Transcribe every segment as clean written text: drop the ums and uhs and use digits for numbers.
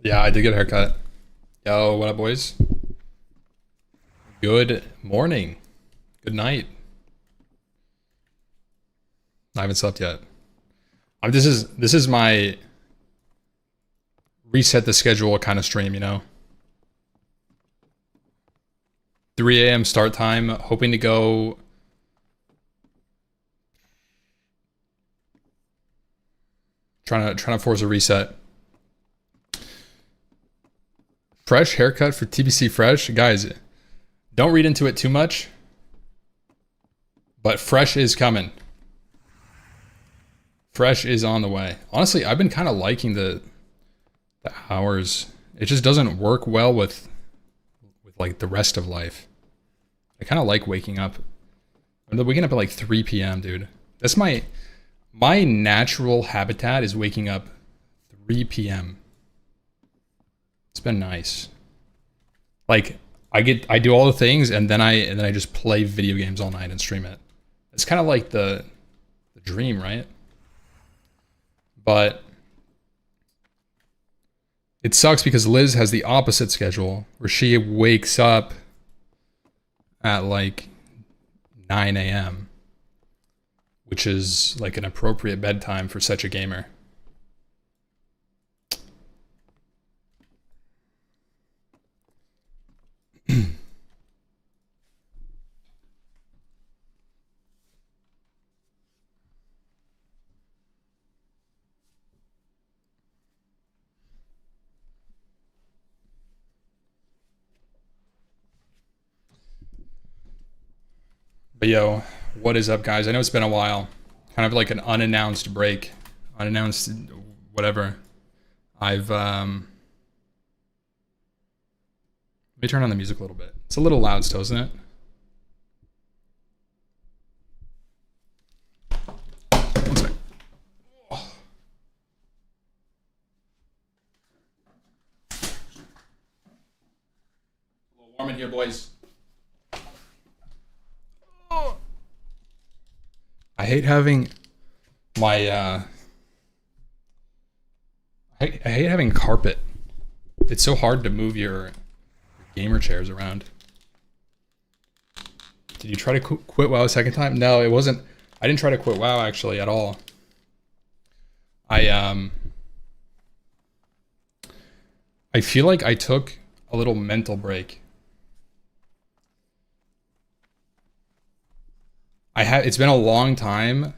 Yeah, I did get a haircut. Yo, what up, boys? Good morning. Good night. I haven't slept yet. This is my reset the schedule kind of stream, 3 a.m. start time. Hoping to go. Trying to force a reset. Fresh haircut for TBC Fresh, guys. Don't read into it too much, but fresh is coming. Fresh is on the way. Honestly, I've been kind of liking the hours. It just doesn't work well with like the rest of life. I kind of like waking up. I'm waking up at like 3 p.m., dude. That's my natural habitat is waking up 3 p.m. It's been nice. Like I do all the things and then I just play video games all night and stream it. It's kind of like the dream, right? But it sucks because Liz has the opposite schedule where she wakes up at like 9 a.m., which is like an appropriate bedtime for such a gamer. But yo, what is up, guys? I know it's been a while. Kind of like an unannounced break. Unannounced whatever. Let me turn on the music a little bit. It's a little loud still, isn't it? One sec. Oh. A little warm in here, boys. I hate having my I hate having carpet. It's so hard to move your gamer chairs around. Did you try to quit WoW a second time? No, it wasn't. I didn't try to quit WoW actually at all. I feel like I took a little mental break. It's been a long time.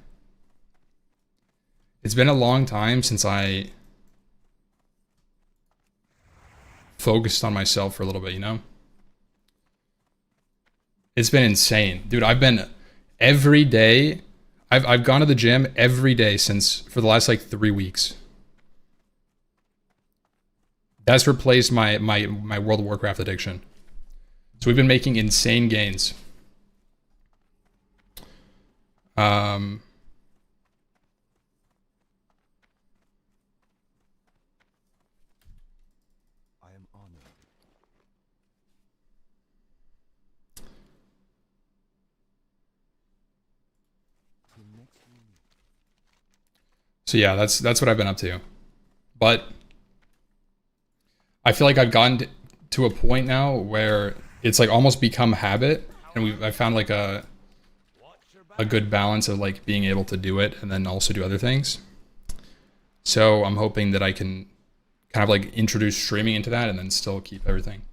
It's been a long time since I focused on myself for a little bit, It's been insane. Dude, I've been every day. I've gone to the gym every day for the last like 3 weeks. That's replaced my World of Warcraft addiction. So we've been making insane gains. So yeah, that's what I've been up to. But I feel like I've gotten to a point now where it's like almost become habit, and I found like a good balance of like being able to do it and then also do other things. So I'm hoping that I can kind of like introduce streaming into that and then still keep everything.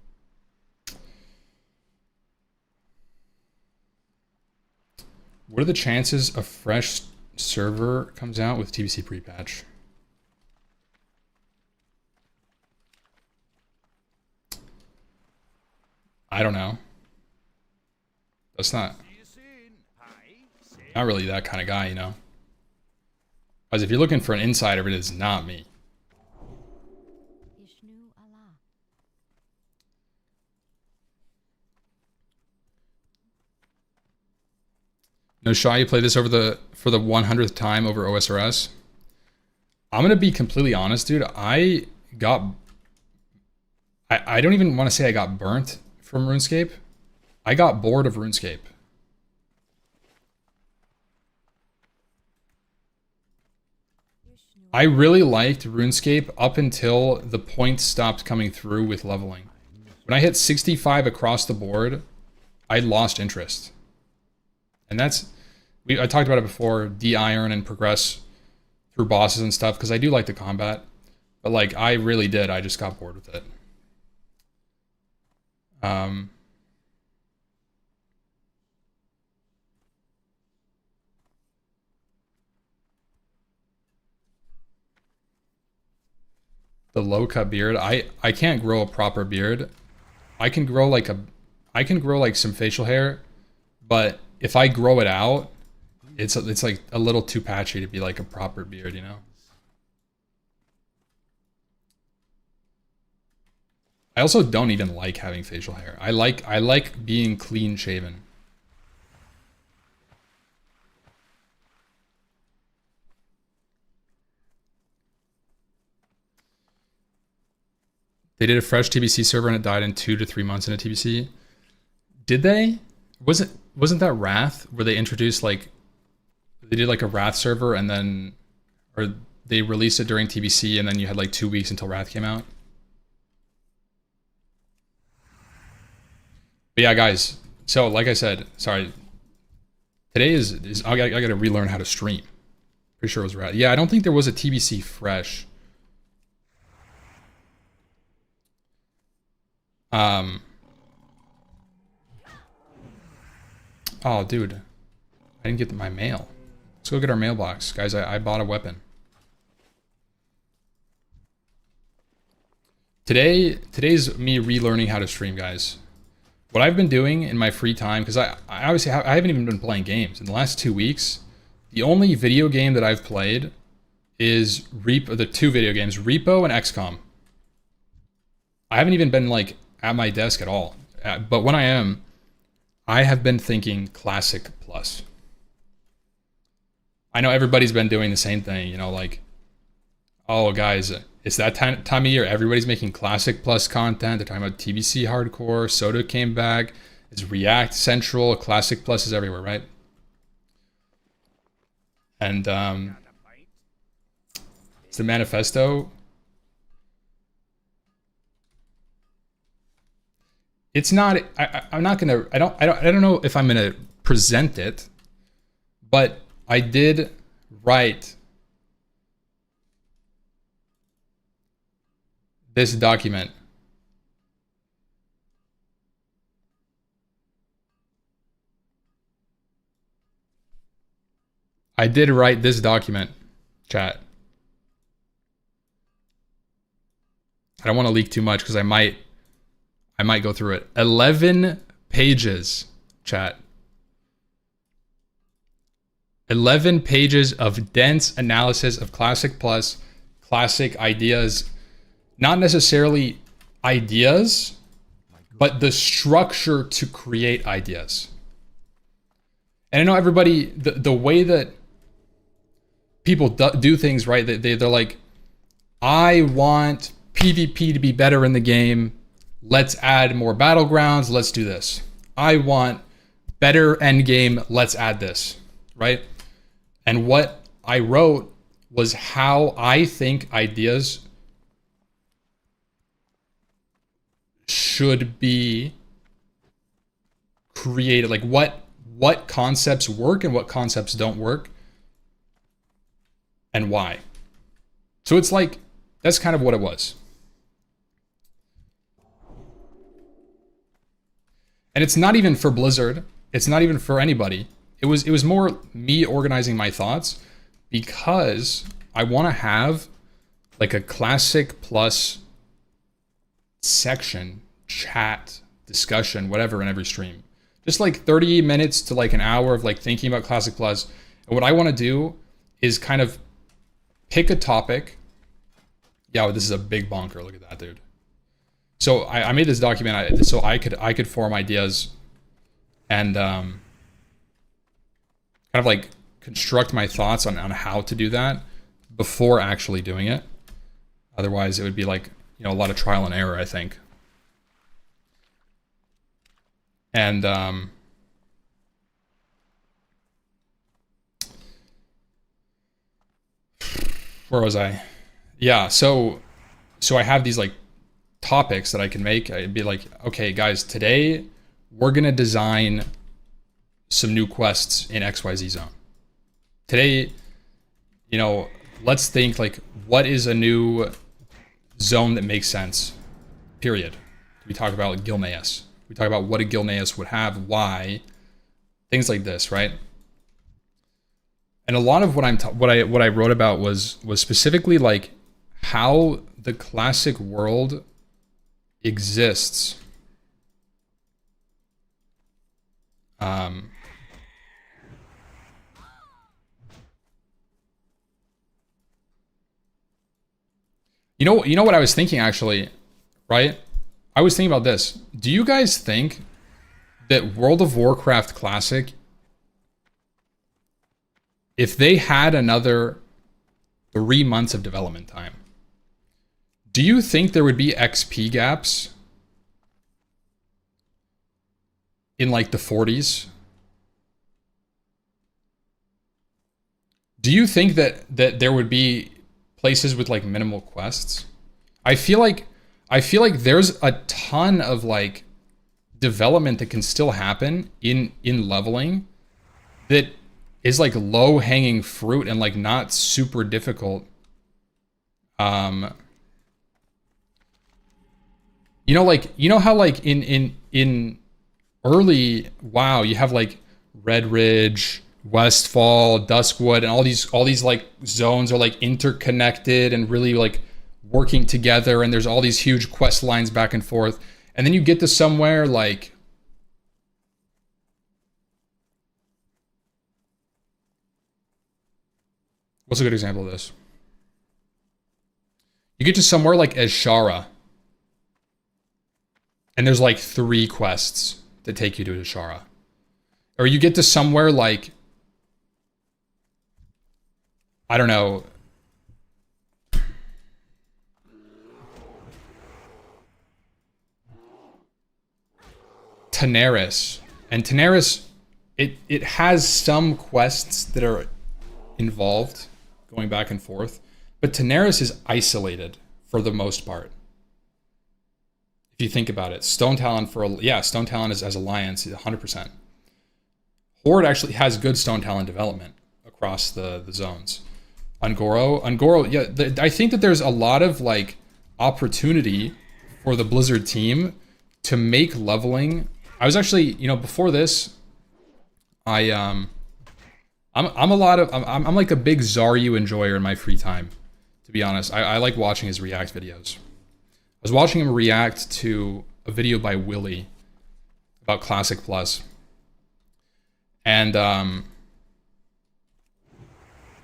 What are the chances a fresh server comes out with TBC pre-patch? I don't know. That's not really that kind of guy, As if you're looking for an insider, it is not me. No shot you play this for the 100th time over OSRS. I'm gonna be completely honest, dude. I don't even want to say I got burnt from RuneScape. I got bored of RuneScape. I really liked RuneScape up until the points stopped coming through with leveling. When I hit 65 across the board, I lost interest. And that's, I talked about it before, de-iron and progress through bosses and stuff, because I do like the combat. But like, I really did, I just got bored with it. The low cut beard, I can't grow a proper beard. I can grow like some facial hair, but if I grow it out, it's like a little too patchy to be like a proper beard, you know? I also don't even like having facial hair. I like being clean shaven. They did a fresh TBC server and it died in 2 to 3 months in a TBC. Did they? Wasn't that Wrath where they introduced like they did like a Wrath server and then or they released it during TBC and then you had like 2 weeks until Wrath came out? But yeah, guys. So like I said, sorry. Today is I gotta relearn how to stream. Pretty sure it was Wrath. Yeah, I don't think there was a TBC fresh. Oh, dude. I didn't get my mail. Let's go get our mailbox. Guys, I bought a weapon. Today's me relearning how to stream, guys. What I've been doing in my free time, because I obviously I haven't even been playing games. In the last 2 weeks, the only video game that I've played is the 2 video games, Repo and XCOM. I haven't even been like at my desk at all. But when I am, I have been thinking Classic Plus. I know everybody's been doing the same thing, you know, like, oh guys, it's that time of year, everybody's making Classic Plus content. They're talking about TBC Hardcore, Soda came back, it's React Central, Classic Plus is everywhere, right? And it's the manifesto. It's not. I'm not gonna. I don't know if I'm gonna present it, but I did write this document. I did write this document, chat. I don't want to leak too much because I might go through it. 11 pages, chat. 11 pages of dense analysis of Classic Plus, classic ideas. Not necessarily ideas, but the structure to create ideas. And I know everybody, the way that people do things, right? They're like, I want PvP to be better in the game. Let's add more battlegrounds. Let's do this. I want better endgame. Let's add this, right? And what I wrote was how I think ideas should be created. Like what concepts work and what concepts don't work and why. So it's like, that's kind of what it was. And it's not even for Blizzard. It's not even for anybody. It was more me organizing my thoughts because I want to have like a Classic Plus section, chat, discussion, whatever in every stream. Just like 30 minutes to like an hour of like thinking about Classic Plus. And what I want to do is kind of pick a topic. Yeah, well, this is a big bonker. Look at that, dude. So I made this document so I could form ideas and kind of like construct my thoughts on how to do that before actually doing it. Otherwise, it would be like, you know, a lot of trial and error, I think. And Where was I? Yeah, so I have these like topics that I can make. I'd be like, okay, guys, today we're gonna design some new quests in XYZ zone. Today, you know, let's think like, what is a new zone that makes sense? Period. We talk about like Gilneas. We talk about what a Gilneas would have, why, things like this, right? And a lot of what I wrote about was specifically like how the classic world exists. You know what I was thinking actually, right? I was thinking about this. Do you guys think that World of Warcraft Classic, if they had another 3 months of development time, do you think there would be XP gaps in like the 40s? Do you think that there would be places with like minimal quests? I feel like there's a ton of like development that can still happen in leveling that is like low hanging fruit and like not super difficult. You know how like in early WoW you have like Red Ridge, Westfall, Duskwood, and all these like zones are like interconnected and really like working together, and there's all these huge quest lines back and forth. And then you get to somewhere like what's a good example of this? You get to somewhere like Ashara, and there's like 3 quests that take you to Ashara. Or you get to somewhere like, I don't know, Tanaris. And Tanaris, it has some quests that are involved going back and forth, but Tanaris is isolated for the most part. If you think about it, Stone Talon Stone Talon is as Alliance 100%. Horde actually has good Stone Talon development across the zones. Ungoro, yeah, I think that there's a lot of like opportunity for the Blizzard team to make leveling. I was actually, before this, I'm like a big Zaryu enjoyer in my free time, to be honest. I like watching his React videos. I was watching him react to a video by Willy about Classic Plus. And I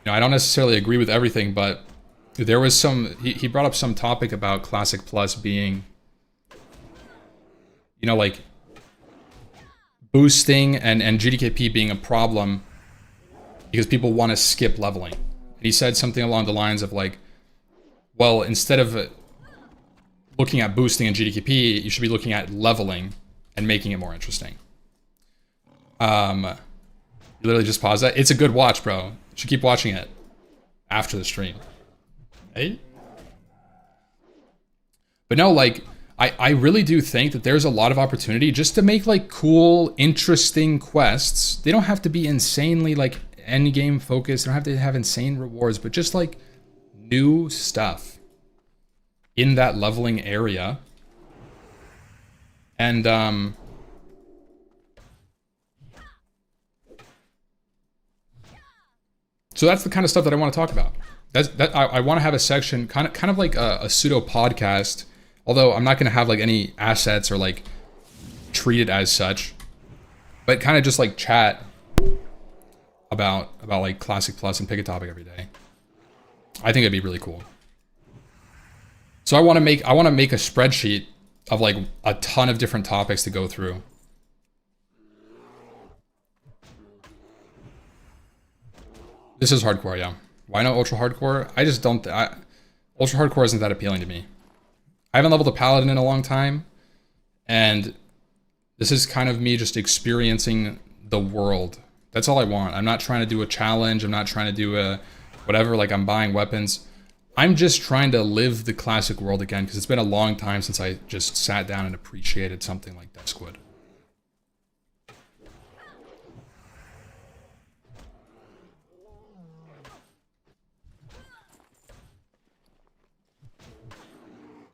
don't necessarily agree with everything, but there was he brought up some topic about Classic Plus being, like boosting and GDKP being a problem because people want to skip leveling. And he said something along the lines of like, well, instead of looking at boosting and GDKP, you should be looking at leveling and making it more interesting. You literally just pause that. It's a good watch, bro. You should keep watching it after the stream. Hey? But no, like, I really do think that there's a lot of opportunity just to make like cool, interesting quests. They don't have to be insanely like endgame focused. They don't have to have insane rewards, but just like new stuff in that leveling area. And so that's the kind of stuff that I want to talk about. I want to have a section kind of like a pseudo podcast, although I'm not going to have like any assets or like treat it as such, but kind of just like chat about like Classic Plus and pick a topic every day. I think it'd be really cool. So I want to make a spreadsheet of like a ton of different topics to go through. This is hardcore, yeah. Why not ultra hardcore? I just don't. Ultra hardcore isn't that appealing to me. I haven't leveled a paladin in a long time, and this is kind of me just experiencing the world. That's all I want. I'm not trying to do a challenge. I'm not trying to do a whatever. Like, I'm buying weapons. I'm just trying to live the classic world again because it's been a long time since I just sat down and appreciated something like that squid.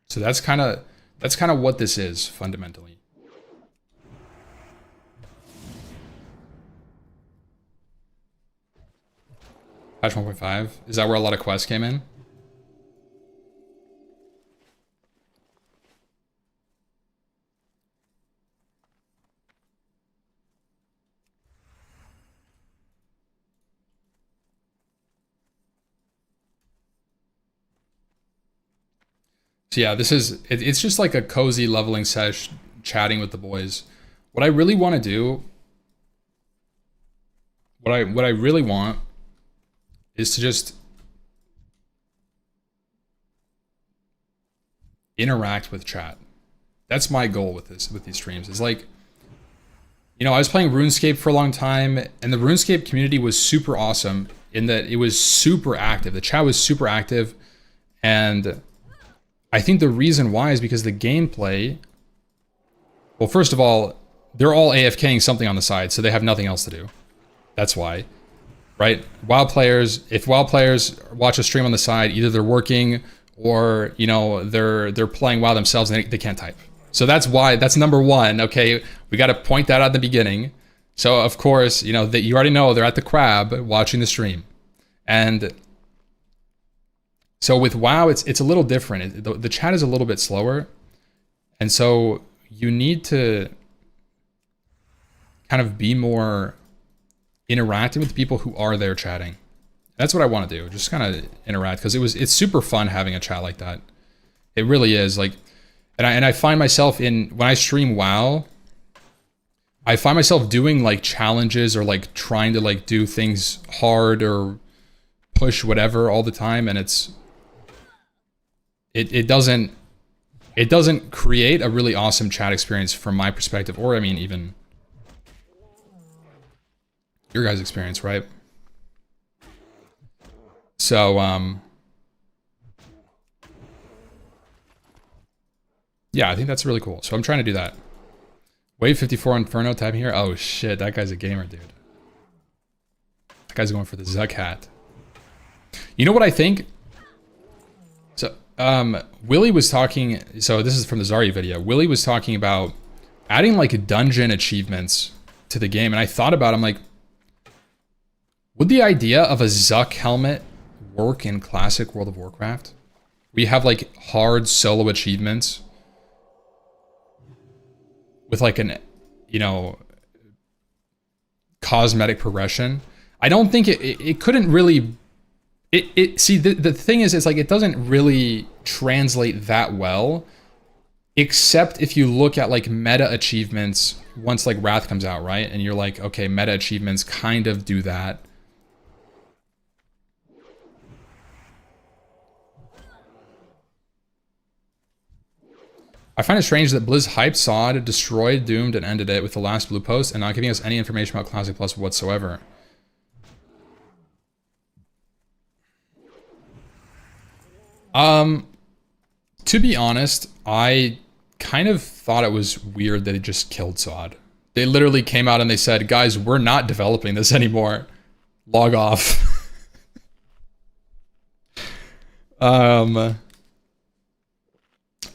So that's kind of what this is fundamentally. Patch 1.5. Is that where a lot of quests came in? So yeah, it's just like a cozy leveling sesh, chatting with the boys. What I really want to do, what I really want is to just interact with chat. That's my goal with these streams. Is like, you know, I was playing RuneScape for a long time, and the RuneScape community was super awesome in that it was super active. The chat was super active, and I think the reason why is because the gameplay, well, first of all, they're all AFKing something on the side, so they have nothing else to do. That's why, right? If WoW players watch a stream on the side, either they're working or, you know, they're playing WoW themselves and they can't type. So that's why, that's number one, okay? We got to point that out at the beginning. So, of course, you know, that you already know they're at the crab watching the stream. And so with WoW, it's a little different. The chat is a little bit slower. And so you need to kind of be more interacting with the people who are there chatting. That's what I want to do. Just kind of interact, because it's super fun having a chat like that. It really is. Like, and I find myself when I stream WoW, I find myself doing like challenges or like trying to like do things hard or push whatever all the time, and it doesn't create a really awesome chat experience from my perspective, or I mean even your guys' experience, right? So yeah, I think that's really cool. So I'm trying to do that. Wave 54 Inferno tab here. Oh shit, that guy's a gamer, dude. That guy's going for the Zuck hat. You know what I think? So Willie was talking, so this is from the Zarya video. Willie was talking about adding like dungeon achievements to the game, and I thought about it, I'm like, would the idea of a Zuck helmet work in classic World of Warcraft? We have like hard solo achievements with like an, you know, cosmetic progression. I don't think it couldn't really, see, the thing is, it's like, it doesn't really translate that well, except if you look at like meta achievements once like Wrath comes out, right? And you're like, okay, meta achievements kind of do that. I find it strange that Blizz hyped Sod, destroyed, doomed, and ended it with the last blue post, and not giving us any information about Classic Plus whatsoever. To be honest, I kind of thought it was weird that it just killed Sod. They literally came out and they said, guys, we're not developing this anymore. Log off.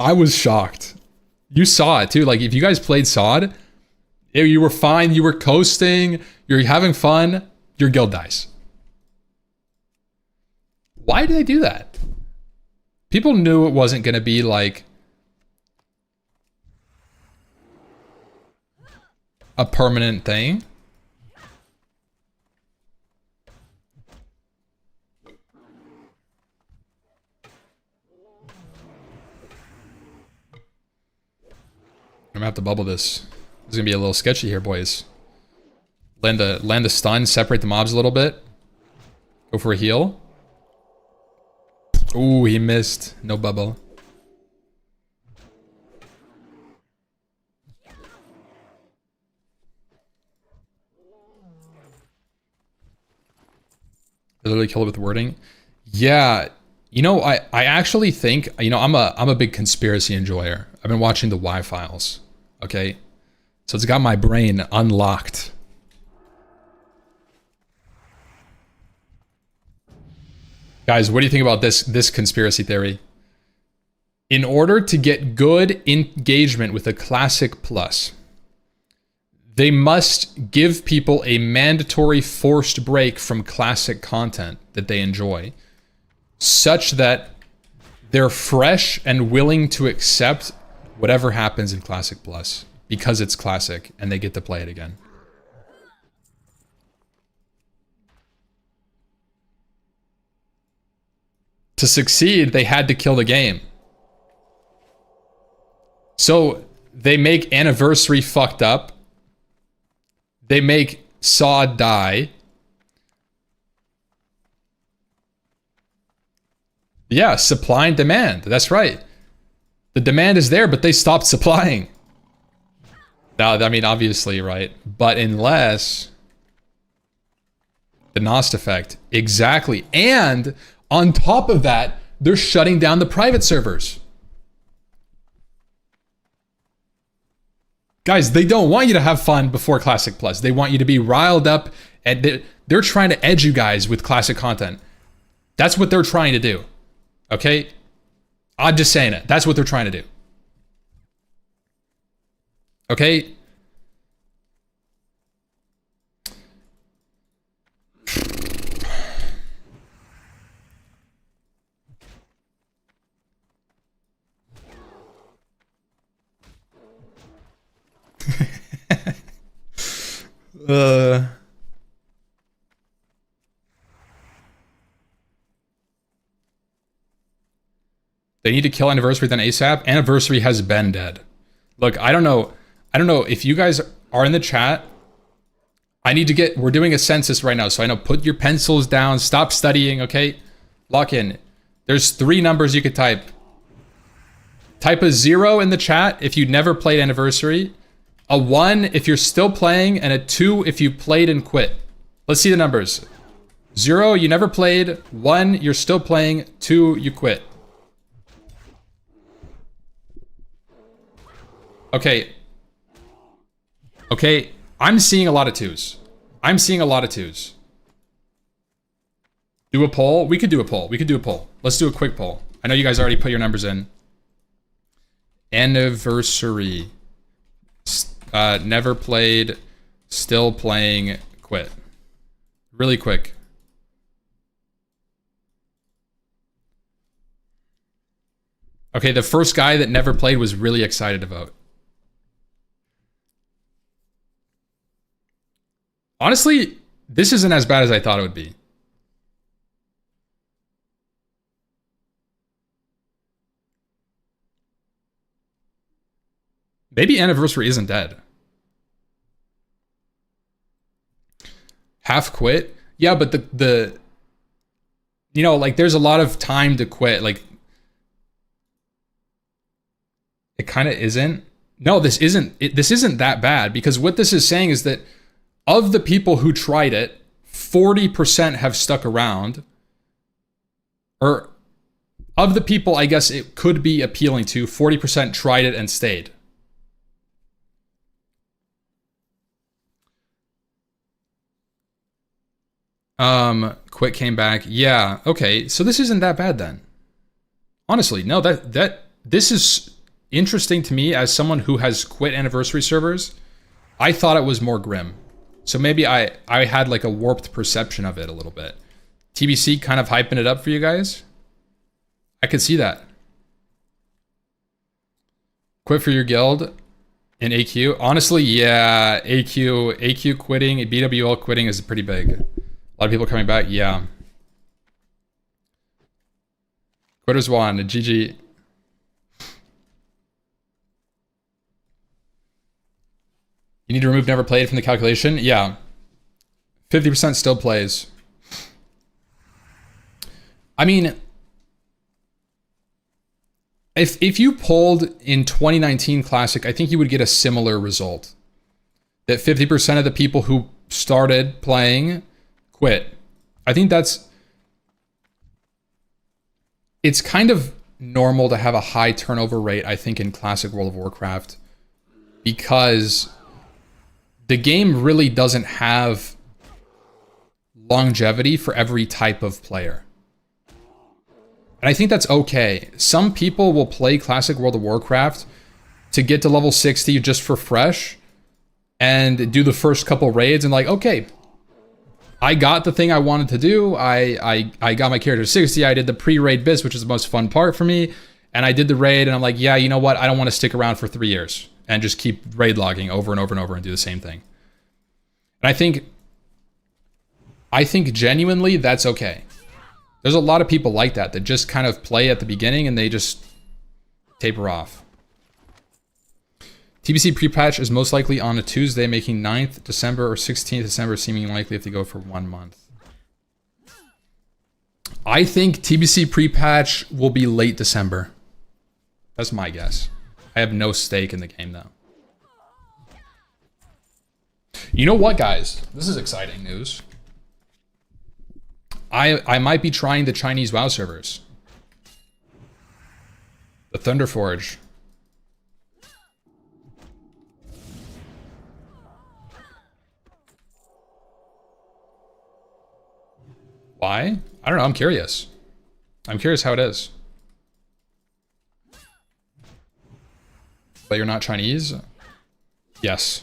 I was shocked. You saw it too. Like, if you guys played Sod, you were fine, you were coasting, you're having fun, your guild dies. Why did they do that? People knew it wasn't going to be like a permanent thing. I'm gonna have to bubble this. This is gonna be a little sketchy here, boys. Land the stun, separate the mobs a little bit. Go for a heal. Ooh, he missed. No bubble. They literally kill it with wording. Yeah, You know, I actually think, you know, I'm a big conspiracy enjoyer. I've been watching the Y-Files, okay? So it's got my brain unlocked. Guys, what do you think about this conspiracy theory? In order to get good engagement with a Classic Plus, they must give people a mandatory forced break from Classic content that they enjoy, such that they're fresh and willing to accept whatever happens in Classic Plus because it's Classic and they get to play it again. To succeed, they had to kill the game. So they make Anniversary fucked up. They make Saw die. Yeah, supply and demand. That's right. The demand is there, but they stopped supplying. Now, I mean, obviously, right? But unless the Nost effect. Exactly. And on top of that, they're shutting down the private servers. Guys, they don't want you to have fun before Classic Plus. They want you to be riled up, and they're trying to edge you guys with Classic content. That's what they're trying to do. Okay? I'm just saying it. That's what they're trying to do. Okay? They need to kill Anniversary then ASAP. Anniversary has been dead. Look, I don't know if you guys are in the chat. We're doing a census right now, so I know, put your pencils down, stop studying, okay? Lock in. There's 3 numbers you could type. Type a 0 in the chat if you never played Anniversary, a 1 if you're still playing, and a 2 if you played and quit. Let's see the numbers. 0, you never played. 1, you're still playing. 2, you quit. Okay. Okay, I'm seeing a lot of 2s. I'm seeing a lot of 2s. Do a poll? We could do a poll. We could do a poll. Let's do a quick poll. I know you guys already put your numbers in. Anniversary. Never played, still playing, quit. Really quick. Okay, the first guy that never played was really excited to vote. Honestly, this isn't as bad as I thought it would be. Maybe Anniversary isn't dead. Half quit? Yeah, but the you know, like, there's a lot of time to quit. Like, it kind of isn't. No, this isn't that bad, because what this is saying is that of the people who tried it, 40% have stuck around. Or of the people I guess it could be appealing to, 40% tried it and stayed. Quit, came back. Yeah, okay. So this isn't that bad then. Honestly, no, this is interesting to me as someone who has quit Anniversary servers. I thought it was more grim. So maybe I had like a warped perception of it a little bit. TBC kind of hyping it up for you guys. I could see that. Quit for your guild in AQ. Honestly, yeah, AQ quitting, BWL quitting is pretty big. A lot of people coming back, yeah. Quitters won, GG. You need to remove never played from the calculation? Yeah. 50% still plays. I mean, if you polled in 2019 Classic, I think you would get a similar result. That 50% of the people who started playing quit. I think that's it's kind of normal to have a high turnover rate, I think, in classic World of Warcraft, because the game really doesn't have longevity for every type of player. And I think that's okay. Some people will play classic World of Warcraft to get to level 60 just for fresh and do the first couple raids and like, okay, I got the thing I wanted to do. I got my character to 60. I did the pre-raid bits, which is the most fun part for me. And I did the raid and I'm like, yeah, you know what? I don't want to stick around for 3 years and just keep raid logging over and over and over and do the same thing. And I think genuinely that's okay. There's a lot of people like that just kind of play at the beginning and they just taper off. TBC pre-patch is most likely on a Tuesday, making 9th December or 16th December seeming likely if they go for 1 month. I think TBC pre-patch will be late December. That's my guess. I have no stake in the game though. You know what, guys? This is exciting news. I might be trying the Chinese WoW servers. The Thunderforge. Why? I don't know, I'm curious. I'm curious how it is. But you're not Chinese? Yes.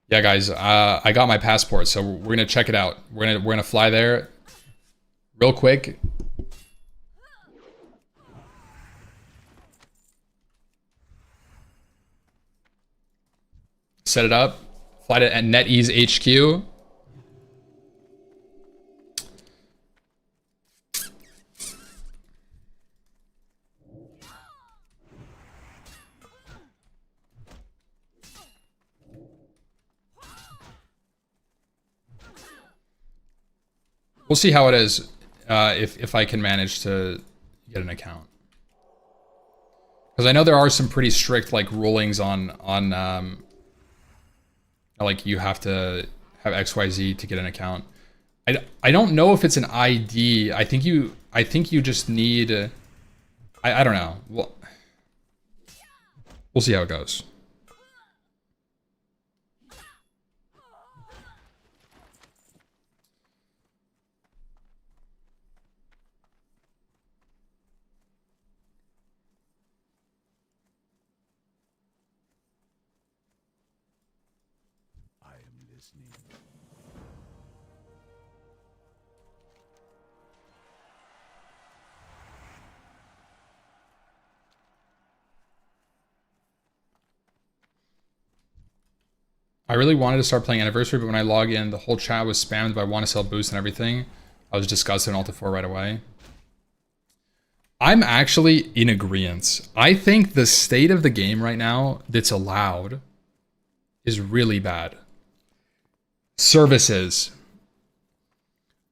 Yeah, guys, I got my passport, so we're gonna check it out. We're gonna fly there real quick. Set it up. Fly to NetEase HQ. We'll see how it is if I can manage to get an account, because I know there are some pretty strict like rulings on like you have to have XYZ to get an account. I don't know if it's an ID. I think you just need I don't know. Well, we'll see how it goes. I really wanted to start playing Anniversary, but when I log in, the whole chat was spammed by want to sell boost and everything. I was disgusted in Alta 4 right away. I'm actually in agreement. I think the state of the game right now that's allowed is really bad. Services.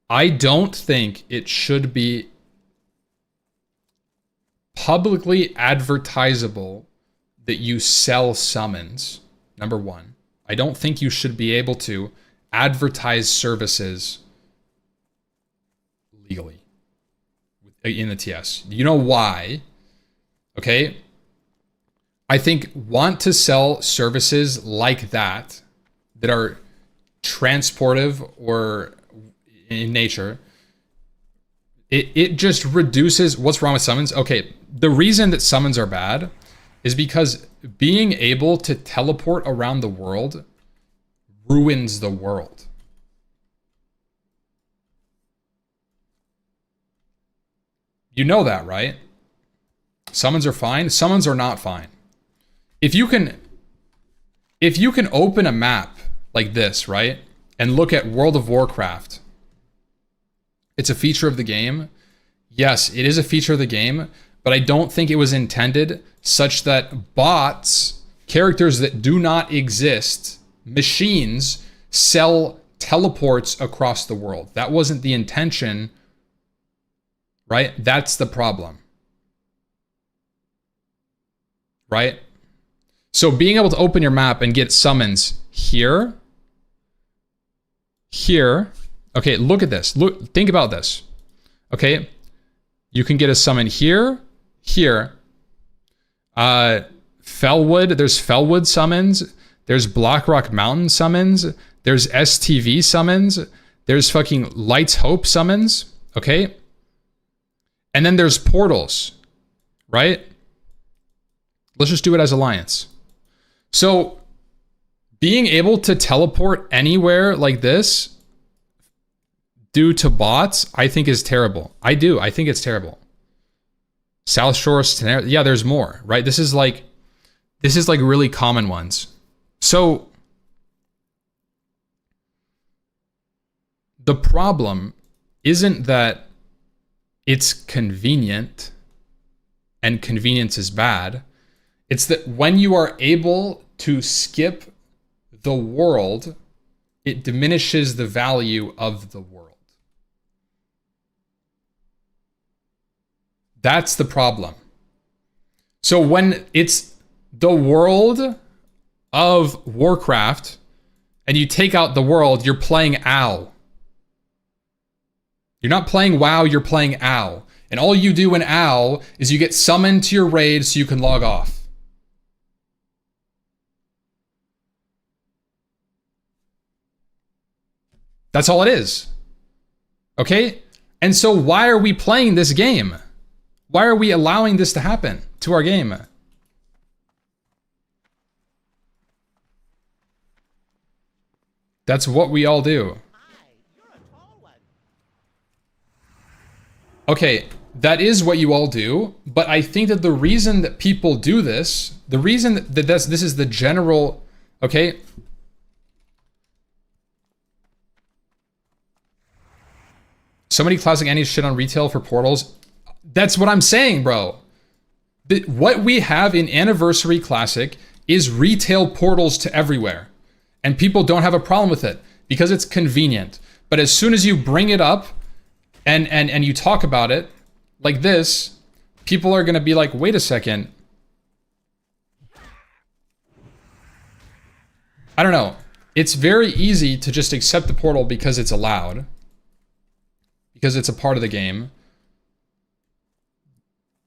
I don't think it should be publicly advertisable that you sell summons, number one. I don't think you should be able to advertise services legally in the TS. You know why? Okay. I think want to sell services like that are transportive or in nature, it just reduces what's wrong with summons. Okay, the reason that summons are bad is because being able to teleport around the world ruins the world. You know that, right? Summons are fine. Summons are not fine. If you can open a map like this, right, and look at World of Warcraft, it's a feature of the game. Yes, it is a feature of the game, but I don't think it was intended such that bots, characters that do not exist, machines, sell teleports across the world. That wasn't the intention, right? That's the problem, right? So being able to open your map and get summons here, here. Okay, look at this. Look, think about this. Okay, you can get a summon here, here. Fellwood, there's Fellwood summons. There's Blackrock Mountain summons. There's STV summons. There's fucking Lights Hope summons. Okay. And then there's portals, right? Let's just do it as Alliance. So being able to teleport anywhere like this due to bots, I think is terrible. I think it's terrible. South Shore, yeah, there's more, right? This is like really common ones. So the problem isn't that it's convenient and convenience is bad. It's that when you are able to skip the world, it diminishes the value of the world. That's the problem. So when it's the world of Warcraft and you take out the world, you're playing OW. You're not playing WoW, you're playing OW. And all you do in OW is you get summoned to your raid so you can log off. That's all it is. Okay? And so why are we playing this game? Why are we allowing this to happen to our game? That's what we all do. Okay, that is what you all do, but I think that the reason that people do this, the reason that this is the general, okay? So many classic anti shit on retail for portals. That's what I'm saying, bro. What we have in Anniversary Classic is retail portals to everywhere. And people don't have a problem with it because it's convenient. But as soon as you bring it up and you talk about it like this, people are going to be like, wait a second. I don't know. It's very easy to just accept the portal because it's allowed. Because it's a part of the game.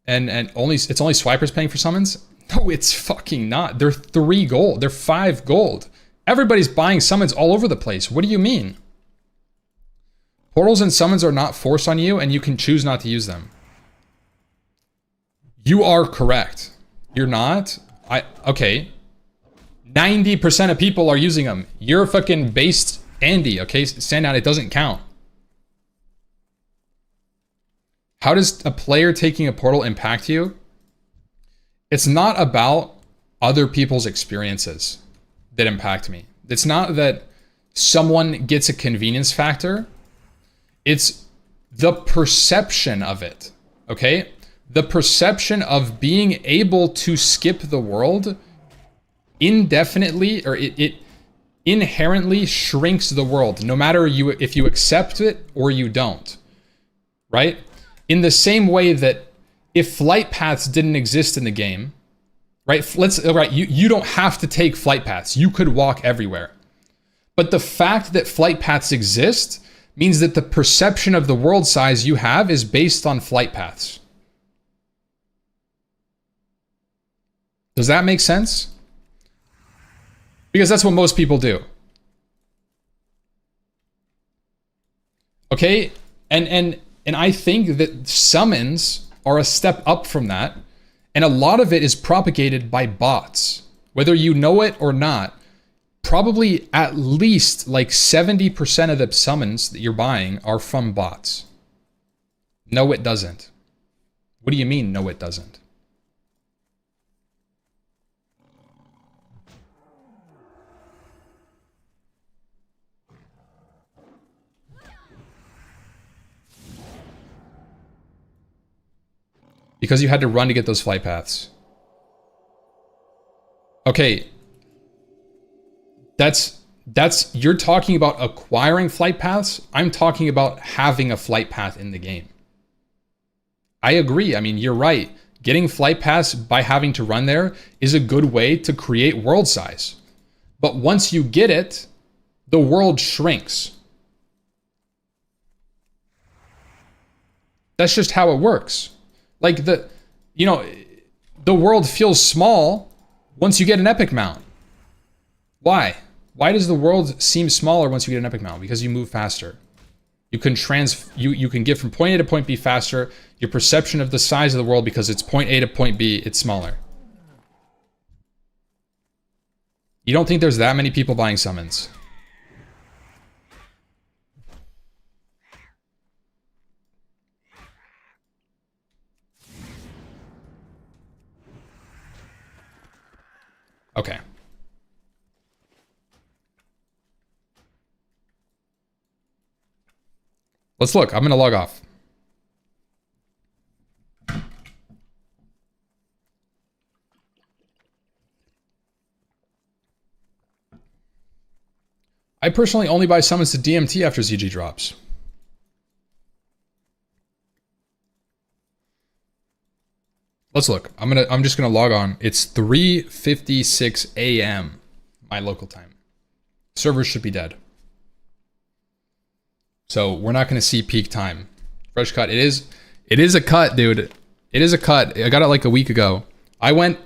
And it's only swipers paying for summons? No, it's fucking not. They're 3 gold. They're 5 gold. Everybody's buying summons all over the place. What do you mean? Portals and summons are not forced on you and you can choose not to use them. You are correct. You're not? Okay. 90% of people are using them. You're fucking based Andy, okay? Stand out, it doesn't count. How does a player taking a portal impact you? It's not about other people's experiences that impact me. It's not that someone gets a convenience factor. It's the perception of it, okay? The perception of being able to skip the world indefinitely, or it inherently shrinks the world, no matter if you accept it or you don't, right? In the same way that if flight paths didn't exist in the game, right? You don't have to take flight paths. You could walk everywhere. But the fact that flight paths exist means that the perception of the world size you have is based on flight paths. Does that make sense? Because that's what most people do. Okay? And I think that summons are a step up from that. And a lot of it is propagated by bots. Whether you know it or not, probably at least like 70% of the summons that you're buying are from bots. No, it doesn't. What do you mean, no, it doesn't? Because you had to run to get those flight paths. Okay. You're talking about acquiring flight paths. I'm talking about having a flight path in the game. I agree. I mean, you're right. getting flight pass by having to run there is a good way to create world size. But once you get it, the world shrinks. That's just how it works. Like the world feels small once you get an epic mount. Why? Why does the world seem smaller once you get an epic mount? Because you move faster. You can you can get from point A to point B faster. Your perception of the size of the world, because it's point A to point B, it's smaller. You don't think there's that many people buying summons? Okay. Let's look. I'm going to log off. I personally only buy summons to DMT after ZG drops. Let's look. I'm just gonna log on. It's 3:56 a.m. my local time. Servers should be dead. So we're not gonna see peak time. Fresh cut. It is a cut, dude. It is a cut. I got it like a week ago. I went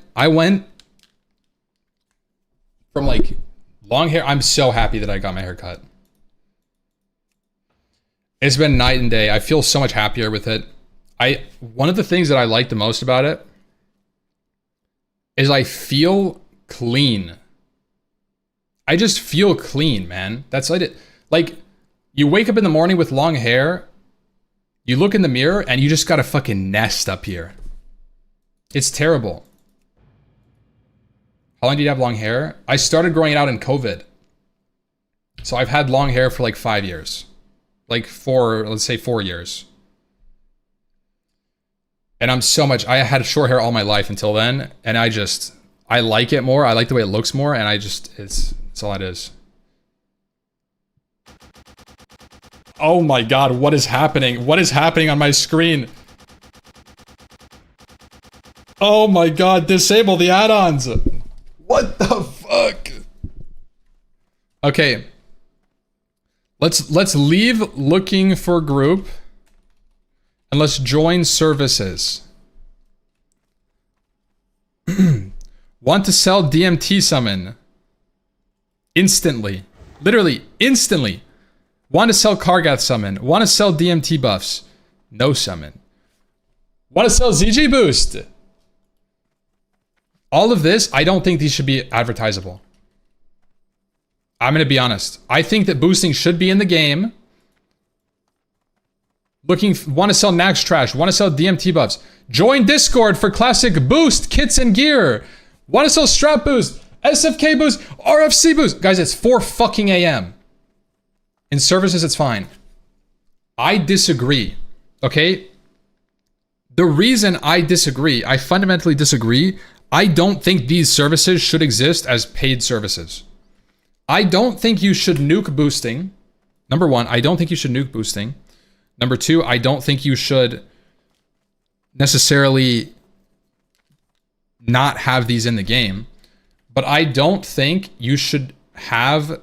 from like long hair. I'm so happy that I got my hair cut. It's been night and day. I feel so much happier with it. One of the things that I like the most about it is I feel clean. I just feel clean, man. That's like it. Like, you wake up in the morning with long hair, you look in the mirror, and you just got a fucking nest up here. It's terrible. How long do you have long hair? I started growing it out in COVID. So I've had long hair for like 5 years. Let's say 4 years. And I had short hair all my life until then, and I like it more. I like the way it looks more, and it's all it is. Oh my god, what is happening? What is happening on my screen? Oh my god, disable the add-ons! What the fuck? Okay. Let's leave looking for group. And let's join services. Want to sell DMT summon. Instantly. Literally, instantly. Want to sell Kargath summon. Want to sell DMT buffs. No summon. Want to sell ZG boost. All of this, I don't think these should be advertisable. I'm going to be honest. I think that boosting should be in the game. Want to sell Nax trash. Want to sell DMT buffs. Join Discord for classic boost, kits, and gear. Want to sell strap boost, SFK boost, RFC boost. Guys, it's 4 fucking a.m. In services, it's fine. I disagree. Okay? The reason I disagree, I fundamentally disagree, I don't think these services should exist as paid services. I don't think you should nuke boosting. Number one, I don't think you should nuke boosting. Number two, I don't think you should necessarily not have these in the game. But I don't think you should have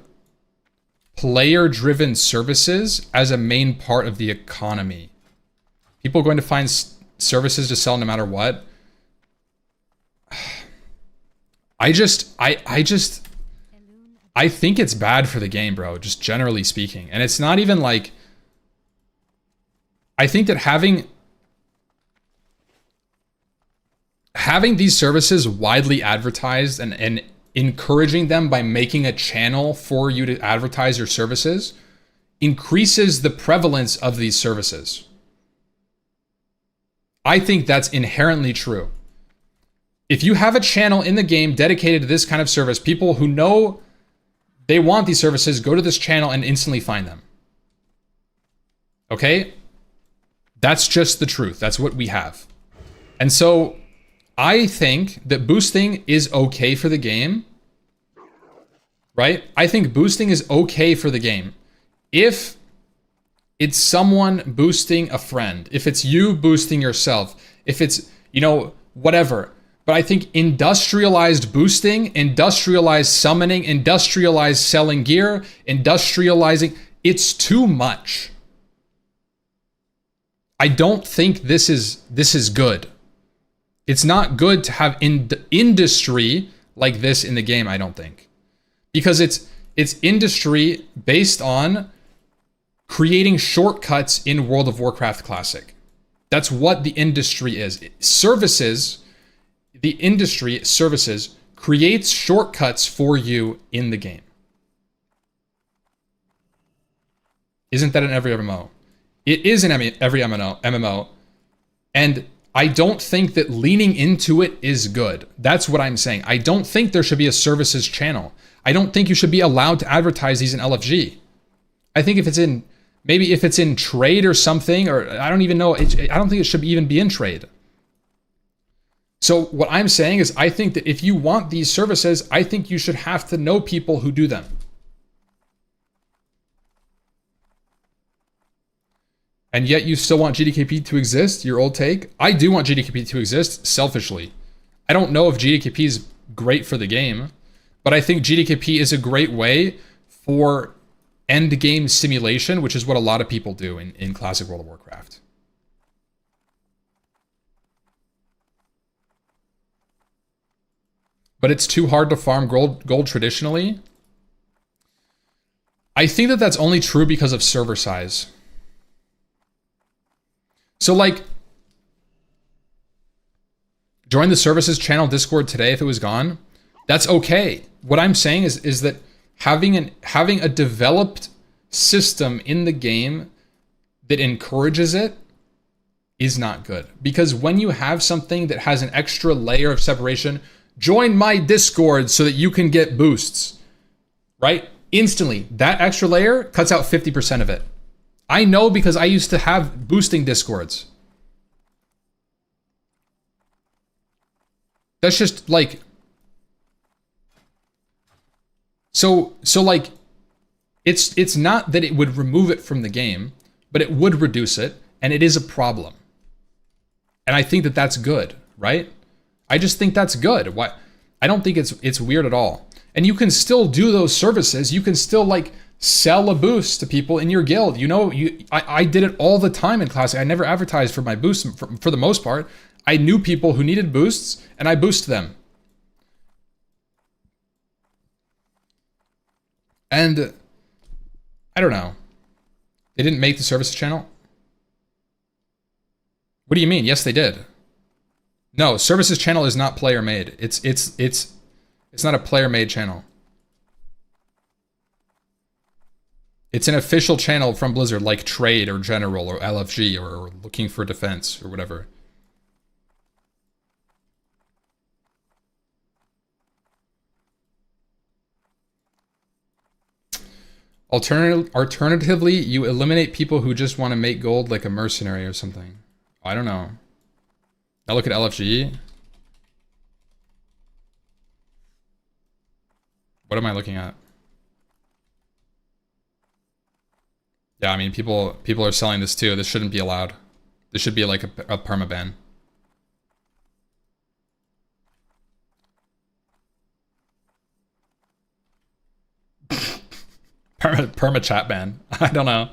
player-driven services as a main part of the economy. People are going to find services to sell no matter what. I think it's bad for the game, bro, just generally speaking. And it's not even like... I think that having these services widely advertised and encouraging them by making a channel for you to advertise your services increases the prevalence of these services. I think that's inherently true. If you have a channel in the game dedicated to this kind of service, people who know they want these services go to this channel and instantly find them. Okay? That's just the truth. That's what we have. And so I think that boosting is okay for the game. Right? I think boosting is okay for the game. If it's someone boosting a friend, if it's you boosting yourself, if it's, whatever. But I think industrialized boosting, industrialized summoning, industrialized selling gear, industrializing, it's too much. I don't think this is good. It's not good to have industry like this in the game, I don't think. Because it's industry based on creating shortcuts in World of Warcraft Classic. That's what the industry is. Services, the industry services creates shortcuts for you in the game. Isn't that in every MMO? It is in every MMO, and I don't think that leaning into it is good. That's what I'm saying. I don't think there should be a services channel. I don't think you should be allowed to advertise these in LFG. I think if it's in, maybe if it's in trade or something, or I don't even know, I don't think it should even be in trade. So what I'm saying is I think that if you want these services, I think you should have to know people who do them. And yet you still want GDKP to exist, your old take? I do want GDKP to exist, selfishly. I don't know if GDKP is great for the game, but I think GDKP is a great way for endgame simulation, which is what a lot of people do in Classic World of Warcraft. But it's too hard to farm gold traditionally. I think that that's only true because of server size. So like, join the services channel Discord today if it was gone. That's okay. What I'm saying is that having a developed system in the game that encourages it is not good. Because when you have something that has an extra layer of separation, join my Discord so that you can get boosts, right? Instantly, that extra layer cuts out 50% of it. I know because I used to have boosting Discords. That's just like, so like, it's not that it would remove it from the game, but it would reduce it, and it is a problem. And I think that that's good, right? I just think that's good. Why? I don't think it's weird at all. And you can still do those services. You can still like sell a boost to people in your guild. You know, I did it all the time in Classic. I never advertised for my boosts for the most part. I knew people who needed boosts, and I boosted them. And I don't know. They didn't make the services channel? What do you mean? Yes, they did. No, services channel is not player made. It's not a player made channel. It's an official channel from Blizzard, like Trade or General or LFG or Looking for Defense or whatever. Alternatively, you eliminate people who just want to make gold like a mercenary or something. I don't know. Now look at LFG. What am I looking at? Yeah, I mean, people are selling this too. This shouldn't be allowed. This should be like a permaban. Perma chat ban. I don't know.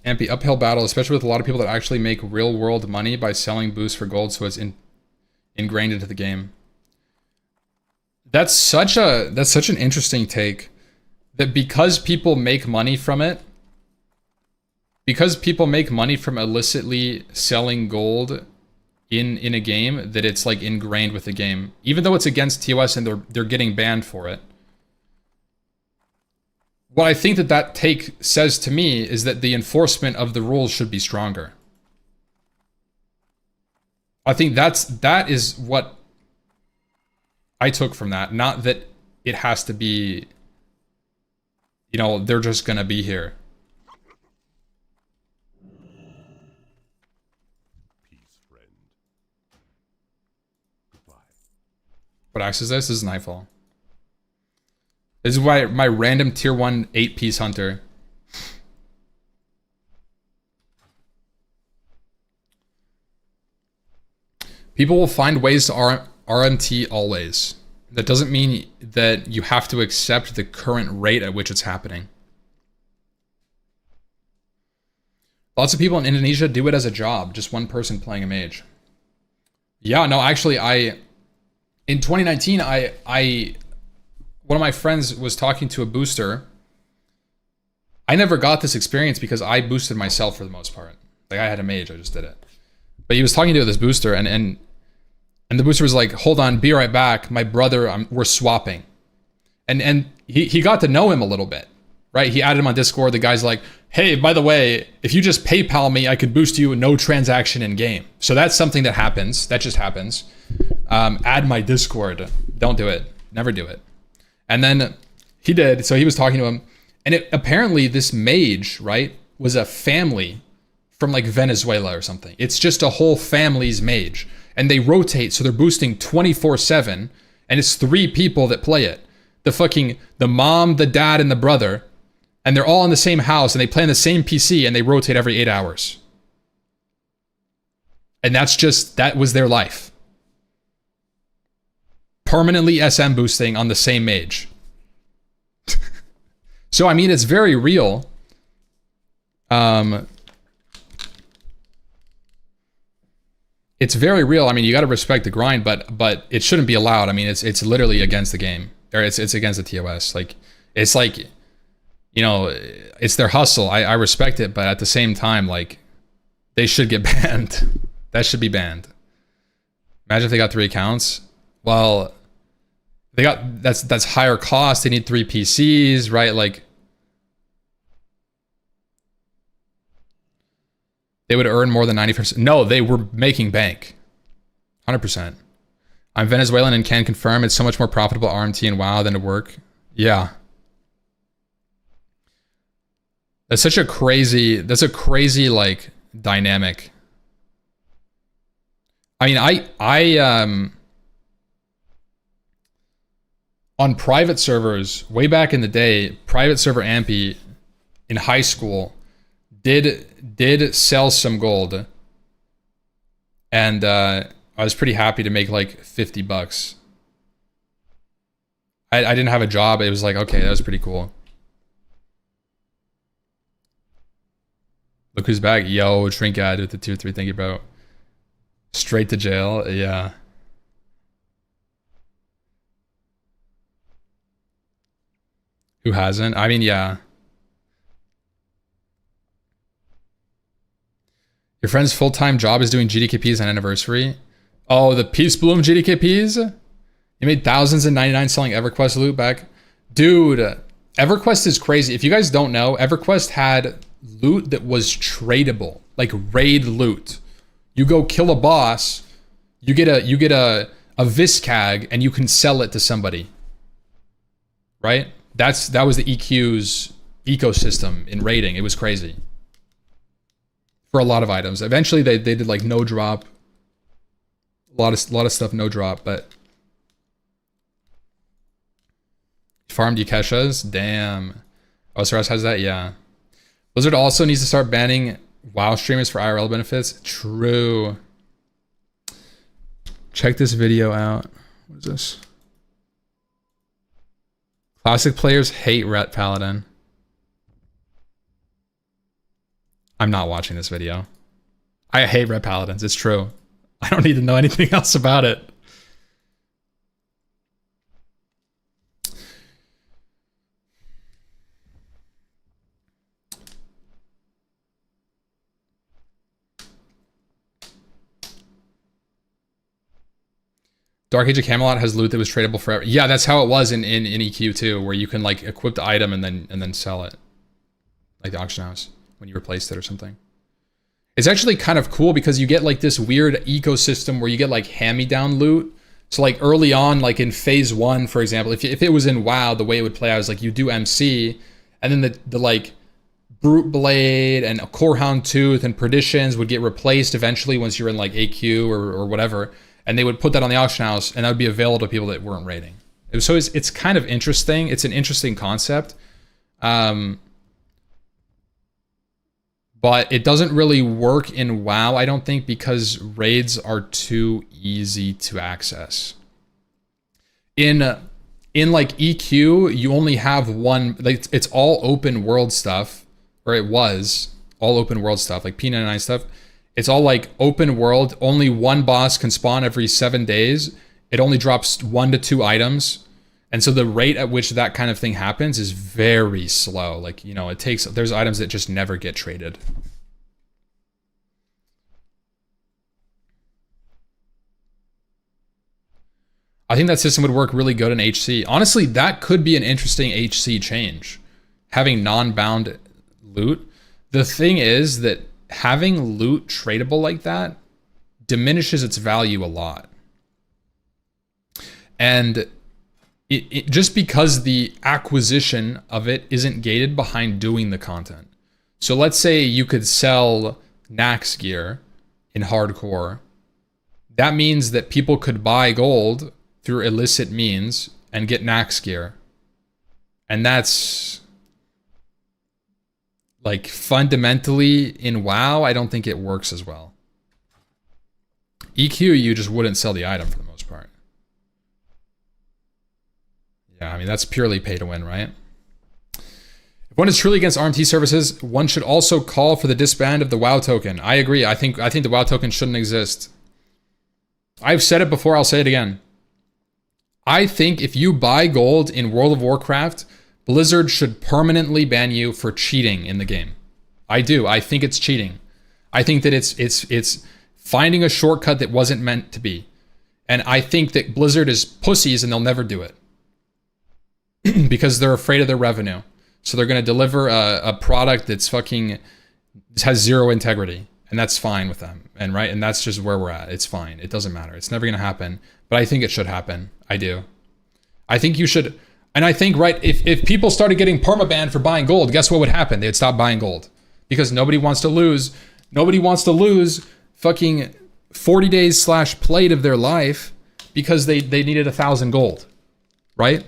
Ampy, uphill battle, especially with a lot of people that actually make real world money by selling boosts for gold, so it's ingrained into the game. That's such an interesting take, that because people make money from it, because people make money from illicitly selling gold in a game, that it's like ingrained with the game, even though it's against TOS and they're getting banned for it. What I think that take says to me is that the enforcement of the rules should be stronger. I think that is what I took from that. Not that it has to be, you know, they're just gonna be here. Peace, friend. Goodbye. What axe is this? This is Nightfall. This is why my random tier 1 8-piece hunter. People will find ways to RMT always. That doesn't mean that you have to accept the current rate at which it's happening. Lots of people in Indonesia do it as a job, just one person playing a mage. Yeah, no, actually, in 2019, one of my friends was talking to a booster. I never got this experience because I boosted myself for the most part. Like, I had a mage, I just did it. But he was talking to this booster, and the booster was like, hold on, be right back. My brother, we're swapping. And he got to know him a little bit, right? He added him on Discord. The guy's like, hey, by the way, if you just PayPal me, I could boost you, no transaction in game. So that's something that happens. That just happens. Add my Discord. Don't do it. Never do it. And then he did. So he was talking to him. And apparently this mage, right, was a family from like Venezuela or something. It's just a whole family's mage. And they rotate, so they're boosting 24/7, and it's 3 people that play it. The mom, the dad, and the brother, and they're all in the same house, and they play on the same PC, and they rotate every 8 hours. And that was their life. Permanently SM boosting on the same mage. So, I mean, it's very real. It's very real. I mean, you got to respect the grind, but it shouldn't be allowed. I mean, it's literally against the game, or it's against the TOS. Like, it's like, you know, it's their hustle. I respect it, but at the same time, like, they should get banned. That should be banned. Imagine if they got 3 accounts. Well, that's higher cost. They need 3 PCs, right? Like, they would earn more than 90%. No, they were making bank. 100%. I'm Venezuelan and can confirm it's so much more profitable RMT and WoW than to work. Yeah. That's a crazy like dynamic. I mean, I on private servers, way back in the day, private server Ampy in high school did sell some gold, and I was pretty happy to make like $50. I didn't have a job. It was like, okay, that was pretty cool. Look who's back. Yo, Shrink ad with the tier 3. Thank you, bro. Straight to jail. Yeah. Who hasn't? I mean, yeah. Your friend's full-time job is doing GDKPs on anniversary. Oh, the Peace Bloom GDKPs? You made thousands in 99 selling EverQuest loot back. Dude, EverQuest is crazy. If you guys don't know, EverQuest had loot that was tradable, like raid loot. You go kill a boss, you get a Viscag, and you can sell it to somebody. Right? That was the EQ's ecosystem in raiding. It was crazy. For a lot of items. Eventually they did like no drop. A lot of stuff no drop, but farmed Yukeshas? Damn. OSRS has that? Yeah. Blizzard also needs to start banning WoW streamers for IRL benefits. True. Check this video out. What is this? Classic players hate Ret Paladin. I'm not watching this video. I hate Red Paladins. It's true. I don't need to know anything else about it. Dark Age of Camelot has loot that was tradable forever. Yeah, that's how it was in EQ too, where you can like equip the item and then sell it, like the auction house when you replaced it or something. It's actually kind of cool because you get like this weird ecosystem where you get like hand-me-down loot. So like early on, like in phase 1, for example, if it was in WoW, the way it would play out is like you do MC, and then the like Brute Blade and a Corehound Tooth and Perditions would get replaced eventually once you're in like AQ or whatever. And they would put that on the auction house, and that would be available to people that weren't raiding. So it's kind of interesting. It's an interesting concept. But it doesn't really work in WoW, I don't think, because raids are too easy to access. In like EQ, you only have one, like it's all open world stuff, or it was all open world stuff, like P99 stuff. It's all like open world, only one boss can spawn every 7 days. It only drops 1 to 2 items. And so the rate at which that kind of thing happens is very slow. Like, you know, there's items that just never get traded. I think that system would work really good in HC. Honestly, that could be an interesting HC change. Having non-bound loot. The thing is that having loot tradable like that diminishes its value a lot. And it just because the acquisition of it isn't gated behind doing the content. So let's say you could sell Nax gear in hardcore. That means that people could buy gold through illicit means and get Nax gear. And that's like fundamentally in WoW, I don't think it works as well. EQ, you just wouldn't sell the item for the most part. Yeah, I mean, that's purely pay to win, right? If one is truly against RMT services, one should also call for the disband of the WoW token. I agree. I think the WoW token shouldn't exist. I've said it before, I'll say it again. I think if you buy gold in World of Warcraft, Blizzard should permanently ban you for cheating in the game. I do. I think it's cheating. I think that it's finding a shortcut that wasn't meant to be. And I think that Blizzard is pussies and they'll never do it. Because they're afraid of their revenue. So they're going to deliver a product that's fucking has zero integrity. And that's fine with them. And right, and that's just where we're at. It's fine. It doesn't matter. It's never going to happen. But I think it should happen. I do. I think you should. And I think, right, if people started getting permabanned for buying gold, guess what would happen? They'd stop buying gold. Because nobody wants to lose. Nobody wants to lose fucking 40 days / plate of their life because they needed 1,000 gold. Right?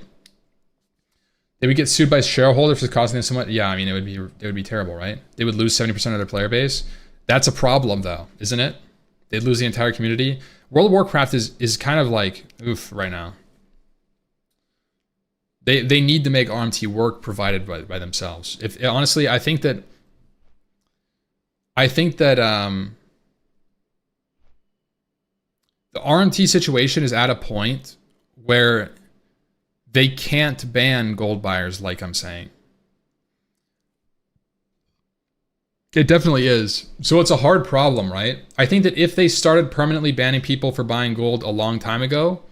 They would get sued by shareholders for costing them so much. Yeah, I mean, it would be terrible, right? They would lose 70% of their player base. That's a problem, though, isn't it? They'd lose the entire community. World of Warcraft is kind of like oof right now. They need to make RMT work provided by themselves. If honestly, I think that the RMT situation is at a point where they can't ban gold buyers, like I'm saying. It definitely is. So it's a hard problem, right? I think that if they started permanently banning people for buying gold a long time ago,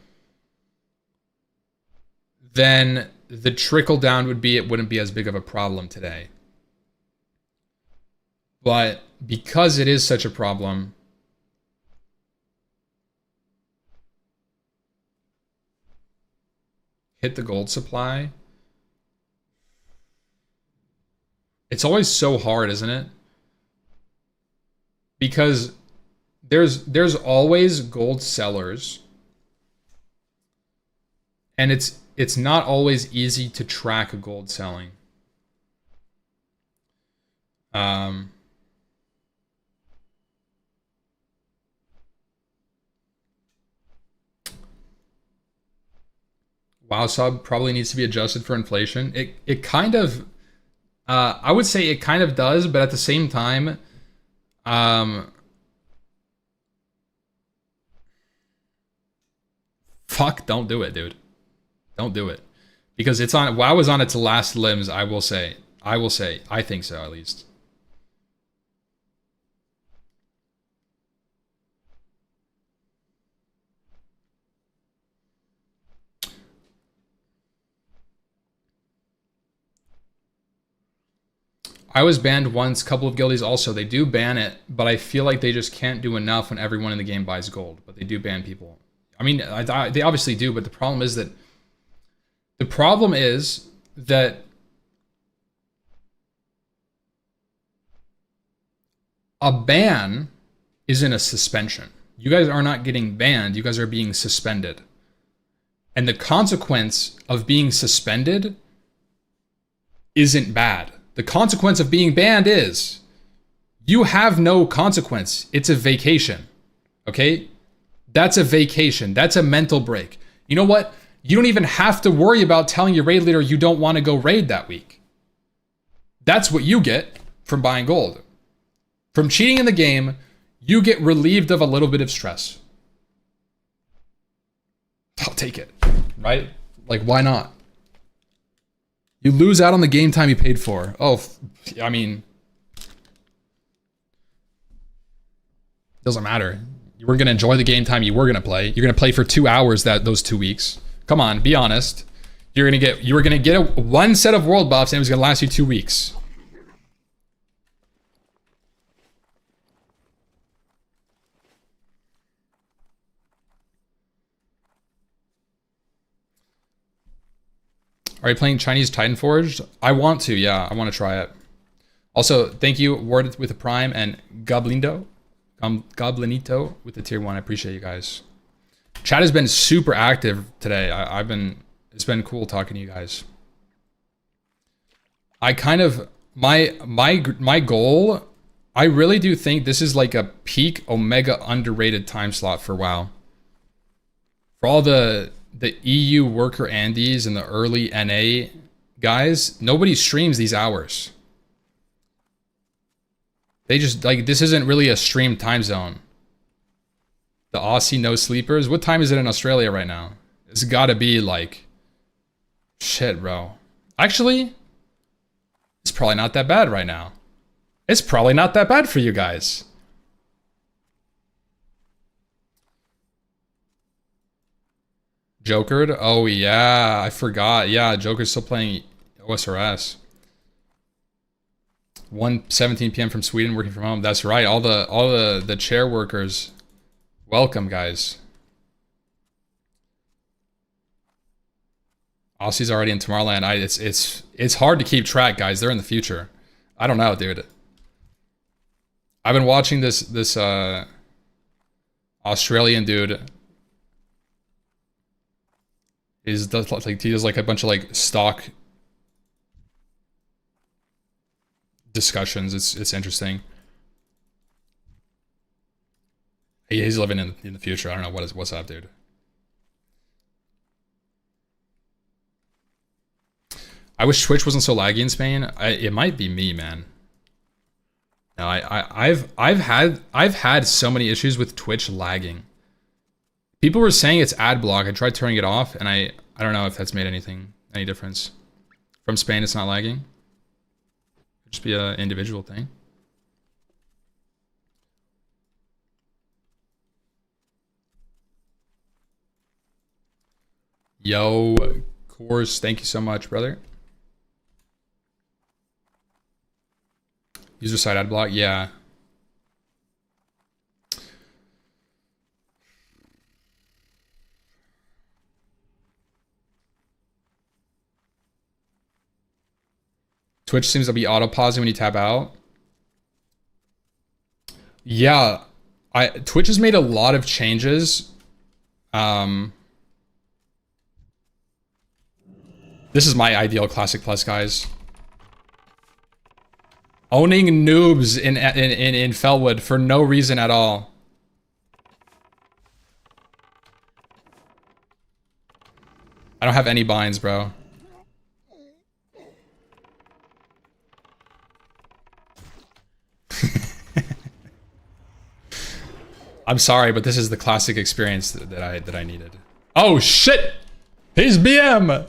then the trickle down would be it wouldn't be as big of a problem today. But because it is such a problem, hit the gold supply. It's always so hard, isn't it? Because there's always gold sellers, and it's not always easy to track a gold selling. WoW sub probably needs to be adjusted for inflation. It kind of, I would say it kind of does, but at the same time, fuck, don't do it, dude. Don't do it. Because WoW is on its last limbs, I will say. I think so, at least. I was banned once, couple of guildies also. They do ban it, but I feel like they just can't do enough when everyone in the game buys gold. But they do ban people. I mean, they obviously do, but the problem is that a ban isn't a suspension. You guys are not getting banned. You guys are being suspended. And the consequence of being suspended isn't bad. The consequence of being banned is you have no consequence. It's a vacation. Okay? That's a vacation. That's a mental break. You know what? You don't even have to worry about telling your raid leader you don't want to go raid that week. That's what you get from buying gold. From cheating in the game, you get relieved of a little bit of stress. I'll take it, right? Like, why not? You lose out on the game time you paid for. Oh, I mean, doesn't matter. You were going to enjoy the game time you were going to play. You're going to play for 2 hours those 2 weeks. Come on, be honest. You were going to get one set of world buffs and it was going to last you 2 weeks. Are you playing Chinese Titan Forged? I want to, yeah. I want to try it. Also, thank you, Ward with the Prime, and Goblinito with the tier 1. I appreciate you guys. Chat has been super active today. It's been cool talking to you guys. I kind of, my goal, I really do think this is like a peak Omega underrated time slot for WoW. For all the EU worker Andes and the early NA guys, nobody streams these hours. They just, like, this isn't really a streamed time zone. The Aussie no sleepers. What time is it in Australia right now? It's gotta be like, shit, bro. Actually, it's probably not that bad right now. It's probably not that bad for you guys. Jokered? Oh yeah, I forgot. Yeah, Joker's still playing OSRS. 1:17 p.m. from Sweden, working from home. That's right. All the chair workers, welcome, guys. Aussie's already in Tomorrowland. It's hard to keep track, guys. They're in the future. I don't know, dude. I've been watching this Australian dude. He does like a bunch of like stock discussions. It's interesting. He's living in the future. I don't know what's up, dude. I wish Twitch wasn't so laggy in Spain. It might be me, man. No, I've had so many issues with Twitch lagging. People were saying it's ad block. I tried turning it off, and I don't know if that's made any difference. From Spain, it's not lagging. It'd just be an individual thing. Yo, Course, thank you so much, brother. User side ad block, yeah. Twitch seems to be auto pausing when you tap out. Yeah, Twitch has made a lot of changes. This is my ideal Classic Plus, guys. Owning noobs in Felwood for no reason at all. I don't have any binds, bro. I'm sorry, but this is the classic experience that I needed. Oh shit! He's BM!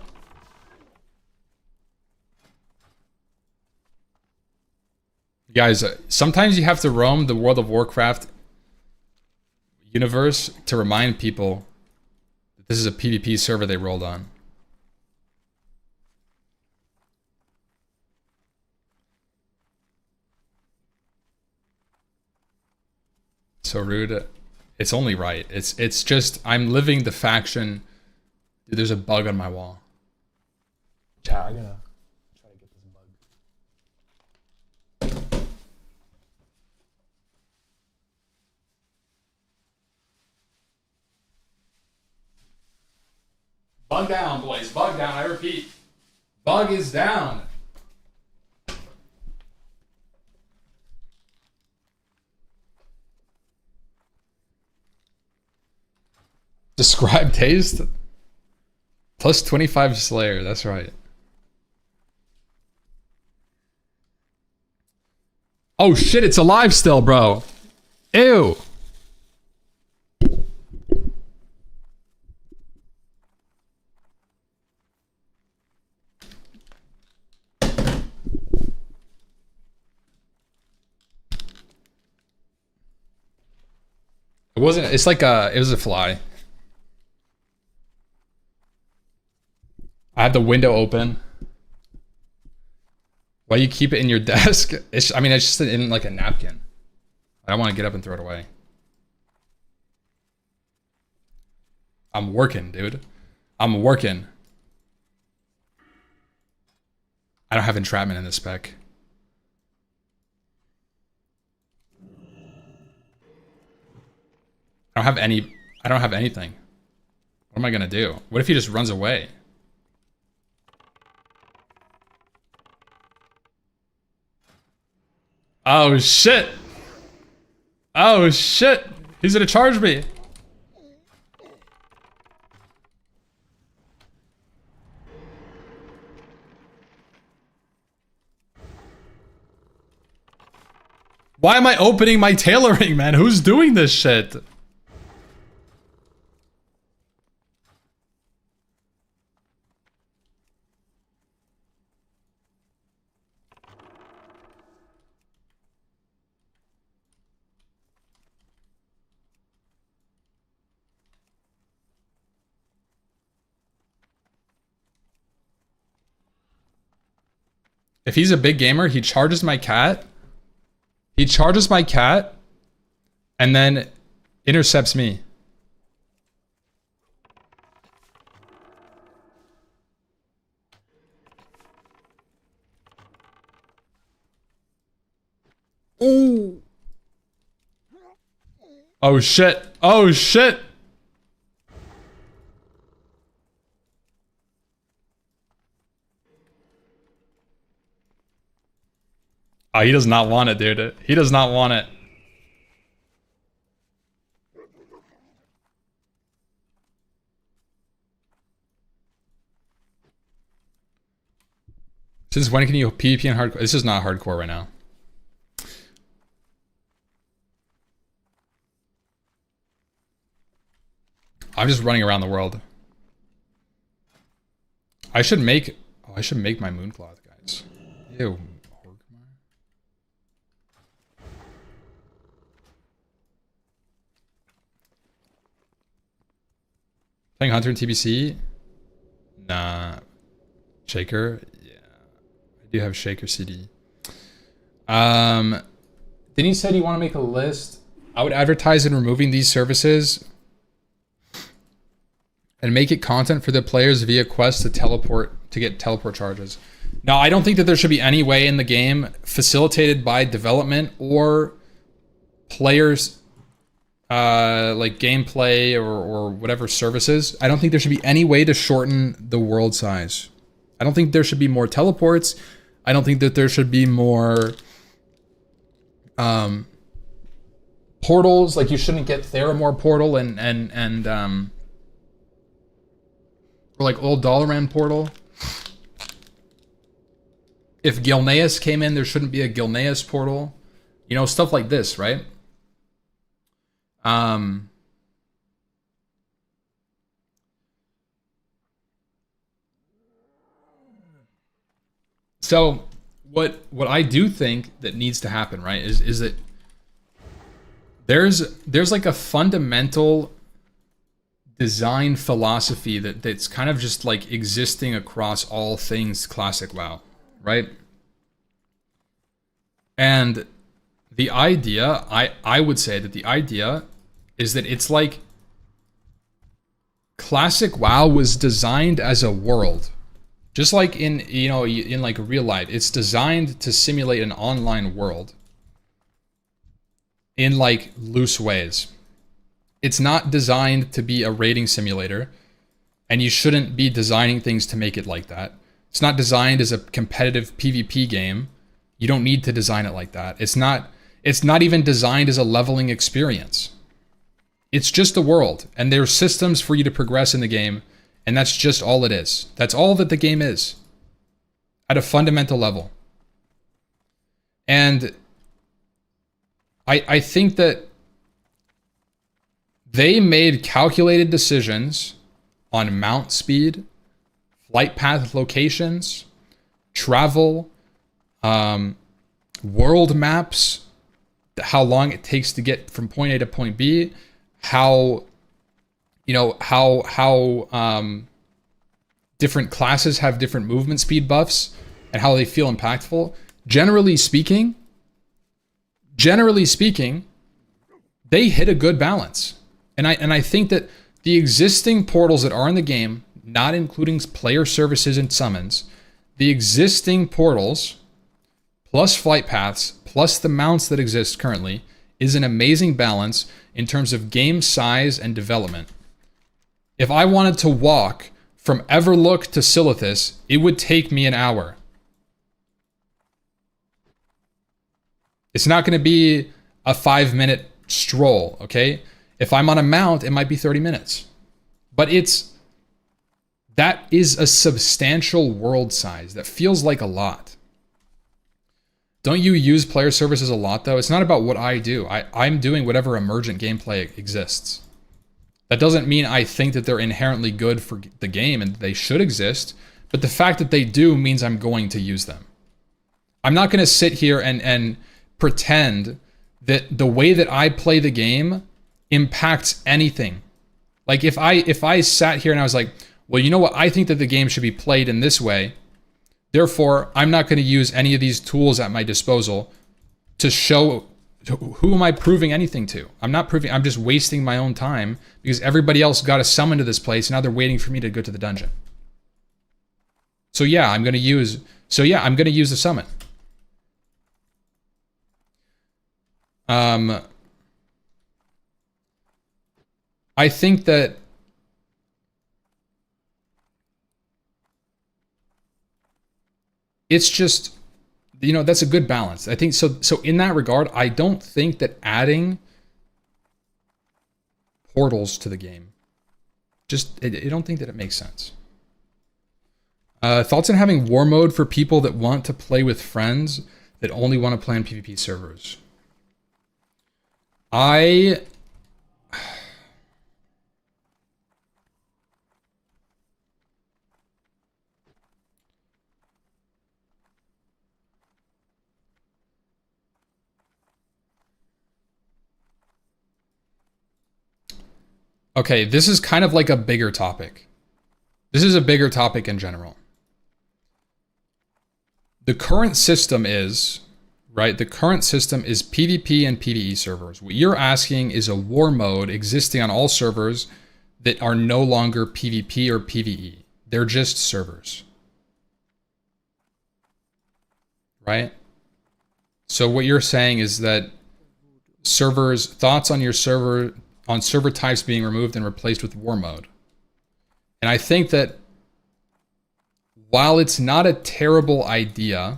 Guys, sometimes you have to roam the World of Warcraft universe to remind people that this is a PvP server they rolled on. So rude. It's only right. It's just, I'm living the faction. Dude, there's a bug on my wall. Chat, I'm gonna try to get this bug. Bug down, boys. Bug down. I repeat. Bug is down. Describe taste. Plus 25 Slayer. That's right. Oh shit, it's alive still, bro. Ew. It wasn't, it's like it was a fly. I had the window open. Why you keep it in your desk? I mean, it's just in like a napkin. I don't want to get up and throw it away. I'm working, dude. I'm working. I don't have entrapment in this spec. I don't have anything. What am I gonna do? What if he just runs away? Oh shit! Oh shit! He's gonna charge me! Why am I opening my tailoring, man? Who's doing this shit? If he's a big gamer, he charges my cat. He charges my cat and then intercepts me. Ooh. Oh shit. Oh shit. Oh, he does not want it, dude. He does not want it. Since when can you PvP in hardcore? This is not hardcore right now. I'm just running around the world. I should make my mooncloth, guys. Ew. Playing Hunter in TBC? Nah. Shaker? Yeah. I do have Shaker CD. Then he said you want to make a list. I would advertise in removing these services and make it content for the players via quests to get teleport charges. Now, I don't think that there should be any way in the game facilitated by development or players like gameplay or whatever services. I don't think there should be any way to shorten the world size. I don't think there should be more teleports. I don't think that there should be more portals. Like you shouldn't get Theramore portal and or like old Dalaran portal. If Gilneas came in, there shouldn't be a Gilneas portal. You know, stuff like this, right? So what I do think that needs to happen, right, is that there's like a fundamental design philosophy that's kind of just like existing across all things classic WoW, right? And the idea, I would say that the idea is that it's like classic WoW was designed as a world. Just like in like real life, it's designed to simulate an online world in like loose ways. It's not designed to be a raiding simulator. And you shouldn't be designing things to make it like that. It's not designed as a competitive PvP game. You don't need to design it like that. It's not even designed as a leveling experience. It's just a world, and there's systems for you to progress in the game, and that's just all it is. That's all that the game is at a fundamental level. And I think that they made calculated decisions on mount speed, flight path locations, travel, world maps, how long it takes to get from point A to point B, how different classes have different movement speed buffs and how they feel impactful. Generally speaking, they hit a good balance. And I think that the existing portals that are in the game, not including player services and summons, the existing portals plus flight paths plus the mounts that exist currently is an amazing balance in terms of game size and development. If I wanted to walk from Everlook to Silithus, it would take me an hour. It's not going to be a 5-minute stroll, okay? If I'm on a mount, it might be 30 minutes. But that is a substantial world size. That feels like a lot. Don't you use player services a lot, though? It's not about what I do. I'm doing whatever emergent gameplay exists. That doesn't mean I think that they're inherently good for the game and they should exist, but the fact that they do means I'm going to use them. I'm not going to sit here and pretend that the way that I play the game impacts anything. Like if I sat here and I was like, well, you know what? I think that the game should be played in this way. Therefore, I'm not going to use any of these tools at my disposal to show who am I proving anything to. I'm not proving, I'm just wasting my own time because everybody else got a summon to this place and now they're waiting for me to go to the dungeon. So yeah, I'm going to use the summon. I think that it's just, that's a good balance. I think so in that regard, I don't think that adding portals to the game, I don't think that it makes sense. Thoughts on having war mode for people that want to play with friends that only want to play on PvP servers? Okay, this is kind of like a bigger topic. This is a bigger topic in general. The current system is, right? The current system is PvP and PvE servers. What you're asking is a war mode existing on all servers that are no longer PvP or PvE. They're just servers. Right? So what you're saying is that thoughts on your server, on server types being removed and replaced with war mode. And I think that while it's not a terrible idea,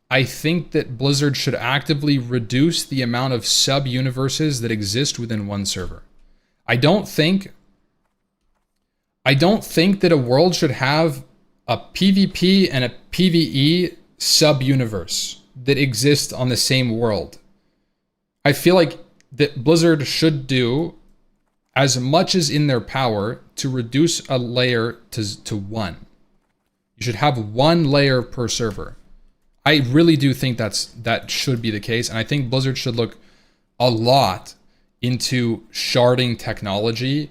I think that Blizzard should actively reduce the amount of sub-universes that exist within one server. I don't think that a world should have a PvP and a PvE sub-universe that exist on the same world. I feel like that Blizzard should do as much as in their power to reduce a layer to one. You should have one layer per server. I really do think that should be the case, and I think Blizzard should look a lot into sharding technology,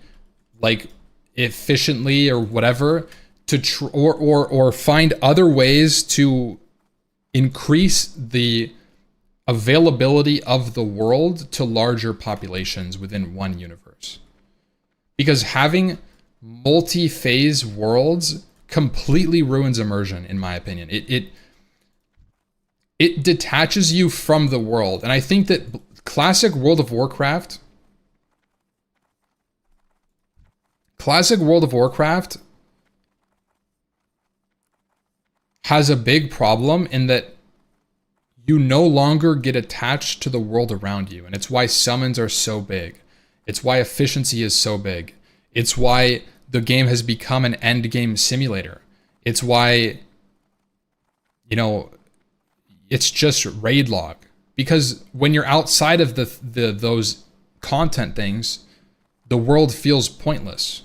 like efficiently or whatever, or find other ways to increase the availability of the world to larger populations within one universe. Because having multi-phase worlds completely ruins immersion, in my opinion. It detaches you from the world. And I think that classic World of Warcraft has a big problem in that you no longer get attached to the world around you. And it's why summons are so big. It's why efficiency is so big. It's why the game has become an endgame simulator. It's why, you know, it's just raid log. Because when you're outside of those content things, the world feels pointless.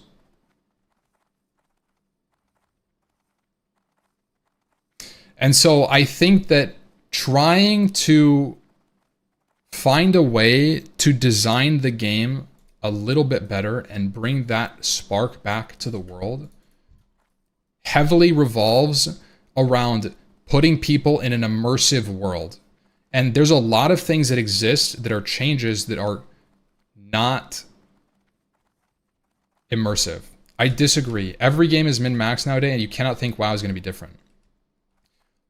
And so I think that trying to find a way to design the game a little bit better and bring that spark back to the world heavily revolves around putting people in an immersive world. And there's a lot of things that exist that are changes that are not immersive. I disagree. Every game is min-max nowadays, and you cannot think WoW is going to be different.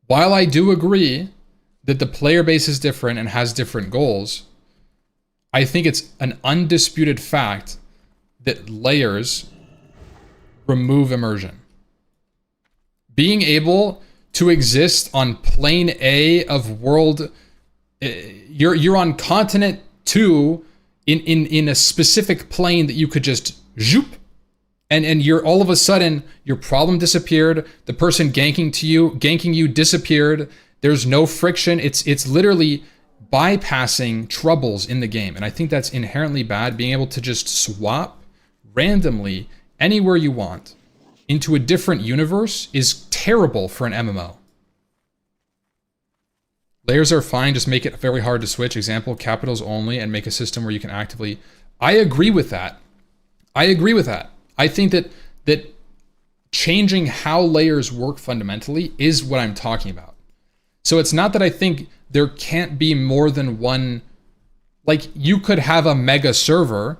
While I do agree that the player base is different and has different goals, I think it's an undisputed fact that layers remove immersion. Being able to exist on plane A of world, you're on continent 2 in a specific plane that you could just zoop, and you're all of a sudden your problem disappeared, the person ganking you disappeared, there's no friction, it's literally bypassing troubles in the game. And I think that's inherently bad. Being able to just swap randomly anywhere you want into a different universe is terrible for an MMO. Layers are fine, just make it very hard to switch. Example, capitals only, and make a system where you can actively... I agree with that. I think that changing how layers work fundamentally is what I'm talking about. So it's not that I think there can't be more than one... Like, you could have a mega server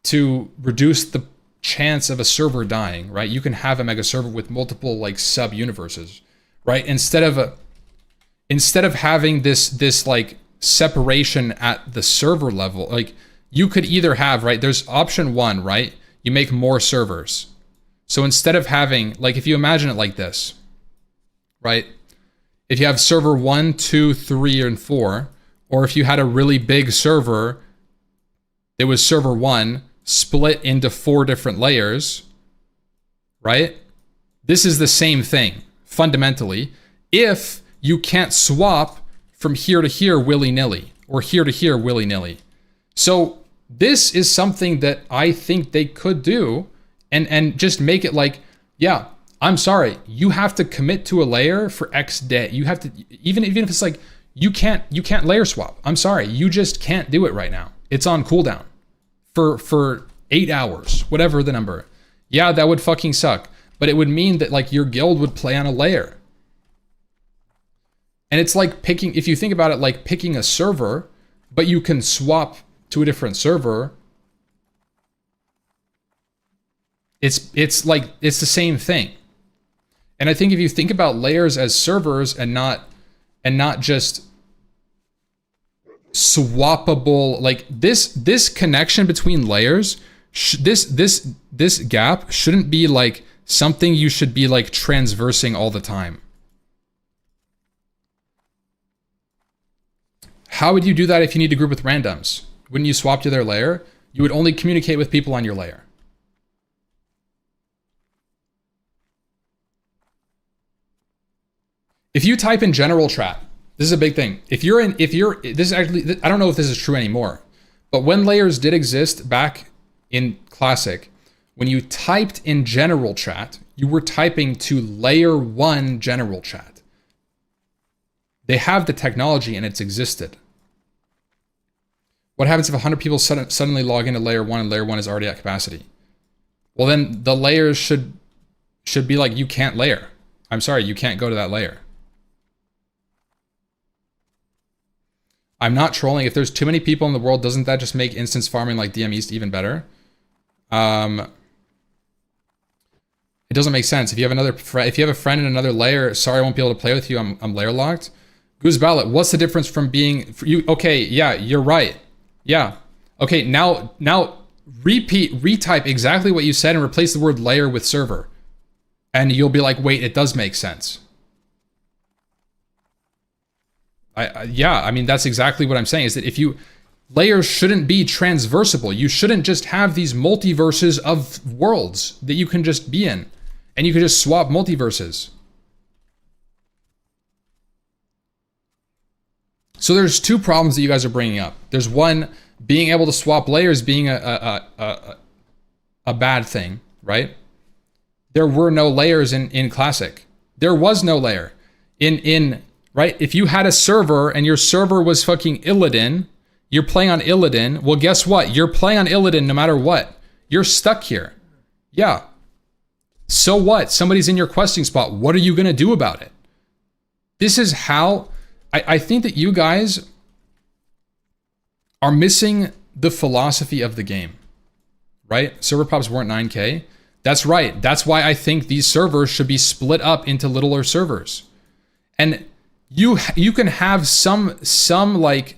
to reduce the chance of a server dying, right? You can have a mega server with multiple, like, sub-universes, right? Instead of having this like separation at the server level, like you could either have, right, there's option 1, right? You make more servers. So instead of having, like, if you imagine it like this, right? If you have server 1, 2, 3, and 4, or if you had a really big server that was server 1 split into 4 different layers, right? This is the same thing fundamentally. If you can't swap from here to here willy-nilly, or here to here willy-nilly. So this is something that I think they could do, and just make it like, yeah, I'm sorry, you have to commit to a layer for X day. You have to, even if it's like, you can't layer swap. I'm sorry, you just can't do it right now. It's on cooldown for 8 hours, whatever the number. Yeah, that would fucking suck. But it would mean that, like, your guild would play on a layer. And it's like picking, if you think about it, like picking a server, but you can swap to a different server. It's like, it's the same thing. And I think if you think about layers as servers and not just swappable, like this connection between layers, this gap shouldn't be like something you should be like transversing all the time. How would you do that if you need to group with randoms? Wouldn't you swap to their layer? You would only communicate with people on your layer. If you type in general chat, this is a big thing. This is actually, I don't know if this is true anymore, but when layers did exist back in Classic, when you typed in general chat, you were typing to layer 1 general chat. They have the technology and it's existed. What happens if 100 people suddenly log into layer 1 and layer 1 is already at capacity? Well, then the layers should be like, you can't layer. I'm sorry, you can't go to that layer. I'm not trolling. If there's too many people in the world, doesn't that just make instance farming like DM East even better? It doesn't make sense. If you have a friend in another layer, sorry, I won't be able to play with you. I'm layer locked. Goose Ballot, what's the difference from being you? Okay, yeah, you're right. Yeah. Okay, now retype exactly what you said and replace the word layer with server. And you'll be like, wait, it does make sense. Yeah, I mean, that's exactly what I'm saying, is that if you, layers shouldn't be transversable. You shouldn't just have these multiverses of worlds that you can just be in, and you can just swap multiverses. So there's two problems that you guys are bringing up. There's one, being able to swap layers being a bad thing, right? There were no layers in Classic. There was no layer. Right? If you had a server and your server was fucking Illidan, you're playing on Illidan, well, guess what? You're playing on Illidan no matter what. You're stuck here. Yeah. So what? Somebody's in your questing spot. What are you going to do about it? This is how... I think that you guys are missing the philosophy of the game, right? Server pops weren't 9K. That's right. That's why I think these servers should be split up into littler servers. And you can have some like,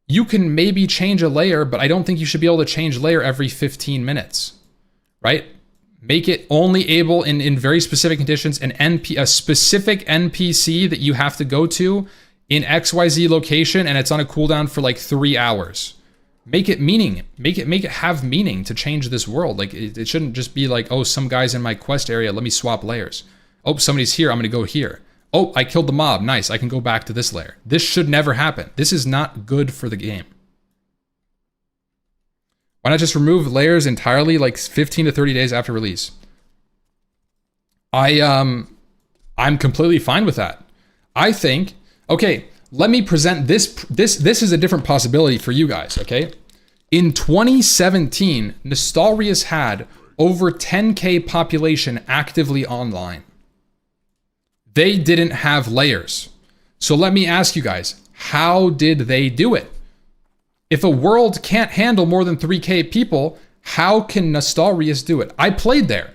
you can maybe change a layer, but I don't think you should be able to change layer every 15 minutes, right? Make it only able in very specific conditions, a specific NPC that you have to go to in XYZ location, and it's on a cooldown for like 3 hours. Make it meaning. Make it have meaning to change this world. Like it shouldn't just be like, oh, some guy's in my quest area, let me swap layers. Oh, somebody's here, I'm gonna go here. Oh, I killed the mob, nice, I can go back to this layer. This should never happen. This is not good for the game. Why not just remove layers entirely, like 15 to 30 days after release? I'm completely fine with that. I think, okay, let me present this is a different possibility for you guys, okay? In 2017, Nostalrius had over 10K population actively online. They didn't have layers. So let me ask you guys, how did they do it? If a world can't handle more than 3K people, how can Nostalrius do it? I played there,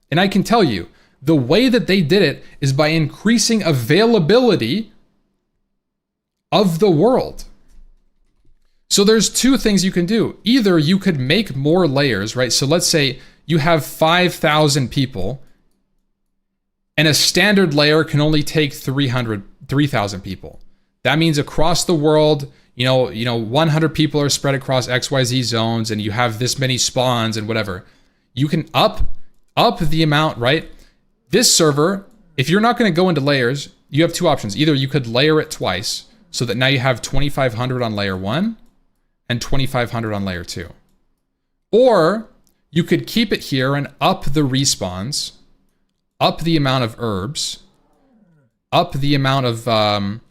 and I can tell you, the way that they did it is by increasing availability of the world. So there's two things you can do. Either you could make more layers, right? So let's say you have 5,000 people, and a standard layer can only take 3,000 people. That means across the world, you know, 100 people are spread across XYZ zones, and you have this many spawns and whatever. You can up the amount, right? This server, if you're not going to go into layers, you have two options. Either you could layer it twice, so that now you have 2,500 on layer 1 and 2,500 on layer 2. Or you could keep it here and up the respawns, up the amount of herbs, up the amount of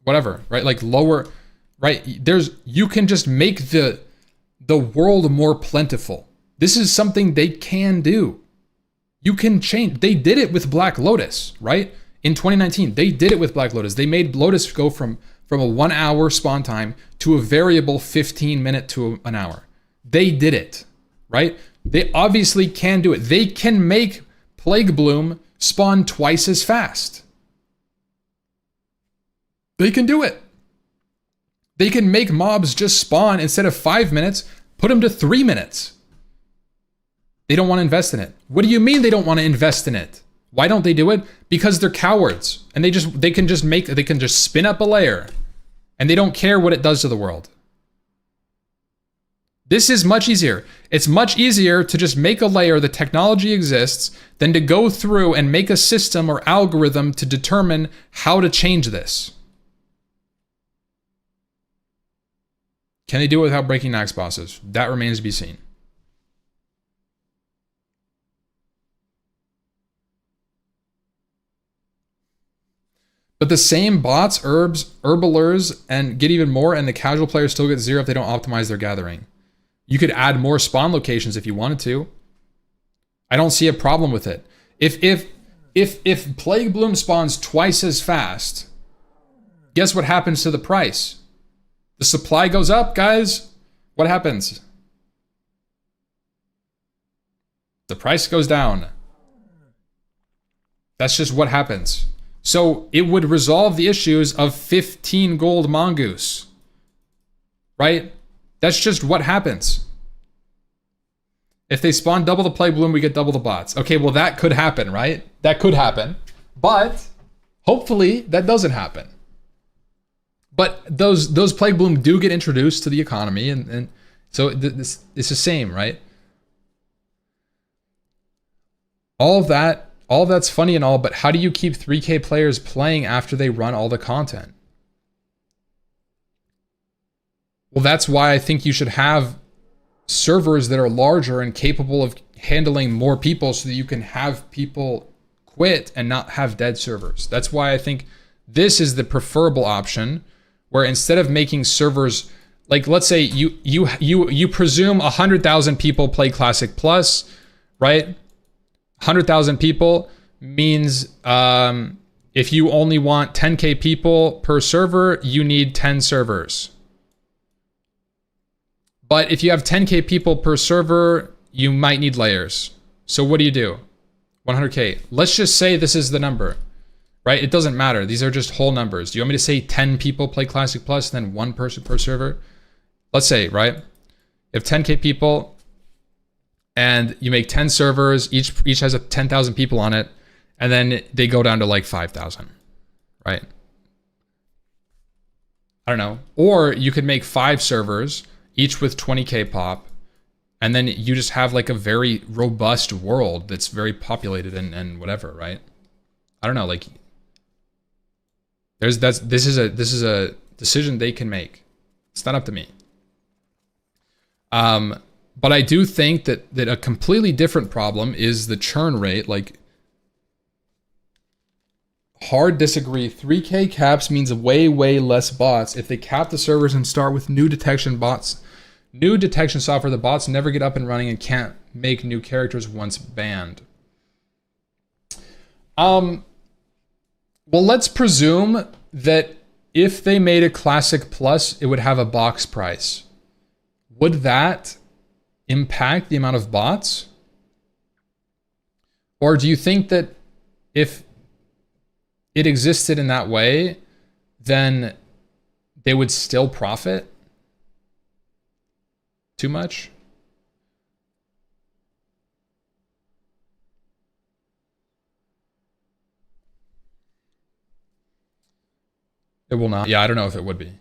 whatever, right? Like lower, right? You can just make the world more plentiful. This is something they can do. You can change. They did it with Black Lotus, right? In 2019, they did it with Black Lotus. They made Lotus go from a 1 hour spawn time to a variable 15 minute to an hour. They did it, right? They obviously can do it. They can make Plague Bloom spawn twice as fast. They can do it. They can make mobs just spawn instead of 5 minutes, put them to 3 minutes. They don't want to invest in it. What do you mean they don't want to invest in it? Why don't they do it? Because they're cowards, and they can just spin up a layer, and they don't care what it does to the world. This is much easier. It's much easier to just make a layer, the technology exists, than to go through and make a system or algorithm to determine how to change this. Can they do it without breaking Nax bosses? That remains to be seen. But the same bots, herbs, herbalers, and get even more, and the casual players still get 0 if they don't optimize their gathering. You could add more spawn locations if you wanted to. I don't see a problem with it. If Plague Bloom spawns twice as fast, guess what happens to the price? The supply goes up, guys. What happens? The price goes down. That's just what happens. So it would resolve the issues of 15 gold mongoose, right? That's just what happens. If they spawn double the Plague Bloom, we get double the bots. Okay, well that could happen, right? That could happen. But Hopefully that doesn't happen. But those plague bloom do get introduced to the economy, and so this it's the same, right? All of that's funny and all, but how do you keep 3K players playing after they run all the content? Well, that's why I think you should have servers that are larger and capable of handling more people so that you can have people quit and not have dead servers. That's why I think this is the preferable option, where instead of making servers, like let's say you presume 100,000 people play Classic Plus, right? 100,000 people means if you only want 10K people per server, you need 10 servers. But if you have 10K people per server, you might need layers. So what do you do? 100K. Let's just say this is the number, right? It doesn't matter. These are just whole numbers. Do you want me to say 10 people play Classic Plus, then 1 person per server? Let's say, right? You have 10K people and you make 10 servers, each has 10,000 people on it, and then they go down to like 5,000, right? I don't know. Or you could make 5 servers, each with 20K pop, and then you just have like a very robust world that's very populated and whatever, right? I don't know, like this is a decision they can make. It's not up to me. But I do think that a completely different problem is the churn rate. Like, hard disagree. 3K caps means way less bots. If they cap the servers and start with new detection software, the bots never get up and running and can't make new characters once banned. Well, let's presume that if they made a Classic Plus, it would have a box price. Would that impact the amount of bots? Or do you think that if it existed in that way, then they would still profit too much? It will not. Yeah, I don't know if it would be.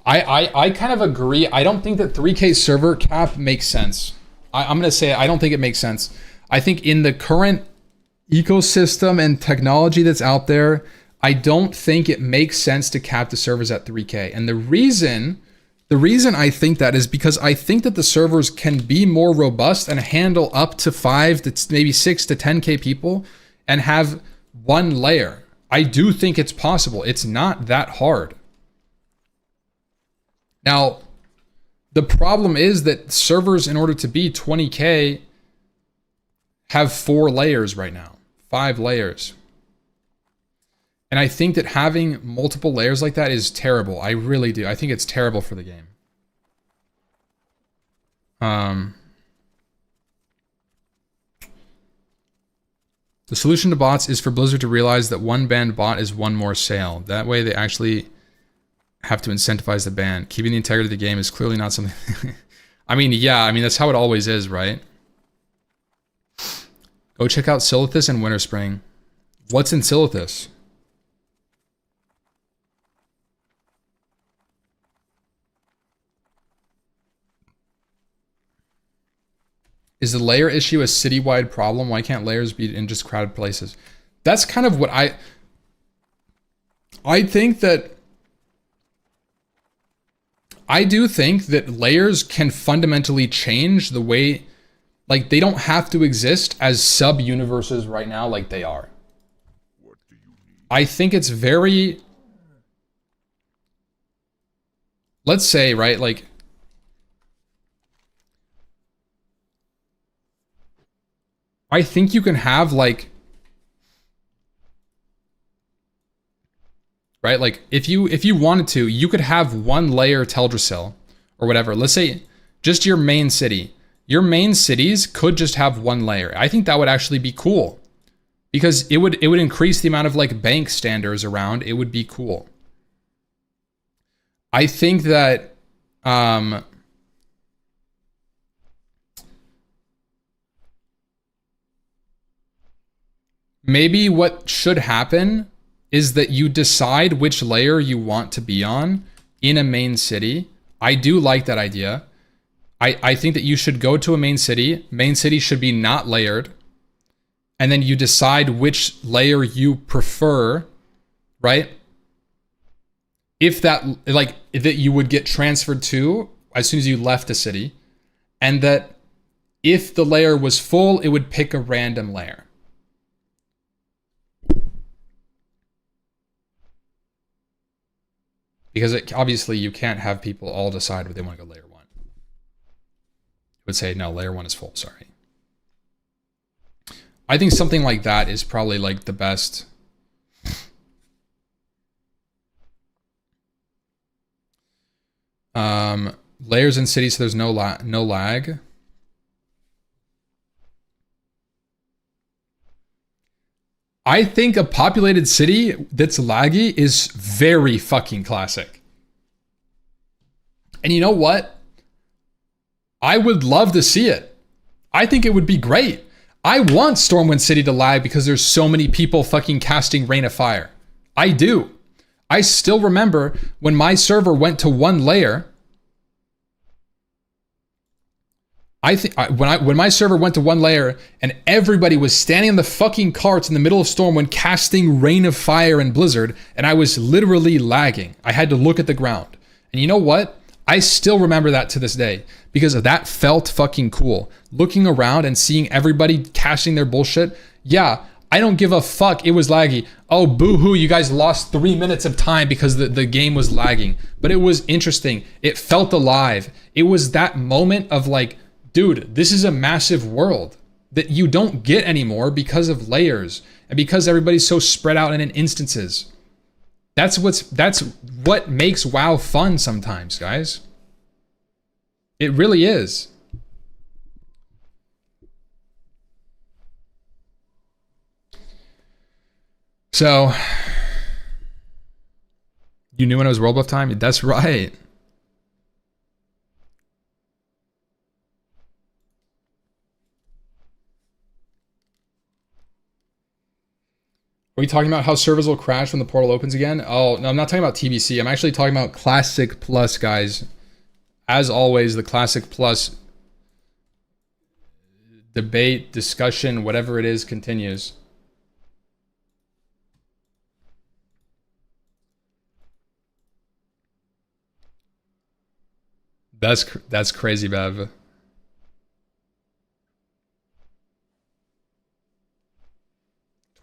I kind of agree. I don't think that 3K server cap makes sense. I'm going to say I don't think it makes sense. I think in the current ecosystem and technology that's out there, I don't think it makes sense to cap the servers at 3K. And the reason I think that is because I think that the servers can be more robust and handle up to 5 to maybe 6 to 10K people and have one layer. I do think it's possible. It's not that hard. Now, the problem is that servers, in order to be 20K, have 4 layers right now, 5 layers. And I think that having multiple layers like that is terrible. I really do. I think it's terrible for the game. The solution to bots is for Blizzard to realize that one banned bot is one more sale. That way they actually have to incentivize the ban. Keeping the integrity of the game is clearly not something... I mean, yeah, that's how it always is, right? Go check out Silithus and Winterspring. What's in Silithus? Is the layer issue a citywide problem? Why can't layers be in just crowded places? That's kind of what I think that... I do think that layers can fundamentally change the way, like, they don't have to exist as sub-universes right now like they are. What do you need? I think it's very, let's say, right, like, I think you can have, like, right? Like, if you wanted to, you could have one layer Teldrassil or whatever. Let's say just your main city. Your main cities could just have one layer. I think that would actually be cool because it would increase the amount of like bank standers around. It would be cool. I think that maybe what should happen is that you decide which layer you want to be on in a main city. I do like that idea. I think that you should go to a main city. Main city should be not layered. And then you decide which layer you prefer, right? If that, like, that you would get transferred to as soon as you left a city. And that if the layer was full, it would pick a random layer. Because obviously you can't have people all decide what they want to go layer 1. It would say, no, layer 1 is full, sorry. I think something like that is probably like the best. Layers in cities, so there's no lag. I think a populated city that's laggy is very fucking classic. And you know what? I would love to see it. I think it would be great. I want Stormwind City to lag because there's so many people fucking casting Rain of Fire. I do. I still remember when my server went to 1 layer. When my server went to 1 layer and everybody was standing in the fucking carts in the middle of Stormwind casting Rain of Fire and Blizzard, and I was literally lagging. I had to look at the ground. And you know what? I still remember that to this day because that felt fucking cool. Looking around and seeing everybody casting their bullshit. Yeah, I don't give a fuck. It was laggy. Oh, boo-hoo, you guys lost 3 minutes of time because the game was lagging. But it was interesting. It felt alive. It was that moment of like, dude, this is a massive world that you don't get anymore because of layers and because everybody's so spread out in instances. That's what makes WoW fun sometimes, guys. It really is. So, you knew when it was World Buff time? That's right. Are we talking about how servers will crash when the portal opens again? Oh, no, I'm not talking about TBC. I'm actually talking about Classic Plus, guys. As always, the Classic Plus debate, discussion, whatever it is, continues. That's crazy, Bev.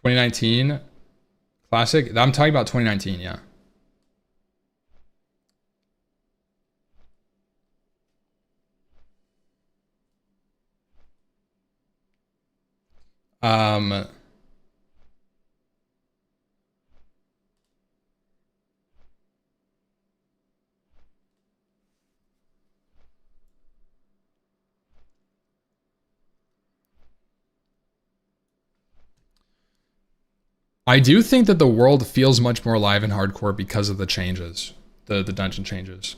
2019 Classic? I'm talking about 2019, yeah. I do think that the world feels much more alive and hardcore because of the changes, the dungeon changes.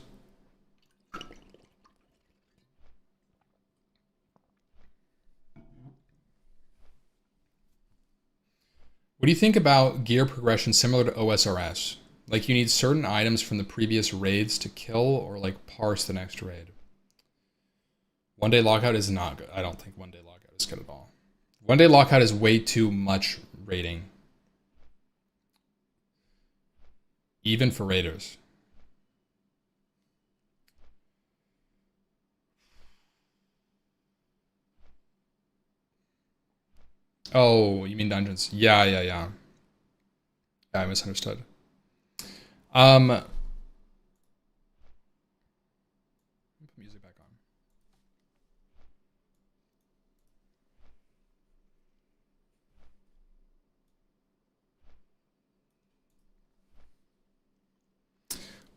What do you think about gear progression similar to OSRS? Like you need certain items from the previous raids to kill or like parse the next raid. One day lockout is not good. I don't think one day lockout is good at all. One day lockout is way too much raiding. Even for raiders. Oh, you mean dungeons? Yeah. Yeah, I misunderstood. Put music back on.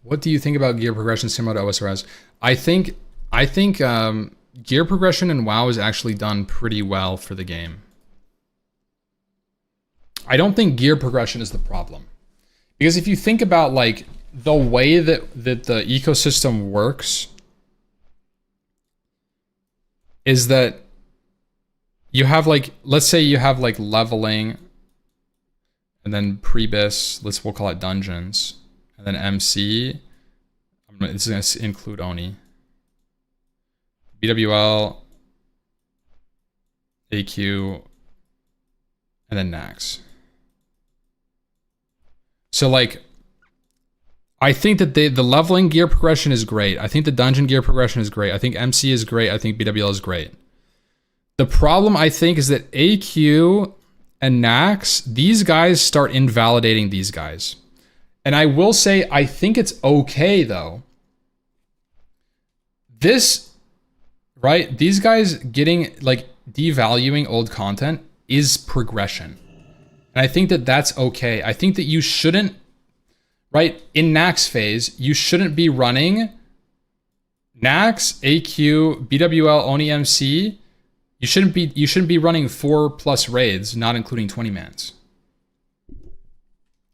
What do you think about gear progression similar to OSRS? I think gear progression in WoW is actually done pretty well for the game. I don't think gear progression is the problem. Because if you think about like the way that the ecosystem works is that you have like, let's say you have like leveling and then prebis, we'll call it dungeons, and then MC. This is going to include Oni. BWL, AQ, and then Nax. So like, I think that the leveling gear progression is great. I think the dungeon gear progression is great. I think MC is great. I think BWL is great. The problem, I think, is that AQ and Nax, these guys start invalidating these guys. And I will say, I think it's okay, though. This, right? These guys getting, like, devaluing old content is progression. And I think that that's okay. I think that you shouldn't, right, in Nax phase, you shouldn't be running Nax, AQ, BWL, Oni MC. You shouldn't be running 4+ raids, not including 20 mans.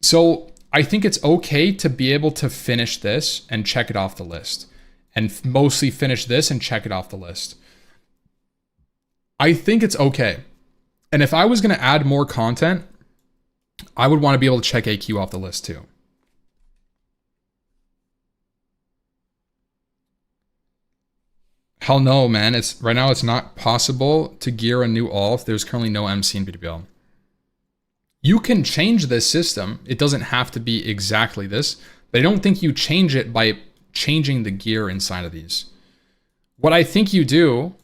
So I think it's okay to be able to finish this and check it off the list. And mostly finish this and check it off the list. I think it's okay. And if I was going to add more content, I would want to be able to check AQ off the list too. Hell no, man. Right now it's not possible to gear a new all if there's currently no MC in BWL. You can change this system. It doesn't have to be exactly this, but I don't think you change it by changing the gear inside of these. What I think you do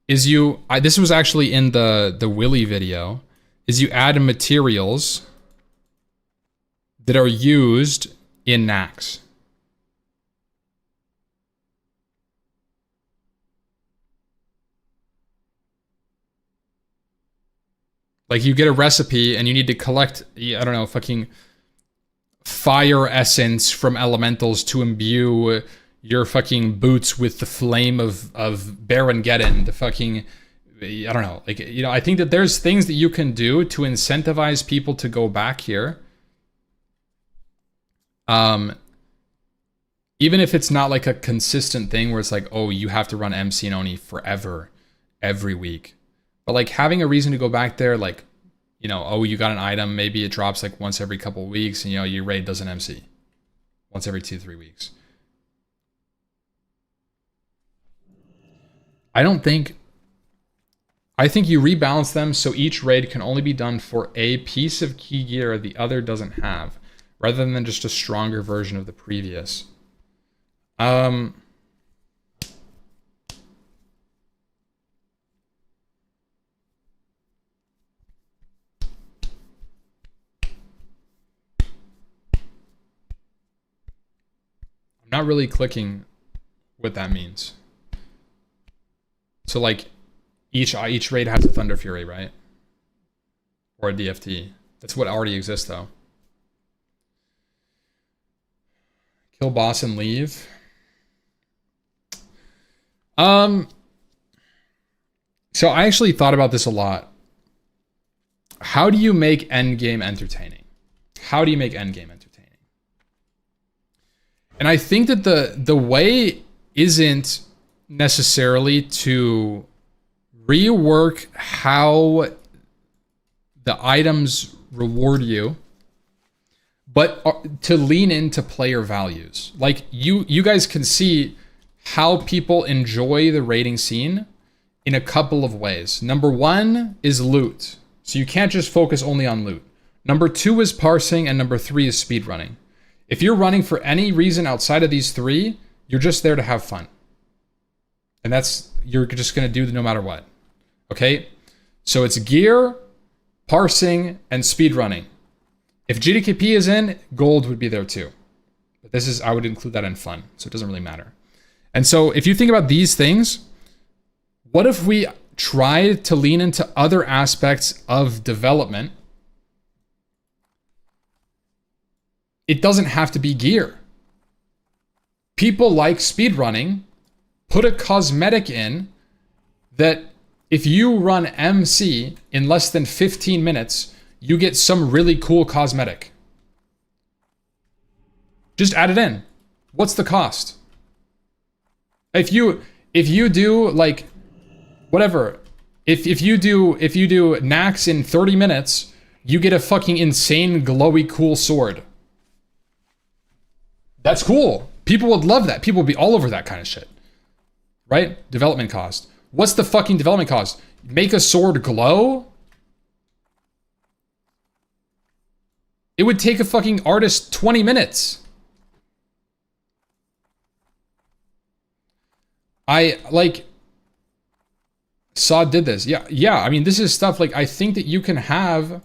is this was actually in the Willy video, is you add materials that are used in Nax. Like you get a recipe and you need to collect, I don't know, fucking fire essence from elementals to imbue your fucking boots with the flame of Baron-Geddon, the fucking, I don't know, like, you know, I think that there's things that you can do to incentivize people to go back here. Even if it's not like a consistent thing where it's like, oh, you have to run MC and Oni forever, every week. But like having a reason to go back there, like, you know, oh, you got an item, maybe it drops like once every couple of weeks, and you know, your raid does an MC once every 2-3 weeks. I think you rebalance them so each raid can only be done for a piece of key gear the other doesn't have, rather than just a stronger version of the previous. Not really clicking what that means. So like each raid has a Thunder Fury, right? Or a DFT. That's what already exists though. Kill boss and leave. So I actually thought about this a lot. How do you make endgame entertaining? How do you make endgame entertaining? And I think that the way isn't necessarily to rework how the items reward you, but to lean into player values. Like you guys can see how people enjoy the raiding scene in a couple of ways. Number one is loot. So you can't just focus only on loot. Number two is parsing, and number three is speedrunning. If you're running for any reason outside of these three, you're just there to have fun. And you're just going to do no matter what. Okay? So it's gear, parsing, and speedrunning. If GDKP is in, gold would be there too. But I would include that in fun, so it doesn't really matter. And so if you think about these things, what if we tried to lean into other aspects of development? It doesn't have to be gear. People like speedrunning. Put a cosmetic in that if you run MC in less than 15 minutes, you get some really cool cosmetic. Just add it in. What's the cost? If you do like whatever, if you do Nax in 30 minutes, you get a fucking insane glowy cool sword. That's cool. People would love that. People would be all over that kind of shit. Right? Development cost. What's the fucking development cost? Make a sword glow? It would take a fucking artist 20 minutes. Saw did this. Yeah. I mean, this is stuff like I think that you can have.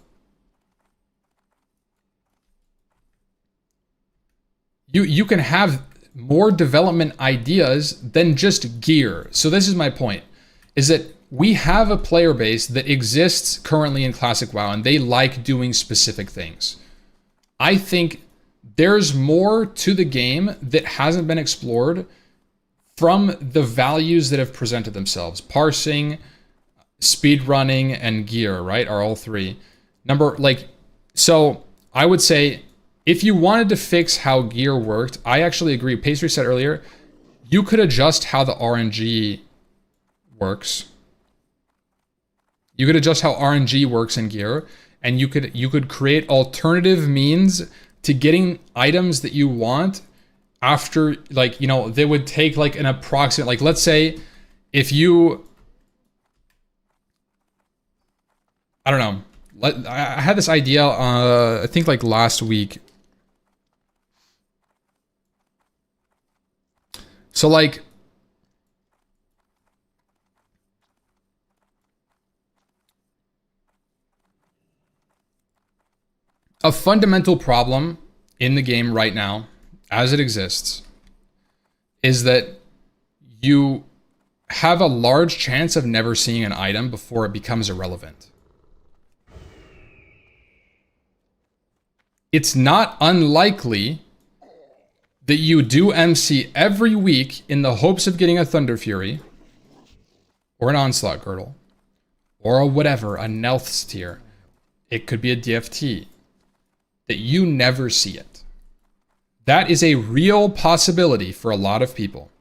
You can have more development ideas than just gear. So this is my point, is that we have a player base that exists currently in Classic WoW, and they like doing specific things. I think there's more to the game that hasn't been explored from the values that have presented themselves. Parsing, speedrunning, and gear, right, are all three. So I would say if you wanted to fix how gear worked, I actually agree. Pastry said earlier, you could adjust how the RNG works. You could adjust how RNG works in gear, and you could create alternative means to getting items that you want after, like, you know, they would take like an approximate, like, let's say if you, I don't know, I had this idea, I think like last week. So like, a fundamental problem in the game right now, as it exists, is that you have a large chance of never seeing an item before it becomes irrelevant. It's not unlikely that you do MC every week in the hopes of getting a Thunder Fury, or an Onslaught Girdle, or a whatever, a Nelth's tier. It could be a DFT. That you never see it. That is a real possibility for a lot of people.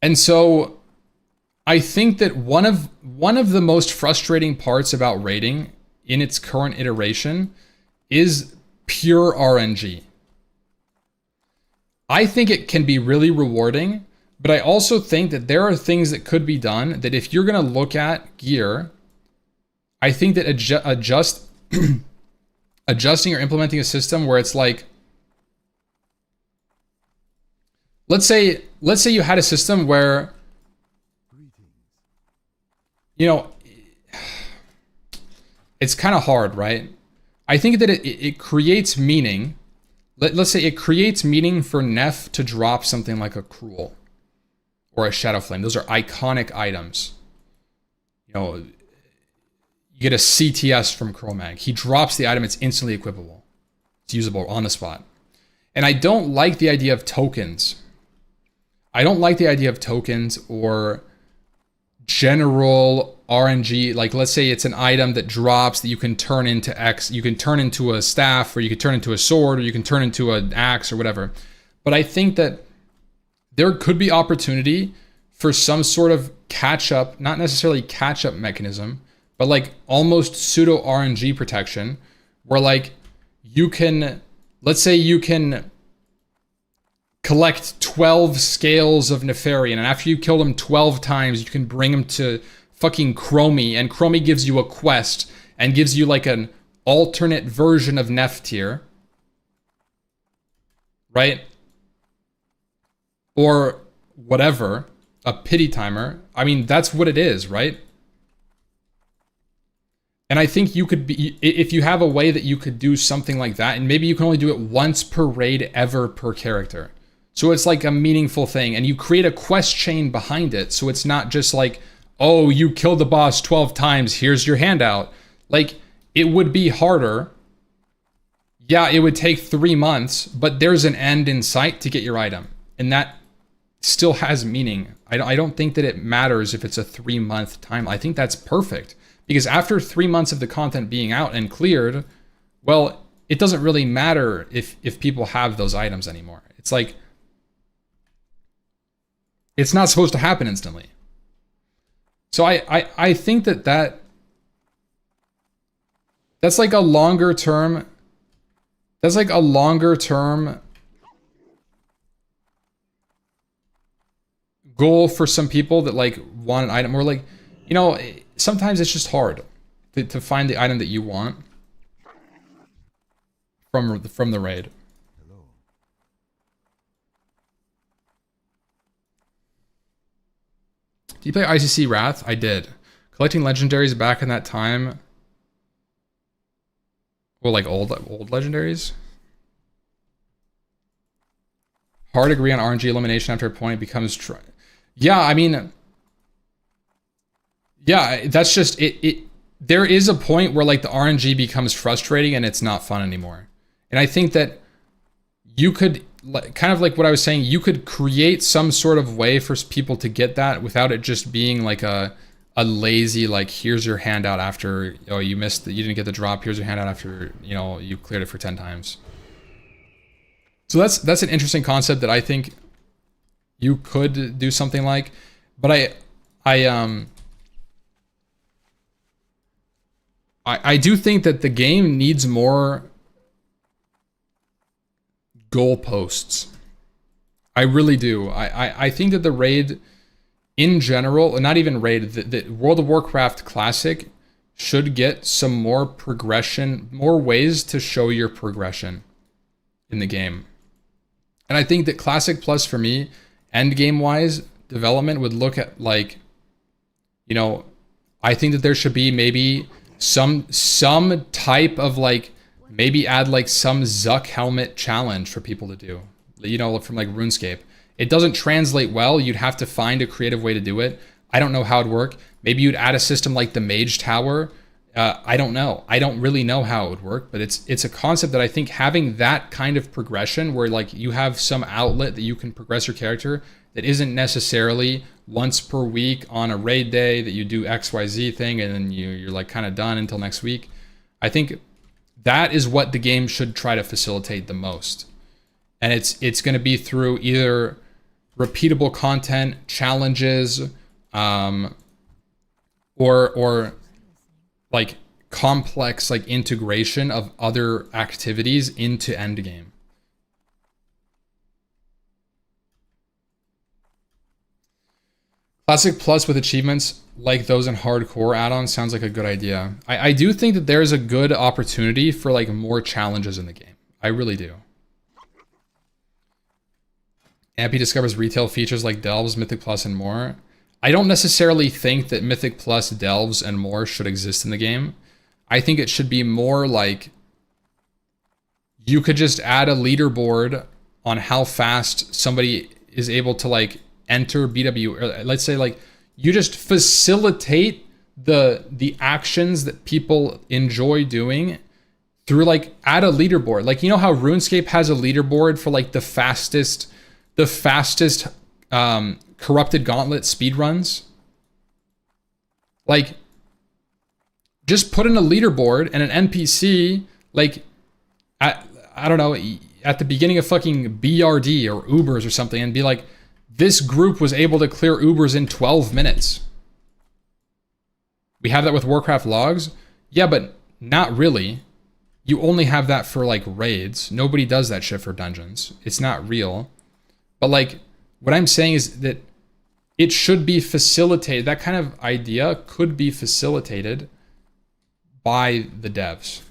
And so I think that one of the most frustrating parts about raiding in its current iteration is pure RNG. I think it can be really rewarding, but I also think that there are things that could be done that if you're going to look at gear, I think that adjusting or implementing a system where it's like, let's say you had a system where, you know, it's kind of hard, right? I think that it creates meaning. Let's say it creates meaning for Neff to drop something like a Cruel or a Shadow Flame. Those are iconic items. You know, you get a CTS from Chromag. He drops the item, it's instantly equipable. It's usable on the spot. And I don't like the idea of tokens. I don't like the idea of tokens or general RNG. Like, let's say it's an item that drops that you can turn into X. You can turn into a staff, or you can turn into a sword, or you can turn into an axe or whatever. But I think that there could be opportunity for some sort of catch-up, not necessarily catch-up mechanism, but like almost pseudo RNG protection, where like you can, let's say you can collect 12 scales of Nefarian, and after you kill them 12 times, you can bring them to fucking Chromie, and Chromie gives you a quest and gives you like an alternate version of Neff tier, right? Or whatever, a pity timer. I mean, that's what it is, right? And I think you could be, if you have a way that you could do something like that, and maybe you can only do it once per raid ever per character. So it's like a meaningful thing, and you create a quest chain behind it. So it's not just like, oh, you killed the boss 12 times, here's your handout. Like, it would be harder. Yeah, it would take 3 months, but there's an end in sight to get your item. And that still has meaning. I don't think that it matters if it's a 3-month time. I think that's perfect. Because after 3 months of the content being out and cleared, well, it doesn't really matter if people have those items anymore. It's like, it's not supposed to happen instantly. So I think that's like a longer term, goal for some people that like want an item, or like, you know, sometimes it's just hard to find the item that you want from the raid. Do you play ICC Wrath? I did. Collecting legendaries back in that time. Well, like old legendaries. Hard to agree on RNG elimination after a point. It becomes yeah, I mean, yeah, that's just it. There is a point where like the RNG becomes frustrating and it's not fun anymore. And I think that you could, kind of like what I was saying, you could create some sort of way for people to get that without it just being like a lazy, like, here's your handout after, oh, you didn't get the drop, here's your handout after, you know, you cleared it for 10 times. So that's an interesting concept that I think you could do something like, but I do think that the game needs more goalposts. I really do. I think that the raid in general, not even raid, the World of Warcraft Classic should get some more progression, more ways to show your progression in the game. And I think that Classic Plus, for me, endgame wise, development would look at, like, you know, I think that there should be maybe some type of, like, maybe add like some Zuck helmet challenge for people to do, you know, from like RuneScape. It doesn't translate well. You'd have to find a creative way to do it. I don't know how it'd work. Maybe you'd add a system like the Mage Tower. I don't know. I don't really know how it would work, but it's a concept that I think having that kind of progression where like you have some outlet that you can progress your character that isn't necessarily once per week on a raid day that you do XYZ thing and then you're like kind of done until next week. I think that is what the game should try to facilitate the most. And it's going to be through either repeatable content, challenges, or like complex like integration of other activities into endgame. Classic Plus with achievements like those in hardcore add-ons sounds like a good idea. I do think that there's a good opportunity for like more challenges in the game. I really do. Ampy discovers retail features like Delves, Mythic Plus, and more. I don't necessarily think that Mythic Plus, Delves, and more should exist in the game. I think it should be more like you could just add a leaderboard on how fast somebody is able to like enter BW, or let's say like you just facilitate the actions that people enjoy doing through like add a leaderboard. Like, you know how RuneScape has a leaderboard for like the fastest corrupted gauntlet speedruns? Like, just put in a leaderboard and an NPC, like, I don't know, at the beginning of fucking BRD or Ubers or something, and be like, this group was able to clear Ubers in 12 minutes. We have that with Warcraft logs? Yeah, but not really. You only have that for like raids. Nobody does that shit for dungeons. It's not real. But like, what I'm saying is that it should be facilitated. That kind of idea could be facilitated by the devs.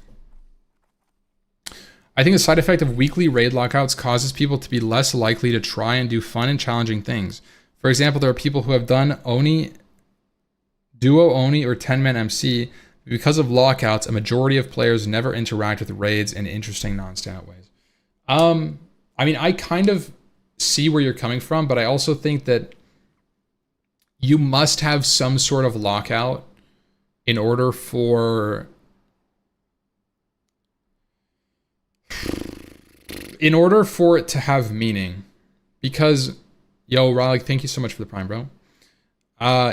I think the side effect of weekly raid lockouts causes people to be less likely to try and do fun and challenging things. For example, there are people who have done Oni, Duo Oni, or 10-man MC. Because of lockouts, a majority of players never interact with raids in interesting non-stat ways. I mean, I kind of see where you're coming from, but I also think that you must have some sort of lockout in order for it to have meaning. Because, yo, Raleigh, thank you so much for the Prime, bro.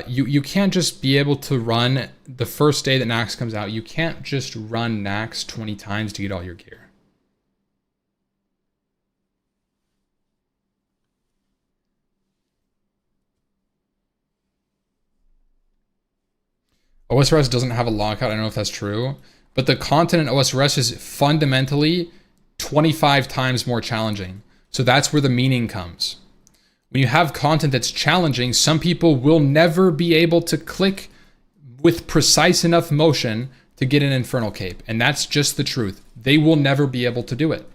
You can't just be able to run the first day that Nax comes out. You can't just run Nax 20 times to get all your gear. OSRS doesn't have a lockout. I don't know if that's true, but the content in OSRS is fundamentally 25 times more challenging. So that's where the meaning comes. When you have content that's challenging, some people will never be able to click with precise enough motion to get an Infernal Cape. And that's just the truth. They will never be able to do it.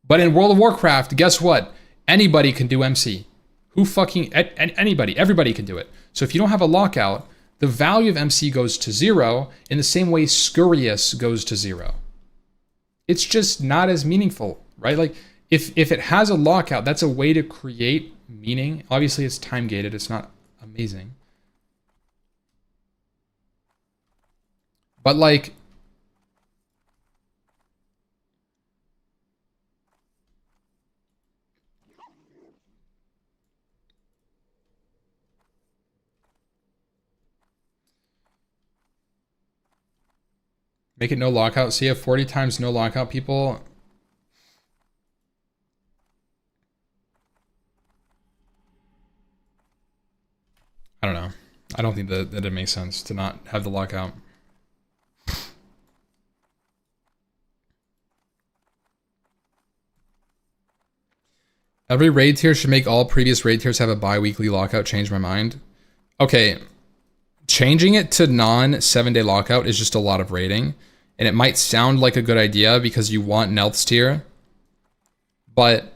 But in World of Warcraft, guess what? Anybody can do MC. Anybody, everybody can do it. So if you don't have a lockout, the value of MC goes to 0 in the same way Scurious goes to 0. It's just not as meaningful, right? Like if it has a lockout, that's a way to create meaning. Obviously it's time gated, it's not amazing. But like, make it no lockout. See, 40 times no lockout people. I don't know. I don't think that it makes sense to not have the lockout. Every raid tier should make all previous raid tiers have a bi-weekly lockout. Change my mind. Okay. Changing it to non-7-day lockout is just a lot of raiding. And it might sound like a good idea because you want Nelth's tier. But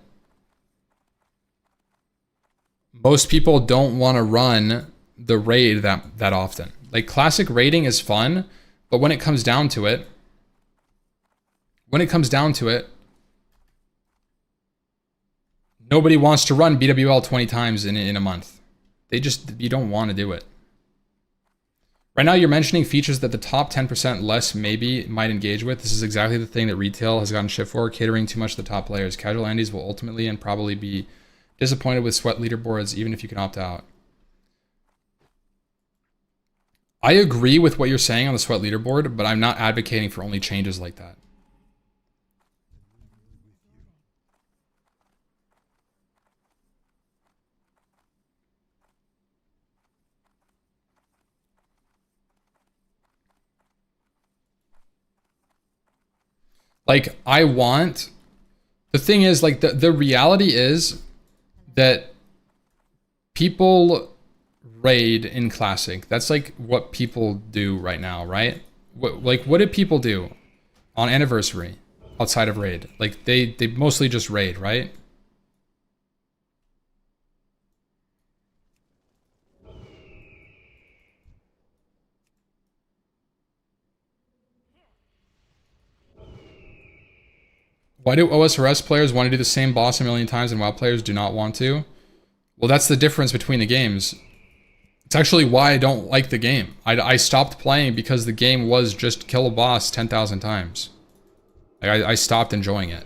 most people don't want to run the raid that often. Like classic raiding is fun, but when it comes down to it, nobody wants to run BWL 20 times in a month. You don't want to do it. Right now you're mentioning features that the top 10% less maybe might engage with. This is exactly the thing that retail has gotten shit for, catering too much to the top players. Casual Andes will ultimately and probably be disappointed with sweat leaderboards, even if you can opt out. I agree with what you're saying on the sweat leaderboard, but I'm not advocating for only changes like that. Like, the thing is, like, the reality is that people raid in Classic. That's like what people do right now, right? What did people do on Anniversary outside of raid? Like, they mostly just raid, right? Why do OSRS players want to do the same boss a million times and WoW players do not want to? Well, that's the difference between the games. It's actually why I don't like the game. I stopped playing because the game was just kill a boss 10,000 times. Like, I stopped enjoying it.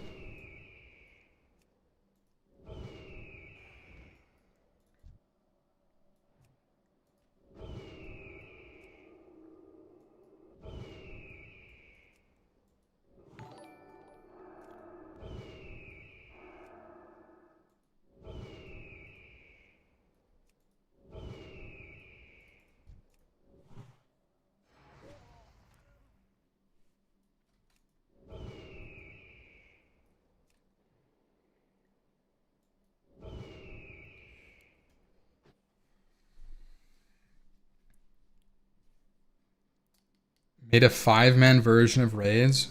Made a 5-man version of raids.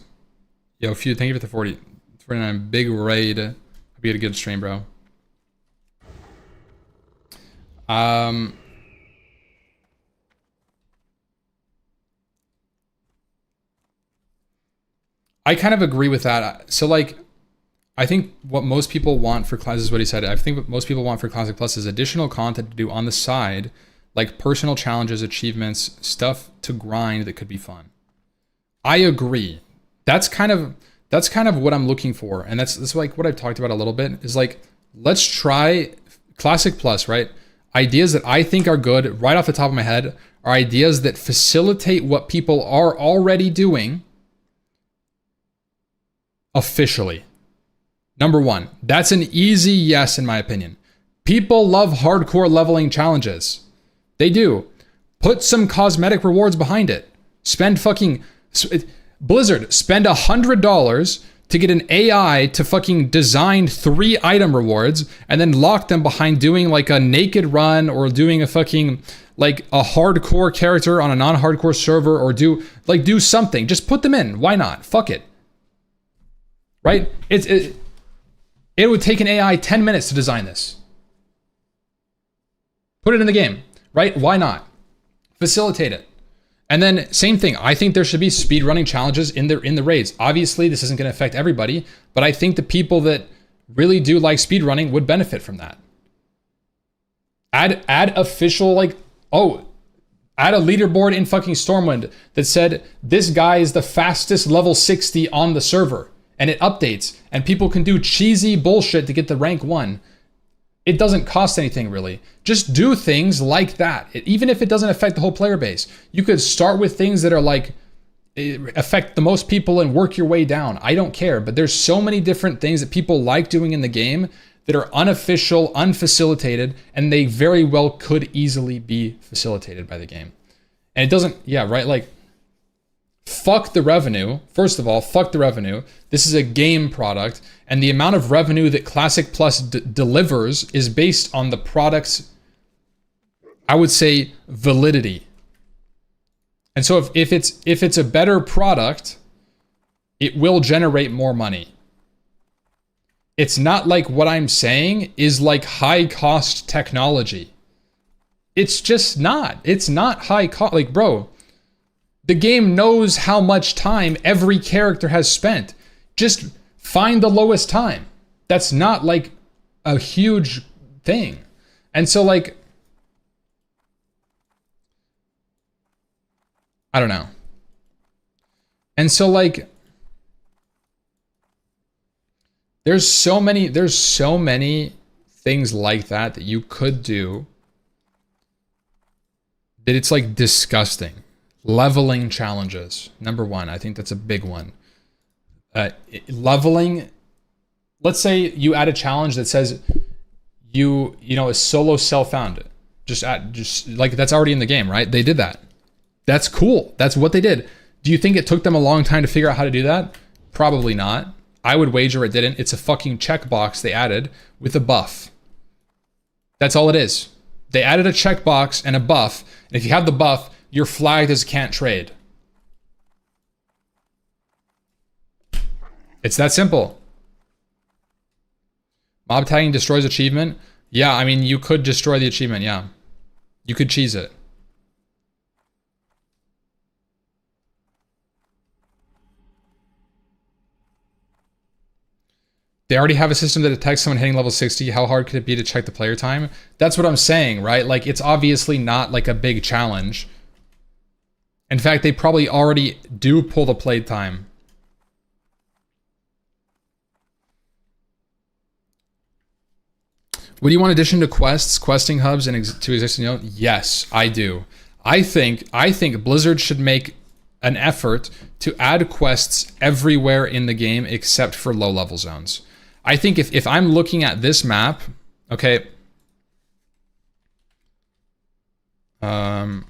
Yo, Feud, thank you for the 49 big raid. Hope you had a good stream, bro. I kind of agree with that. So, like, I think what most people want for Classic is what he said. I think what most people want for Classic Plus is additional content to do on the side, like personal challenges, achievements, stuff to grind that could be fun. I agree. That's kind of what I'm looking for, and that's like what I've talked about a little bit. Is like, let's try Classic Plus, right? Ideas that I think are good right off the top of my head are ideas that facilitate what people are already doing officially. Number one, that's an easy yes in my opinion. People love hardcore leveling challenges. They do. Put some cosmetic rewards behind it. Spend fucking... Blizzard, spend $100 to get an AI to fucking design 3 item rewards and then lock them behind doing like a naked run or doing a fucking like a hardcore character on a non-hardcore server or do something. Just put them in. Why not? Fuck it. Right? It would take an AI 10 minutes to design this. Put it in the game, right? Why not? Facilitate it. And then same thing. I think there should be speed running challenges in the raids. Obviously, this isn't going to affect everybody, but I think the people that really do like speed running would benefit from that. Add official add a leaderboard in fucking Stormwind that said this guy is the fastest level 60 on the server, and it updates, and people can do cheesy bullshit to get the rank 1. It doesn't cost anything really. Just do things like that. Even if it doesn't affect the whole player base, you could start with things that are like affect the most people and work your way down. I don't care, but there's so many different things that people like doing in the game that are unofficial, unfacilitated, and they very well could easily be facilitated by the game. And it doesn't, like, fuck the revenue. First of all, fuck the revenue. This is a game product, and the amount of revenue that Classic Plus delivers is based on the product's, I would say, validity. And so if it's a better product, it will generate more money. It's not like what I'm saying is like high cost technology. It's just not. It's not high cost. Like, bro, the game knows how much time every character has spent. Just find the lowest time. That's not like a huge thing. And so like, I don't know. And so like, there's so many things like that you could do that it's like disgusting. Leveling challenges. Number 1, I think that's a big one. Leveling, let's say you add a challenge that says a solo self-found. Just like that's already in the game, right? They did that. That's cool. That's what they did. Do you think it took them a long time to figure out how to do that? Probably not. I would wager it didn't. It's a fucking checkbox they added with a buff. That's all it is. They added a checkbox and a buff, and if you have the buff, you're flagged as can't trade. It's that simple. Mob tagging destroys achievement. Yeah, I mean, you could destroy the achievement, yeah. You could cheese it. They already have a system that detects someone hitting level 60. How hard could it be to check the player time? That's what I'm saying, right? Like, it's obviously not like a big challenge. In fact, they probably already do pull the play time. Would you want addition to quests, questing hubs, and to existing note? Yes, I do. I think Blizzard should make an effort to add quests everywhere in the game except for low-level zones. I think if I'm looking at this map, okay. If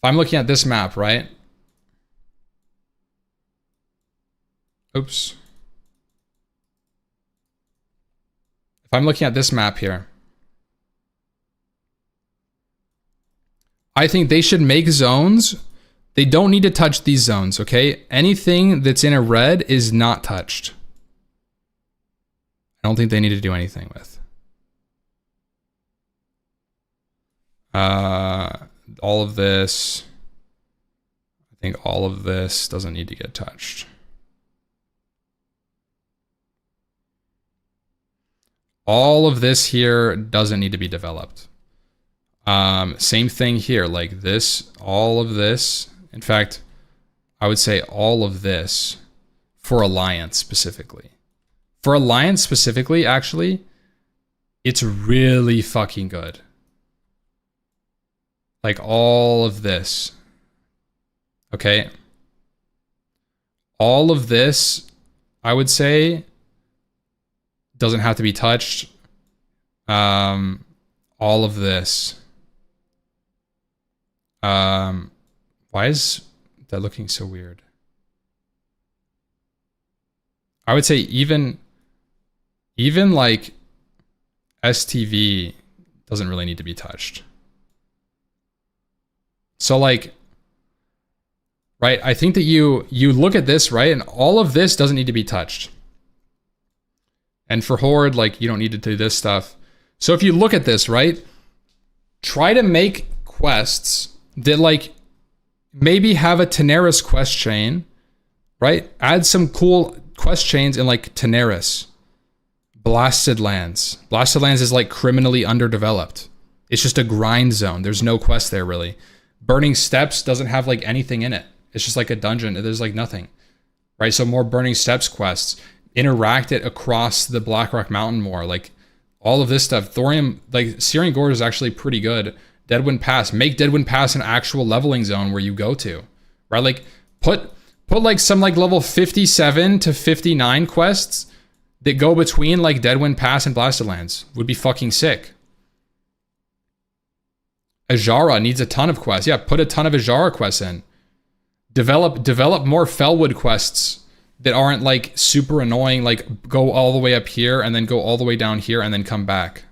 I'm looking at this map, right? Oops. If I'm looking at this map here, I think they should make zones. They don't need to touch these zones, okay? Anything that's in a red is not touched. I don't think they need to do anything with. All of this. I think all of this doesn't need to get touched. All of this here doesn't need to be developed. Same thing here, like this, all of this. In fact, I would say all of this for Alliance specifically. For Alliance specifically, actually, it's really fucking good. Like all of this. Okay. All of this, I would say, doesn't have to be touched. All of this. Why is that looking so weird? I would say even like STV doesn't really need to be touched. So like, right, I think that you look at this, right, and all of this doesn't need to be touched. And for Horde, like, you don't need to do this stuff. So if you look at this, right, try to make quests that like maybe have a Teneris quest chain, right? Add some cool quest chains in like Teneris. Blasted Lands. Blasted Lands is like criminally underdeveloped. It's just a grind zone. There's no quest there really. Burning Steps doesn't have like anything in it. It's just like a dungeon. There's like nothing, right? So more Burning Steps quests. Interact it across the Blackrock Mountain more. Like all of this stuff. Thorium, like Searing Gorge is actually pretty good. Deadwind Pass. Make Deadwind Pass an actual leveling zone where you go to, right? Like put like some like level 57 to 59 quests that go between like Deadwind Pass and Blasted Lands. Would be fucking sick. Ajara needs a ton of quests. Yeah, put a ton of Ajara quests in. Develop more Fellwood quests that aren't like super annoying, like go all the way up here and then go all the way down here and then come back.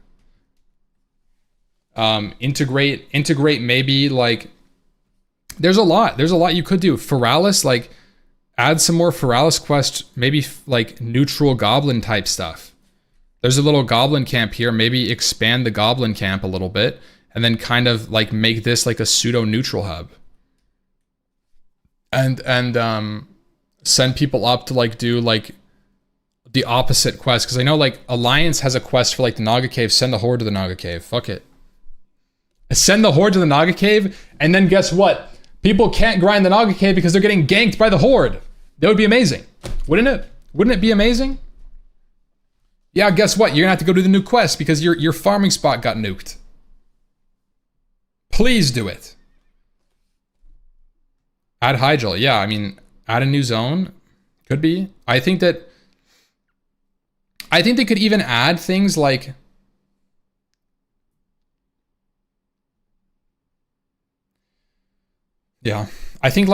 Integrate maybe like there's a lot you could do. Feralis, like add some more Feralis quests, maybe like neutral goblin type stuff. There's a little goblin camp here, maybe expand the goblin camp a little bit and then kind of like make this like a pseudo neutral hub. And send people up to like do like the opposite quest, because I know like Alliance has a quest for like the Naga Cave. Send the Horde to the Naga Cave. Fuck it. Send the Horde to the Naga Cave, and then guess what? People can't grind the Naga Cave because they're getting ganked by the Horde. That would be amazing, wouldn't it? Wouldn't it be amazing? Yeah, guess what? You're gonna have to go do the new quest because your farming spot got nuked. Please do it. Add Hydrall. Yeah, I mean, add a new zone. Could be. I think they could even add things like yeah. I think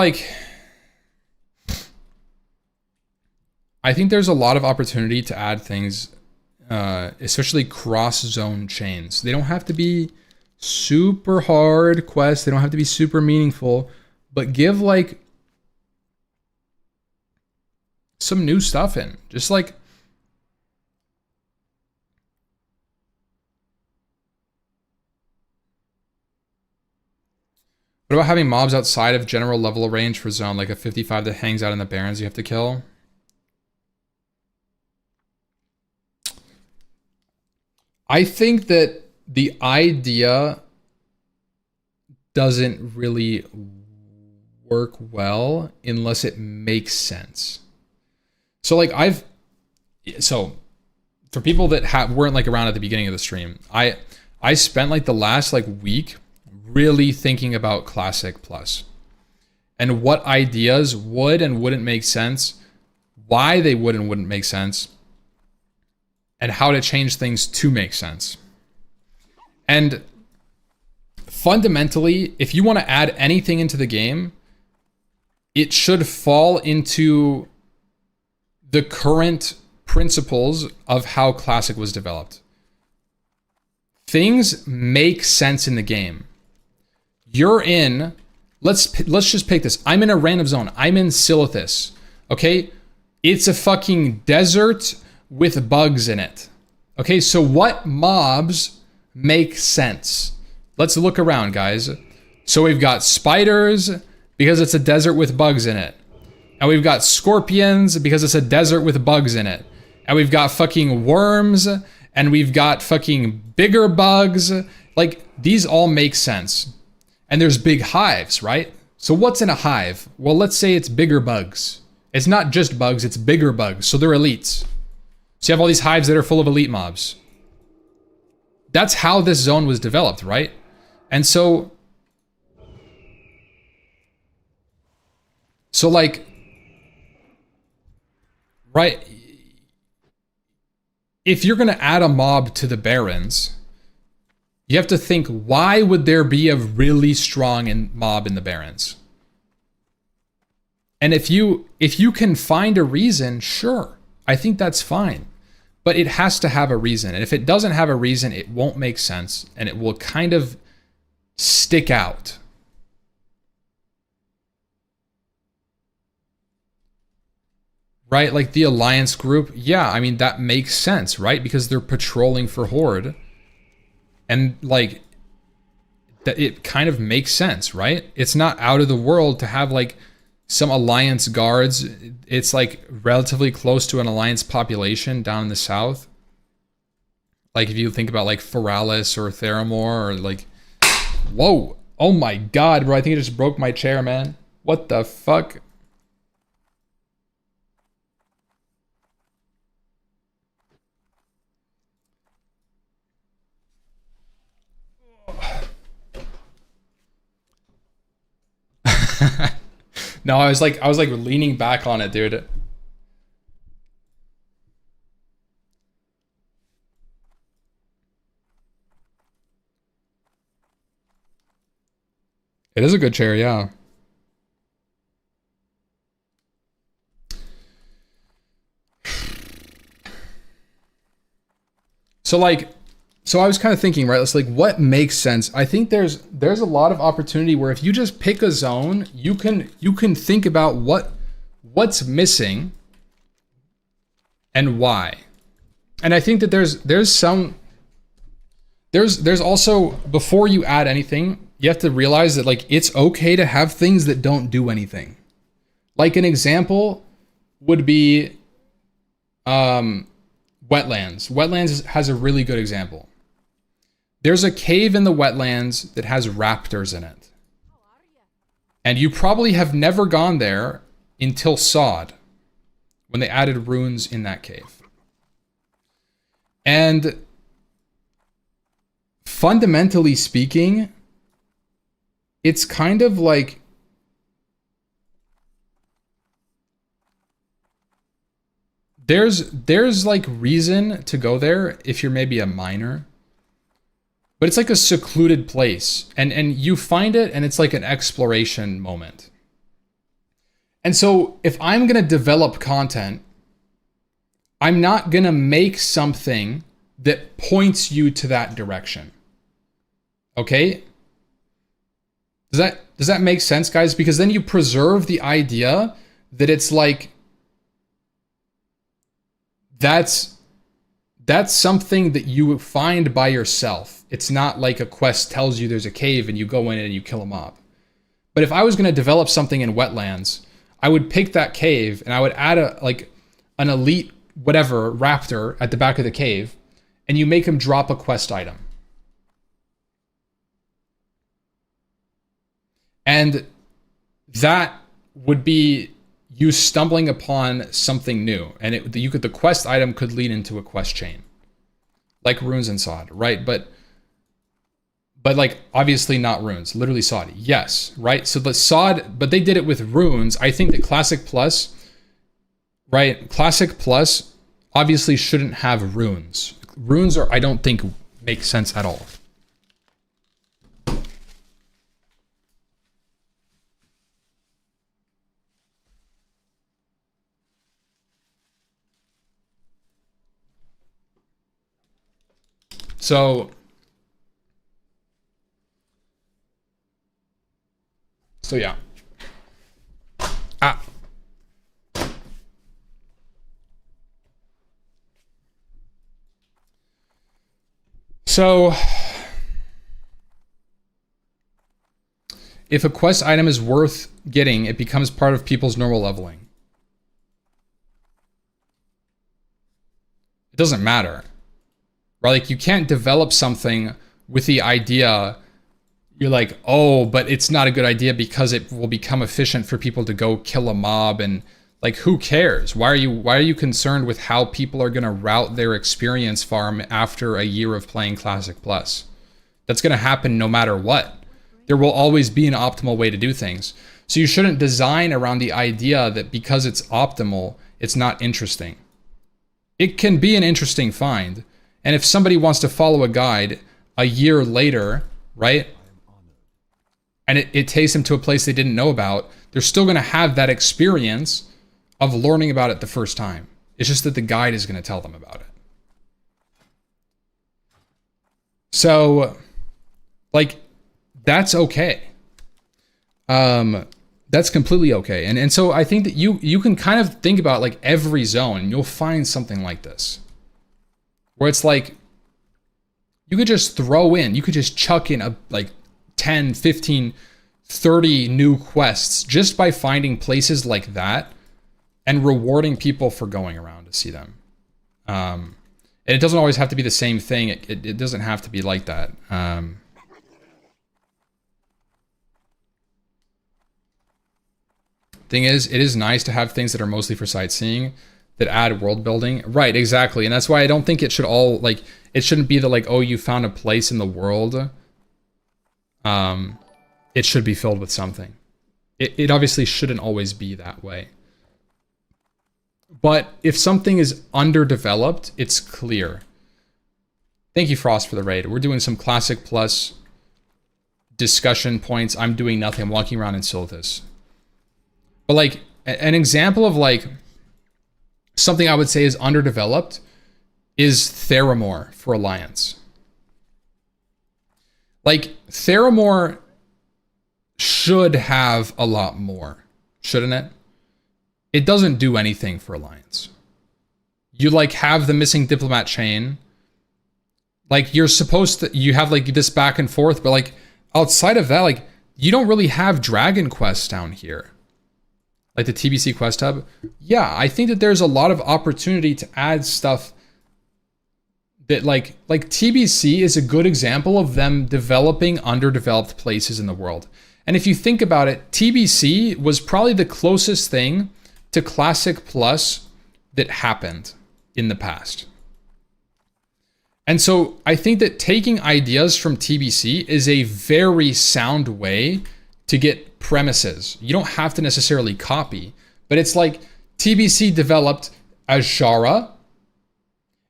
there's a lot of opportunity to add things, especially cross-zone chains. They don't have to be super hard quests. They don't have to be super meaningful, but give like some new stuff in. Just like what about having mobs outside of general level range for zone, like a 55 that hangs out in the barrens you have to kill? I think that the idea doesn't really work well unless it makes sense. So like for people that weren't like around at the beginning of the stream, I spent like the last like week really thinking about Classic Plus and what ideas would and wouldn't make sense, why they would and wouldn't make sense, and how to change things to make sense. And fundamentally, if you want to add anything into the game, it should fall into the current principles of how Classic was developed. Things make sense in the game. You're in, let's just pick this. I'm in a random zone. I'm in Silithus, okay? It's a fucking desert with bugs in it. Okay, so what mobs make sense? Let's look around, guys. So we've got spiders because it's a desert with bugs in it. And we've got scorpions because it's a desert with bugs in it. And we've got fucking worms and we've got fucking bigger bugs. Like, these all make sense. And there's big hives, right? So what's in a hive? Well, let's say it's bigger bugs. It's not just bugs, it's bigger bugs. So they're elites. So you have all these hives that are full of elite mobs. That's how this zone was developed, right? And so like, right, if you're gonna add a mob to the Barrens, You have to think, why would there be a really strong mob in the Barrens? And if you can find a reason, sure, I think that's fine. But it has to have a reason. And if it doesn't have a reason, it won't make sense. And it will kind of stick out. Right? Like the Alliance group. Yeah, I mean, that makes sense, right? Because they're patrolling for Horde. And like, that it kind of makes sense, right? It's not out of the world to have like some Alliance guards. It's like relatively close to an Alliance population down in the south. Like if you think about like Feralis or Theramore or like, whoa, oh my god, bro, I think it just broke my chair, man. What the fuck? No, I was like leaning back on it, dude. It is a good chair, yeah. So I was kind of thinking, right? It's like, what makes sense? I think there's a lot of opportunity where if you just pick a zone, you can think about what's missing and why. And I think that there's also, before you add anything, you have to realize that like it's okay to have things that don't do anything. Like an example would be wetlands. Wetlands has a really good example. There's a cave in the wetlands that has raptors in it. And you probably have never gone there until Sod, when they added runes in that cave. And fundamentally speaking, it's kind of like there's like reason to go there if you're maybe a miner. But it's like a secluded place, and you find it, and it's like an exploration moment. And so if I'm gonna develop content, I'm not gonna make something that points you to that direction. Okay? Does that make sense, guys? Because then you preserve the idea that it's like that's something that you find by yourself. It's not like a quest tells you there's a cave and you go in and you kill a mob. But if I was going to develop something in wetlands, I would pick that cave and I would add an elite whatever raptor at the back of the cave, and you make him drop a quest item. And that would be you stumbling upon something new, and the quest item could lead into a quest chain, like runes and Sod, right? But like obviously not runes, literally Sod, yes, right? So the Sod, but they did it with runes. I think that Classic Plus, right? Classic Plus obviously shouldn't have runes. Runes I don't think make sense at all. So yeah. So if a quest item is worth getting, it becomes part of people's normal leveling. It doesn't matter. Right? Like you can't develop something with the idea you're like, oh, but it's not a good idea because it will become efficient for people to go kill a mob, and like who cares? Why are you concerned with how people are going to route their experience farm after a year of playing Classic Plus? That's going to happen no matter what. There will always be an optimal way to do things. So you shouldn't design around the idea that because it's optimal, it's not interesting. It can be an interesting find. And if somebody wants to follow a guide, a year later, right? And it takes them to a place they didn't know about, they're still going to have that experience of learning about it the first time. It's just that the guide is going to tell them about it. So, like, that's okay. That's completely okay. And so I think that you can kind of think about like every zone, and you'll find something like this. Where it's like, you could just throw in, you could just chuck in a like 10, 15, 30 new quests just by finding places like that and rewarding people for going around to see them. And it doesn't always have to be the same thing. It doesn't have to be like that. Thing is, it is nice to have things that are mostly for sightseeing that add world building. Right, exactly. And that's why I don't think it should all, like, it shouldn't be that, like, oh, you found a place in the world. It should be filled with something. It obviously shouldn't always be that way. But if something is underdeveloped, it's clear. Thank you, Frost, for the raid. We're doing some Classic Plus discussion points. I'm doing nothing. I'm walking around in Silithus. But, like, an example of, like, something I would say is underdeveloped is Theramore for Alliance. Like, Theramore should have a lot more, shouldn't it? It doesn't do anything for Alliance. You, like, have the missing diplomat chain. Like, you're supposed to, you have, like, this back and forth, but, like, outside of that, like, you don't really have Dragon quests down here. Like the TBC Quest Hub. Yeah, I think that there's a lot of opportunity to add stuff that, like TBC is a good example of them developing underdeveloped places in the world. And if you think about it, TBC was probably the closest thing to Classic Plus that happened in the past. And so I think that taking ideas from TBC is a very sound way to get premises. You don't have to necessarily copy, but it's like TBC developed Azshara.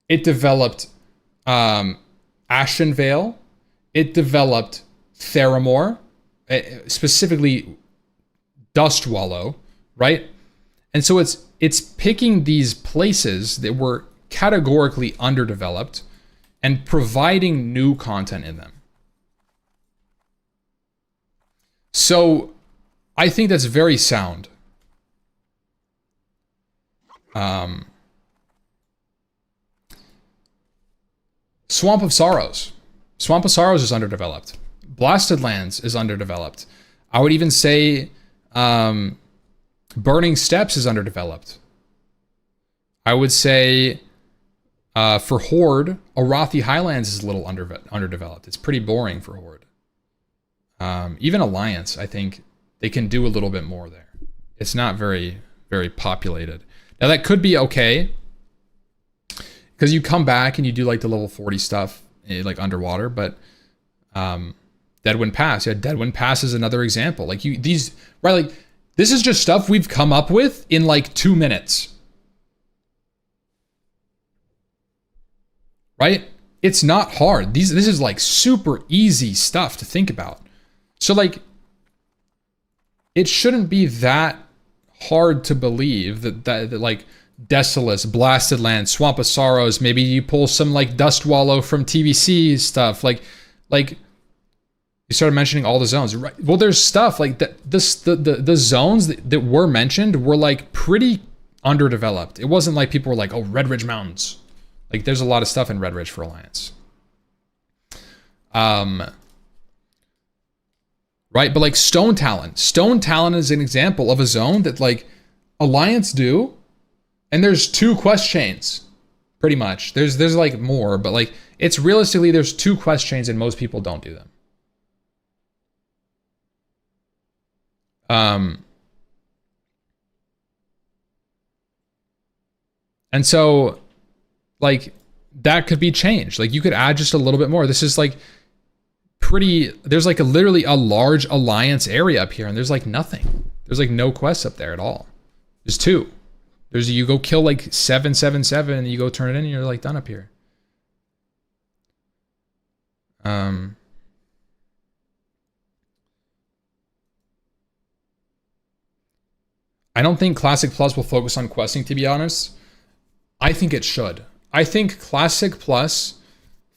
It developed Ashenvale. It developed Theramore, specifically Dustwallow, right? And so it's picking these places that were categorically underdeveloped and providing new content in them. So I think that's very sound. Swamp of Sorrows. Swamp of Sorrows is underdeveloped. Blasted Lands is underdeveloped. I would even say Burning Steppes is underdeveloped. I would say for Horde, Arathi Highlands is a little underdeveloped. It's pretty boring for Horde. Even Alliance, I think they can do a little bit more there. It's not very, very populated. Now that could be okay, because you come back and you do like the level 40 stuff, like underwater, but Deadwind Pass, yeah, Deadwind Pass is another example. Like these, right, like this is just stuff we've come up with in like 2 minutes. Right? It's not hard. This is like super easy stuff to think about. So like, it shouldn't be that hard to believe that like Desolus, Blasted Land, Swamp of Sorrows, maybe you pull some like Dustwallow from TBC stuff, like you started mentioning all the zones, right? Well, there's stuff like that. The zones that were mentioned were like pretty underdeveloped. It wasn't like people were like, oh, Red Ridge Mountains. Like there's a lot of stuff in Red Ridge for Alliance. Right, but like Stone Talon. Stone Talon is an example of a zone that like Alliance do, and there's 2 quest chains, pretty much. There's like more, but like it's realistically there's 2 quest chains and most people don't do them. And so like that could be changed. Like you could add just a little bit more. This is like pretty, there's like literally a large Alliance area up here and there's like nothing. There's like no quests up there at all. There's 2. You go kill like 777 and you go turn it in and you're like done up here. Um, I don't think Classic Plus will focus on questing, to be honest. I think it should. I think Classic Plus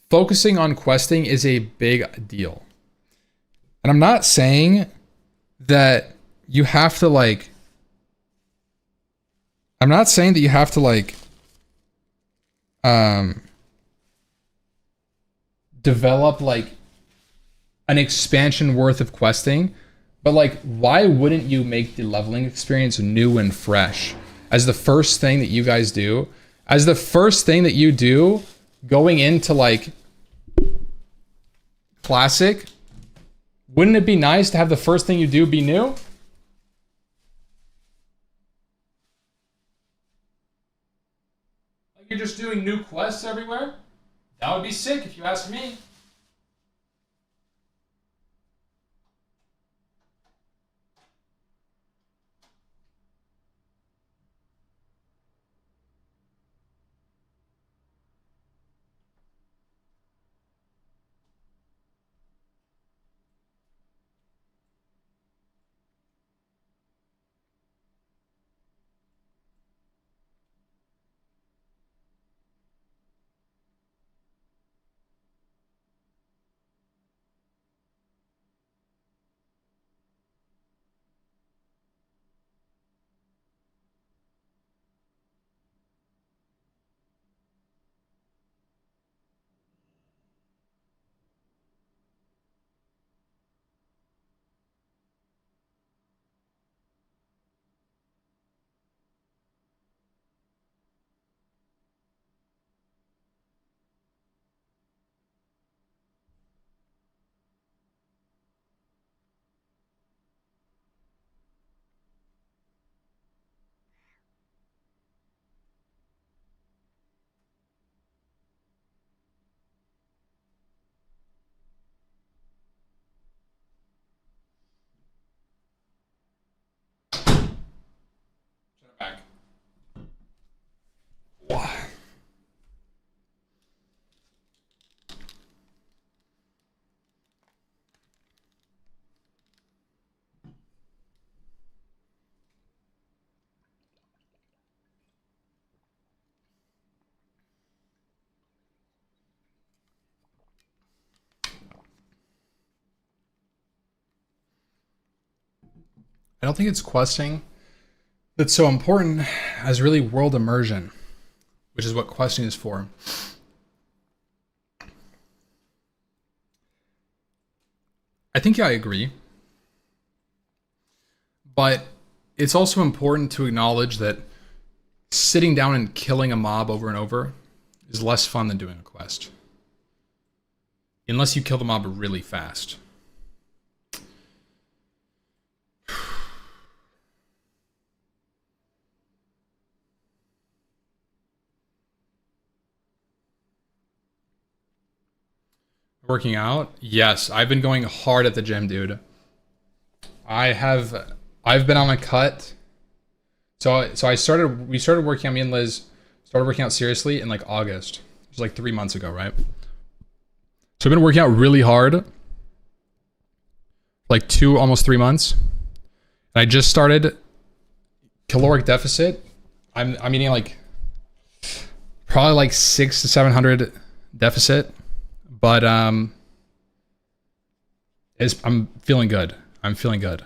focusing on questing is a big deal. And I'm not saying that you have to like, I'm not saying that you have to like, develop like an expansion worth of questing, but like, why wouldn't you make the leveling experience new and fresh as the first thing that you guys do? As the first thing that you do going into like Classic, wouldn't it be nice to have the first thing you do be new? Like you're just doing new quests everywhere? That would be sick if you ask me. Back. Wow. I don't think it's questing that's so important as really world immersion, which is what questing is for. I think I agree. But it's also important to acknowledge that sitting down and killing a mob over and over is less fun than doing a quest. Unless you kill the mob really fast. Working out? Yes, I've been going hard at the gym, dude. I've been on a cut. So we started working out, me and Liz started working out seriously in like August. It was like 3 months ago, right? So I've been working out really hard. Like almost 3 months. And I just started caloric deficit. I'm eating like probably like 600 to 700 deficit. But I'm feeling good. I'm feeling good.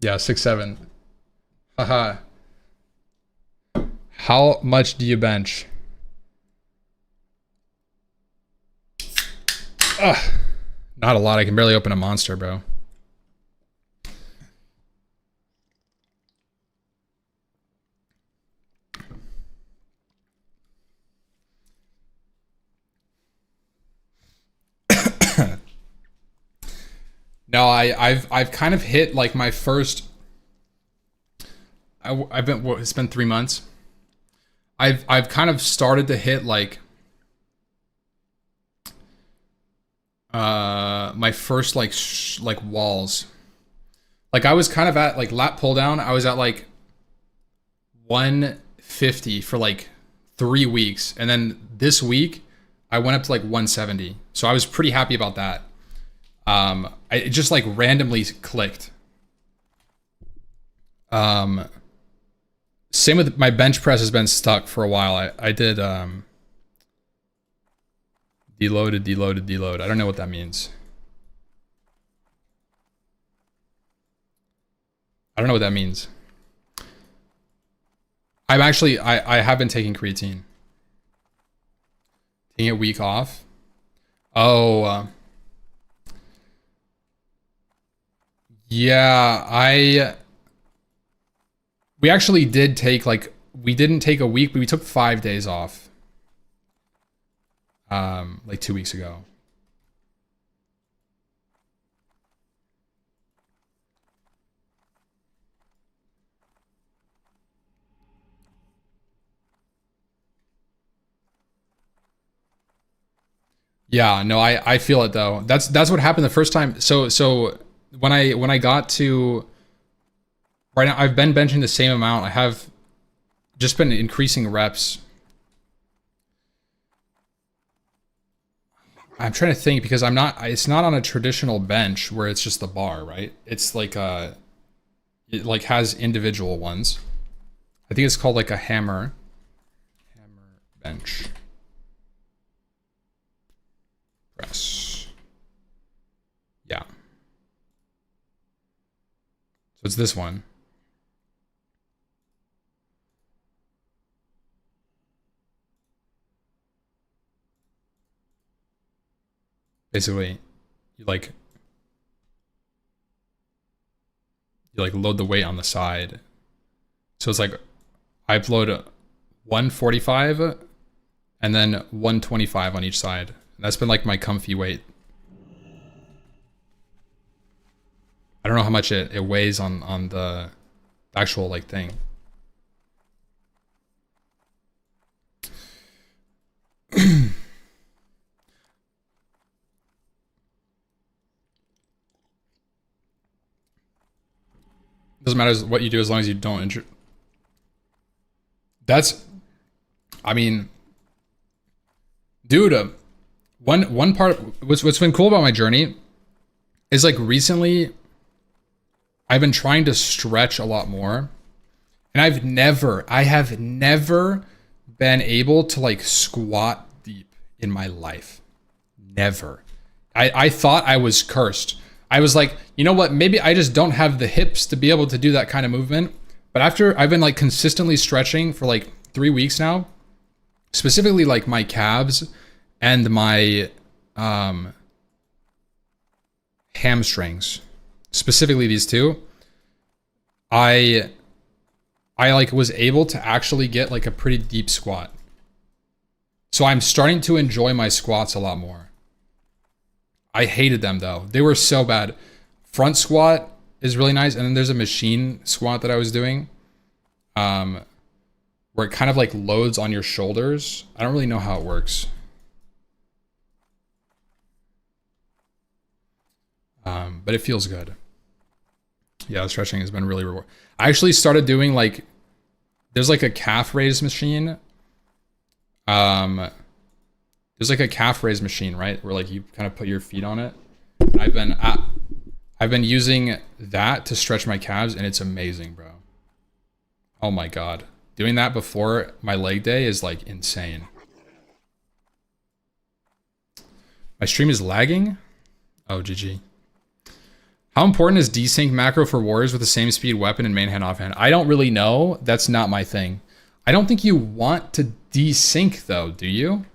Yeah, 6'7". Haha. How much do you bench? Ugh. Not a lot. I can barely open a monster, bro. No, I've kind of hit like my first. I've been. It's been 3 months. I've kind of started to hit like my first like walls. Like I was kind of at like lat pull down. I was at like 150 for like 3 weeks. And then this week I went up to like 170. So I was pretty happy about that. It just like randomly clicked. Same with my bench press has been stuck for a while. I did deload. I don't know what that means. I don't know what that means. I'm actually, I have been taking creatine. Taking a week off. Oh, yeah, we actually did take like, we didn't take a week, but we took 5 days off. Like 2 weeks ago. Yeah, no, I feel it though. That's what happened the first time. So when I got to right now, I've been benching the same amount. I have just been increasing reps. I'm trying to think because it's not on a traditional bench where it's just the bar, right? It's like it like has individual ones. I think it's called like a hammer bench press. Yeah. So it's this one. Basically, you like load the weight on the side. So it's like I upload 145 and then 125 on each side. That's been like my comfy weight. I don't know how much it weighs on the actual like thing. Doesn't matter what you do as long as you don't injure. That's, I mean, dude, one part, what's been cool about my journey is like recently I've been trying to stretch a lot more, and I have never been able to like squat deep in my life. Never. I thought I was cursed. I was like, you know what? Maybe I just don't have the hips to be able to do that kind of movement. But after I've been like consistently stretching for like 3 weeks now, specifically like my calves and my hamstrings, specifically these two, I like was able to actually get like a pretty deep squat. So I'm starting to enjoy my squats a lot more. I hated them though. They were so bad. Front squat is really nice. And then there's a machine squat that I was doing where it kind of like loads on your shoulders. I don't really know how it works. But it feels good. Yeah, stretching has been really rewarding. I actually started doing like, there's like a calf raise machine. There's like a calf raise machine, right? Where like you kind of put your feet on it. And I've been using that to stretch my calves, and it's amazing, bro. Oh my God. Doing that before my leg day is like insane. My stream is lagging? Oh, GG. How important is desync macro for warriors with the same speed weapon and main hand offhand? I don't really know. That's not my thing. I don't think you want to desync though, do you?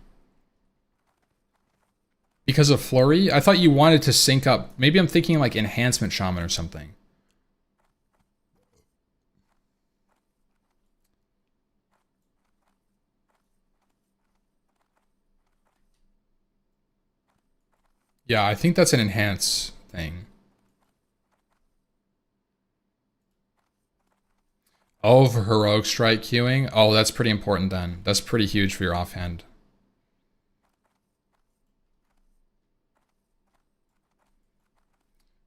Because of flurry? I thought you wanted to sync up. Maybe I'm thinking like enhancement shaman or something. Yeah, I think that's an enhance thing. Oh, for heroic strike queuing? Oh, that's pretty important then. That's pretty huge for your offhand.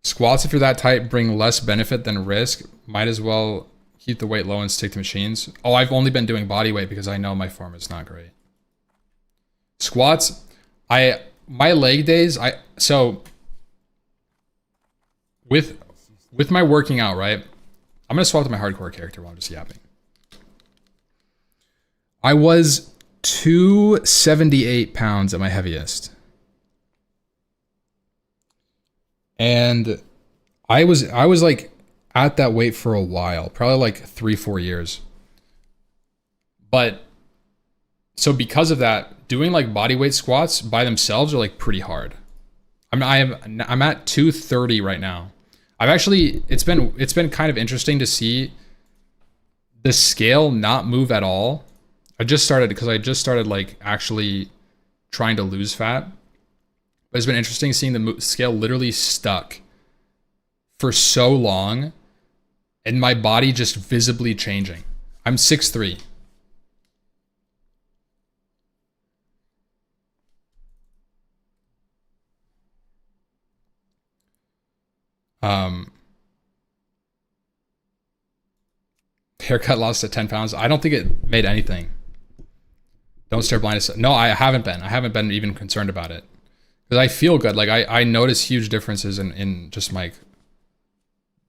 Squats, if you're that tight, bring less benefit than risk. Might as well Keep the weight low and stick to machines. Oh, I've only been doing body weight because I know my form is not great. Squats, my leg days, so with my working out, right? I'm gonna swap to my hardcore character while I'm just yapping. I was 278 pounds at my heaviest. And I was like at that weight for a while, probably like 3-4 years. But so because of that, doing like bodyweight squats by themselves are like pretty hard. I'm at 230 right now. It's been kind of interesting to see the scale not move at all. I just started like actually trying to lose fat. But it's been interesting seeing the scale literally stuck for so long and my body just visibly changing. I'm 6'3". Haircut lost at 10 pounds. I don't think it made anything. Don't stare blind. No, I haven't been even concerned about it. Because I feel good. Like I notice huge differences in just my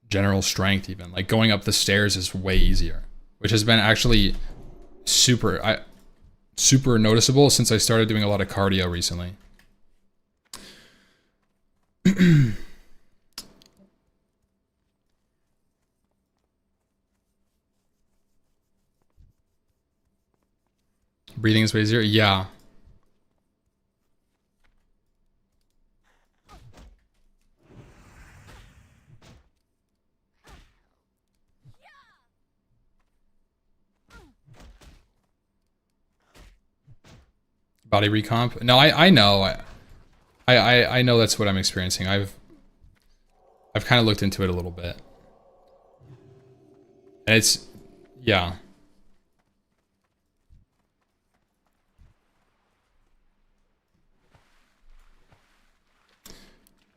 general strength even. Like going up the stairs is way easier. Which has been actually super noticeable since I started doing a lot of cardio recently. Breathing is way easier? Yeah. Body recomp? No, I know. I know that's what I'm experiencing. I've kind of looked into it a little bit. And it's, yeah.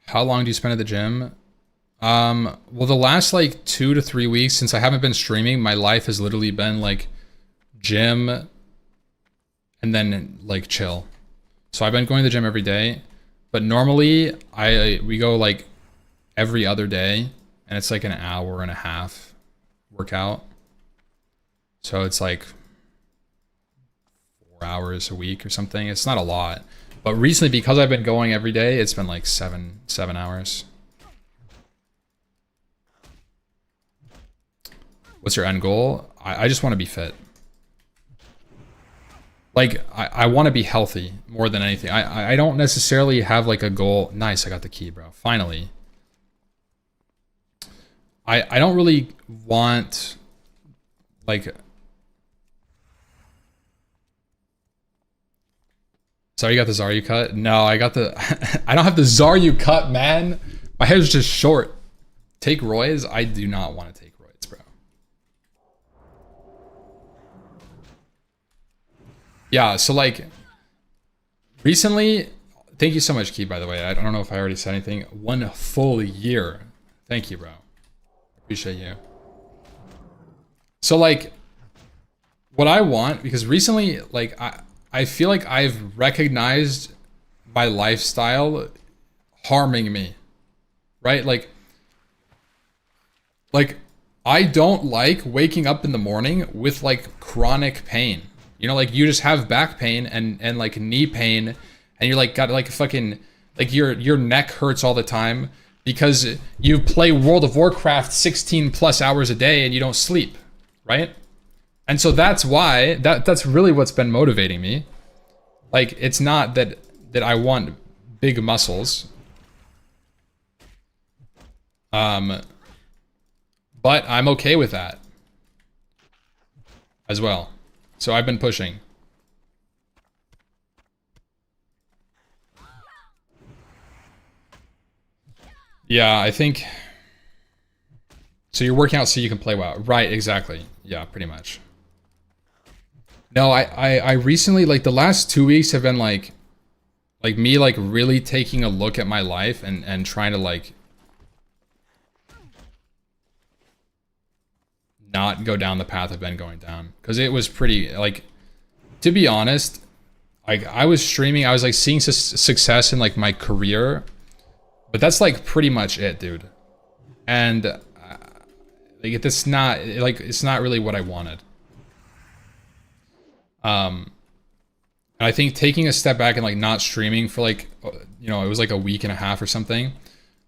How long do you spend at the gym? Well, the last like 2 to 3 weeks since I haven't been streaming, my life has literally been like gym and then like chill. So I've been going to the gym every day, but normally we go like every other day and it's like an hour and a half workout. So it's like 4 hours a week or something. It's not a lot. But recently, because I've been going every day, it's been like seven hours. What's your end goal? I just want to be fit. Like, I want to be healthy more than anything. I don't necessarily have like a goal. Nice, I got the key, bro. Finally. I don't really want like... So you got the Zaryu cut? No, I got the... I don't have the Zaryu cut, man. My hair's just short. Take roids? I do not want to take roids, bro. Yeah, so like... Recently... Thank you so much, Key, by the way. I don't know if I already said anything. 1 full year. Thank you, bro. Appreciate you. So like... What I want... Because recently, like... I feel like I've recognized my lifestyle harming me, right? Like I don't like waking up in the morning with like chronic pain. You know, like you just have back pain and like knee pain and you're like got like fucking like your neck hurts all the time because you play World of Warcraft 16 plus hours a day and you don't sleep, right? And so that's why that's really what's been motivating me. Like it's not that I want big muscles. But I'm okay with that as well. So I've been pushing. Yeah, I think so you're working out so you can play WoW. Right, exactly. Yeah, pretty much. No, I recently, like the last 2 weeks have been like me like really taking a look at my life and trying to like not go down the path I've been going down. Because it was pretty, like, to be honest, like, I was streaming, I was, like, seeing success in, like, my career. But that's, like, pretty much it, dude. And, like, it's not, like, it's not really what I wanted. And I think taking a step back and, like, not streaming for, like, you know, it was, like, a week and a half or something,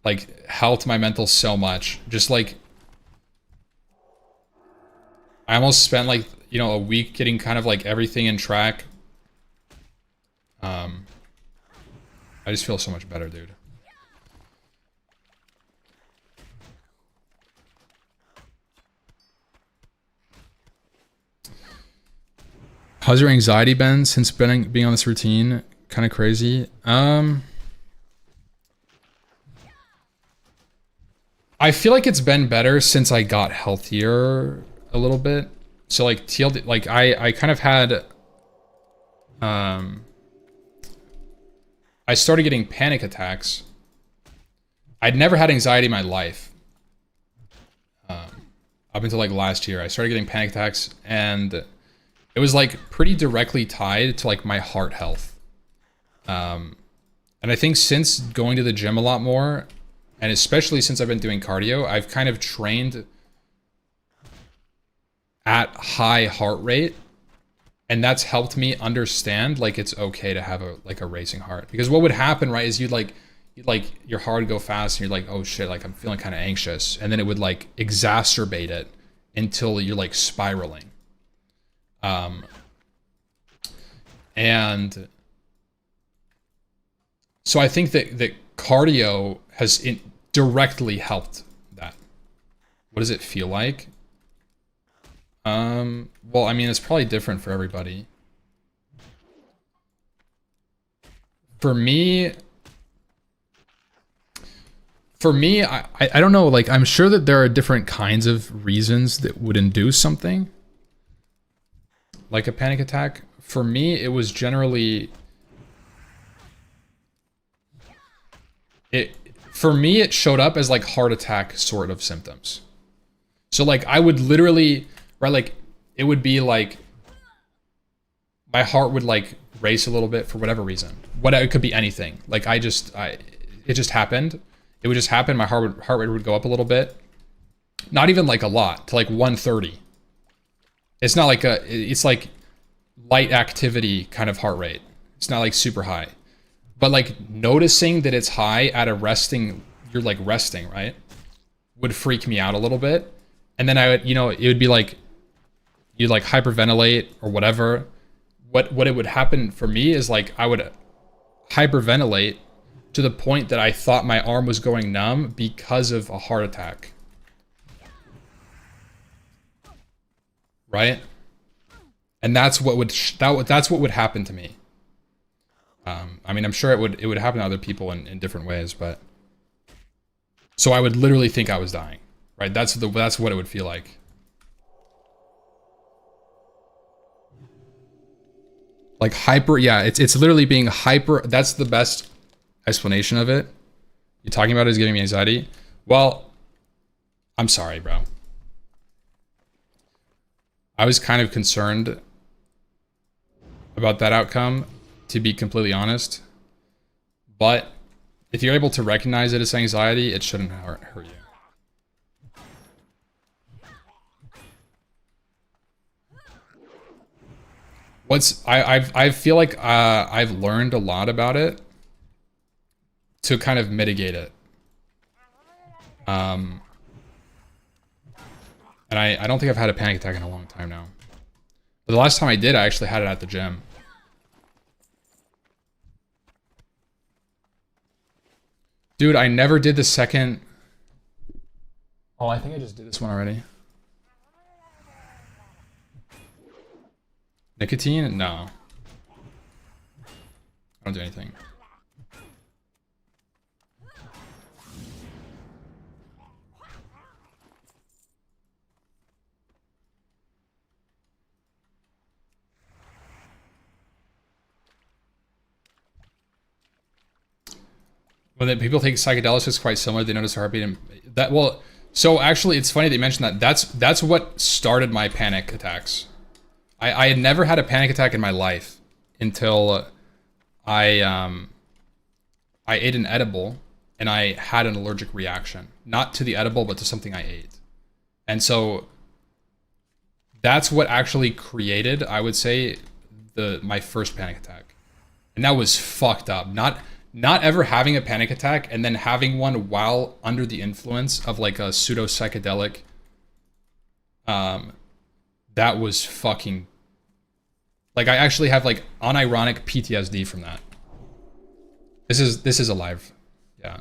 like, helped my mental so much. Just, like, I almost spent, like, you know, a week getting kind of, like, everything in track. I just feel so much better, dude. How's your anxiety been since being on this routine? Kind of crazy. I feel like it's been better since I got healthier a little bit. So like TLD, like I kind of had, I started getting panic attacks. I'd never had anxiety in my life. Up until like last year, I started getting panic attacks, and it was like pretty directly tied to like my heart health. And I think since going to the gym a lot more, and especially since I've been doing cardio, I've kind of trained at high heart rate, and that's helped me understand like it's okay to have a racing heart. Because what would happen, right, is you'd like your heart would go fast, and you're like, oh shit, like I'm feeling kind of anxious, and then it would like exacerbate it until you're like spiraling. And so I think that cardio has directly helped that. What does it feel like? Well, I mean, it's probably different for everybody. For me, I don't know, like, I'm sure that there are different kinds of reasons that would induce something like a panic attack. For me, it was generally, for me, it showed up as like heart attack sort of symptoms. So like I would literally, right, like it would be like my heart would like race a little bit for whatever reason. It could be anything. Like it just happened. It would just happen. My heart rate would go up a little bit. Not even like a lot, to like 130. It's not like it's like light activity kind of heart rate. It's not like super high. But like noticing that it's high at a resting, you're like resting, right? Would freak me out a little bit. And then I would, you know, it would be like, you'd like hyperventilate or whatever. What it would happen for me is like, I would hyperventilate to the point that I thought my arm was going numb because of a heart attack. Right? And that's what would that's what would happen to me. I mean, I'm sure it would happen to other people in different ways, but so I would literally think I was dying, right? That's what it would feel like. Like hyper, yeah, it's literally being hyper. That's the best explanation of it. You're talking about it is giving me anxiety. Well, I'm sorry, bro. I was kind of concerned about that outcome, to be completely honest. But if you're able to recognize it as anxiety, it shouldn't hurt you. I feel like I've learned a lot about it to kind of mitigate it. And I don't think I've had a panic attack in a long time now. But the last time I did, I actually had it at the gym. Dude, I never did the second... Oh, I think I just did this one already. Nicotine? No. I don't do anything. When people take psychedelics, it's quite similar. They notice their heartbeat and that. Well, So actually, it's funny that you mentioned that. That's what started my panic attacks. I had never had a panic attack in my life until I ate an edible and I had an allergic reaction, not to the edible but to something I ate, and so that's what actually created, I would say, my first panic attack, and that was fucked up. Not ever having a panic attack and then having one while under the influence of like a pseudo psychedelic. That was fucking, like, I actually have like unironic PTSD from that. This is alive. Yeah.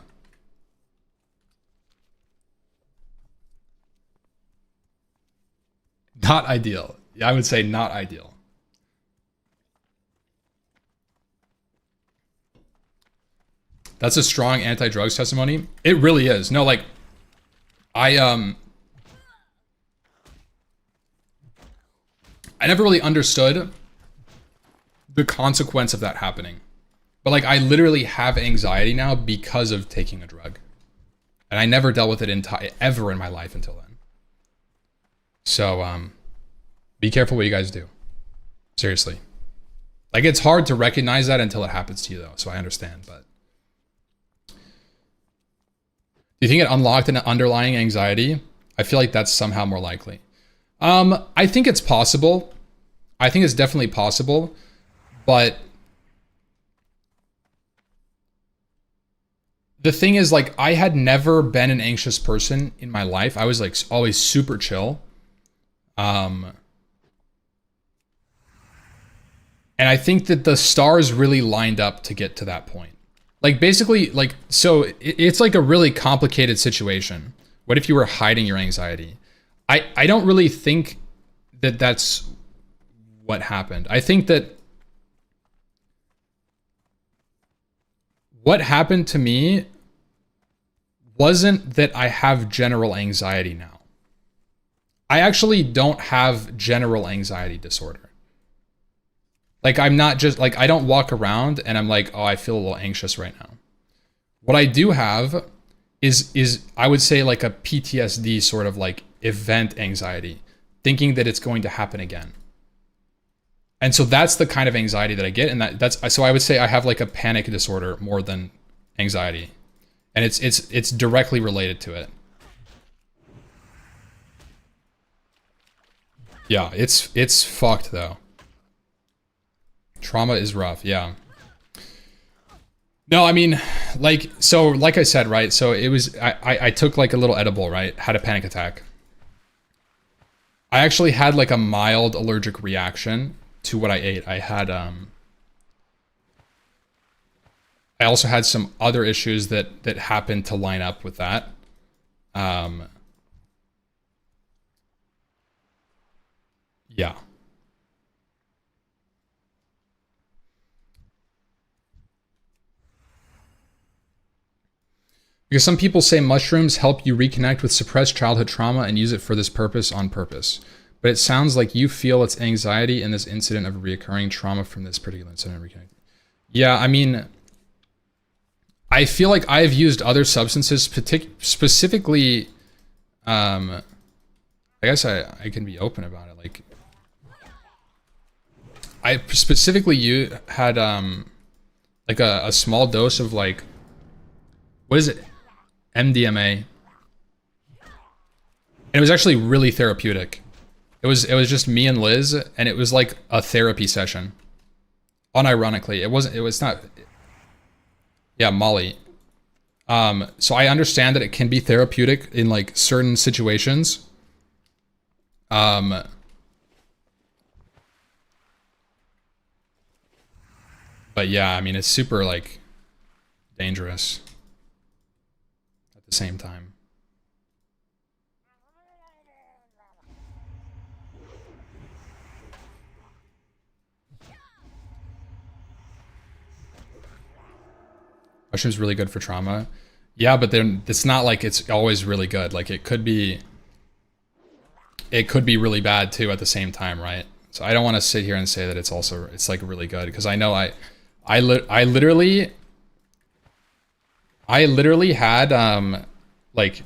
Not ideal. I would say not ideal. That's a strong anti-drugs testimony. It really is. No, like, I never really understood the consequence of that happening. But like, I literally have anxiety now because of taking a drug. And I never dealt with it ever in my life until then. So, be careful what you guys do. Seriously. Like, it's hard to recognize that until it happens to you, though. So I understand, but. Do you think it unlocked an underlying anxiety? I feel like that's somehow more likely. I think it's possible. I think it's definitely possible. But the thing is, like, I had never been an anxious person in my life. I was like always super chill. And I think that the stars really lined up to get to that point. Like, basically, like, so it's like a really complicated situation. What if you were hiding your anxiety? I don't really think that that's what happened. I think that what happened to me wasn't that I have general anxiety now. I actually don't have general anxiety disorder. Like, I'm not just, like, I don't walk around and I'm like, oh, I feel a little anxious right now. What I do have is I would say like a PTSD sort of like event anxiety, thinking that it's going to happen again. And so that's the kind of anxiety that I get, and that's so I would say I have like a panic disorder more than anxiety. And it's directly related to it. Yeah, it's fucked though. Trauma is rough, yeah. No, I mean, like, so like I said, right? So it was, I took like a little edible, right? Had a panic attack. I actually had like a mild allergic reaction to what I ate. I also had some other issues that happened to line up with that. Yeah. Because some people say mushrooms help you reconnect with suppressed childhood trauma and use it for this purpose on purpose. But it sounds like you feel it's anxiety in this incident of reoccurring trauma from this particular incident. Yeah, I mean, I feel like I've used other substances, specifically, I guess I can be open about it. Like, I specifically had like a small dose of like, what is it? MDMA. And it was actually really therapeutic. It was just me and Liz, and it was like a therapy session. Unironically, it was not. Yeah, Molly. So I understand that it can be therapeutic in like certain situations. But yeah, I mean, it's super like dangerous at the same time. Mushroom's really good for trauma. Yeah, but then it's not like it's always really good. Like it could be really bad too at the same time, right? So I don't want to sit here and say that it's like really good, because I know I literally had like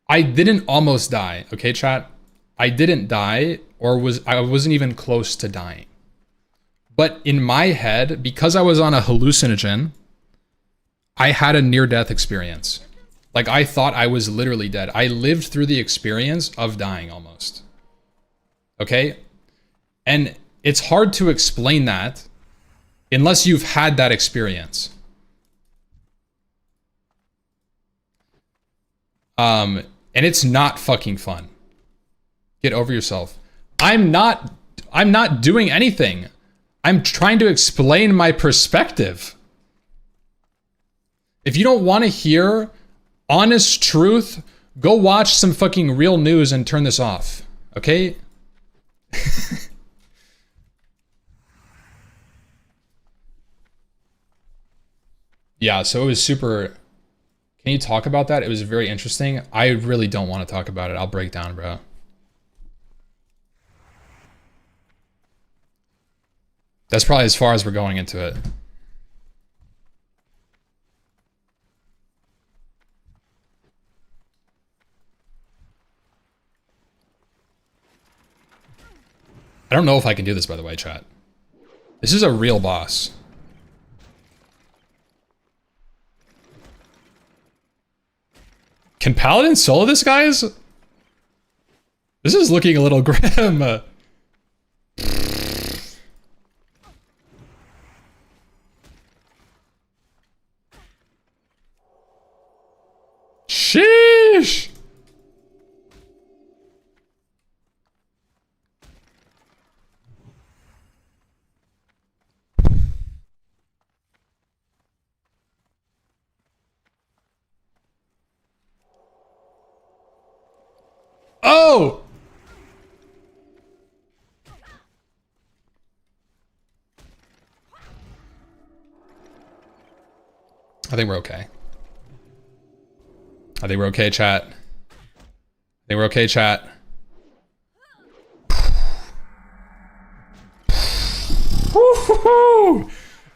I didn't almost die, okay, chat? I didn't die, or I wasn't even close to dying. But in my head, because I was on a hallucinogen, I had a near-death experience. Like, I thought I was literally dead. I lived through the experience of dying almost. Okay? And it's hard to explain that unless you've had that experience. And it's not fucking fun. Get over yourself. I'm not doing anything. I'm trying to explain my perspective. If you don't want to hear honest truth, go watch some fucking real news and turn this off. Okay? Yeah, so it was super... Can you talk about that? It was very interesting. I really don't want to talk about it. I'll break down, bro. That's probably as far as we're going into it. I don't know if I can do this, by the way, chat. This is a real boss. Can Paladin solo this, guys? This is looking a little grim. Sheesh! Oh! I think we're okay. I think we're okay, chat. I think we're okay, chat.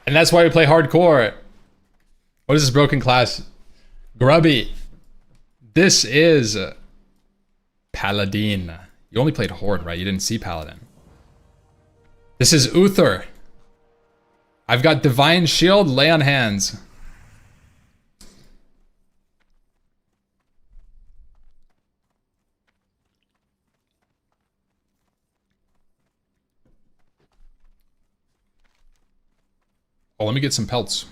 And that's why we play hardcore. What is this broken class? Grubby. This is Paladin. You only played Horde, right? You didn't see Paladin. This is Uther. I've got Divine Shield, Lay on Hands. Oh, let me get some pelts.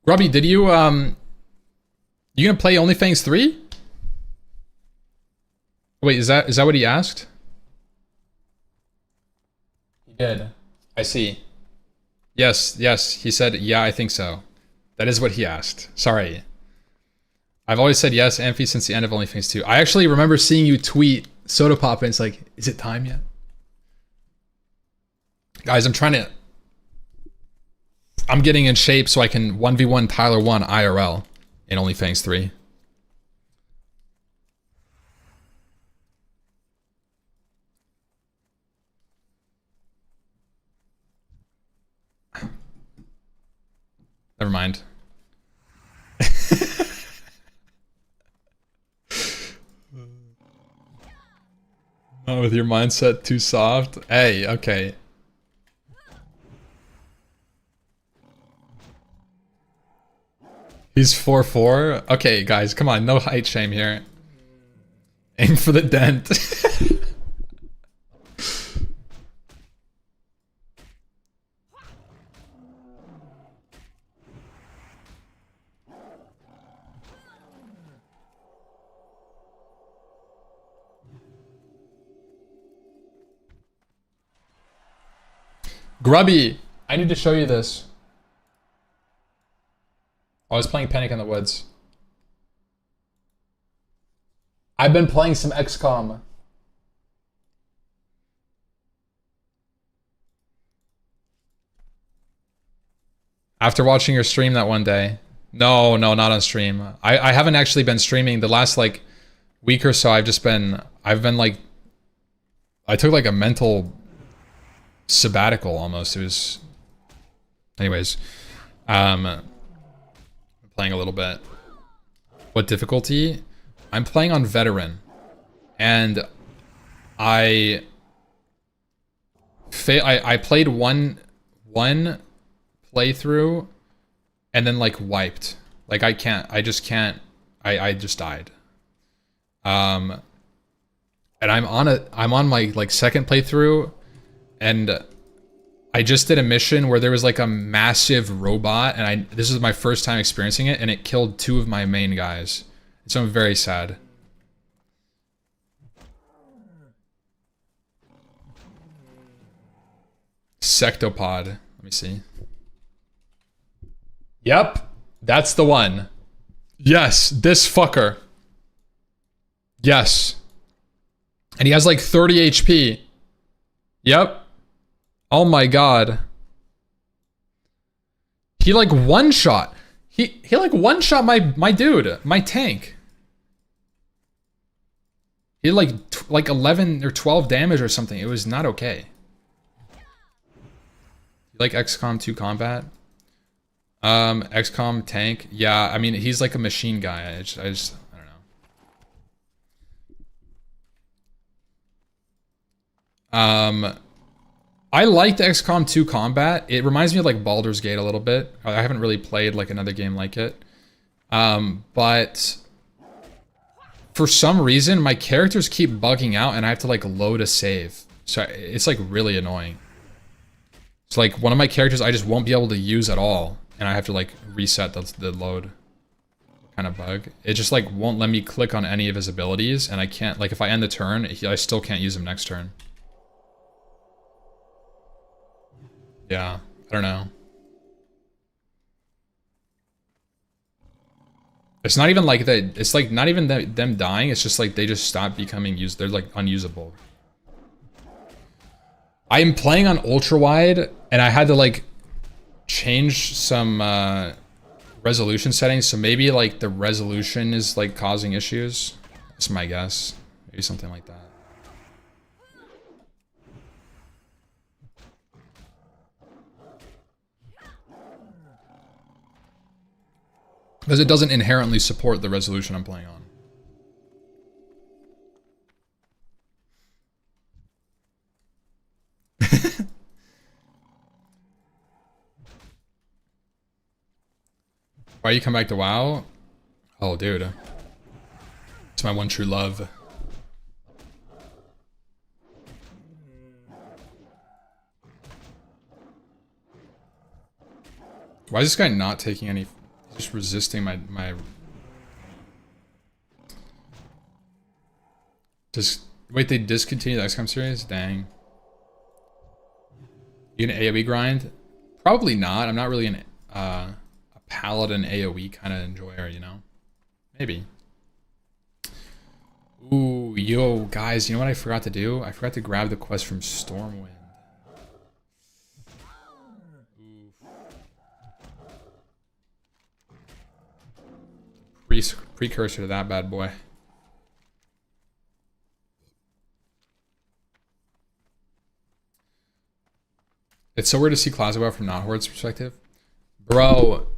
Grubby, did you, you gonna play Only Fangs 3? Wait, is that what he asked? He did. I see. Yes, he said, yeah, I think so. That is what he asked. Sorry. I've always said yes, Amphi, since the end of Only Fangs 2. I actually remember seeing you tweet Soda Pop, and it's like, is it time yet? Guys, I'm getting in shape so I can 1v1 Tyler 1 IRL in Only Fangs 3. Never mind. Not with your mindset too soft. Hey, okay. He's 4'4". Okay, guys, come on, no height shame here. Aim for the dent. Grubby, I need to show you this. I was playing Panic in the Woods. I've been playing some XCOM. After watching your stream that one day. No, not on stream. I haven't actually been streaming the last like week or so. I've been like, I took like a mental sabbatical almost. It was, anyways, playing a little bit. What difficulty? I'm playing on veteran, and I played one playthrough, and then like wiped. Like I just can't. I just died. And I'm on my like second playthrough, and I just did a mission where there was like a massive robot, and this is my first time experiencing it, and it killed 2 of my main guys. So I'm very sad. Sectopod. Let me see. Yep, that's the one. Yes, this fucker. Yes. And he has like 30 HP. Yep. Oh my god. He like one-shot. He like one-shot my dude, my tank. He had like 11 or 12 damage or something. It was not okay. You like XCOM 2 combat? XCOM tank. Yeah, I mean he's like a machine guy. I don't know. I liked XCOM 2 combat. It reminds me of like Baldur's Gate a little bit. I haven't really played like another game like it. But for some reason my characters keep bugging out and I have to like load a save. So it's like really annoying. It's like one of my characters I just won't be able to use at all, and I have to like reset the load. Kind of bug. It just like won't let me click on any of his abilities, and I can't, like if I end the turn, I still can't use him next turn. Yeah, I don't know. It's not even like that. It's like not even them dying. It's just like they just stop becoming used. They're like unusable. I am playing on ultra wide, and I had to like change some resolution settings. So maybe like the resolution is like causing issues. That's my guess. Maybe something like that. Because it doesn't inherently support the resolution I'm playing on. Why you come back to WoW? Oh, dude. It's my one true love. Why is this guy not taking any... Just resisting my... Wait, they discontinued the XCOM series? Dang. You an AoE grind? Probably not. I'm not really a paladin AoE kind of enjoyer, you know? Maybe. Ooh, yo, guys, you know what I forgot to do? I forgot to grab the quest from Stormwind. Precursor to that bad boy. It's so weird to see Clazobow from Not Horde's perspective. Bro.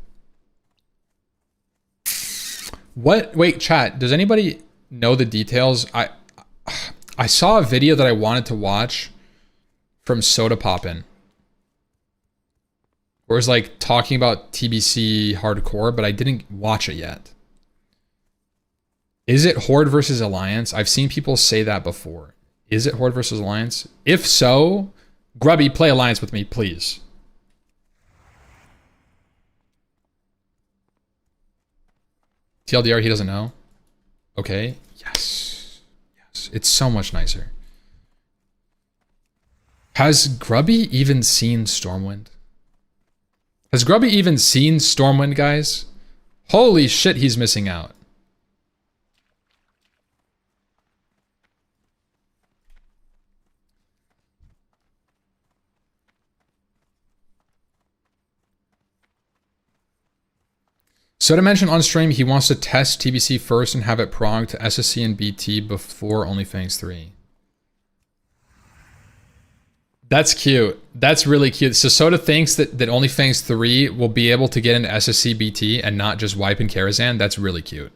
What? Wait, chat. Does anybody know the details? I saw a video that I wanted to watch from Soda Poppin'. Where it was like talking about TBC hardcore, but I didn't watch it yet. Is it Horde versus Alliance? I've seen people say that before. Is it Horde versus Alliance? If so, Grubby, play Alliance with me, please. TLDR, he doesn't know. Okay. Yes. Yes. It's so much nicer. Has Grubby even seen Stormwind? Has Grubby even seen Stormwind, guys? Holy shit, he's missing out. Soda mentioned on stream he wants to test TBC first and have it pronged to SSC and BT before OnlyFangs 3. That's cute. That's really cute. So Soda thinks that only Fangs 3 will be able to get into SSC BT and not just wipe in Karazhan. That's really cute.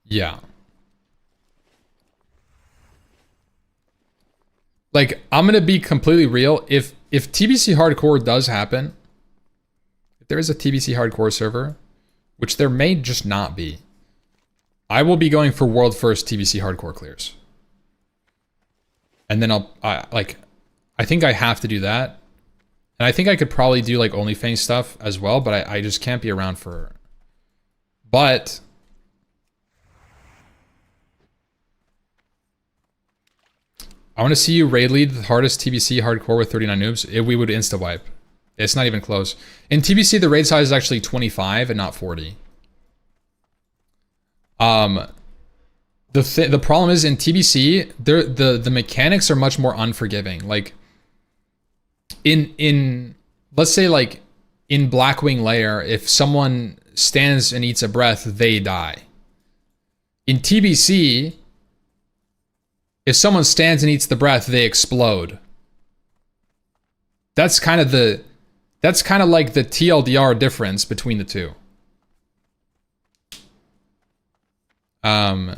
Yeah. Like, I'm gonna be completely real. If TBC Hardcore does happen, if there is a TBC Hardcore server, which there may just not be, I will be going for world first TBC Hardcore clears. And then I think I have to do that. And I think I could probably do like OnlyFans stuff as well, but I just can't be around for... But... I want to see you raid lead the hardest TBC hardcore with 39 noobs. We would insta wipe. It's not even close. In TBC, the raid size is actually 25 and not 40. The problem is in TBC, the mechanics are much more unforgiving. Like in let's say like in Blackwing Lair, if someone stands and eats a breath, they die. In TBC, if someone stands and eats the breath, they explode. That's kind of like the TLDR difference between the two. Or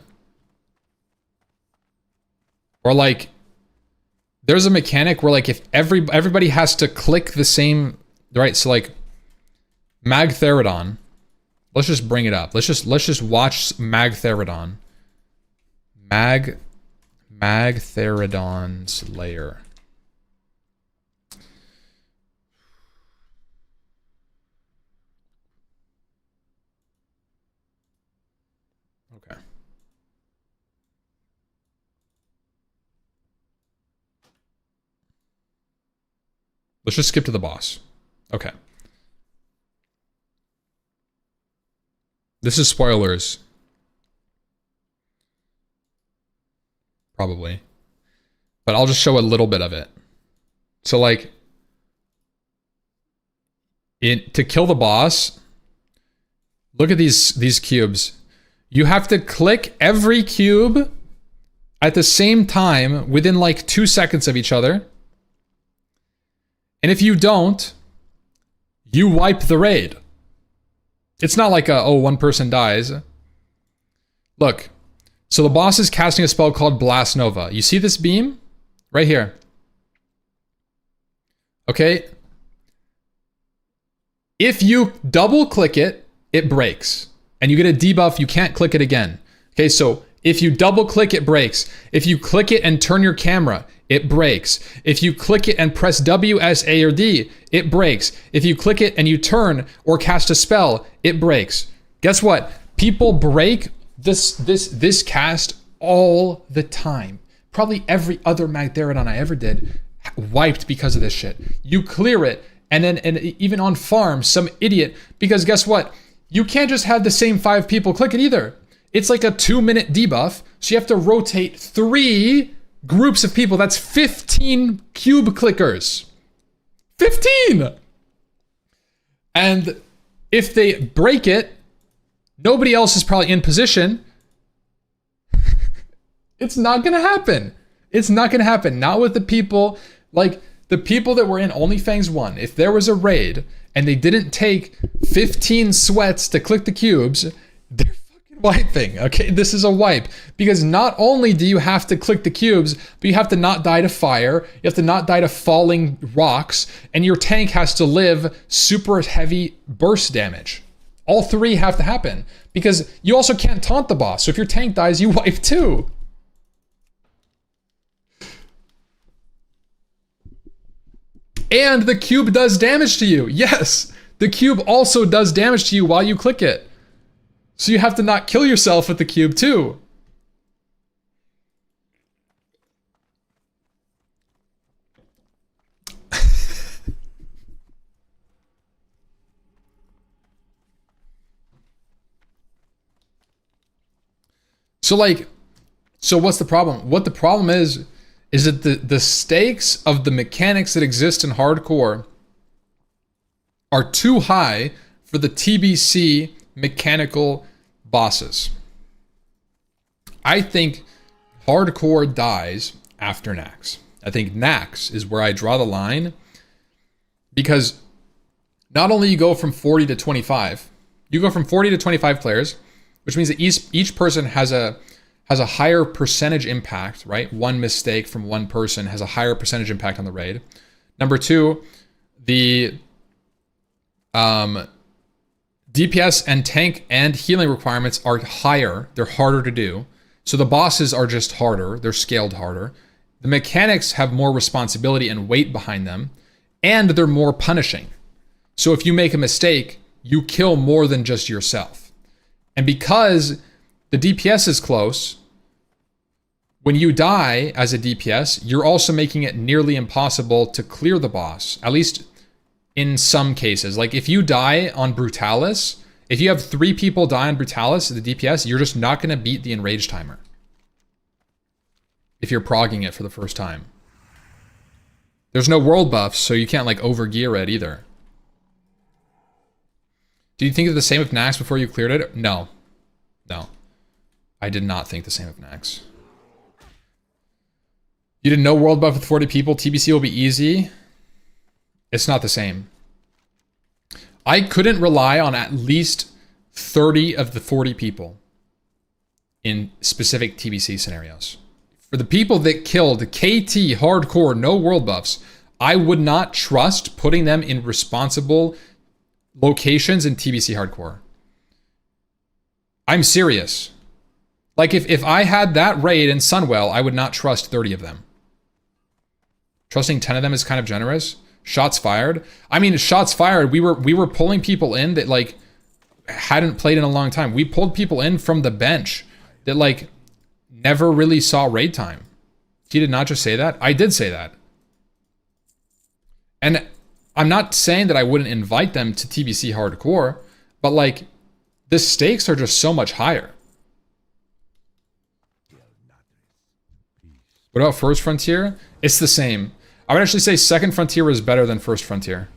like, there's a mechanic where like if everybody has to click the same, right? So like Magtheridon, let's just bring it up. Let's just watch Magtheridon. Magtheridon's lair. Okay. Let's just skip to the boss. Okay. This is spoilers. Probably. But I'll just show a little bit of it. So like, to kill the boss, look at these cubes. You have to click every cube at the same time within like 2 seconds of each other. And if you don't, you wipe the raid. It's not like one person dies. Look. So the boss is casting a spell called Blast Nova. You see this beam? Right here. Okay. If you double click it, it breaks. And you get a debuff, you can't click it again. Okay, so if you double click, it breaks. If you click it and turn your camera, it breaks. If you click it and press W, S, A, or D, it breaks. If you click it and you turn or cast a spell, it breaks. Guess what? People break this cast all the time. Probably every other Magtheridon I ever did wiped because of this shit. You clear it, and even on farm, some idiot, because guess what? You can't just have the same 5 people click it either. It's like a 2-minute debuff, so you have to rotate 3 groups of people. That's 15 cube clickers. 15! And if they break it, nobody else is probably in position. It's not gonna happen. It's not gonna happen. Not with the people, like the people that were in OnlyFans 1. If there was a raid and they didn't take 15 sweats to click the cubes, they're fucking wiping. Okay, this is a wipe. Because not only do you have to click the cubes, but you have to not die to fire, you have to not die to falling rocks, and your tank has to live super heavy burst damage. All 3 have to happen. Because you also can't taunt the boss. So if your tank dies, you wipe too. And the cube does damage to you. Yes, the cube also does damage to you while you click it. So you have to not kill yourself with the cube too. So what's the problem? What the problem is that the stakes of the mechanics that exist in hardcore are too high for the TBC mechanical bosses. I think hardcore dies after Nax. I think Nax is where I draw the line, because not only you go from 40 to 25, you go from 40 to 25 players, which means that each person has a higher percentage impact, right? One mistake from one person has a higher percentage impact on the raid. Number two, the DPS and tank and healing requirements are higher. They're harder to do. So the bosses are just harder. They're scaled harder. The mechanics have more responsibility and weight behind them, and they're more punishing. So if you make a mistake, you kill more than just yourself. And because the DPS is close, when you die as a DPS, you're also making it nearly impossible to clear the boss, at least in some cases. Like if you die on Brutalis, if you have 3 people die on Brutalis, the DPS, you're just not going to beat the enrage timer if you're progging it for the first time. There's no world buffs, so you can't like overgear it either. Did you think of the same of Nax before you cleared it? No. No. I did not think the same of Nax. You did no world buff with 40 people. TBC will be easy. It's not the same. I couldn't rely on at least 30 of the 40 people in specific TBC scenarios. For the people that killed KT hardcore, no world buffs, I would not trust putting them in responsible locations in TBC hardcore. I'm serious. Like if I had that raid in Sunwell, I would not trust 30 of them. Trusting 10 of them is kind of generous. Shots fired. I mean, shots fired. We were pulling people in that like hadn't played in a long time. We pulled people in from the bench that like never really saw raid time. He did not just say that. I did say that. And I'm not saying that I wouldn't invite them to TBC hardcore, but like the stakes are just so much higher. What about First Frontier? It's the same. I would actually say Second Frontier is better than First Frontier.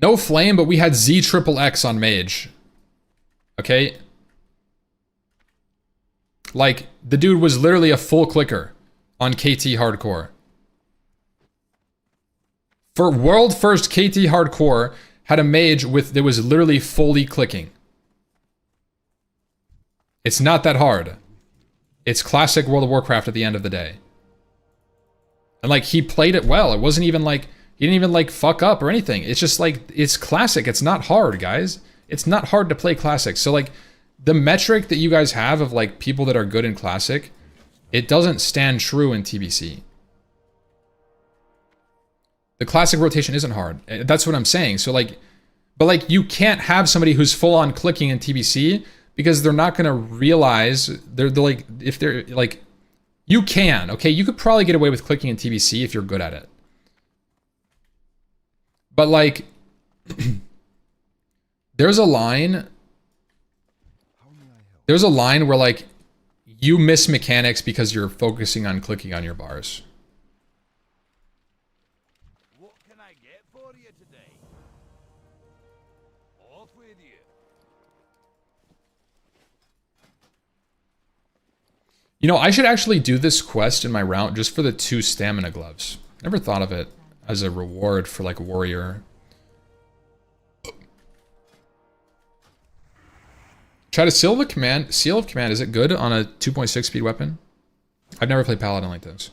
No flame, but we had ZXXX on Mage. Okay? Like, the dude was literally a full clicker on KT Hardcore. For world first, KT Hardcore had a mage that was literally fully clicking. It's not that hard. It's classic World of Warcraft at the end of the day. And like, he played it well. It wasn't even like, he didn't even like fuck up or anything. It's just like, it's classic. It's not hard, guys. It's not hard to play classic. So like, the metric that you guys have of like people that are good in classic, it doesn't stand true in TBC. The classic rotation isn't hard. That's what I'm saying. So like, but like, you can't have somebody who's full on clicking in TBC because they're not going to realize they're like, if they're like, you can, okay? You could probably get away with clicking in TBC if you're good at it. But like, there's a line where like, you miss mechanics because you're focusing on clicking on your bars. What can I get for you today? Off with you. You know, I should actually do this quest in my route just for the 2 stamina gloves. Never thought of it as a reward for like warrior. Try to seal of command. Seal of command, is it good on a 2.6 speed weapon? I've never played paladin like this.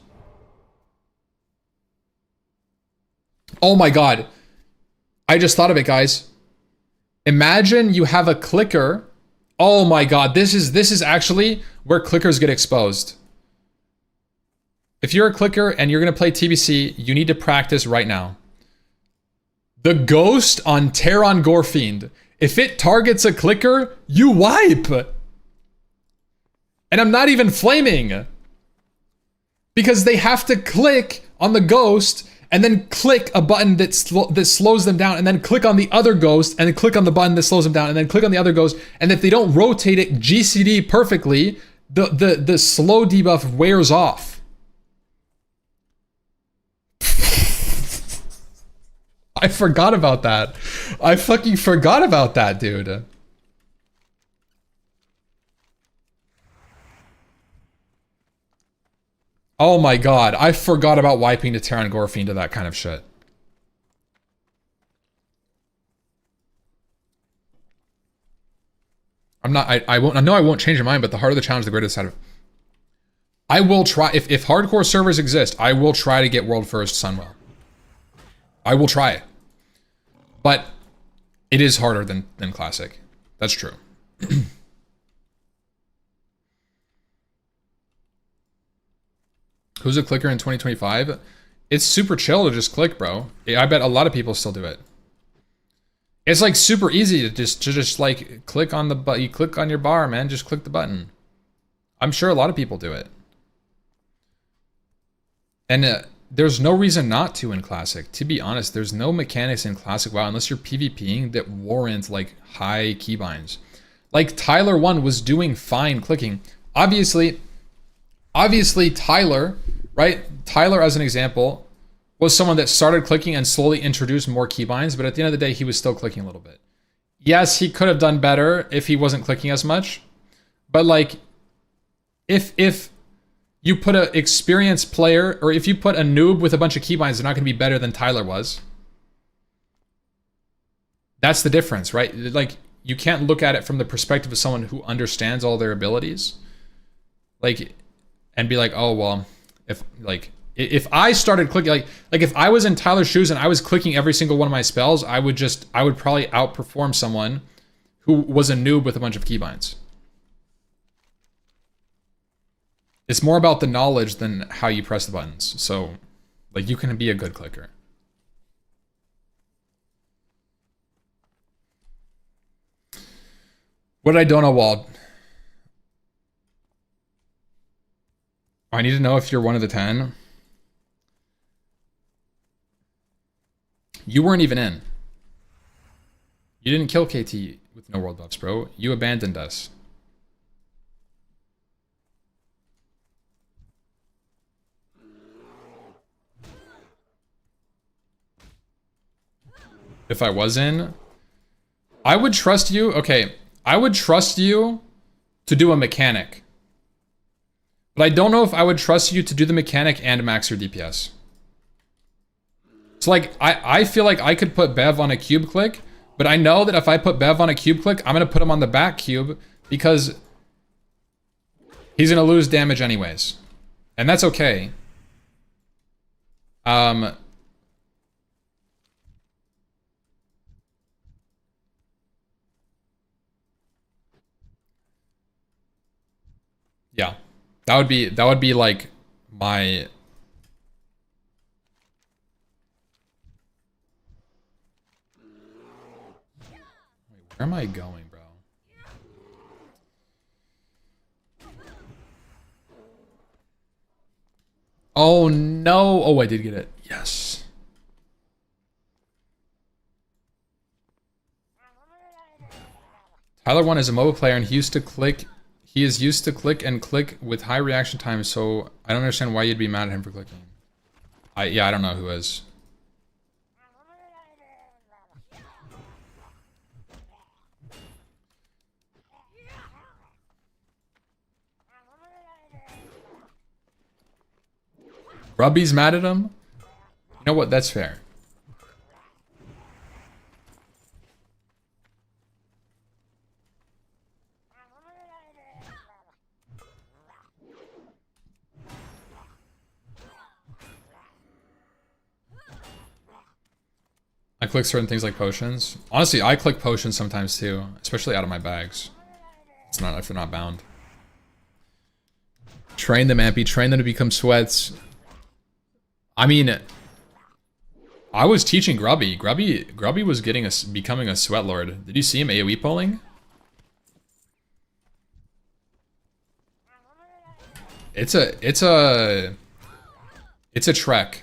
Oh my god. I just thought of it, guys. Imagine you have a clicker. Oh my god, this is actually where clickers get exposed. If you're a clicker and you're gonna play TBC, you need to practice right now. The ghost on Terran Gorefiend. If it targets a clicker, you wipe. And I'm not even flaming. Because they have to click on the ghost and then click a button that slows them down, and then click on the other ghost, and then click on the button that slows them down, and then click on the other ghost, and if they don't rotate it GCD perfectly, the slow debuff wears off. I forgot about that. I fucking forgot about that, dude. Oh my god, I forgot about wiping to Terran Gorfiend to that kind of shit. I won't, I know I won't change your mind, but the harder the challenge, the greater the side of it. I will try, if hardcore servers exist, I will try to get World First Sunwell. I will try it. But it is harder than Classic. That's true. Who's a clicker in 2025? It's super chill to just click, bro. I bet a lot of people still do it. It's like super easy to just like click on the button. You click on your bar, man. Just click the button. I'm sure a lot of people do it. And there's no reason not to in Classic. To be honest, there's no mechanics in Classic WoW unless you're PvPing that warrant like high keybinds. Like Tyler 1 was doing fine clicking. Obviously Tyler, right? Tyler, as an example, was someone that started clicking and slowly introduced more keybinds, but at the end of the day, he was still clicking a little bit. Yes, he could have done better if he wasn't clicking as much, but like, if you put an experienced player, or if you put a noob with a bunch of keybinds, they're not going to be better than Tyler was. That's the difference, right? Like, you can't look at it from the perspective of someone who understands all their abilities, like, and be like, oh well, if I started clicking, like if I was in Tyler's shoes and I was clicking every single one of my spells, I would probably outperform someone who was a noob with a bunch of keybinds. It's more about the knowledge than how you press the buttons. So, like, you can be a good clicker. What did I don't know, Wald? I need to know if you're one of the 10. You weren't even in. You didn't kill KT with no world buffs, bro. You abandoned us. If I was in, I would trust you. Okay, I would trust you to do a mechanic. But I don't know if I would trust you to do the mechanic and max your DPS. So like, I feel like I could put Bev on a cube click, but I know that if I put Bev on a cube click, I'm going to put him on the back cube because he's going to lose damage anyways. And that's okay. Yeah, that would be like my... Where am I going, bro? Oh no! Oh, I did get it. Yes. Tyler 1 is a mobile player and he used to click. He is used to click and click with high reaction time, so I don't understand why you'd be mad at him for clicking. Yeah, I don't know who is. Grubby's mad at him? You know what? That's fair. I click certain things like potions. Honestly, I click potions sometimes too, especially out of my bags. It's not if they're not bound. Train them, Ampy. Train them to become sweats. I mean, I was teaching Grubby. Grubby was becoming a sweat lord. Did you see him AoE pulling? It's a trek.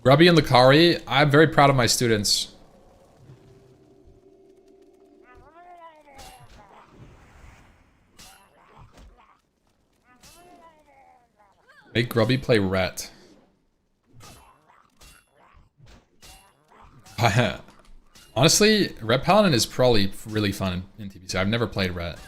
Grubby and Lakari, I'm very proud of my students. Make Grubby play Ret. Honestly, Ret Paladin is probably really fun in TBC. I've never played Ret.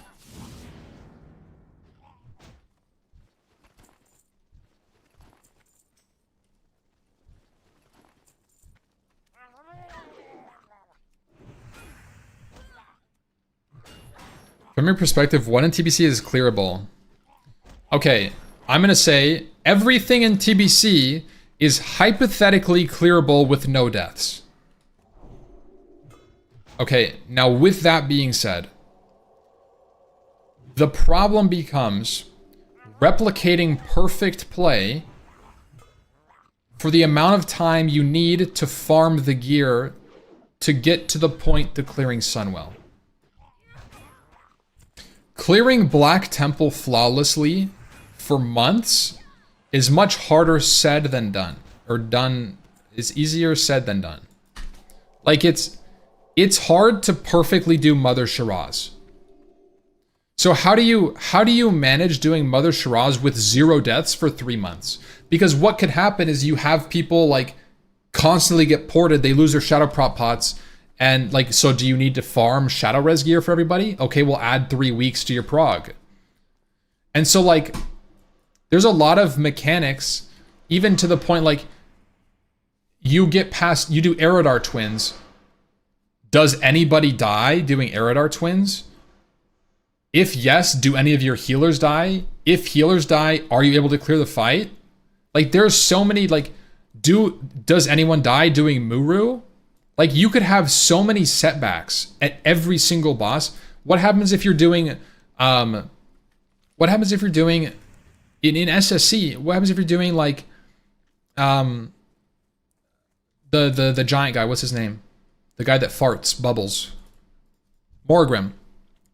From your perspective, what in TBC is clearable? Okay, I'm gonna say everything in TBC is hypothetically clearable with no deaths. Okay, now with that being said, the problem becomes replicating perfect play for the amount of time you need to farm the gear to get to the point to clearing Sunwell. Clearing Black Temple flawlessly for months is much harder said than done. Or done is easier said than done. Like it's hard to perfectly do Mother Shiraz. So how do you manage doing Mother Shiraz with 0 deaths for 3 months? Because what could happen is you have people like constantly get ported, they lose their shadow prop pots. And like, so do you need to farm shadow res gear for everybody? Okay, we'll add 3 weeks to your prog. And so like, there's a lot of mechanics, even to the point like, you do Eridar twins. Does anybody die doing Eridar twins? If yes, do any of your healers die? If healers die, are you able to clear the fight? Like there's so many like, does anyone die doing Muru? Like you could have so many setbacks at every single boss. What happens if you're doing in SSC? What happens if you're doing like the giant guy, what's his name? The guy that farts bubbles. Morgrim.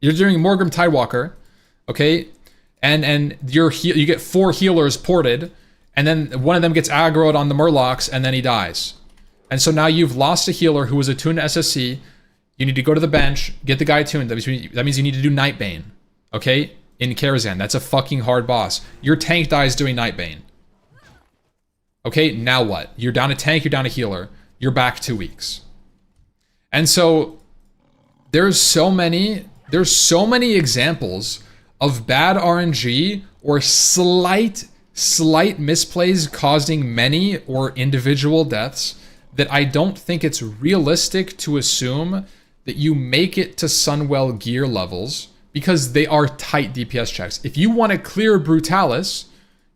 You're doing Morgrim Tidewalker, okay? And you get 4 healers ported, and then one of them gets aggroed on the Murlocs, and then he dies. And so now you've lost a healer who was attuned to SSC. You need to go to the bench, get the guy attuned. That means you need to do Nightbane, okay? In Karazhan. That's a fucking hard boss. Your tank dies doing Nightbane. Okay, now what? You're down a tank, you're down a healer. You're back 2 weeks. And so there's so many examples of bad RNG or slight misplays causing many or individual deaths that I don't think it's realistic to assume that you make it to Sunwell gear levels because they are tight DPS checks. If you want to clear Brutalis,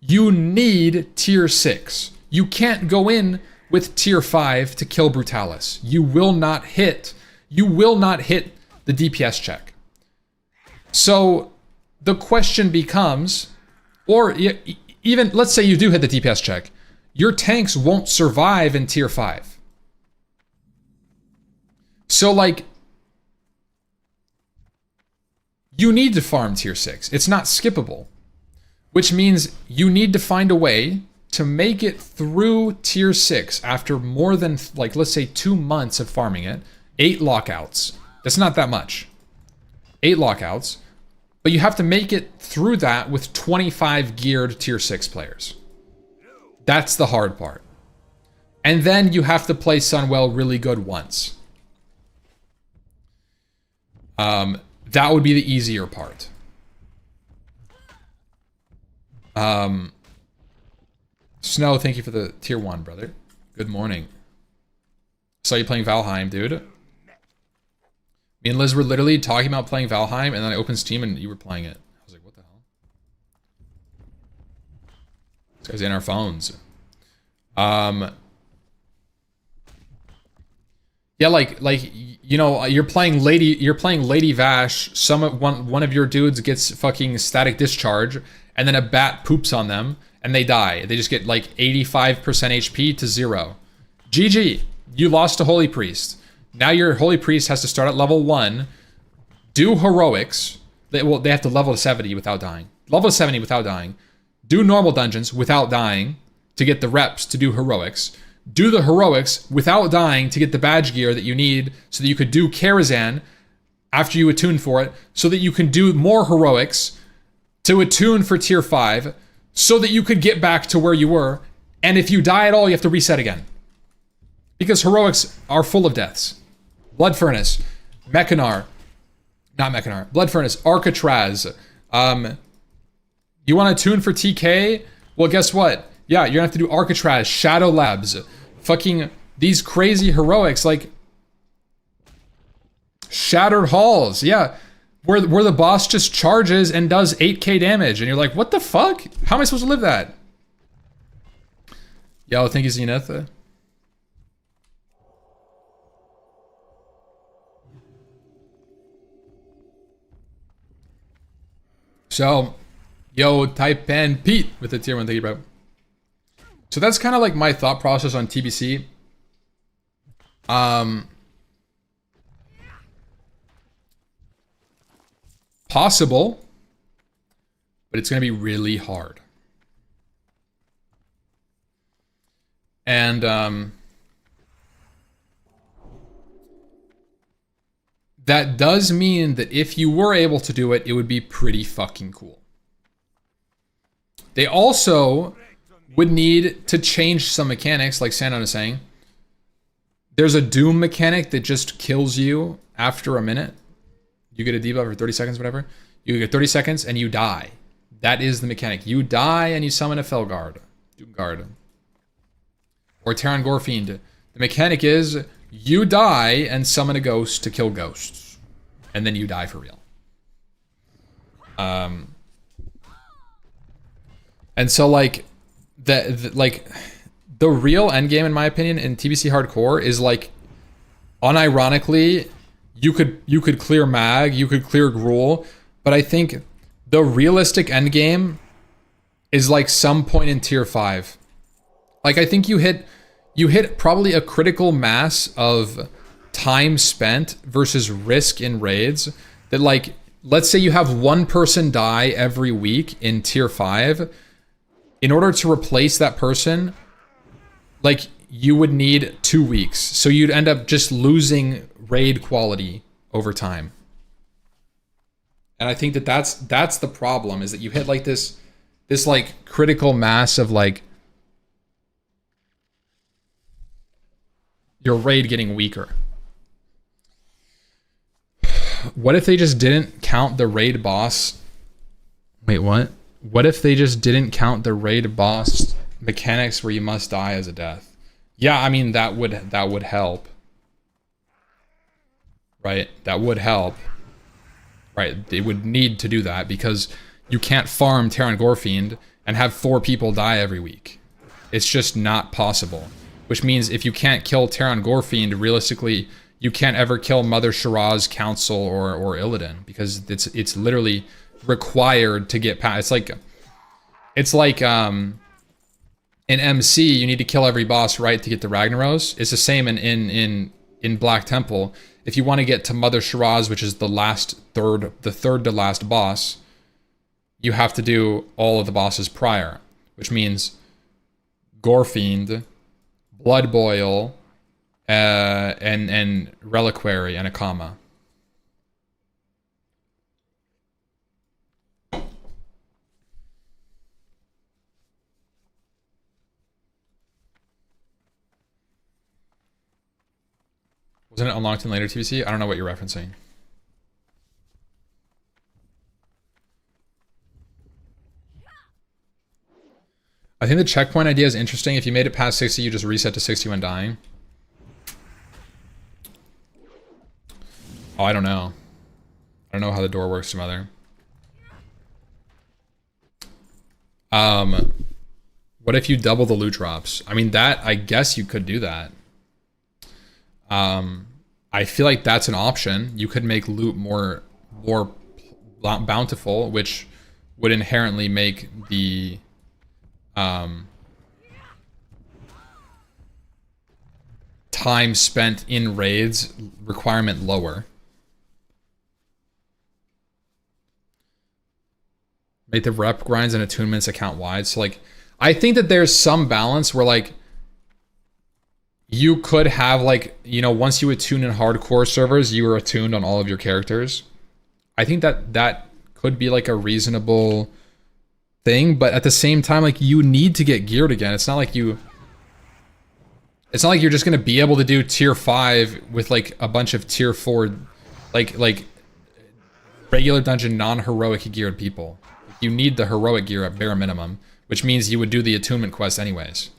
you need tier 6. You can't go in with tier 5 to kill Brutalis. You will not hit the DPS check. So the question becomes, or even let's say you do hit the DPS check, your tanks won't survive in tier 5. So like, you need to farm tier 6. It's not skippable, which means you need to find a way to make it through tier 6 after more than like, let's say 2 months of farming it, 8 lockouts. That's not that much. 8 lockouts, but you have to make it through that with 25 geared tier 6 players. That's the hard part. And then you have to play Sunwell really good once. That would be the easier part. Snow, thank you for the tier 1, brother. Good morning. Saw you playing Valheim, dude. Me and Liz were literally talking about playing Valheim, and then I opened Steam and you were playing it. I was like, what the hell? This guy's in our phones. Yeah, like you know, you're playing Lady Vash. One of your dudes gets fucking static discharge, and then a bat poops on them, and they die. They just get like 85% HP to 0. GG. You lost to Holy Priest. Now your Holy Priest has to start at level 1, do heroics. They have to level to 70 without dying. Level to 70 without dying. Do normal dungeons without dying to get the reps to do heroics. Do the heroics without dying to get the badge gear that you need so that you could do Karazhan after you attune for it, so that you can do more heroics to attune for tier 5, so that you could get back to where you were. And if you die at all, you have to reset again. Because heroics are full of deaths. Blood Furnace, Mechanar, not Mechanar, Blood Furnace, Arcatraz. You want to tune for TK? Well, guess what? Yeah, you're gonna have to do Arcatraz, Shadow Labs, fucking these crazy heroics like Shattered Halls. Yeah, where the boss just charges and does 8k damage, and you're like, what the fuck? How am I supposed to live that? Yo, thank you, Zenith. So, yo, type in Pete with the tier 1, thank you, bro. So that's kind of like my thought process on TBC. Possible, but it's going to be really hard. And that does mean that if you were able to do it, it would be pretty fucking cool. They also would need to change some mechanics, like Sandon is saying. There's a Doom mechanic that just kills you after a minute. You get a debuff for 30 seconds, whatever. You get 30 seconds and you die. That is the mechanic. You die and you summon a Felguard. Doomguard. Or Terran Gorefiend. The mechanic is you die and summon a ghost to kill ghosts. And then you die for real. And so like the real endgame, in my opinion, in TBC Hardcore is like, unironically, you could clear Mag, you could clear Gruul, but I think the realistic endgame is like some point in tier 5. Like I think you hit probably a critical mass of time spent versus risk in raids that, like, let's say you have one person die every week in tier 5. In order to replace that person, like, you would need 2 weeks. So you'd end up just losing raid quality over time. And I think that's the problem, is that you hit like this like critical mass of like your raid getting weaker. What if they just didn't count the raid boss? Wait, what? What if they just didn't count the raid boss mechanics where you must die as a death? Yeah, I mean that would help. Right? That would help. Right? They would need to do that because you can't farm Terran Gorefiend and have 4 people die every week. It's just not possible. Which means if you can't kill Terran Gorefiend, realistically, you can't ever kill Mother Shiraz, Council, or Illidan, because it's literally required to get past. It's like in MC, you need to kill every boss right to get to Ragnaros. It's the same in Black Temple. If you want to get to Mother Shiraz, which is the third to last boss, you have to do all of the bosses prior, which means Gorefiend, Blood Boil, and Reliquary and Akama. Wasn't it unlocked in later TBC? I don't know what you're referencing. I think the checkpoint idea is interesting. If you made it past 60, you just reset to 60 when dying. Oh, I don't know. I don't know how the door works, Mother. What if you double the loot drops? I mean, that, I guess you could do that. I feel like that's an option. You could make loot more bountiful, which would inherently make the time spent in raids requirement lower. Make the rep grinds and attunements account wide. So like, I think that there's some balance where like you could have like, you know, once you attune in hardcore servers, you are attuned on all of your characters. I think that could be like a reasonable thing, but at the same time, like, you need to get geared again. It's not like you're just gonna be able to do tier 5 with like a bunch of tier 4, like regular dungeon non-heroic geared people. You need the heroic gear at bare minimum, which means you would do the attunement quest anyways.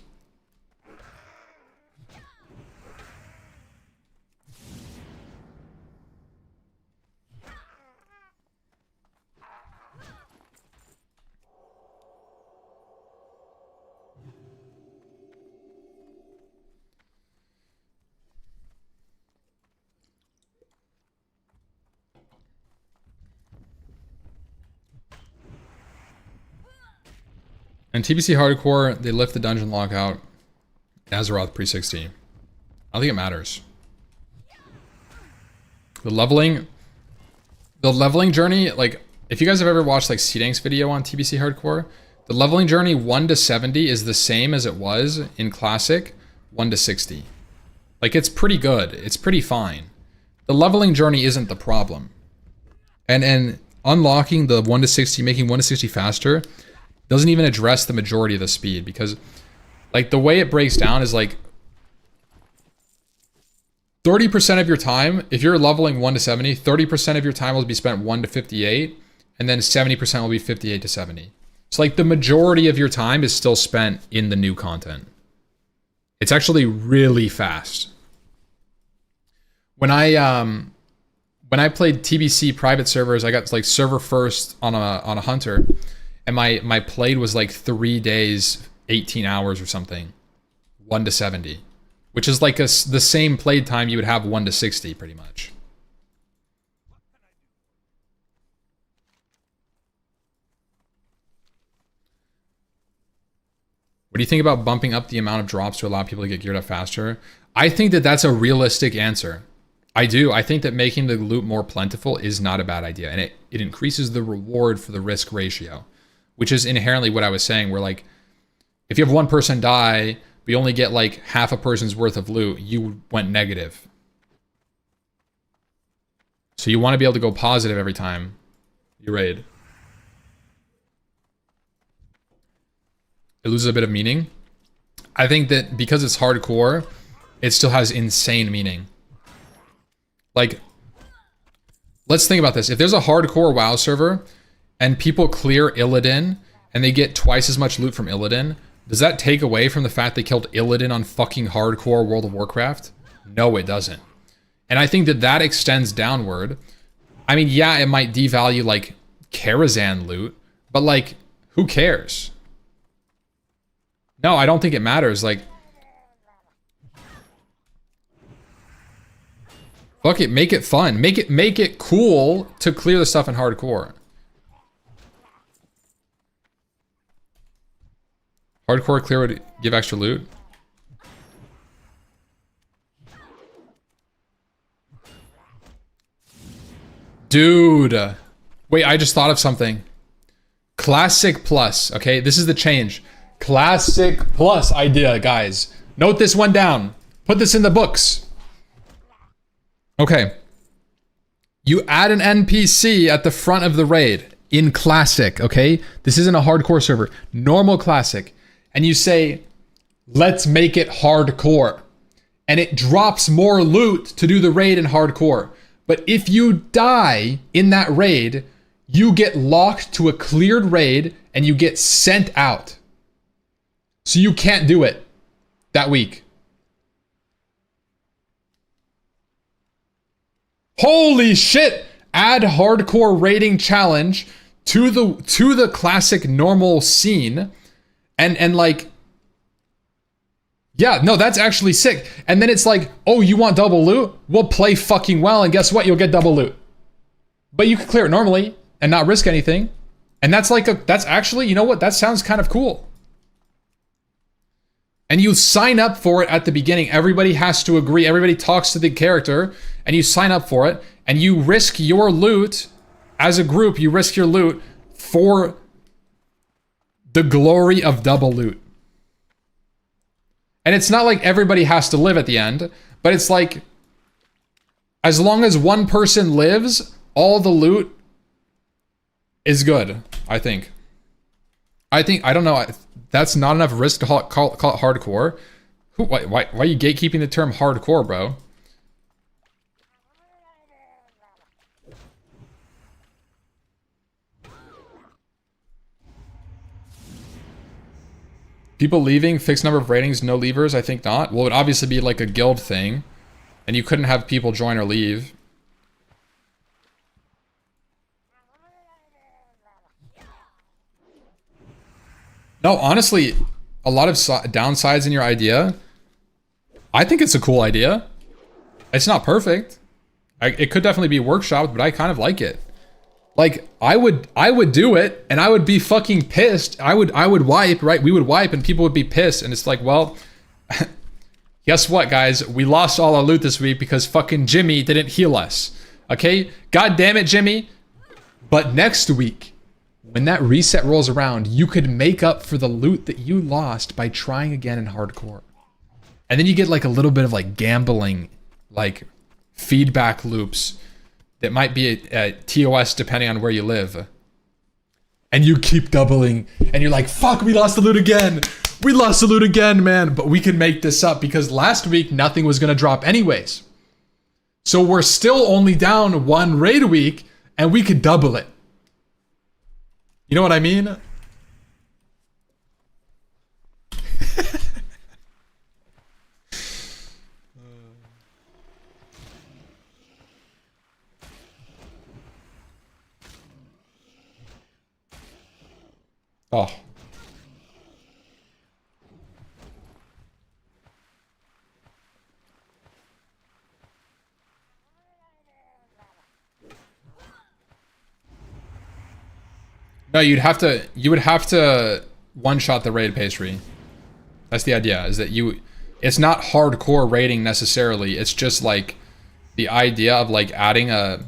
And TBC Hardcore, they lift the dungeon lockout. Azeroth pre-16. I don't think it matters. The leveling journey, like, if you guys have ever watched like C-Dank's video on TBC Hardcore, the leveling journey 1 to 70 is the same as it was in Classic 1 to 60. Like, it's pretty good. It's pretty fine. The leveling journey isn't the problem. And unlocking the 1 to 60, making 1 to 60 faster, doesn't even address the majority of the speed, because like the way it breaks down is like 30% of your time, if you're leveling 1 to 70, 30% of your time will be spent 1 to 58, and then 70% will be 58 to 70. So like the majority of your time is still spent in the new content. It's actually really fast. When I played TBC private servers, I got like server first on a hunter. And my played was like 3 days, 18 hours or something. 1 to 70. Which is like the same played time you would have 1 to 60 pretty much. What do you think about bumping up the amount of drops to allow people to get geared up faster? I think that that's a realistic answer. I do. I think that making the loot more plentiful is not a bad idea. And it increases the reward for the risk ratio. Which is inherently what I was saying, where like, if you have one person die, but you only get like half a person's worth of loot, you went negative. So you want to be able to go positive every time you raid. It loses a bit of meaning. I think that because it's hardcore, it still has insane meaning. Like, let's think about this. If there's a hardcore WoW server, and people clear Illidan, and they get twice as much loot from Illidan, does that take away from the fact they killed Illidan on fucking hardcore World of Warcraft? No, it doesn't. And I think that extends downward. I mean, yeah, it might devalue, like, Karazhan loot, but, like, who cares? No, I don't think it matters. Like, fuck it, make it fun. Make it cool to clear the stuff in hardcore. Hardcore clear would give extra loot. Dude. Wait, I just thought of something. Classic Plus. Okay, this is the change. Classic Plus idea, guys. Note this one down. Put this in the books. Okay. You add an NPC at the front of the raid in Classic, okay? This isn't a hardcore server. Normal Classic. And you say, let's make it hardcore. And it drops more loot to do the raid in hardcore. But if you die in that raid, you get locked to a cleared raid and you get sent out. So you can't do it that week. Holy shit! Add hardcore raiding challenge to the classic normal scene. And like, yeah, no, that's actually sick. And then it's like, oh, you want double loot? We'll play fucking well, and guess what? You'll get double loot. But you can clear it normally and not risk anything. And that's like that's actually, you know what? That sounds kind of cool. And you sign up for it at the beginning. Everybody has to agree. Everybody talks to the character, and you sign up for it, and you risk your loot as a group. You risk your loot for the glory of double loot. And it's not like everybody has to live at the end, but it's like, as long as one person lives, all the loot is good, I think. I think, I don't know, that's not enough risk to call it hardcore. Why are you gatekeeping the term hardcore, bro? People leaving, fixed number of ratings, no leavers? I think not. Well, it would obviously be like a guild thing, and you couldn't have people join or leave. No, honestly, a lot of downsides in your idea. I think it's a cool idea. It's not perfect. It could definitely be workshopped, but I kind of like it. Like, I would do it, and I would be fucking pissed. I would wipe, right? We would wipe, and people would be pissed, and it's like, well, guess what, guys? We lost all our loot this week because fucking Jimmy didn't heal us. Okay? God damn it, Jimmy. But next week, when that reset rolls around, you could make up for the loot that you lost by trying again in hardcore. And then you get like a little bit of like gambling, like feedback loops that might be a TOS depending on where you live. And you keep doubling, and you're like, fuck, we lost the loot again. We lost the loot again, man. But we can make this up because last week nothing was gonna drop anyways. So we're still only down one raid a week, and we could double it. You know what I mean? Oh. No, you would have to one-shot the raid pastry. That's the idea, is that it's not hardcore raiding necessarily, it's just like the idea of like adding a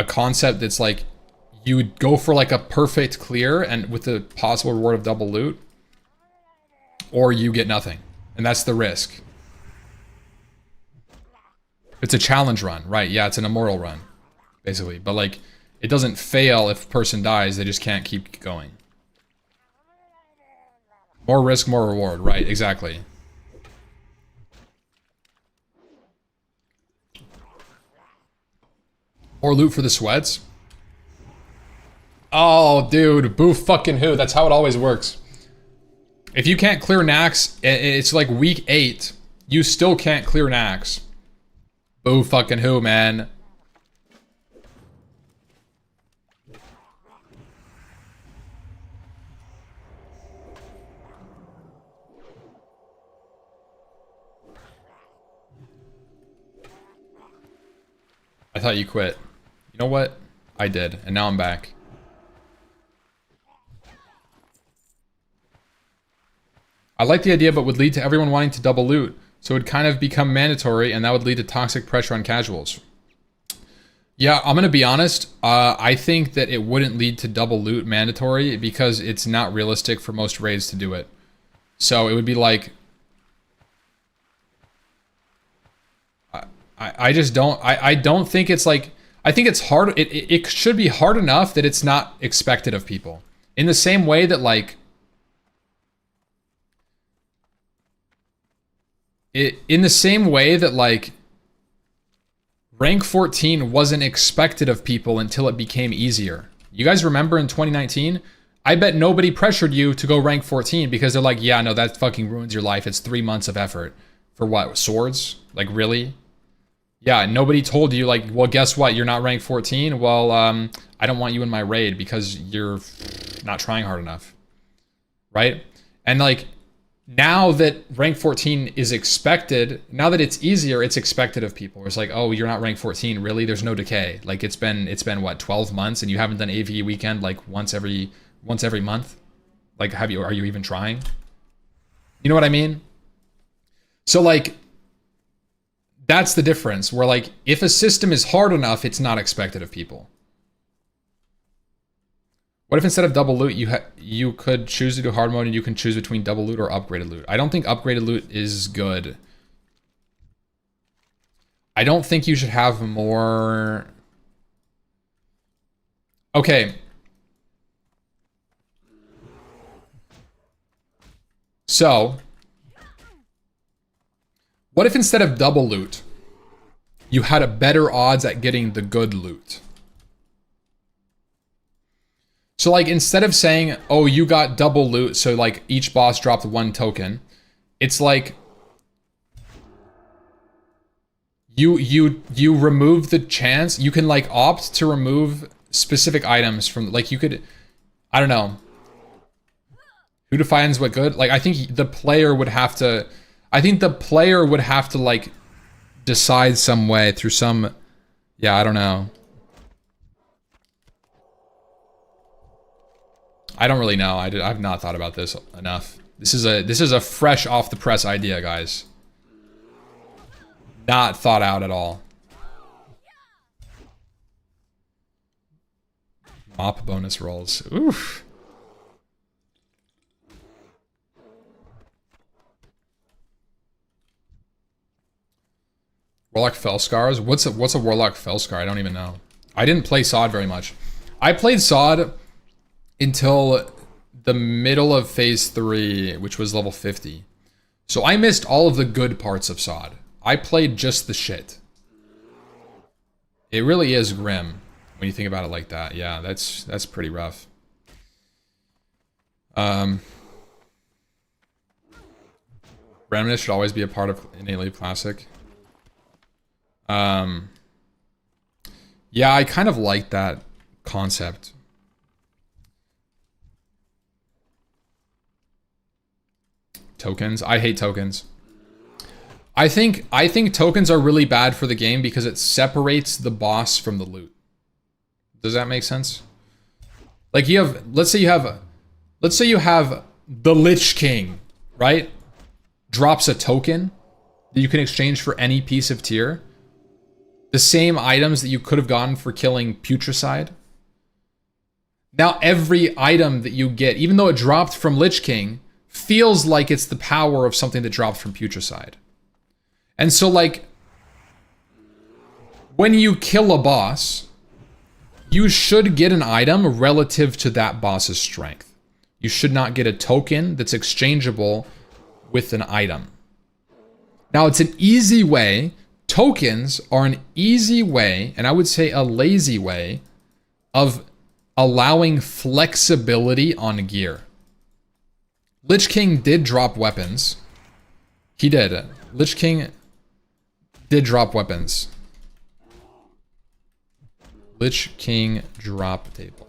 concept that's like, you would go for like a perfect clear and with the possible reward of double loot, or you get nothing, and that's the risk. It's a challenge run, right? Yeah, it's an immortal run, basically, but like, it doesn't fail if a person dies, they just can't keep going. More risk, more reward, right, exactly. Or loot for the sweats. Oh, dude, boo fucking who, that's how it always works. If you can't clear Nax, it's like week 8, you still can't clear Nax. Boo fucking who, man. I thought you quit. You know what? I did, and now I'm back. I like the idea, but would lead to everyone wanting to double loot. So it would kind of become mandatory, and that would lead to toxic pressure on casuals. Yeah, I'm gonna be honest. I think that it wouldn't lead to double loot mandatory because it's not realistic for most raids to do it. So it would be like... I just don't... I don't think it's like... I think it's hard... It should be hard enough that it's not expected of people. In the same way that like... in the same way that like rank 14 wasn't expected of people until it became easier. You guys remember in 2019? I bet nobody pressured you to go rank 14 because they're like, yeah, no, that fucking ruins your life. It's 3 months of effort. For what? Swords? Like, really? Yeah, nobody told you like, well, guess what? You're not rank 14. Well, I don't want you in my raid because you're not trying hard enough. Right? And like, now that rank 14 is expected, now that it's easier, it's expected of people. It's like, oh, you're not rank 14, really? There's no decay. Like it's been what, 12 months, and you haven't done AVE weekend like once every month? Like, are you even trying? You know what I mean? So like, that's the difference. Where like, if a system is hard enough, it's not expected of people. What if instead of double loot, you could choose to do hard mode and you can choose between double loot or upgraded loot? I don't think upgraded loot is good. I don't think you should have more... Okay. So, what if instead of double loot, you had a better odds at getting the good loot? So like instead of saying, oh, you got double loot, so like each boss dropped 1 token, it's like you remove the chance. You can like opt to remove specific items from, like you could, I don't know. Who defines what good? Like I think the player would have to, like decide some way through some, yeah, I don't know. I don't really know. I've not thought about this enough. This is a fresh off the press idea, guys. Not thought out at all. Mop bonus rolls. Oof. Warlock Fellscars? What's a Warlock Fellscar? I don't even know. I didn't play SOD very much. I played SOD until the middle of phase 3, which was level 50. So I missed all of the good parts of SOD. I played just the shit. It really is grim when you think about it like that. Yeah, that's pretty rough. Remnant should always be a part of Innately Classic. Yeah, I kind of like that concept. Tokens. I hate tokens. I think tokens are really bad for the game because it separates the boss from the loot. Does that make sense? Like you have, let's say you have the Lich King, right? Drops a token that you can exchange for any piece of tier. The same items that you could have gotten for killing Putricide. Now every item that you get, even though it dropped from Lich King, feels like it's the power of something that dropped from Putricide. And so like, when you kill a boss, you should get an item relative to that boss's strength. You should not get a token that's exchangeable with an item. Now it's an easy way, tokens are an easy way, and I would say a lazy way, of allowing flexibility on gear. Lich King did drop weapons. He did. Lich King did drop weapons. Lich King drop table.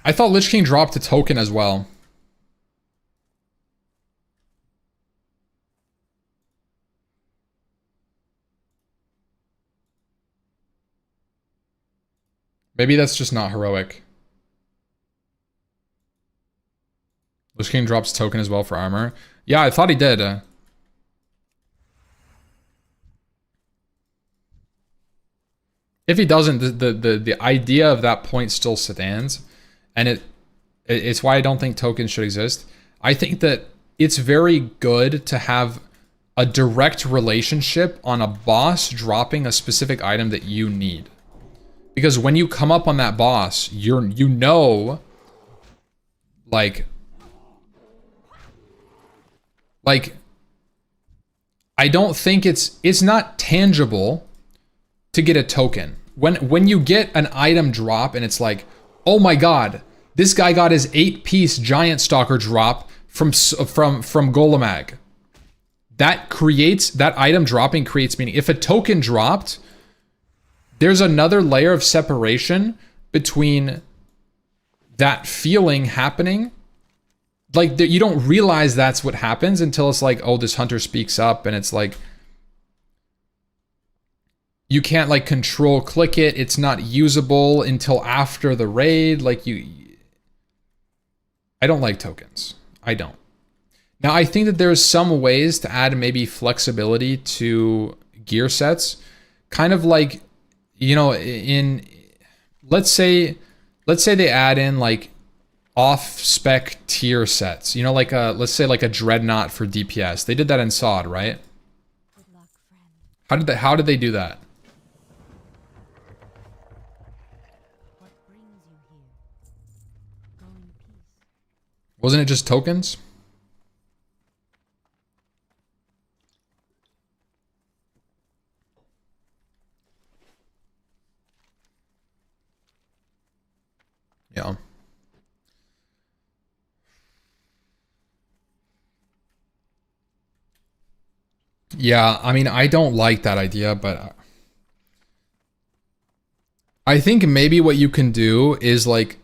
I thought Lich King dropped a token as well. Maybe that's just not heroic. Lich King drops token as well for armor. Yeah, I thought he did. If he doesn't, the idea of that point still stands, and it's why I don't think tokens should exist. I think that it's very good to have a direct relationship on a boss dropping a specific item that you need. Because when you come up on that boss, you know, like I don't think it's not tangible to get a token. When you get an item drop and it's like, oh my god, this guy got his 8-piece giant stalker drop from Golemag. That item dropping creates meaning. If a token dropped, there's another layer of separation between that feeling happening. Like, you don't realize that's what happens until it's like, oh, this hunter speaks up, and it's like, you can't like control click it. It's not usable until after the raid. Like I don't like tokens. I don't. Now, I think that there's some ways to add maybe flexibility to gear sets. Kind of like, you know, let's say they add in like off-spec tier sets. You know, like a, let's say like a Dreadnought for DPS. They did that in SOD, right? Good luck, friend. How did they do that? What brings you here? Go in peace. Wasn't it just tokens? Yeah. Yeah, I mean, I don't like that idea, but I think maybe what you can do is like,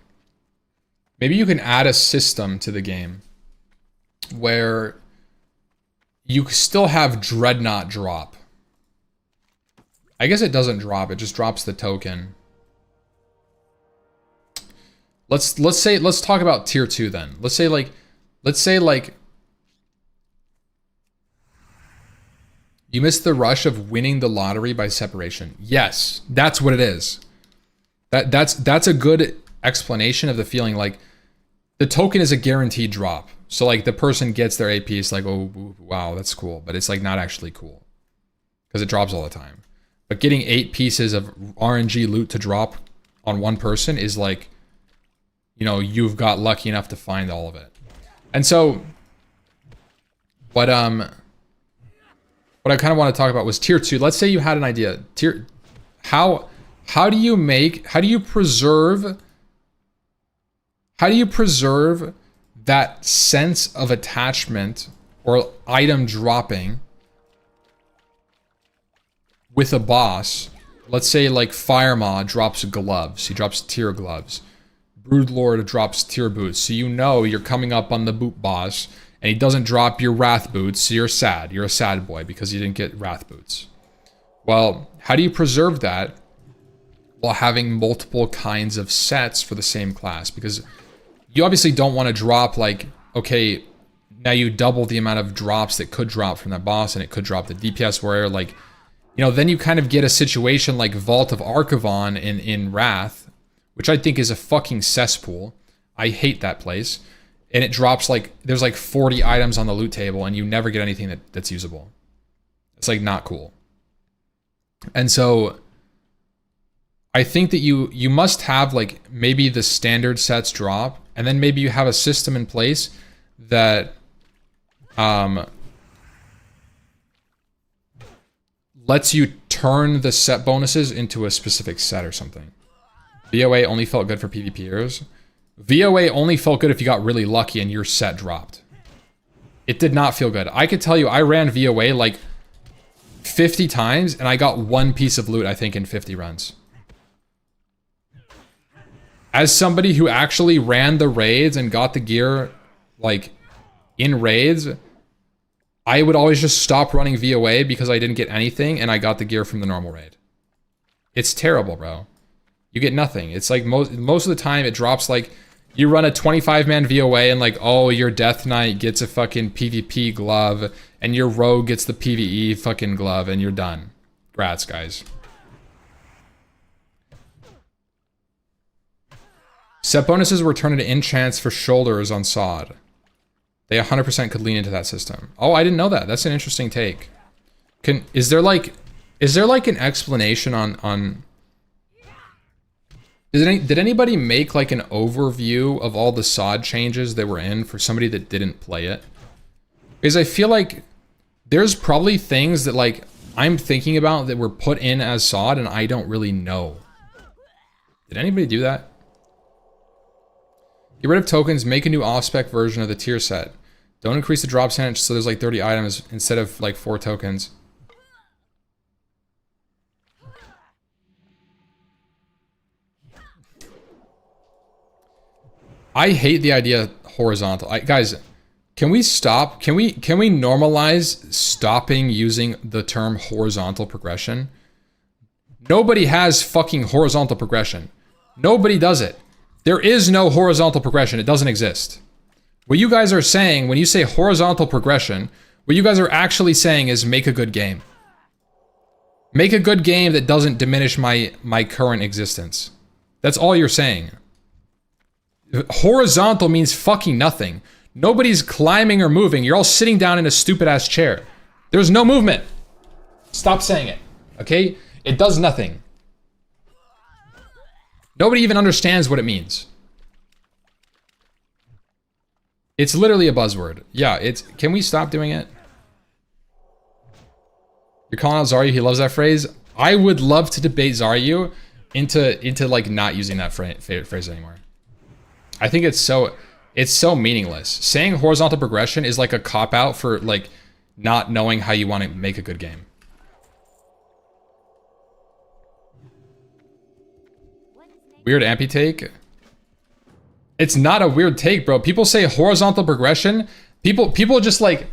maybe you can add a system to the game where you still have Dreadnought drop. I guess it doesn't drop, it just drops the token. Let's talk about tier 2 then. Let's say like you missed the rush of winning the lottery by separation. Yes, that's what it is. That's a good explanation of the feeling. Like the token is a guaranteed drop. So like the person gets their AP, it's like, oh wow, that's cool, but it's like not actually cool because it drops all the time. But getting 8 pieces of RNG loot to drop on one person is like, you know, you've got lucky enough to find all of it. And so what I kind of want to talk about was tier 2. Let's say you had an idea. How do you preserve that sense of attachment or item dropping with a boss? Let's say like Firemaw drops gloves. He drops tier gloves. Broodlord drops tier boots. So you know you're coming up on the boot boss, and he doesn't drop your Wrath boots, so you're sad. You're a sad boy because you didn't get Wrath boots. Well, how do you preserve that while having multiple kinds of sets for the same class? Because you obviously don't want to drop like, okay, now you double the amount of drops that could drop from that boss, and it could drop the DPS warrior. Like, you know, then you kind of get a situation like Vault of Archivon in Wrath, which I think is a fucking cesspool. I hate that place. And it drops like, there's like 40 items on the loot table and you never get anything that's usable. It's like not cool. And so I think that you must have like maybe the standard sets drop, and then maybe you have a system in place that lets you turn the set bonuses into a specific set or something. VOA only felt good for PvPers. VOA only felt good if you got really lucky and your set dropped. It did not feel good. I could tell you, I ran VOA like 50 times and I got 1 piece of loot, I think, in 50 runs. As somebody who actually ran the raids and got the gear like in raids, I would always just stop running VOA because I didn't get anything and I got the gear from the normal raid. It's terrible, bro. You get nothing. It's like most of the time it drops like, you run a 25-man VOA and like, oh, your Death Knight gets a fucking PvP glove and your Rogue gets the PvE fucking glove and you're done. Grats, guys. Set bonuses were turned into enchants for shoulders on SOD. They 100% could lean into that system. Oh, I didn't know that. That's an interesting take. Is there like an explanation on Did anybody make like an overview of all the SOD changes that were in for somebody that didn't play it? Because I feel like there's probably things that like I'm thinking about that were put in as SOD and I don't really know. Did anybody do that? Get rid of tokens, make a new off-spec version of the tier set. Don't increase the drop percentage so there's like 30 items instead of like 4 tokens. I hate the idea of horizontal. Guys, can we stop? Can we normalize stopping using the term horizontal progression? Nobody has fucking horizontal progression. Nobody does it. There is no horizontal progression. It doesn't exist. What you guys are saying when you say horizontal progression, what you guys are actually saying is make a good game. Make a good game that doesn't diminish my current existence. That's all you're saying. Horizontal means fucking nothing. Nobody's climbing or moving. You're all sitting down in a stupid ass chair. There's no movement. Stop saying it, okay? It does nothing. Nobody even understands what it means. It's literally a buzzword. Yeah, it's... Can we stop doing it? You're calling out Zaryu, he loves that phrase. I would love to debate Zaryu into like not using that phrase anymore. I think it's so meaningless. Saying horizontal progression is like a cop-out for like not knowing how you want to make a good game. Weird amputake. It's not a weird take, bro. People say horizontal progression. People just like,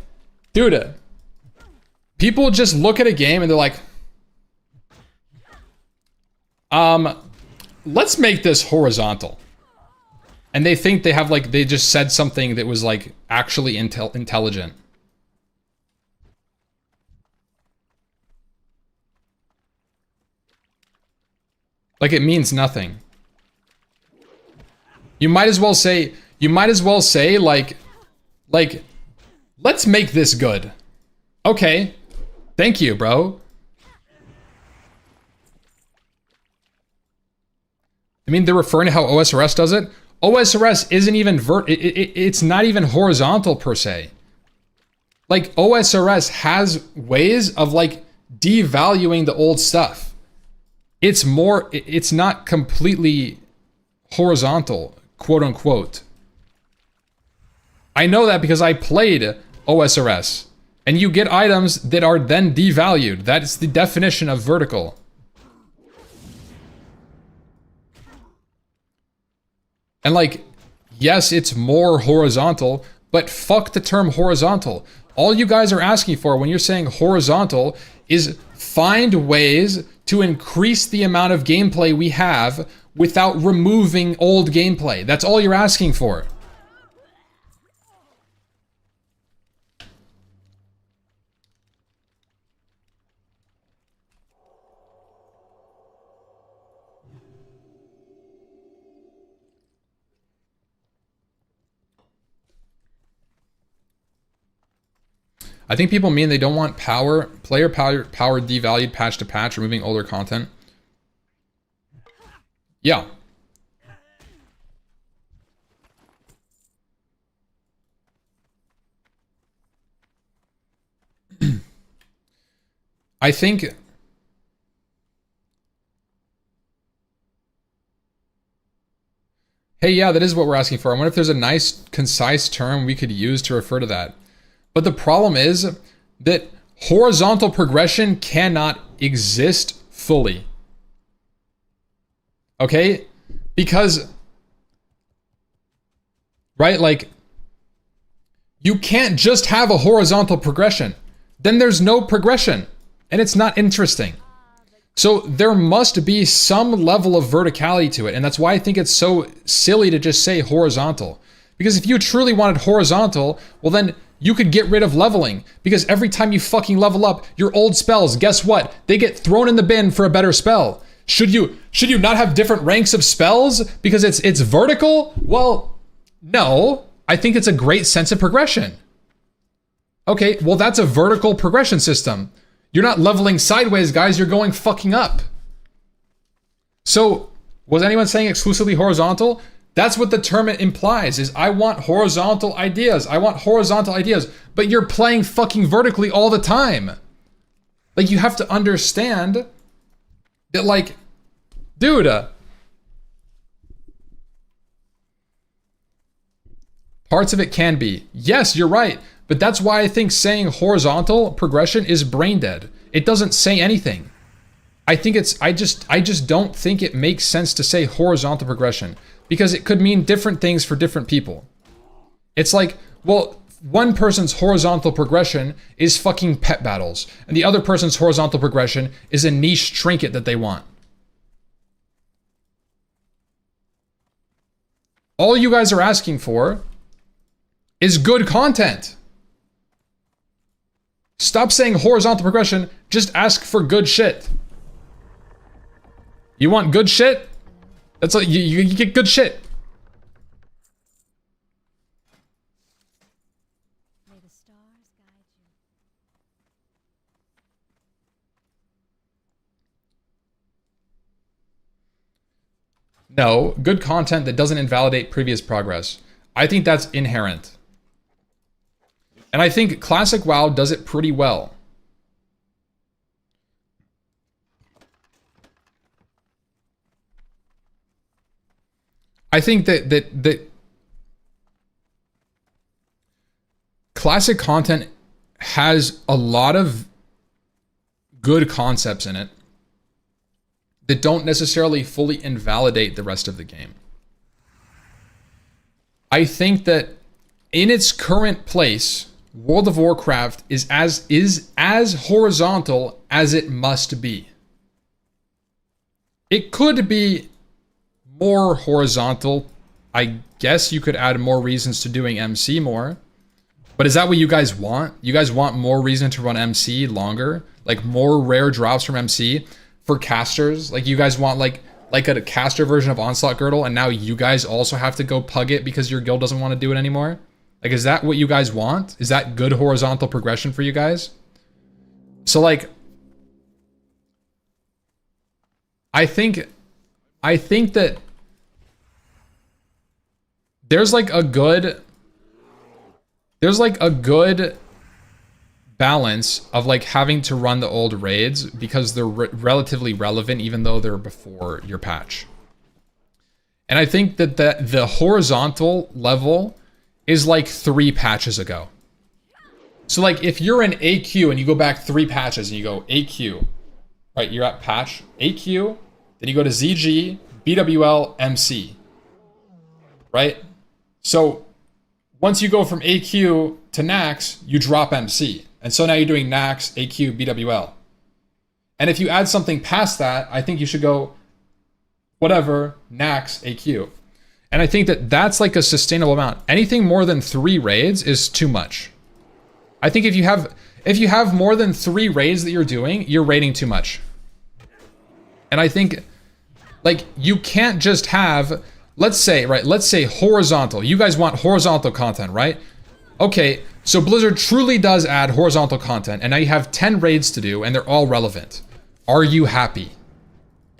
dude. People just look at a game and they're like, let's make this horizontal. And they think they have like, they just said something that was like actually intelligent. Like it means nothing. You might as well say like, let's make this good. Okay. Thank you, bro. I mean, they're referring to how OSRS does it. OSRS isn't even it's not even horizontal per se. Like OSRS has ways of like devaluing the old stuff. It's more, it's not completely horizontal, quote unquote. I know that because I played OSRS. And you get items that are then devalued. That's the definition of vertical. And like, yes, it's more horizontal, but fuck the term horizontal. All you guys are asking for when you're saying horizontal is find ways to increase the amount of gameplay we have without removing old gameplay. That's all you're asking for. I think people mean they don't want player power devalued patch to patch, removing older content. Yeah. I think... Hey, yeah, that is what we're asking for. I wonder if there's a nice, concise term we could use to refer to that. But the problem is that horizontal progression cannot exist fully. Okay? Because, right, like, you can't just have a horizontal progression. Then there's no progression, and it's not interesting. So there must be some level of verticality to it, and that's why I think it's so silly to just say horizontal. Because if you truly wanted horizontal, well then you could get rid of leveling, because every time you fucking level up your old spells, guess what? They get thrown in the bin for a better spell. Should you not have different ranks of spells because it's vertical? Well, no. I think it's a great sense of progression. Okay, well that's a vertical progression system. You're not leveling sideways, guys, you're going fucking up. So, was anyone saying exclusively horizontal? That's what the term implies, is I want horizontal ideas. I want horizontal ideas. But you're playing fucking vertically all the time. Like, you have to understand that, like, dude, parts of it can be. Yes, you're right. But that's why I think saying horizontal progression is brain dead. It doesn't say anything. I think I just don't think it makes sense to say horizontal progression, because it could mean different things for different people. It's like, well, one person's horizontal progression is fucking pet battles, and the other person's horizontal progression is a niche trinket that they want. All you guys are asking for is good content. Stop saying horizontal progression, just ask for good shit. You want good shit? That's like, you get good shit. No, good content that doesn't invalidate previous progress. I think that's inherent. And I think Classic WoW does it pretty well. I think that Classic content has a lot of good concepts in it that don't necessarily fully invalidate the rest of the game. I think that in its current place, World of Warcraft is as horizontal as it must be. It could be more horizontal. I guess you could add more reasons to doing MC more. But is that what you guys want? You guys want more reason to run MC longer? Like more rare drops from MC for casters? Like you guys want like a caster version of Onslaught Girdle, and now you guys also have to go pug it because your guild doesn't want to do it anymore? Like, is that what you guys want? Is that good horizontal progression for you guys? So like, I think that there's like a good balance of like having to run the old raids because they're relatively relevant even though they're before your patch. And I think that the horizontal level is like 3 patches ago. So like if you're in AQ and you go back 3 patches and you go AQ, right, you're at patch AQ, then you go to ZG, BWL, MC, right? So once you go from AQ to Nax, you drop MC. And so now you're doing Nax, AQ, BWL. And if you add something past that, I think you should go whatever, Nax, AQ. And I think that that's like a sustainable amount. Anything more than 3 raids is too much. I think if you have more than 3 raids that you're doing, you're raiding too much. And I think like you can't just have, let's say horizontal. You guys want horizontal content, right? Okay, so Blizzard truly does add horizontal content, and now you have 10 raids to do, and they're all relevant. Are you happy?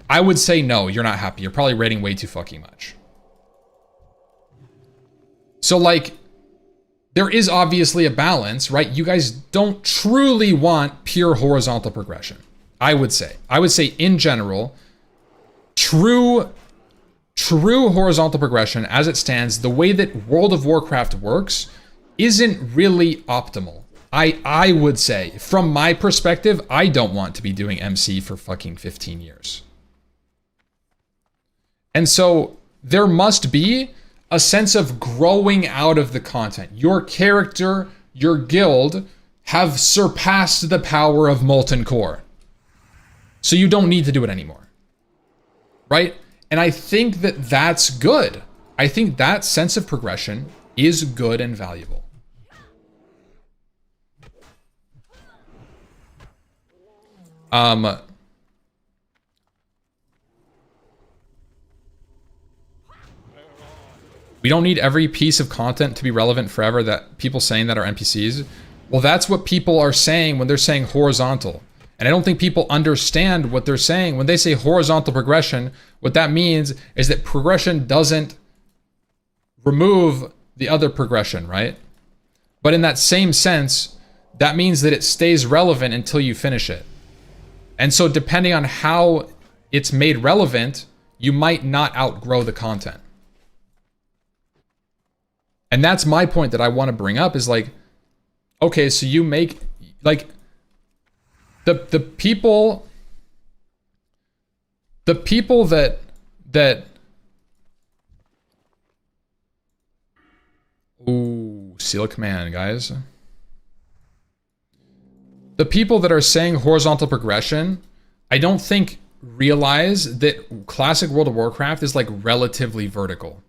I would say no, you're not happy. You're probably raiding way too fucking much. So like, there is obviously a balance, right? You guys don't truly want pure horizontal progression. I would say in general, true horizontal progression as it stands, the way that World of Warcraft works isn't really optimal. I would say, from my perspective, I don't want to be doing MC for fucking 15 years. And so there must be a sense of growing out of the content. Your character, your guild have surpassed the power of Molten Core. So you don't need to do it anymore. Right? And I think that that's good. I think that sense of progression is good and valuable. We don't need every piece of content to be relevant forever that people saying that are NPCs. Well, that's what people are saying when they're saying horizontal. And I don't think people understand what they're saying. When they say horizontal progression, what that means is that progression doesn't remove the other progression, right? But in that same sense, that means that it stays relevant until you finish it. And so depending on how it's made relevant, you might not outgrow the content. And that's my point that I want to bring up is like, okay, so you make like the people that ooh, seal command, guys. The people that are saying horizontal progression, I don't think realize that classic World of Warcraft is like relatively vertical.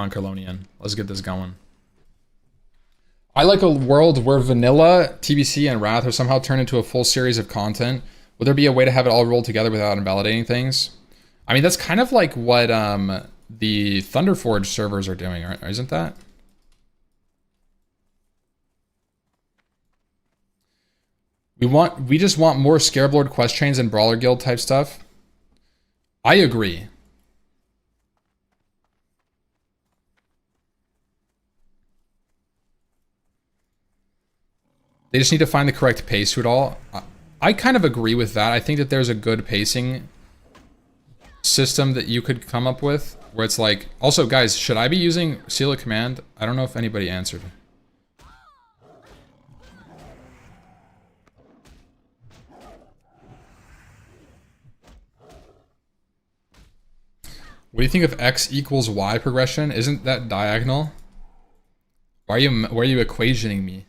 on Colonian. Let's get this going. I like a world where vanilla, TBC, and Wrath are somehow turned into a full series of content. Would there be a way to have it all rolled together without invalidating things? I mean, that's kind of like what the Thunderforge servers are doing, isn't that? We just want more Scarab quest chains and Brawler Guild type stuff. I agree. They just need to find the correct pace to it all. I kind of agree with that. I think that there's a good pacing system that you could come up with where it's like, also guys, should I be using Seal of Command? I don't know if anybody answered. What do you think of X equals Y progression? Isn't that diagonal? Why are you equationing me?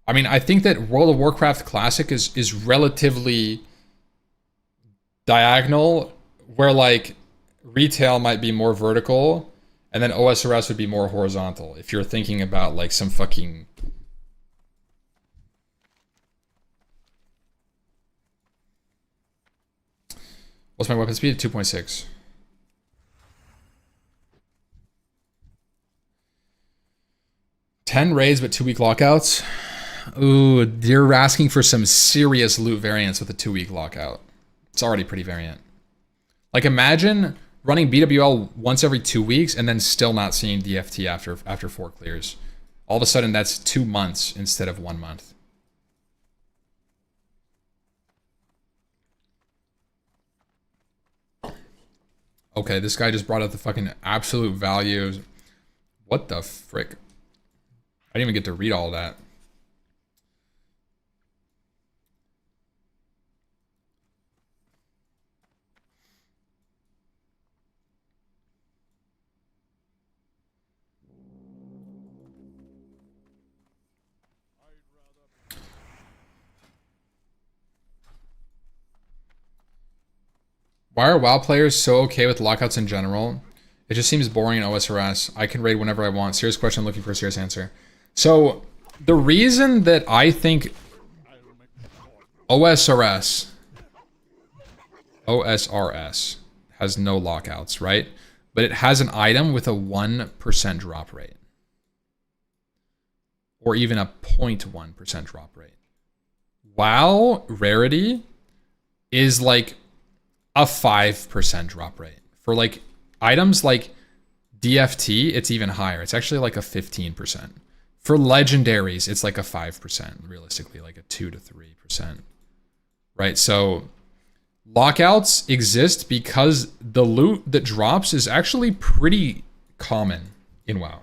I mean, I think that World of Warcraft Classic is relatively diagonal, where like retail might be more vertical, and then OSRS would be more horizontal. If you're thinking about like some fucking... What's my weapon speed? 2.6. $10 raids but 2-week lockouts. Ooh, you're asking for some serious loot variance with a 2-week lockout. It's already pretty variant. Like imagine running BWL once every 2 weeks and then still not seeing DFT after 4 clears. All of a sudden that's 2 months instead of 1 month. Okay, this guy just brought up the fucking absolute values. What the frick? I didn't even get to read all that. Why are WoW players so okay with lockouts in general? It just seems boring in OSRS. I can raid whenever I want. Serious question, looking for a serious answer. So, the reason that I think OSRS has no lockouts, right? But it has an item with a 1% drop rate. Or even a 0.1% drop rate. WoW rarity is like a 5% drop rate. For like items like DFT, it's even higher. It's actually like a 15%. For legendaries, it's like a 5%, realistically, like a 2 to 3%. Right? So lockouts exist because the loot that drops is actually pretty common in WoW.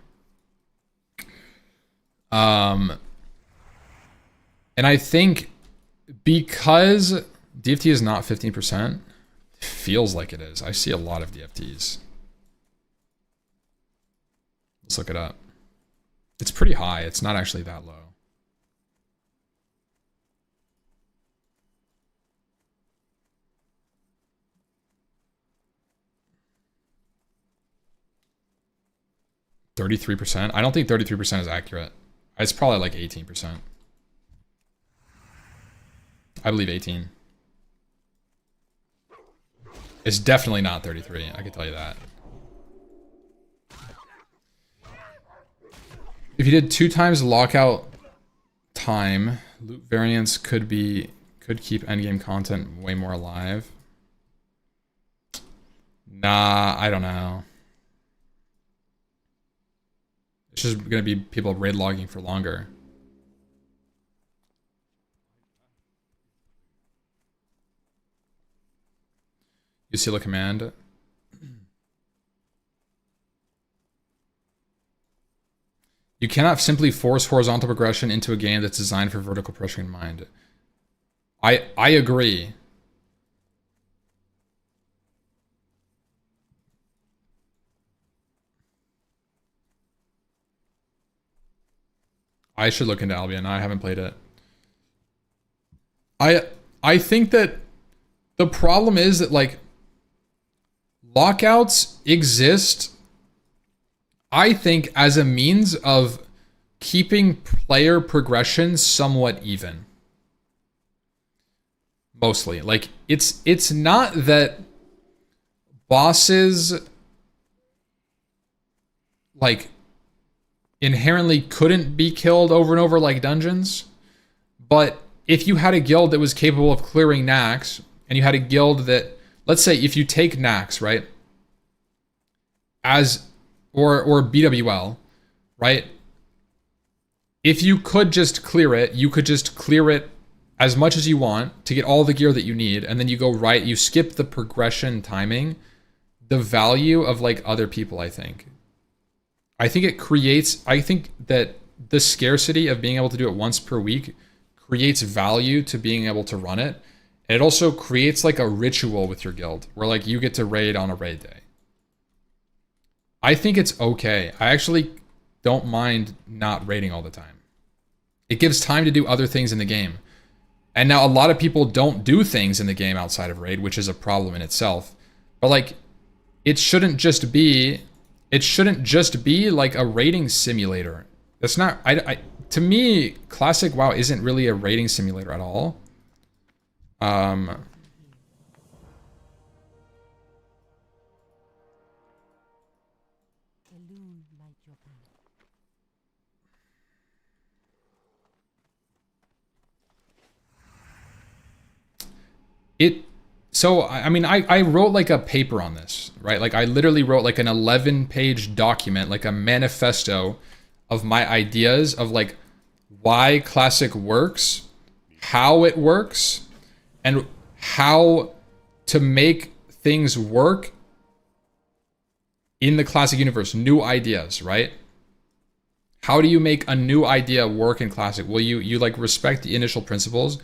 And I think because DFT is not 15%, it feels like it is. I see a lot of DFTs. Let's look it up. It's pretty high. It's not actually that low. %. I don't think 33% is accurate. It's probably like 18%. I believe 18. It's definitely not 33. I can tell you that. If you did 2 times lockout time, loot variance could keep endgame content way more alive. Nah, I don't know. It's just gonna be people raid logging for longer. You seal a command. You cannot simply force horizontal progression into a game that's designed for vertical progression in mind. I agree. I should look into Albion. I haven't played it. I think that the problem is that like lockouts exist, I think, as a means of keeping player progression somewhat even. Mostly. Like, it's not that bosses, like, inherently couldn't be killed over and over like dungeons, but if you had a guild that was capable of clearing knacks, and you had a guild that, let's say if you take knacks, right, as or BWL, right, if you could just clear it, you could just clear it as much as you want to get all the gear that you need, and then you go right, you skip the progression timing, the value of like other people, I think it creates, I think that the scarcity of being able to do it once per week creates value to being able to run it. And it also creates like a ritual with your guild where like you get to raid on a raid day. I think it's okay. I actually don't mind not raiding all the time. It gives time to do other things in the game. And now a lot of people don't do things in the game outside of raid, which is a problem in itself. But like, it shouldn't just be like a raiding simulator. That's not, to me, classic WoW isn't really a raiding simulator at all. So, I mean, I wrote like a paper on this, right? Like I literally wrote like an 11-page document, like a manifesto of my ideas of like why classic works, how it works, and how to make things work in the classic universe. New ideas, right? How do you make a new idea work in classic? Well, you like respect the initial principles.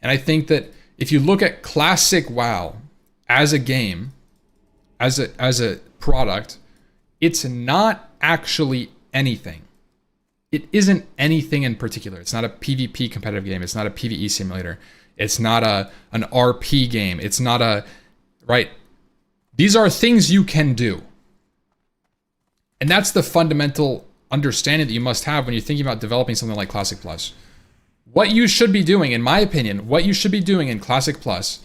And I think that if you look at classic WoW as a game, as a product, it's not actually anything. It isn't anything in particular. It's not a PvP competitive game. It's not a PvE simulator. It's not an RP game. It's not a, right? These are things you can do. And that's the fundamental understanding that you must have when you're thinking about developing something like Classic Plus. What you should be doing, in my opinion, what you should be doing in Classic Plus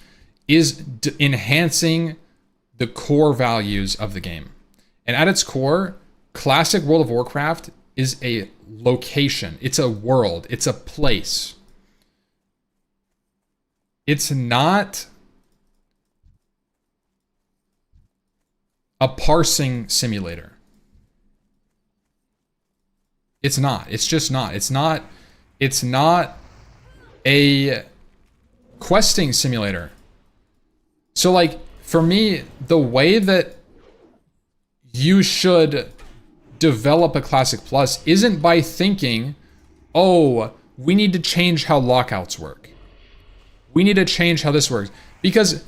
is enhancing the core values of the game. And at its core, Classic World of Warcraft is a location. It's a world. It's a place. It's not a parsing simulator. It's not. It's just not. It's not a questing simulator. So like, for me, the way that you should develop a Classic Plus isn't by thinking, oh, we need to change how lockouts work. We need to change how this works. Because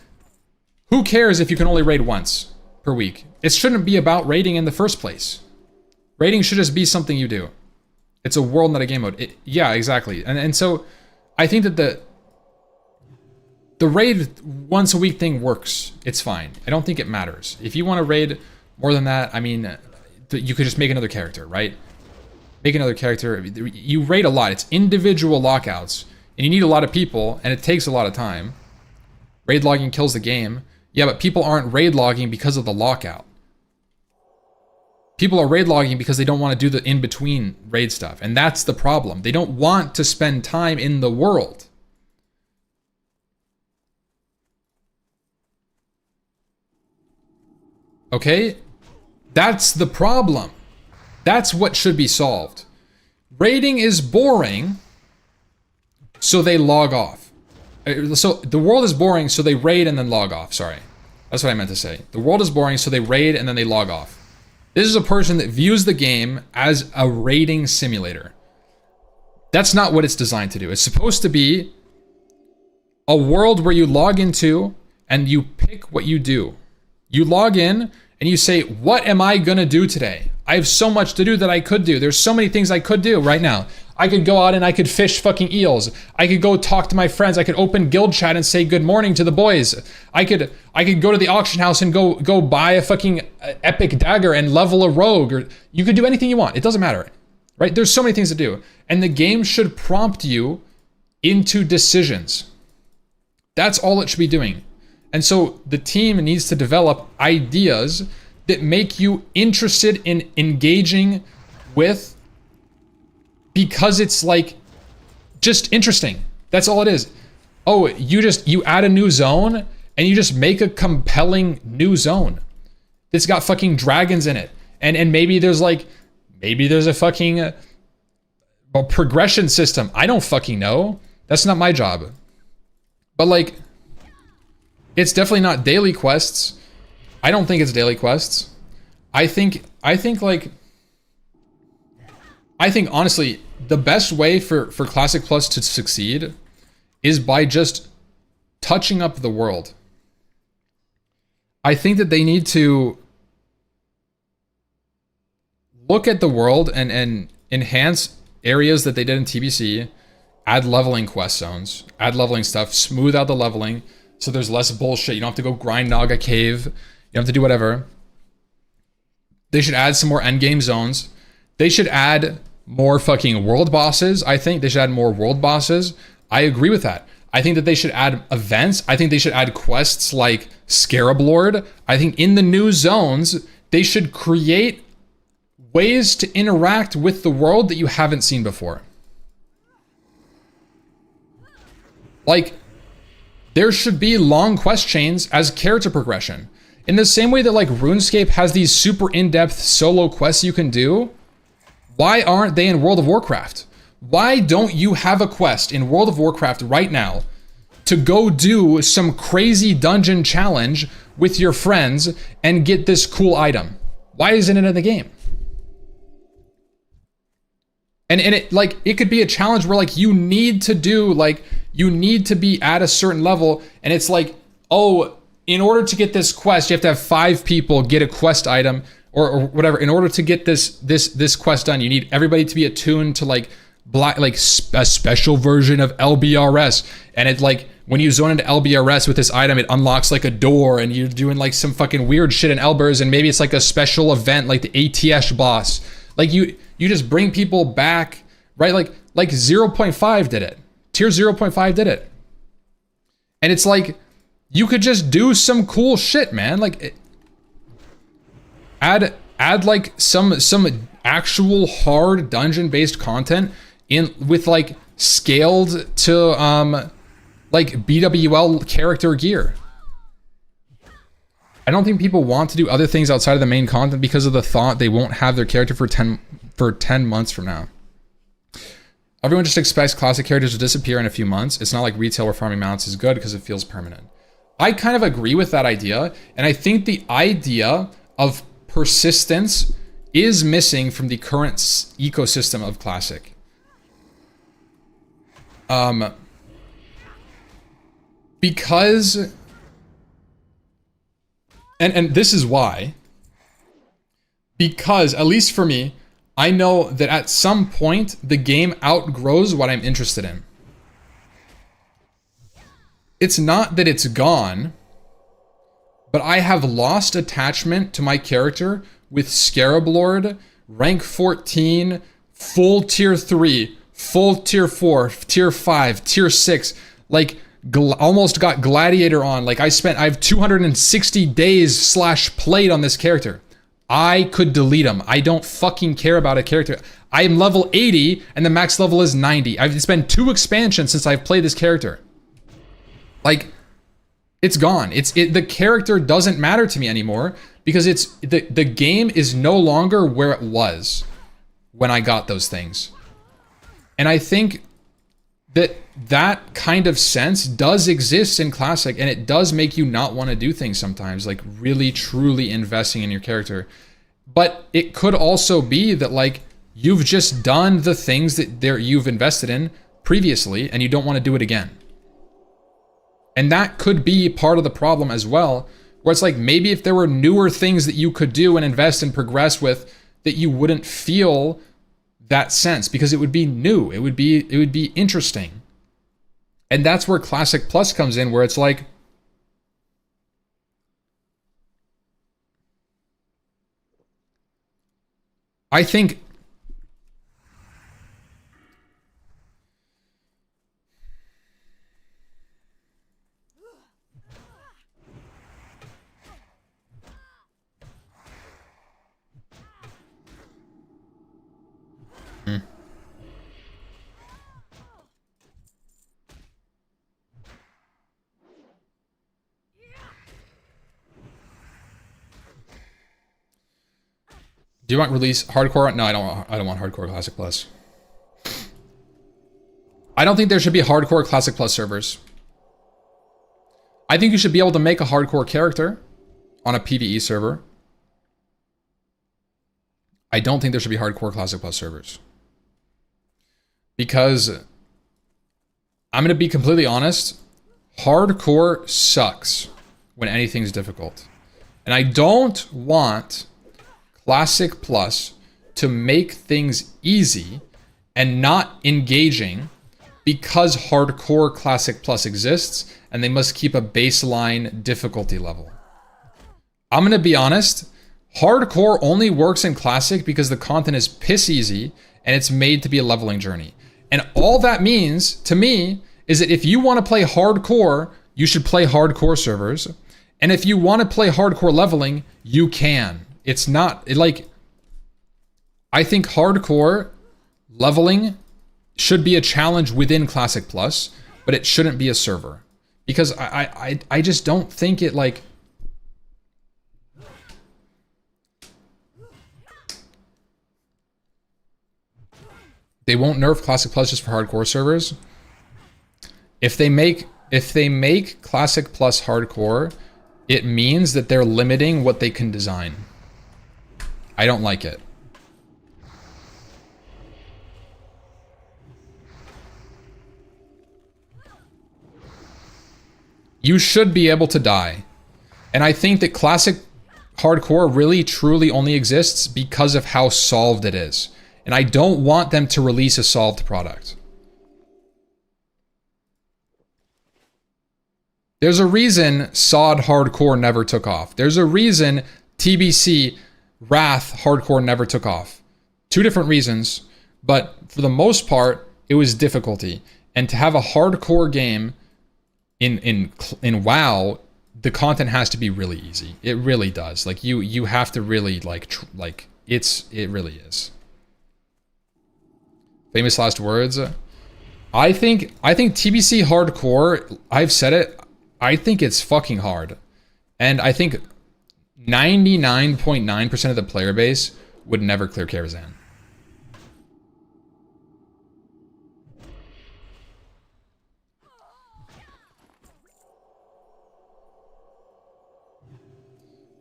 who cares if you can only raid once per week? It shouldn't be about raiding in the first place. Raiding should just be something you do. It's a world, not a game mode. Yeah, exactly. And so I think that the raid once a week thing works. It's fine. I don't think it matters. If you want to raid more than that, I mean, you could just make another character, right? Make another character. You raid a lot. It's individual lockouts. And you need a lot of people, and it takes a lot of time. Raid logging kills the game. Yeah, but people aren't raid logging because of the lockout. People are raid logging because they don't want to do the in-between raid stuff. And that's the problem. They don't want to spend time in the world. Okay? That's the problem. That's what should be solved. Raiding is boring, so they log off. So the world is boring, so they raid and then log off. Sorry. That's what I meant to say. The world is boring, so they raid and then they log off. This is a person that views the game as a raiding simulator. That's not what it's designed to do. It's supposed to be a world where you log into and you pick what you do. You log in and you say, what am I gonna do today? I have so much to do that I could do. There's so many things I could do right now. I could go out and I could fish fucking eels. I could go talk to my friends. I could open guild chat and say good morning to the boys. I could go to the auction house and go buy a fucking epic dagger and level a rogue, or you could do anything you want. It doesn't matter, right? There's so many things to do. And the game should prompt you into decisions. That's all it should be doing. And so the team needs to develop ideas that make you interested in engaging with, because it's like just interesting. That's all it is. Oh, you add a new zone and you just make a compelling new zone. It's got fucking dragons in it. And maybe there's a fucking progression system. I don't fucking know. That's not my job. But like, it's definitely not daily quests. I don't think it's daily quests. I think honestly, the best way for Classic Plus to succeed is by just touching up the world. I think that they need to look at the world and enhance areas that they did in TBC, add leveling quest zones, add leveling stuff, smooth out the leveling so there's less bullshit. You don't have to go grind Naga Cave. You don't have to do whatever. They should add some more endgame zones. They should add more fucking world bosses. I think they should add more world bosses. I agree with that. I think that they should add events. I think they should add quests like Scarab Lord. I think in the new zones, they should create ways to interact with the world that you haven't seen before. Like, there should be long quest chains as character progression. In the same way that like RuneScape has these super in-depth solo quests you can do, why aren't they in World of Warcraft? Why don't you have a quest in World of Warcraft right now to go do some crazy dungeon challenge with your friends and get this cool item? Why isn't it in the game? And it like, it could be a challenge where like you need to be at a certain level, and it's like, oh, in order to get this quest, you have to have 5 people get a quest item or whatever. In order to get this quest done, you need everybody to be attuned to like a special version of LBRS. And it like, when you zone into LBRS with this item, it unlocks like a door, and you're doing like some fucking weird shit in Elbers, and maybe it's like a special event like the ATS boss. Like you just bring people back, right? Like 0.5 did it. Tier 0.5 did it. And it's like, you could just do some cool shit, man. Like, add like some actual hard dungeon-based content in with like scaled to like BWL character gear. I don't think people want to do other things outside of the main content because of the thought they won't have their character for 10 months from now. Everyone just expects classic characters to disappear in a few months. It's not like retail where farming mounts is good because it feels permanent. I kind of agree with that idea, and I think the idea of persistence is missing from the current ecosystem of classic. Because, and this is why, because at least for me, I know that at some point the game outgrows what I'm interested in. It's not that it's gone, but I have lost attachment to my character with Scarab Lord, rank 14, full tier 3, full tier 4, tier 5, tier 6, like almost got Gladiator on. Like I have 260 days / played on this character. I could delete him. I don't fucking care about a character. I am level 80 and the max level is 90. It's been 2 expansions since I've played this character. Like, it's gone. The character doesn't matter to me anymore because the game is no longer where it was when I got those things. And I think that kind of sense does exist in Classic, and it does make you not want to do things sometimes, like really truly investing in your character. But it could also be that like you've just done the things that you've invested in previously and you don't want to do it again. And that could be part of the problem as well, where it's like maybe if there were newer things that you could do and invest and progress with, that you wouldn't feel that sense because it would be new. It would be interesting. And that's where Classic Plus comes in, where it's like, I think do you want release hardcore? No, I don't want hardcore Classic Plus. I don't think there should be hardcore Classic Plus servers. I think you should be able to make a hardcore character on a PvE server. I don't think there should be hardcore Classic Plus servers. Because I'm going to be completely honest, hardcore sucks when anything's difficult. And I don't want Classic Plus to make things easy and not engaging because hardcore Classic Plus exists and they must keep a baseline difficulty level. I'm gonna be honest, hardcore only works in Classic because the content is piss easy and it's made to be a leveling journey. And all that means to me is that if you want to play hardcore, you should play hardcore servers. And if you want to play hardcore leveling, you can. It's not like, I think hardcore leveling should be a challenge within Classic Plus, but it shouldn't be a server. Because I just don't think it like, they won't nerf Classic Plus just for hardcore servers. If they make Classic Plus hardcore, it means that they're limiting what they can design. I don't like it. You should be able to die. And I think that Classic Hardcore really truly only exists because of how solved it is. And I don't want them to release a solved product. There's a reason SOD Hardcore never took off. There's a reason TBC Wrath Hardcore never took off. Two different reasons, but for the most part, it was difficulty. And to have a hardcore game in WoW, the content has to be really easy. It really does. Like you have to really like it really is. Famous last words. I think TBC Hardcore, I've said it, I think it's fucking hard. And I think 99.9% of the player base would never clear Karazhan.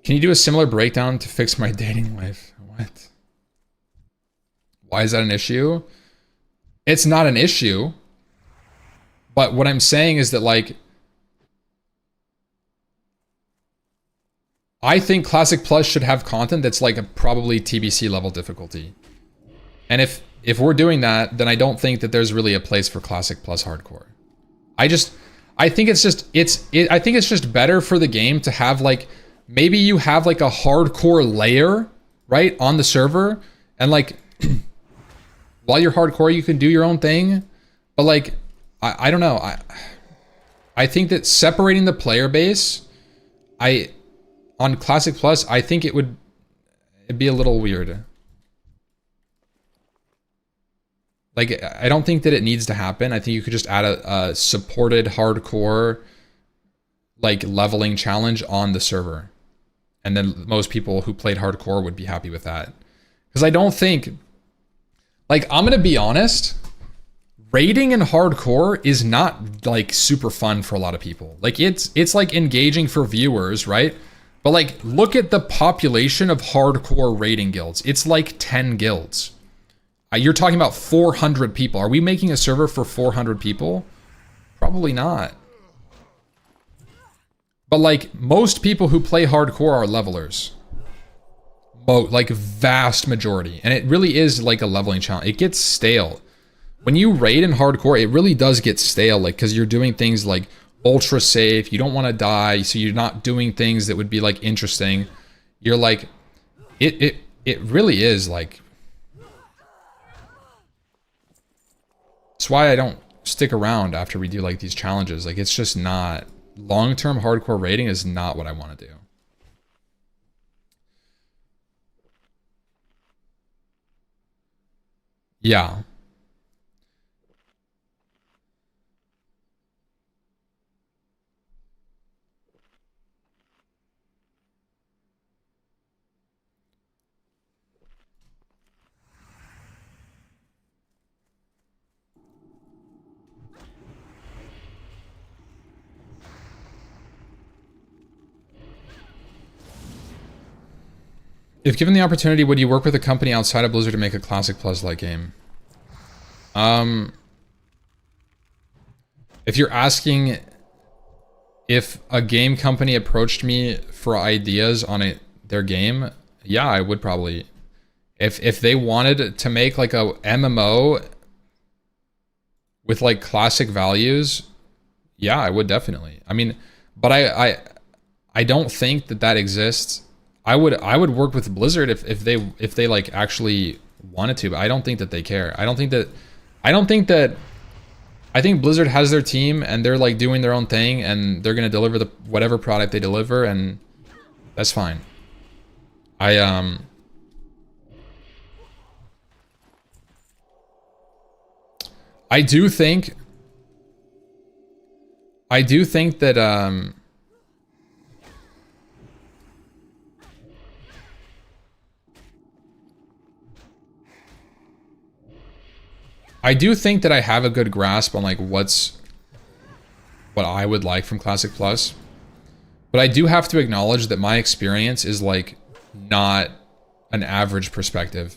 Can you do a similar breakdown to fix my dating life? What? Why is that an issue? It's not an issue. But what I'm saying is that, like, I think Classic Plus should have content that's like a probably TBC level difficulty. And if we're doing that, then I don't think that there's really a place for Classic Plus Hardcore. I think it's just better for the game to have, like, maybe you have like a hardcore layer, right, on the server, and like while you're hardcore you can do your own thing. But like I don't know. I think that separating the player base, on Classic Plus, I think it'd be a little weird. Like, I don't think that it needs to happen. I think you could just add a supported hardcore, like, leveling challenge on the server. And then most people who played hardcore would be happy with that. Because I don't think, like, I'm going to be honest, raiding in hardcore is not, like, super fun for a lot of people. Like, it's like engaging for viewers, right? But like, look at the population of hardcore raiding guilds. It's like 10 guilds. You're talking about 400 people. Are we making a server for 400 people? Probably not. But like, most people who play hardcore are levelers. like vast majority. And it really is like a leveling challenge. It gets stale. When you raid in hardcore, it really does get stale, like, because you're doing things like ultra safe, you don't want to die, so you're not doing things that would be like interesting. You're like, it really is like, that's why I don't stick around after we do like these challenges. Like, it's just not, long-term hardcore raiding is not what I want to do. Yeah. If given the opportunity, would you work with a company outside of Blizzard to make a Classic Plus like game? If you're asking if a game company approached me for ideas on their game, yeah, I would probably. If they wanted to make like a MMO with like classic values, yeah, I would definitely. I mean, but I don't think that exists. I would work with Blizzard if they like actually wanted to, but I don't think that they care. I think Blizzard has their team and they're like doing their own thing and they're gonna deliver the whatever product they deliver, and that's fine. I do think that I do think that I have a good grasp on like what I would like from Classic Plus, but I do have to acknowledge that my experience is like not an average perspective.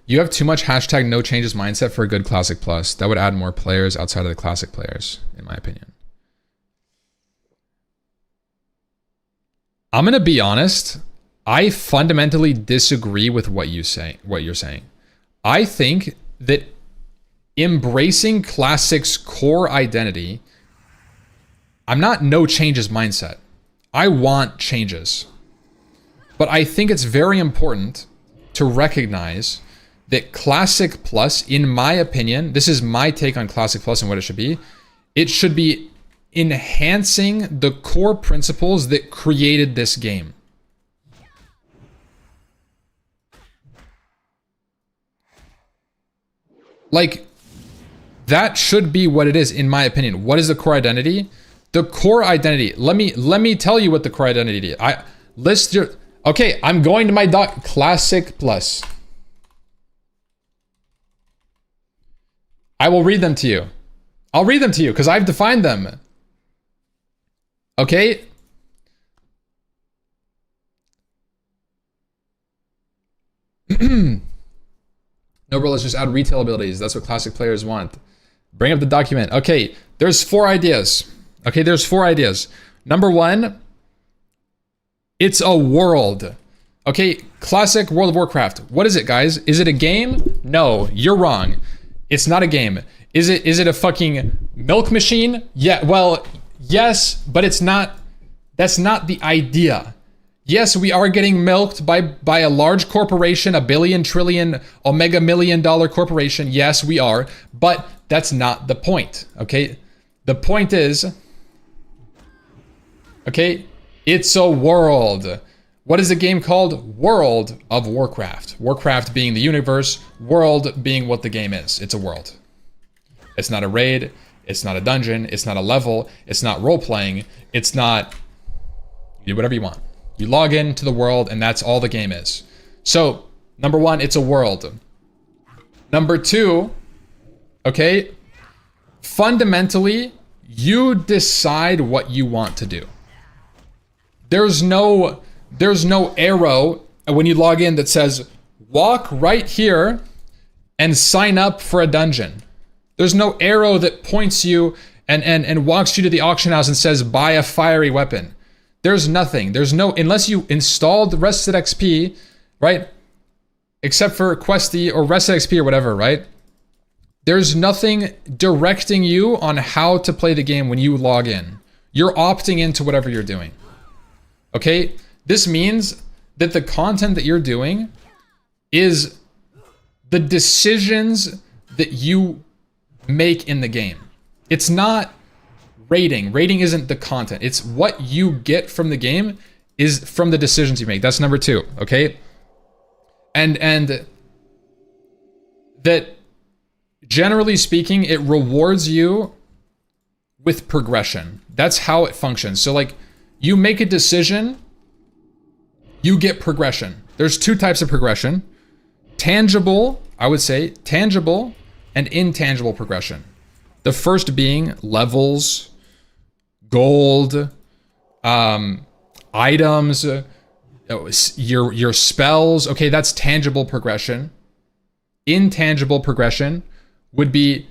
You have too much hashtag no changes mindset for a good Classic Plus. That would add more players outside of the Classic players, in my opinion. I'm gonna be honest. I fundamentally disagree with what you're saying. I think that embracing Classic's core identity, I'm not no changes mindset. I want changes. But I think it's very important to recognize that Classic Plus, in my opinion, this is my take on Classic Plus and what it should be enhancing the core principles that created this game. Like, that should be what it is, in my opinion. What is the core identity? The core identity, let me tell you what the core identity is. Okay, I'm going to my Classic Plus. I will read them to you. I'll read them to you because I've defined them. Okay? No, bro, let's just add retail abilities. That's what Classic players want. Bring up the document. Okay, there's 4 ideas. Okay, there's 4 ideas. Number 1, it's a world. Okay, Classic World of Warcraft. What is it, guys? Is it a game? No, you're wrong. It's not a game. Is it a fucking milk machine? Yeah, well, yes, but it's not. That's not the idea. Yes, we are getting milked by a large corporation, a billion, trillion, omega $1 million corporation. Yes, we are, but that's not the point, okay? The point is, okay, it's a world. What is the game called? World of Warcraft. Warcraft being the universe, world being what the game is. It's a world. It's not a raid, it's not a dungeon, it's not a level, it's not role-playing, it's not... You do whatever you want. You log into the world and that's all the game is. So, number 1, it's a world. Number 2, okay, fundamentally, you decide what you want to do. There's no arrow when you log in that says, walk right here and sign up for a dungeon. There's no arrow that points you and walks you to the auction house and says, buy a fiery weapon. There's nothing. There's no, unless you installed Rested XP, right? Except for Questy or Rested XP or whatever, right? There's nothing directing you on how to play the game when you log in. You're opting into whatever you're doing. Okay? This means that the content that you're doing is the decisions that you make in the game. It's not raiding. Raiding isn't the content. It's what you get from the game is from the decisions you make. That's number 2, okay? And that, generally speaking, it rewards you with progression. That's how it functions. So like, you make a decision, you get progression. There's 2 types of progression. Tangible, I would say, tangible and intangible progression. The first being levels, gold, items, your spells. Okay, that's tangible progression. Intangible progression would be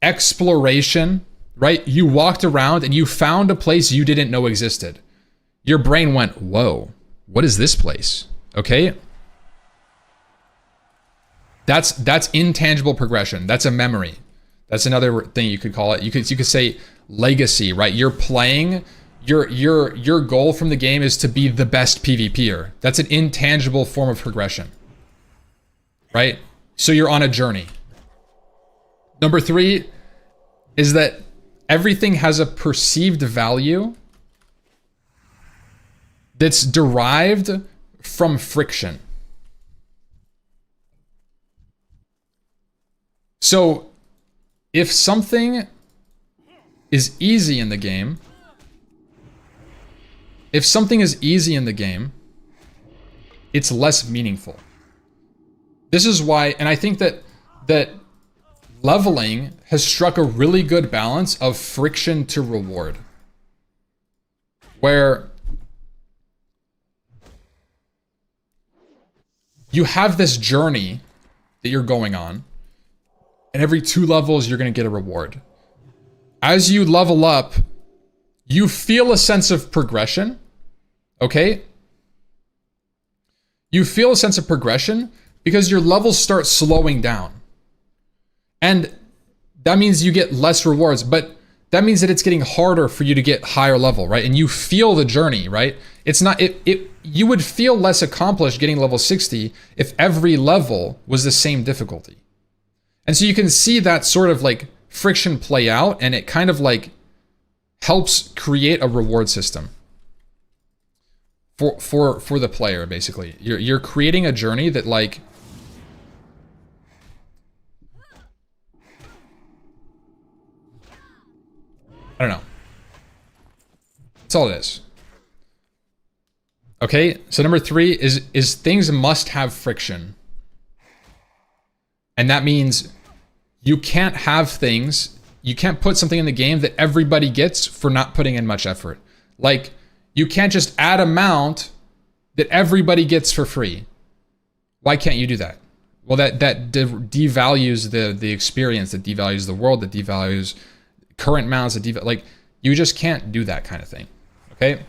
exploration, right? You walked around and you found a place you didn't know existed. Your brain went, whoa, what is this place? Okay? That's intangible progression. That's a memory. That's another thing you could call it. You could say legacy, right? You're playing, your goal from the game is to be the best PvPer. That's an intangible form of progression, right? So you're on a journey. Number 3 is that everything has a perceived value that's derived from friction. So if something is easy in the game, it's less meaningful. This is why, and I think that leveling has struck a really good balance of friction to reward, where you have this journey that you're going on, and every 2 levels you're going to get a reward. As you level up, you feel a sense of progression, okay? You feel a sense of progression because your levels start slowing down. And that means you get less rewards, but that means that it's getting harder for you to get higher level, right? And you feel the journey, right? It's not, you would feel less accomplished getting level 60 if every level was the same difficulty. And so you can see that sort of like friction play out, and it kind of like helps create a reward system for the player, basically. You're creating a journey that like, I don't know. That's all it is. Okay, so number 3 is things must have friction. And that means you can't have things, you can't put something in the game that everybody gets for not putting in much effort. Like, you can't just add a mount that everybody gets for free. Why can't you do that? Well, that devalues the experience, that devalues the world, that devalues current mounts, like, you just can't do that kind of thing, okay?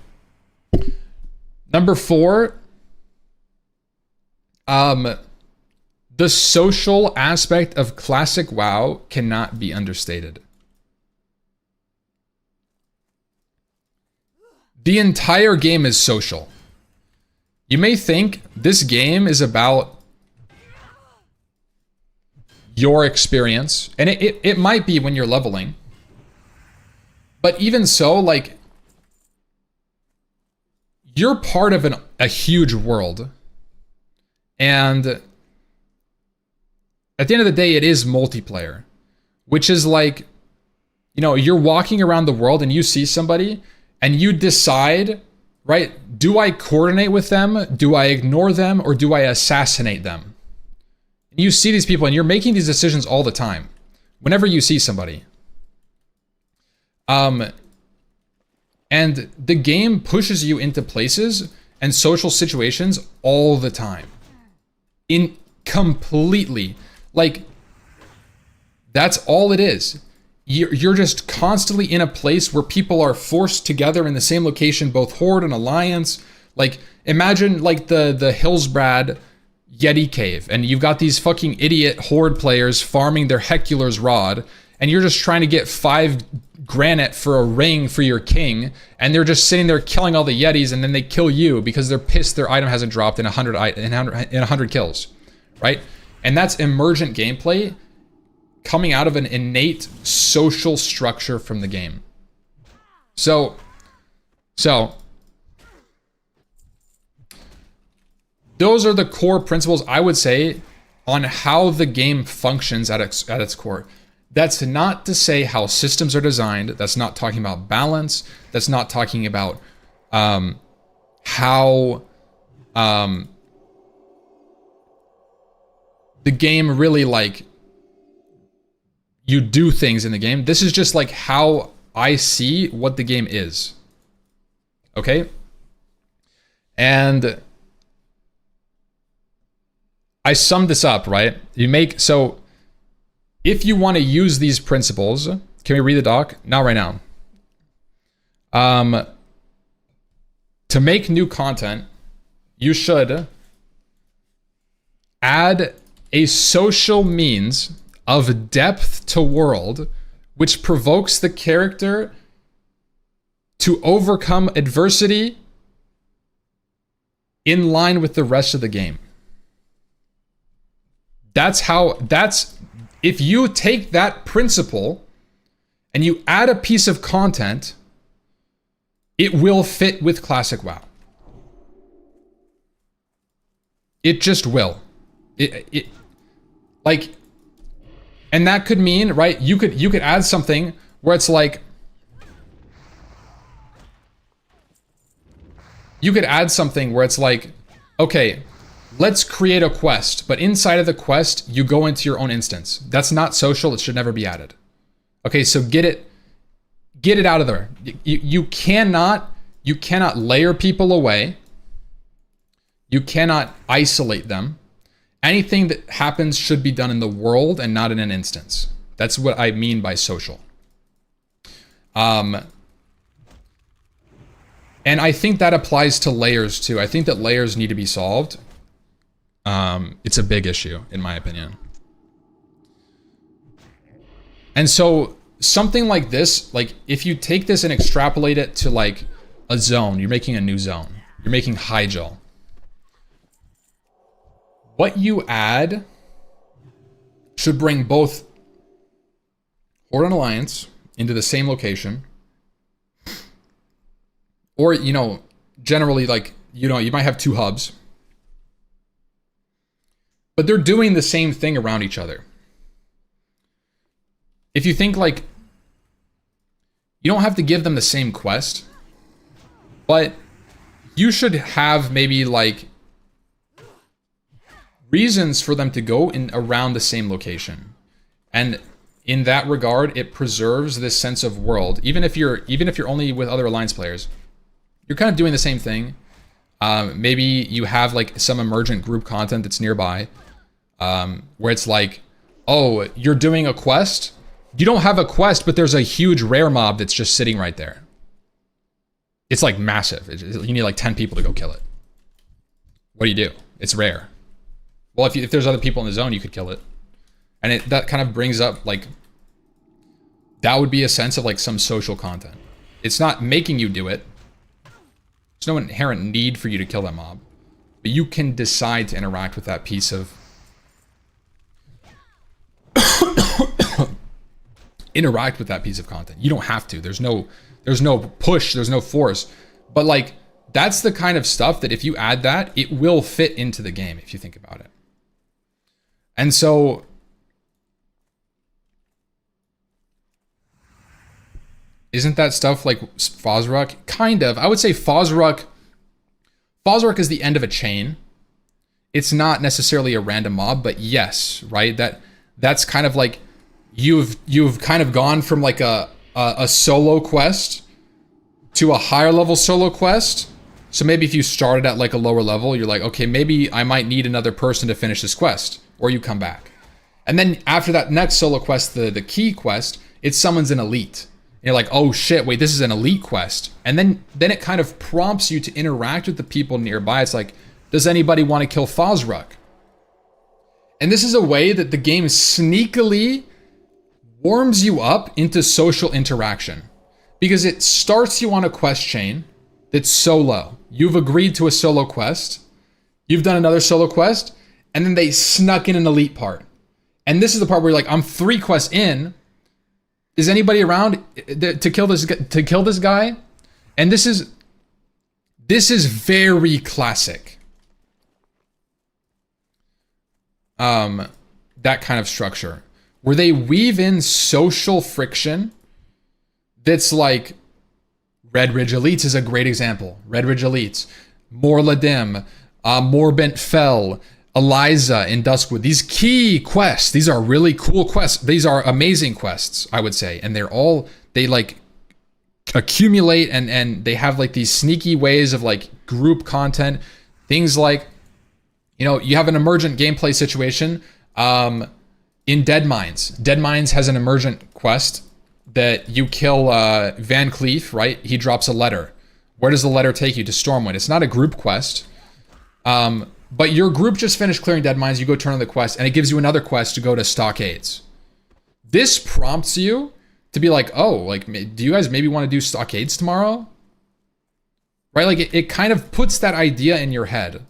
Number 4, the social aspect of classic WoW cannot be understated. The entire game is social. You may think this game is about your experience, and it might be when you're leveling. But even so, like, you're part of a huge world. And at the end of the day, it is multiplayer, which is like, you know, you're walking around the world and you see somebody and you decide, right? Do I coordinate with them? Do I ignore them? Or do I assassinate them? And you see these people and you're making these decisions all the time whenever you see somebody. And the game pushes you into places and social situations all the time. Completely. Like, that's all it is. You're just constantly in a place where people are forced together in the same location, both Horde and Alliance. Like, imagine like the Hillsbrad Yeti Cave, and you've got these fucking idiot Horde players farming their Hecular's Rod, and you're just trying to get 5 granite for a ring for your king, and they're just sitting there killing all the Yetis, and then they kill you because they're pissed their item hasn't dropped in 100 kills, right? And that's emergent gameplay coming out of an innate social structure from the game. So those are the core principles, I would say, on how the game functions at its core. That's not to say how systems are designed. That's not talking about balance. That's not talking about how the game really, like, you do things in the game. This is just like how I see what the game is. Okay? And I summed this up, right? So if you want to use these principles, can we read the doc? Not right now. To make new content, you should add a social means of depth to world, which provokes the character to overcome adversity in line with the rest of the game. If you take that principle and you add a piece of content, it will fit with Classic WoW. It just will. And that could mean, right, you could add something where it's like, okay, let's create a quest, but inside of the quest, you go into your own instance. That's not social. It should never be added. Okay, so get it out of there. You cannot layer people away. You cannot isolate them. Anything that happens should be done in the world and not in an instance. That's what I mean by social. And I think that applies to layers too. I think that layers need to be solved. It's a big issue, in my opinion. And so something like this, like if you take this and extrapolate it to like a zone, you're making a new zone. You're making Hyjal. What you add should bring both Horde and Alliance into the same location. Or, generally, like, you might have 2 hubs. But they're doing the same thing around each other. If you think, like, you don't have to give them the same quest, but you should have maybe, like, reasons for them to go in around the same location. And in that regard, it preserves this sense of world. Even if you're only with other Alliance players, you're kind of doing the same thing. Maybe you have like some emergent group content that's nearby, where it's like, oh, you're doing a quest. You don't have a quest, but there's a huge rare mob that's just sitting right there. It's like massive. You need like 10 people to go kill it. What do? It's rare. Well, if there's other people in the zone, you could kill it. And that kind of brings up, like, that would be a sense of, like, some social content. It's not making you do it. There's no inherent need for you to kill that mob. But you can decide to interact with that piece of... interact with that piece of content. You don't have to. There's no push. There's no force. But, like, that's the kind of stuff that if you add that, it will fit into the game, if you think about it. And so, isn't that stuff like Fosrock? Kind of. I would say Fosrock is the end of a chain. It's not necessarily a random mob, but yes, right? That's kind of like you've kind of gone from like a solo quest to a higher level solo quest. So maybe if you started at like a lower level, you're like, okay, maybe I might need another person to finish this quest. Or you come back. And then after that next solo quest, the key quest, it summons an elite. And you're like, oh shit, wait, this is an elite quest. And then it kind of prompts you to interact with the people nearby. It's like, does anybody want to kill Fosruck? And this is a way that the game sneakily warms you up into social interaction. Because it starts you on a quest chain that's solo. You've agreed to a solo quest. You've done another solo quest. And then they snuck in an elite part. And this is the part where you're like, I'm 3 quests in. Is anybody around to kill this guy? And this is very classic. That kind of structure where they weave in social friction. That's like Red Ridge Elites is a great example. Red Ridge Elites, Morla Dim, Morbent Fell, Eliza in Duskwood. These key quests, these are really cool quests. These are amazing quests, I would say. And they like accumulate and they have like these sneaky ways of like group content. Things like, you know, you have an emergent gameplay situation in Dead Mines. Dead Mines has an emergent quest that you kill Van Cleef, right? He drops a letter. Where does the letter take you? To Stormwind. It's not a group quest. But your group just finished clearing Dead Mines. You go turn on the quest, and it gives you another quest to go to Stockades. This prompts you to be like, oh, like, do you guys maybe want to do Stockades tomorrow? Right? Like, it kind of puts that idea in your head.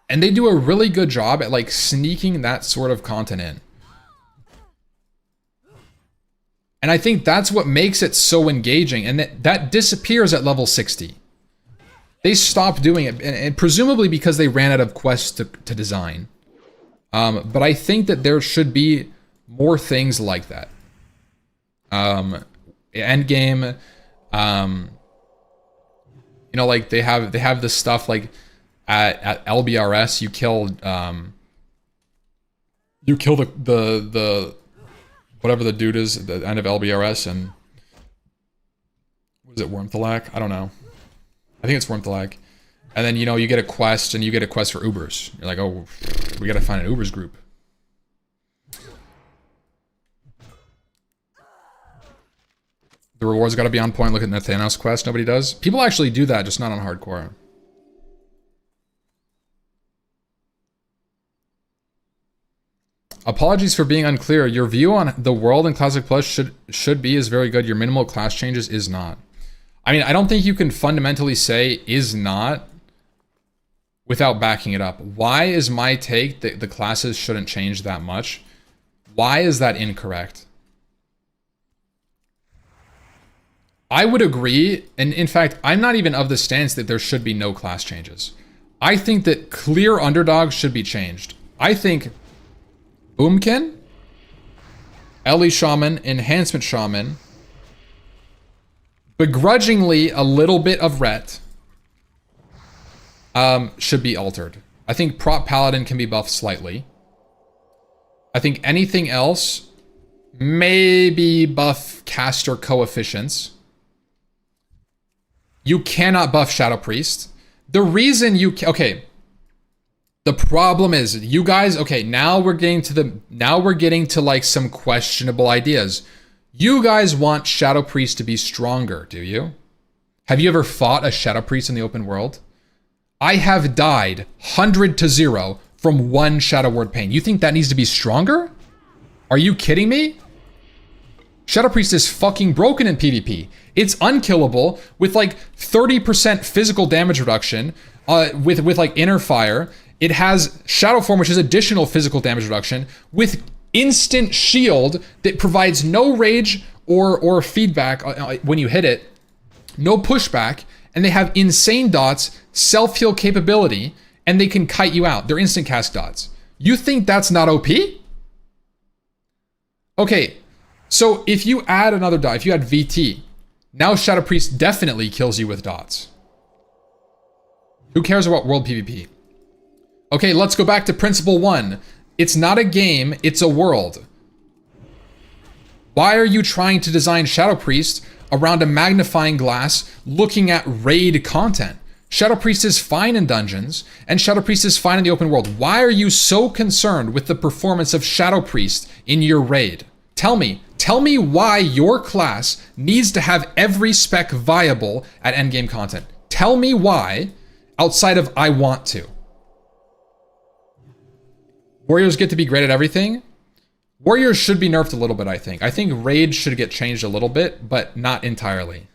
And they do a really good job at, like, sneaking that sort of content in. And I think that's what makes it so engaging. And that disappears at level 60. They stopped doing it, and presumably because they ran out of quests to design. But I think that there should be more things like that. Endgame, you know, like they have this stuff like at LBRS, you kill the whatever the dude is at the end of LBRS, and was it Wormthalak? I don't know. I think it's Wormthalak. And then, you know, you get a quest, and you get a quest for Ubers. You're like, oh, we gotta find an Ubers group. The rewards gotta be on point. Look at the Thanos quest. Nobody does. People actually do that, just not on hardcore. Apologies for being unclear. Your view on the world in Classic Plus should be is very good. Your minimal class changes is not. I mean, I don't think you can fundamentally say is not without backing it up. Why is my take that the classes shouldn't change that much? Why is that incorrect? I would agree, and in fact, I'm not even of the stance that there should be no class changes. I think that clear underdogs should be changed. I think Boomkin, Ellie Shaman, Enhancement Shaman, begrudgingly a little bit of Ret should be altered. I think Prop Paladin can be buffed slightly. I think anything else, maybe buff caster coefficients. You cannot buff Shadow Priest. The reason you okay. The problem is you guys, okay, now we're getting to like some questionable ideas. You guys want Shadow Priest to be stronger, do you? Have you ever fought a Shadow Priest in the open world? I have died 100-0 from one Shadow Word Pain. You think that needs to be stronger? Are you kidding me? Shadow Priest is fucking broken in PvP. It's unkillable with like 30% physical damage reduction with like Inner Fire. It has Shadow Form, which is additional physical damage reduction, with instant shield that provides no rage or feedback when you hit it, no pushback, and they have insane dots, self-heal capability, and they can kite you out. They're instant cast dots. You think that's not OP? Okay, so if you add another dot, if you add VT, now Shadow Priest definitely kills you with dots. Who cares about world PvP? Okay, let's go back to principle 1. It's not a game, it's a world. Why are you trying to design Shadow Priest around a magnifying glass looking at raid content? Shadow Priest is fine in dungeons, and Shadow Priest is fine in the open world. Why are you so concerned with the performance of Shadow Priest in your raid? Tell me why your class needs to have every spec viable at endgame content. Tell me why, outside of I want to. Warriors get to be great at everything. Warriors should be nerfed a little bit, I think. I think rage should get changed a little bit, but not entirely.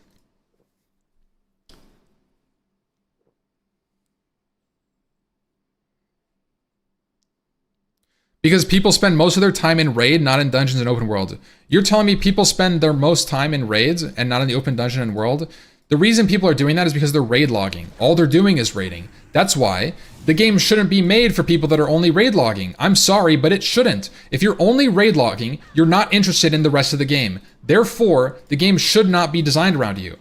Because people spend most of their time in raid, not in dungeons and open world. You're telling me people spend their most time in raids and not in the open dungeon and world? The reason people are doing that is because they're raid logging. All they're doing is raiding. That's why the game shouldn't be made for people that are only raid logging. I'm sorry, but it shouldn't. If you're only raid logging, you're not interested in the rest of the game. Therefore, the game should not be designed around you.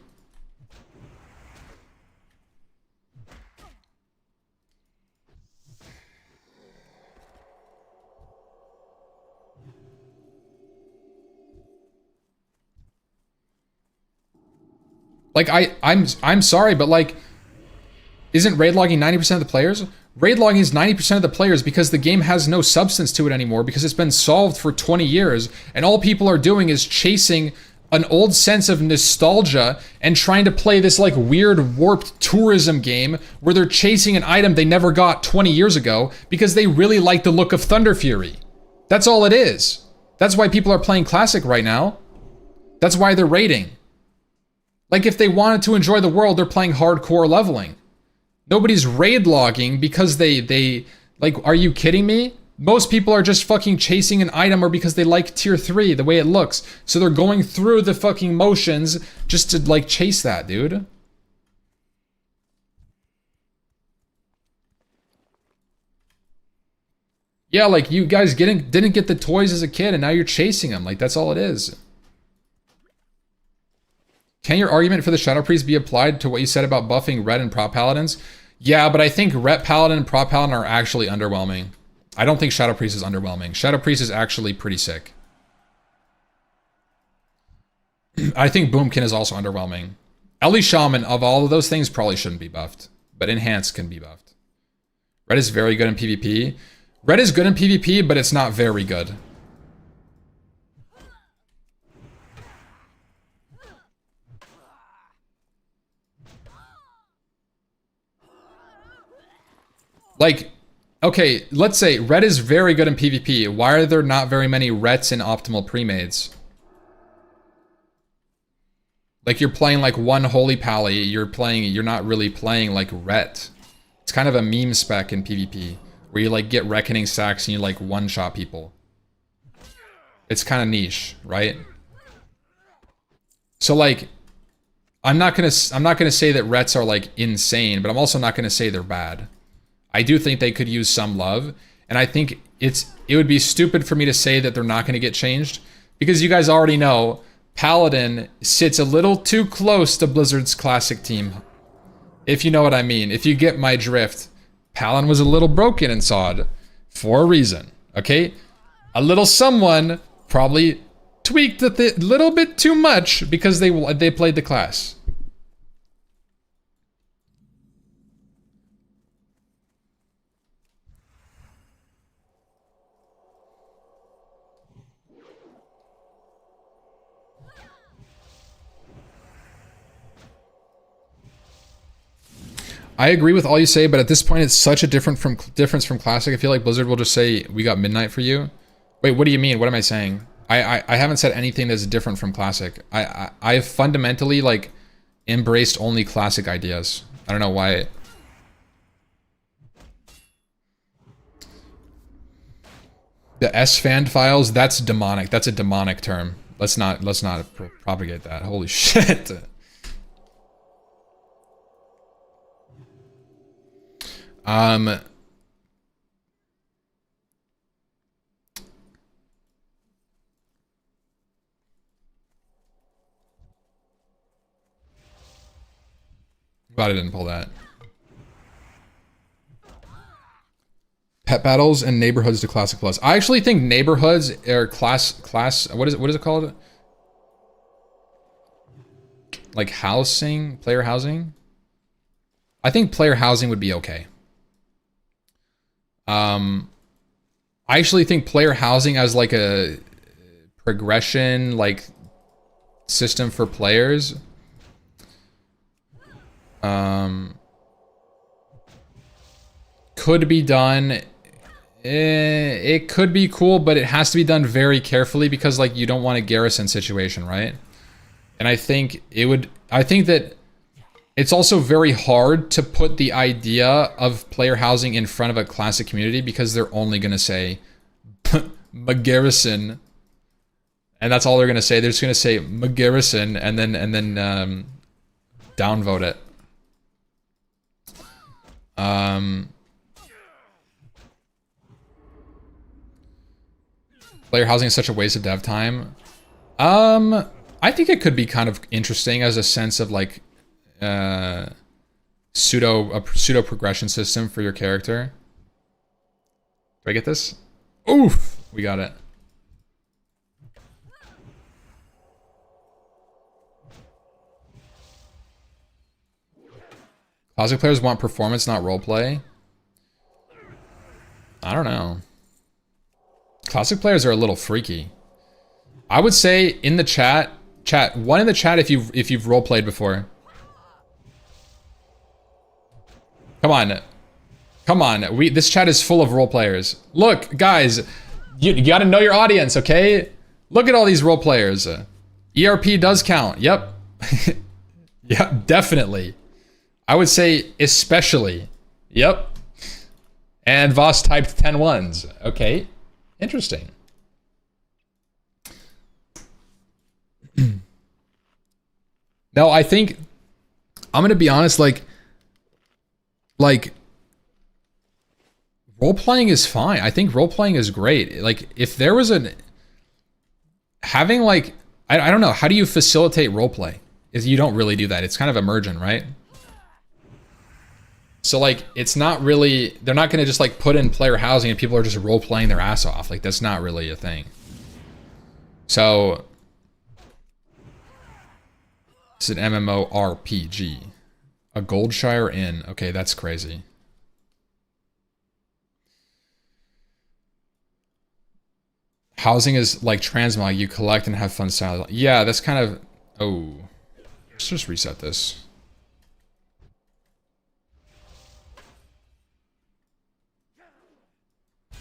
Like, I'm sorry, but like, isn't raid logging 90% of the players? Raid logging is 90% of the players because the game has no substance to it anymore because it's been solved for 20 years and all people are doing is chasing an old sense of nostalgia and trying to play this like weird warped tourism game where they're chasing an item they never got 20 years ago because they really like the look of Thunder Fury. That's all it is. That's why people are playing Classic right now. That's why they're raiding. Like, if they wanted to enjoy the world, they're playing hardcore leveling. Nobody's raid logging because they like, are you kidding me? Most people are just fucking chasing an item or because they like tier 3, the way it looks. So they're going through the fucking motions just to like chase that, dude. Yeah, like you guys didn't get the toys as a kid and now you're chasing them. Like, that's all it is. Can your argument for the Shadow Priest be applied to what you said about buffing Ret and Prop Paladins? Yeah, but I think Ret Paladin and Prop Paladin are actually underwhelming. I don't think Shadow Priest is underwhelming. Shadow Priest is actually pretty sick. I think Boomkin is also underwhelming. Ellie Shaman, of all of those things, probably shouldn't be buffed. But Enhanced can be buffed. Ret is very good in PvP. Ret is good in PvP, but it's not very good. Like, okay, let's say Ret is very good in PvP. Why are there not very many Rets in optimal pre-mades? Like, you're playing like one Holy Pally, you're not really playing like Ret. It's kind of a meme spec in PvP, where you like get Reckoning stacks and you like one-shot people. It's kind of niche, right? So like, I'm not gonna say that Rets are like insane, but I'm also not gonna say they're bad. I do think they could use some love, and I think it would be stupid for me to say that they're not going to get changed, because you guys already know Paladin sits a little too close to Blizzard's classic team. If you know what I mean, if you get my drift, Paladin was a little broken in SOD for a reason, okay? A little someone probably tweaked a little bit too much because they played the class. I agree with all you say, but at this point, it's such a difference from Classic. I feel like Blizzard will just say, we got Midnight for you. Wait, what do you mean? What am I saying? I haven't said anything that's different from Classic. I've fundamentally, like, embraced only Classic ideas. I don't know why. The S-Fan files, that's demonic. That's a demonic term. Let's not propagate that. Holy shit. Glad I didn't pull that. Pet battles and neighborhoods to Classic Plus. I actually think neighborhoods are class. What is it called? Like housing, player housing. I think player housing would be okay. I actually think player housing as like a progression like system for players could be done. It could be cool, but it has to be done very carefully because like you don't want a garrison situation, right? And I think that it's also very hard to put the idea of player housing in front of a classic community because they're only going to say garrison, and that's all they're going to say. They're just going to say garrison and then downvote it. Player housing is such a waste of dev time. I think it could be kind of interesting as a sense of like pseudo progression system for your character. Do I get this? Oof, we got it. Classic players want performance, not roleplay. I don't know. Classic players are a little freaky. I would say in the chat, one in the chat if you've roleplayed before. Come on. Come on. This chat is full of role players. Look, guys, you got to know your audience, okay? Look at all these role players. ERP does count. Yep. Yep, definitely. I would say especially. Yep. And Voss typed 10 ones. Okay. Interesting. No, I think I'm going to be honest, like role-playing is fine. I think role-playing is great. Like if there was having like I don't know, how do you facilitate roleplay? Is you don't really do that. It's kind of immersion, right? So like it's not really, they're not going to just like put in player housing and people are just role-playing their ass off. Like that's not really a thing. So it's an MMORPG. A Goldshire Inn. Okay, that's crazy. Housing is like transmog. You collect and have fun style. Yeah, that's kind of... Oh. Let's just reset this.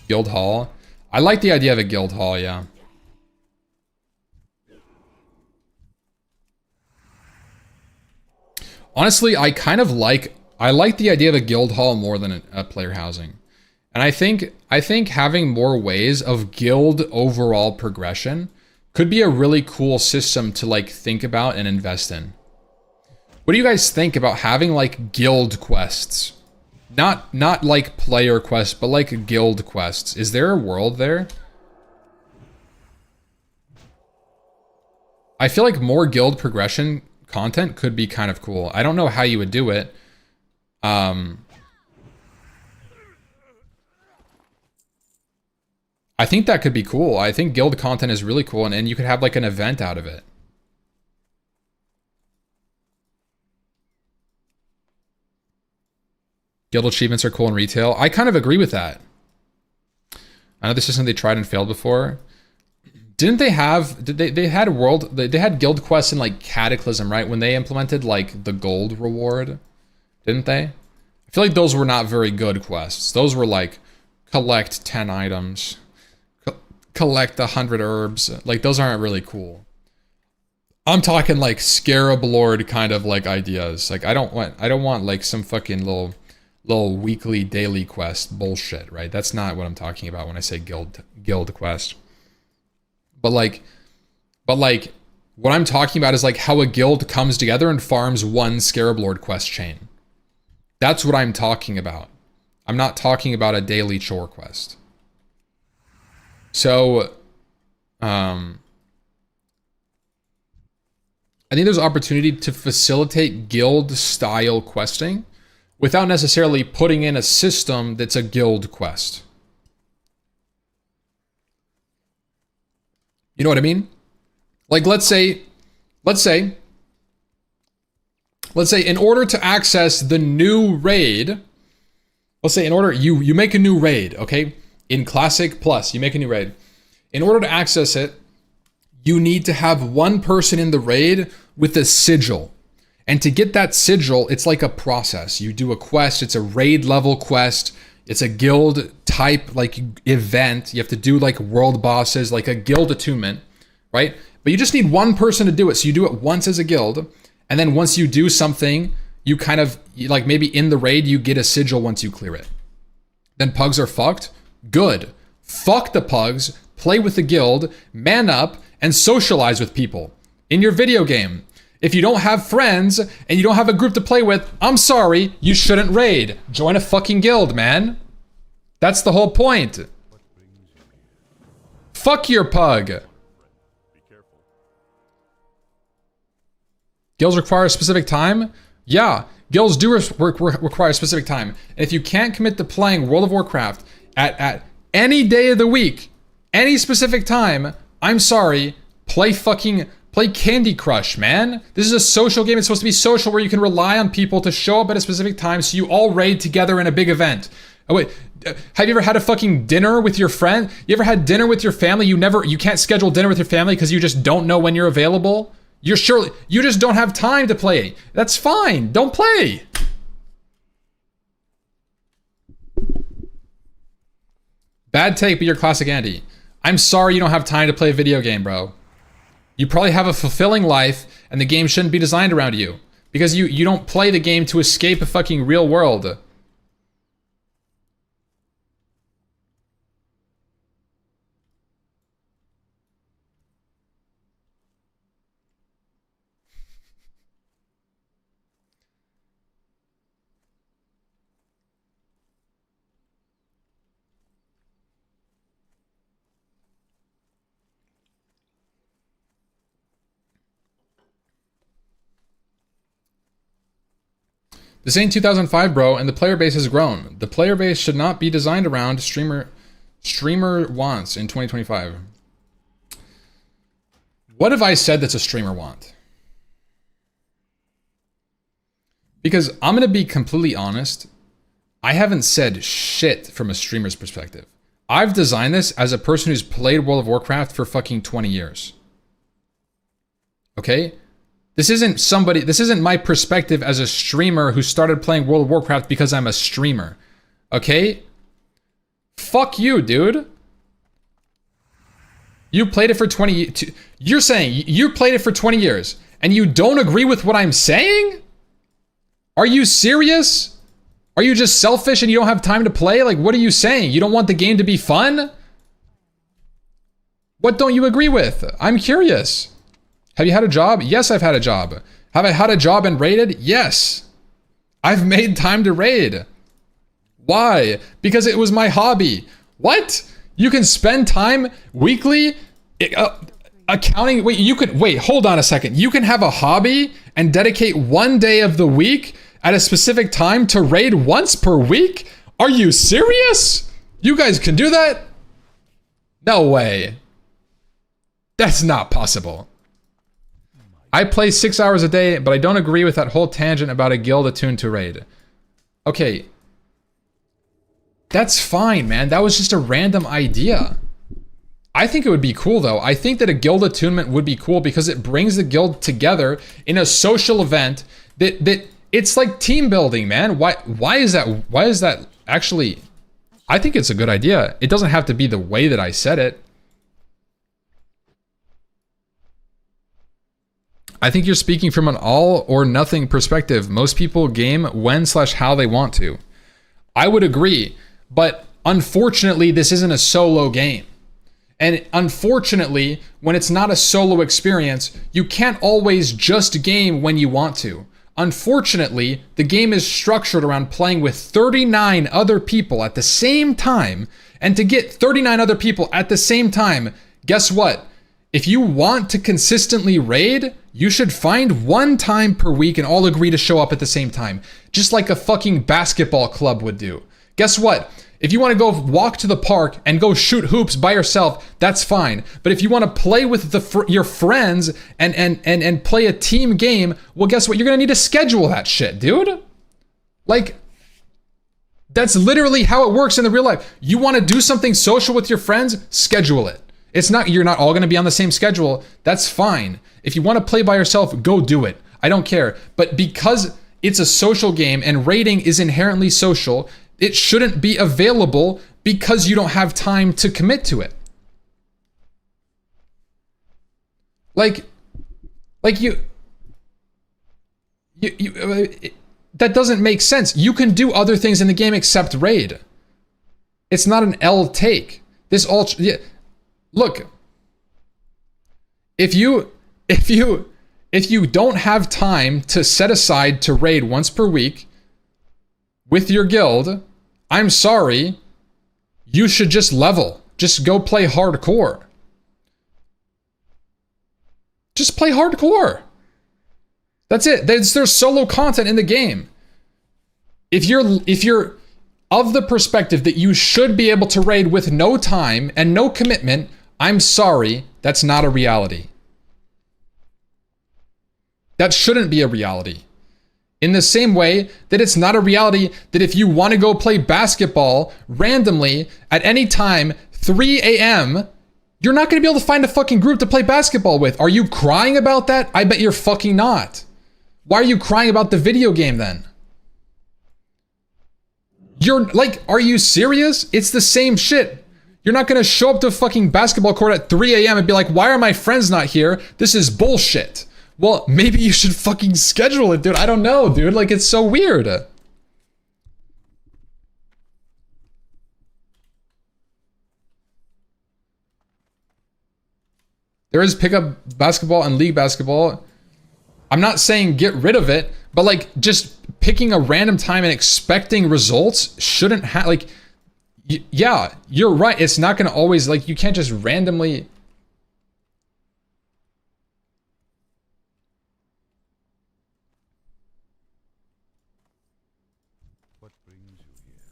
Guild Hall. I like the idea of a guild hall, yeah. Honestly, I like the idea of a guild hall more than a player housing. And I think having more ways of guild overall progression could be a really cool system to like think about and invest in. What do you guys think about having like guild quests? Not like player quests, but like guild quests. Is there a world there? I feel like more guild progression content could be kind of cool. I don't know how you would do it. I think that could be cool. I think guild content is really cool, and you could have like an event out of it. Guild achievements are cool in retail. I kind of agree with that. I know this is something they tried and failed before. Didn't they have, they had guild quests in like Cataclysm, right? When they implemented like the gold reward, didn't they? I feel like those were not very good quests. Those were like collect 10 items, collect 100 herbs. Like those aren't really cool. I'm talking like Scarab Lord kind of like ideas. Like I don't want like some fucking little weekly daily quest bullshit, right? That's not what I'm talking about when I say guild quest. But like what I'm talking about is like how a guild comes together and farms one Scarab Lord quest chain. That's what I'm talking about. I'm not talking about a daily chore quest. So I think there's opportunity to facilitate guild style questing without necessarily putting in a system that's a guild quest. You know what I mean? Like let's say let's say in order to access the new raid, let's say in order, you make a new raid, okay? In Classic Plus, you make a new raid. In order to access it, you need to have one person in the raid with a sigil. And to get that sigil, it's like a process. You do a quest, it's a raid level quest, it's a guild type like event. You have to do like world bosses, like a guild attunement, right? But you just need one person to do it. So you do it once as a guild. And then once you do something, you kind of, like maybe in the raid, you get a sigil once you clear it. Then Pugs are fucked? Good. Fuck the Pugs, play with the guild, man up, and socialize with people in your video game. If you don't have friends and you don't have a group to play with, I'm sorry, you shouldn't raid. Join a fucking guild, man. That's the whole point. Fuck your pug. Guilds require a specific time? Yeah, guilds do require a specific time. And if you can't commit to playing World of Warcraft at any day of the week, any specific time, I'm sorry, play Candy Crush, man. This is a social game. It's supposed to be social where you can rely on people to show up at a specific time so you all raid together in a big event. Oh wait, have you ever had a fucking dinner with your friend? You ever had dinner with your family? You can't schedule dinner with your family because you just don't know when you're available? You just don't have time to play. That's fine. Don't play. Bad take, but you're classic Andy. I'm sorry you don't have time to play a video game, bro. You probably have a fulfilling life, and the game shouldn't be designed around you. Because you don't play the game to escape a fucking real world. This ain't 2005, bro, and the player base has grown. The player base should not be designed around streamer wants in 2025. What have I said that's a streamer want? Because I'm going to be completely honest, I haven't said shit from a streamer's perspective. I've designed this as a person who's played World of Warcraft for fucking 20 years. Okay? This isn't my perspective as a streamer who started playing World of Warcraft because I'm a streamer. Okay? Fuck you, dude. You played it for 20 you're saying you played it for 20 years and you don't agree with what I'm saying? Are you serious? Are you just selfish and you don't have time to play? Like, what are you saying? You don't want the game to be fun? What don't you agree with? I'm curious. Have you had a job? Yes, I've had a job. Have I had a job and raided? Yes. I've made time to raid. Why? Because it was my hobby. What? You can spend time weekly accounting. Wait, hold on a second. You can have a hobby and dedicate one day of the week at a specific time to raid once per week? Are you serious? You guys can do that? No way. That's not possible. I play 6 hours a day, but I don't agree with that whole tangent about a guild attuned to raid. Okay. That's fine, man. That was just a random idea. I think it would be cool, though. I think that a guild attunement would be cool because it brings the guild together in a social event that it's like team building, man. Why is that actually... I think it's a good idea. It doesn't have to be the way that I said it. I think you're speaking from an all or nothing perspective. Most people game when/how they want to. I would agree, but unfortunately, this isn't a solo game. And unfortunately, when it's not a solo experience, you can't always just game when you want to. Unfortunately, the game is structured around playing with 39 other people at the same time. And to get 39 other people at the same time, guess what? If you want to consistently raid, you should find one time per week and all agree to show up at the same time. Just like a fucking basketball club would do. Guess what? If you want to go walk to the park and go shoot hoops by yourself, that's fine. But if you want to play with your friends and play a team game, well, guess what? You're going to need to schedule that shit, dude. Like, that's literally how it works in the real life. You want to do something social with your friends, schedule it. You're not all going to be on the same schedule. That's fine. If you want to play by yourself, go do it. I don't care. But because it's a social game and raiding is inherently social, it shouldn't be available because you don't have time to commit to it. Like that doesn't make sense. You can do other things in the game except raid. It's not an L take. Look, if you don't have time to set aside to raid once per week with your guild, I'm sorry, you should just level. Just go play hardcore. Just play hardcore. That's it. There's solo content in the game. If you're of the perspective that you should be able to raid with no time and no commitment, I'm sorry, that's not a reality. That shouldn't be a reality. In the same way that it's not a reality that if you want to go play basketball randomly at any time, 3 a.m., you're not going to be able to find a fucking group to play basketball with. Are you crying about that? I bet you're fucking not. Why are you crying about the video game then? You're like, are you serious? It's the same shit. You're not going to show up to a fucking basketball court at 3 a.m. and be like, why are my friends not here? This is bullshit. Well, maybe you should fucking schedule it, dude. I don't know, dude. Like, it's so weird. There is pickup basketball and league basketball. I'm not saying get rid of it, but like just picking a random time and expecting results shouldn't have, like, yeah, you're right. It's not going to always, like, you can't just randomly. What brings you here?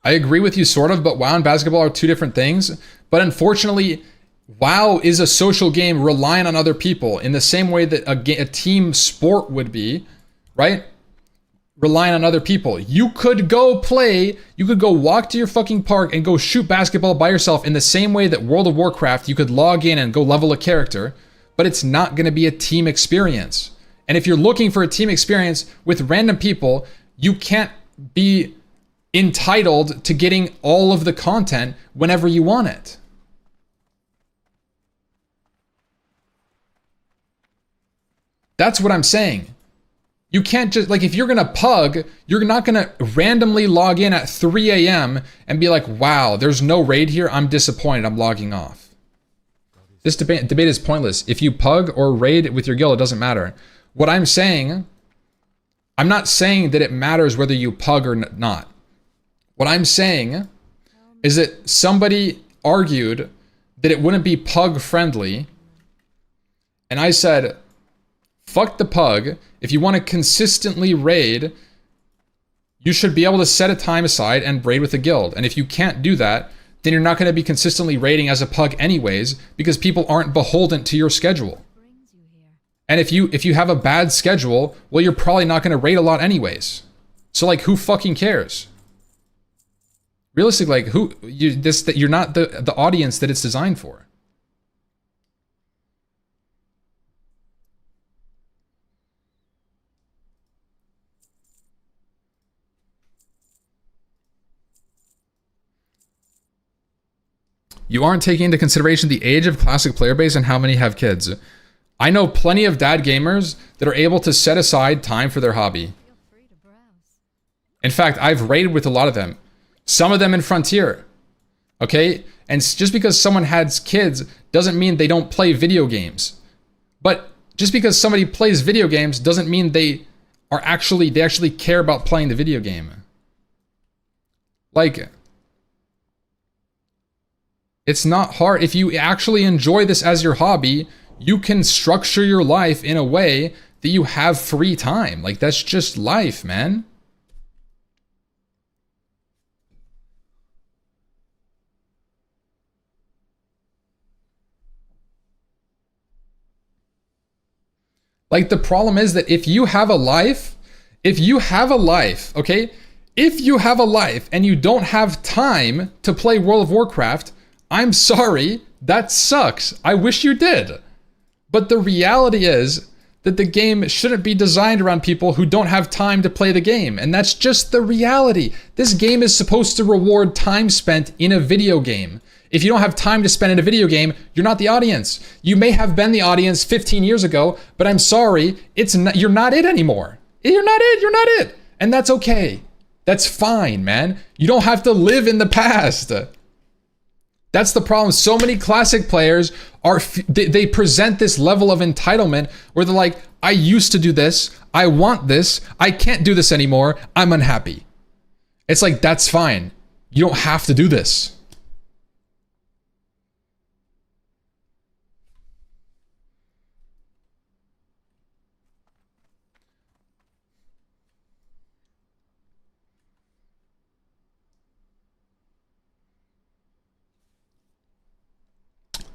I agree with you sort of, but WoW and basketball are two different things. But unfortunately, WoW is a social game relying on other people in the same way that a team sport would be, right? Relying on other people. You could go walk to your fucking park and go shoot basketball by yourself in the same way that World of Warcraft, you could log in and go level a character, but it's not going to be a team experience. And if you're looking for a team experience with random people, you can't be entitled to getting all of the content whenever you want it. That's what I'm saying. You can't just, like, if you're gonna pug, you're not gonna randomly log in at 3 a.m. and be like, wow, there's no raid here, I'm disappointed, I'm logging off. This debate is pointless. If you pug or raid with your guild, it doesn't matter. What I'm saying, I'm not saying that it matters whether you pug or not. What I'm saying is that somebody argued that it wouldn't be pug friendly, and I said, fuck the pug. If you want to consistently raid, you should be able to set a time aside and raid with a guild. And if you can't do that, then you're not going to be consistently raiding as a pug anyways, because people aren't beholden to your schedule. And if you have a bad schedule, well, you're probably not going to raid a lot anyways. So like, who fucking cares? Realistically, like, you're not the audience that it's designed for. You aren't taking into consideration the age of classic player base and how many have kids. I know plenty of dad gamers that are able to set aside time for their hobby. In fact, I've raided with a lot of them. Some of them in Frontier. Okay? And just because someone has kids doesn't mean they don't play video games. But just because somebody plays video games doesn't mean they actually care about playing the video game. Like, it's not hard. If you actually enjoy this as your hobby, you can structure your life in a way that you have free time. Like, that's just life, man. Like, the problem is that if you have a life, okay? If you have a life and you don't have time to play World of Warcraft, I'm sorry, that sucks. I wish you did. But the reality is that the game shouldn't be designed around people who don't have time to play the game. And that's just the reality. This game is supposed to reward time spent in a video game. If you don't have time to spend in a video game, you're not the audience. You may have been the audience 15 years ago, but I'm sorry, you're not it anymore. You're not it. And that's okay. That's fine, man. You don't have to live in the past. That's the problem. So many classic players they present this level of entitlement where they're like, I used to do this, I want this, I can't do this anymore, I'm unhappy. It's like, that's fine. You don't have to do this.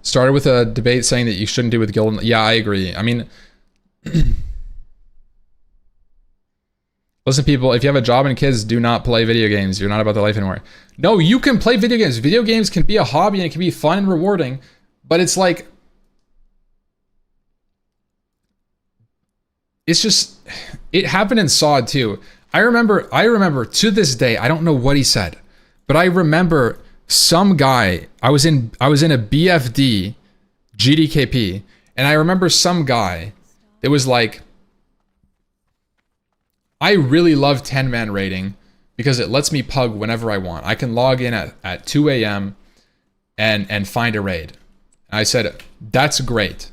Started with a debate saying that you shouldn't do with guild. Yeah, I agree. I mean, listen, people, if you have a job and kids, do not play video games. You're not about the life anymore. No, you can play video games. Video games can be a hobby and it can be fun and rewarding, but it's like, it's just, it happened in SOD too. I remember to this day, I don't know what he said, but I remember some guy, I was in a BFD GDKP, and I remember some guy that was like, I really love 10-man raiding because it lets me pug whenever I want. I can log in at 2 a.m. and find a raid. And I said, that's great.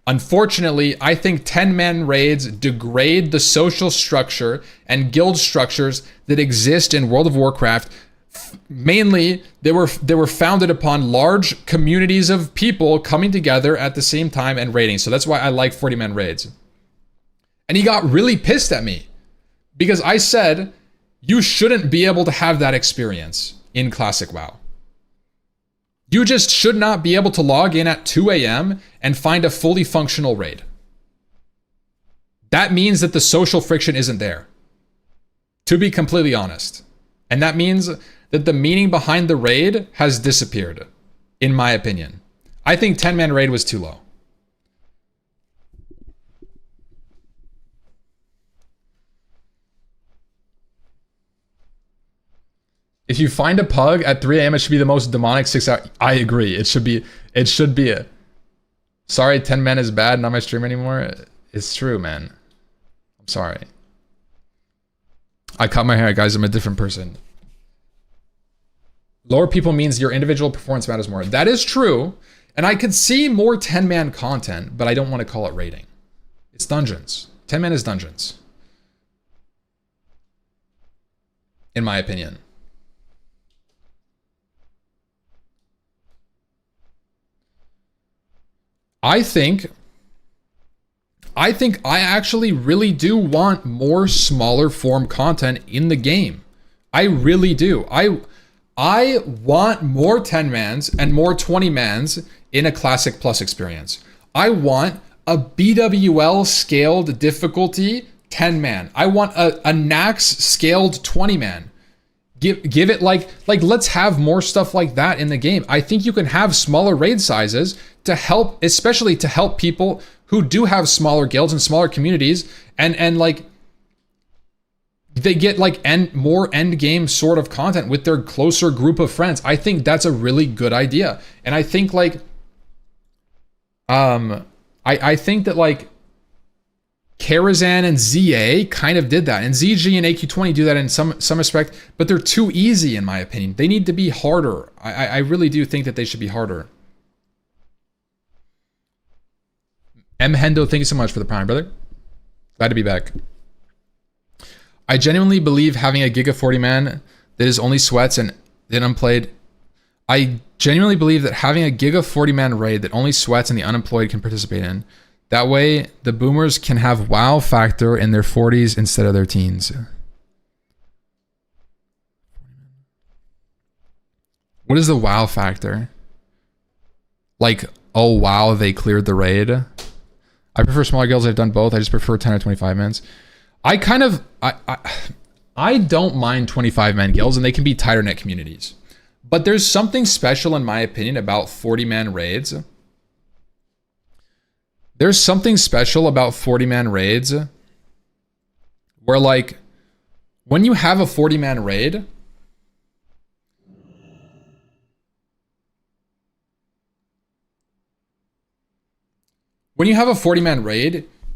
Unfortunately, I think 10-man raids degrade the social structure and guild structures that exist in World of Warcraft. Mainly, they were founded upon large communities of people coming together at the same time and raiding. So that's why I like 40-man raids. And he got really pissed at me because I said, you shouldn't be able to have that experience in Classic WoW. You just should not be able to log in at 2 a.m. and find a fully functional raid. That means that the social friction isn't there, to be completely honest. And that means that the meaning behind the raid has disappeared, in my opinion. I think 10-man raid was too low. If you find a pug at 3 a.m., it should be the most demonic 6 hour. I agree. It should be a. Sorry, 10-man is bad, not my stream anymore. It's true, man. I'm sorry. I cut my hair, guys. I'm a different person. Lower people means your individual performance matters more. That is true. And I could see more 10-man content, but I don't want to call it raiding. It's dungeons. 10-man is dungeons. In my opinion. I think I actually really do want more smaller form content in the game. I really do. I want more 10-mans and more 20-mans in a Classic Plus experience. I want a BWL scaled difficulty 10-man. I want a Nax scaled 20-man. Give it like let's have more stuff like that in the game. I think you can have smaller raid sizes to help, especially to help people who do have smaller guilds and smaller communities, and like they get like more end game sort of content with their closer group of friends. I think that's a really good idea. And I think like I think that like Karazhan and ZA kind of did that, and ZG and AQ20 do that in some respect, but they're too easy in my opinion. They need to be harder. I really do think that they should be harder. M. Hendo, thank you so much for the prime, brother. Glad to be back. I genuinely believe having a Giga 40 man that is only sweats and then unplayed. I Genuinely believe that having a Giga 40-man raid that only sweats and the unemployed can participate in. That way, the boomers can have wow factor in their 40s instead of their teens. What is the wow factor? Like, oh wow, they cleared the raid. I prefer smaller guilds. I've done both. I just prefer 10 or 25 mans. I don't mind 25-man guilds, and they can be tighter knit communities. But there's something special, in my opinion, about 40-man raids. There's something special about 40-man raids where, like, when you have a 40-man raid,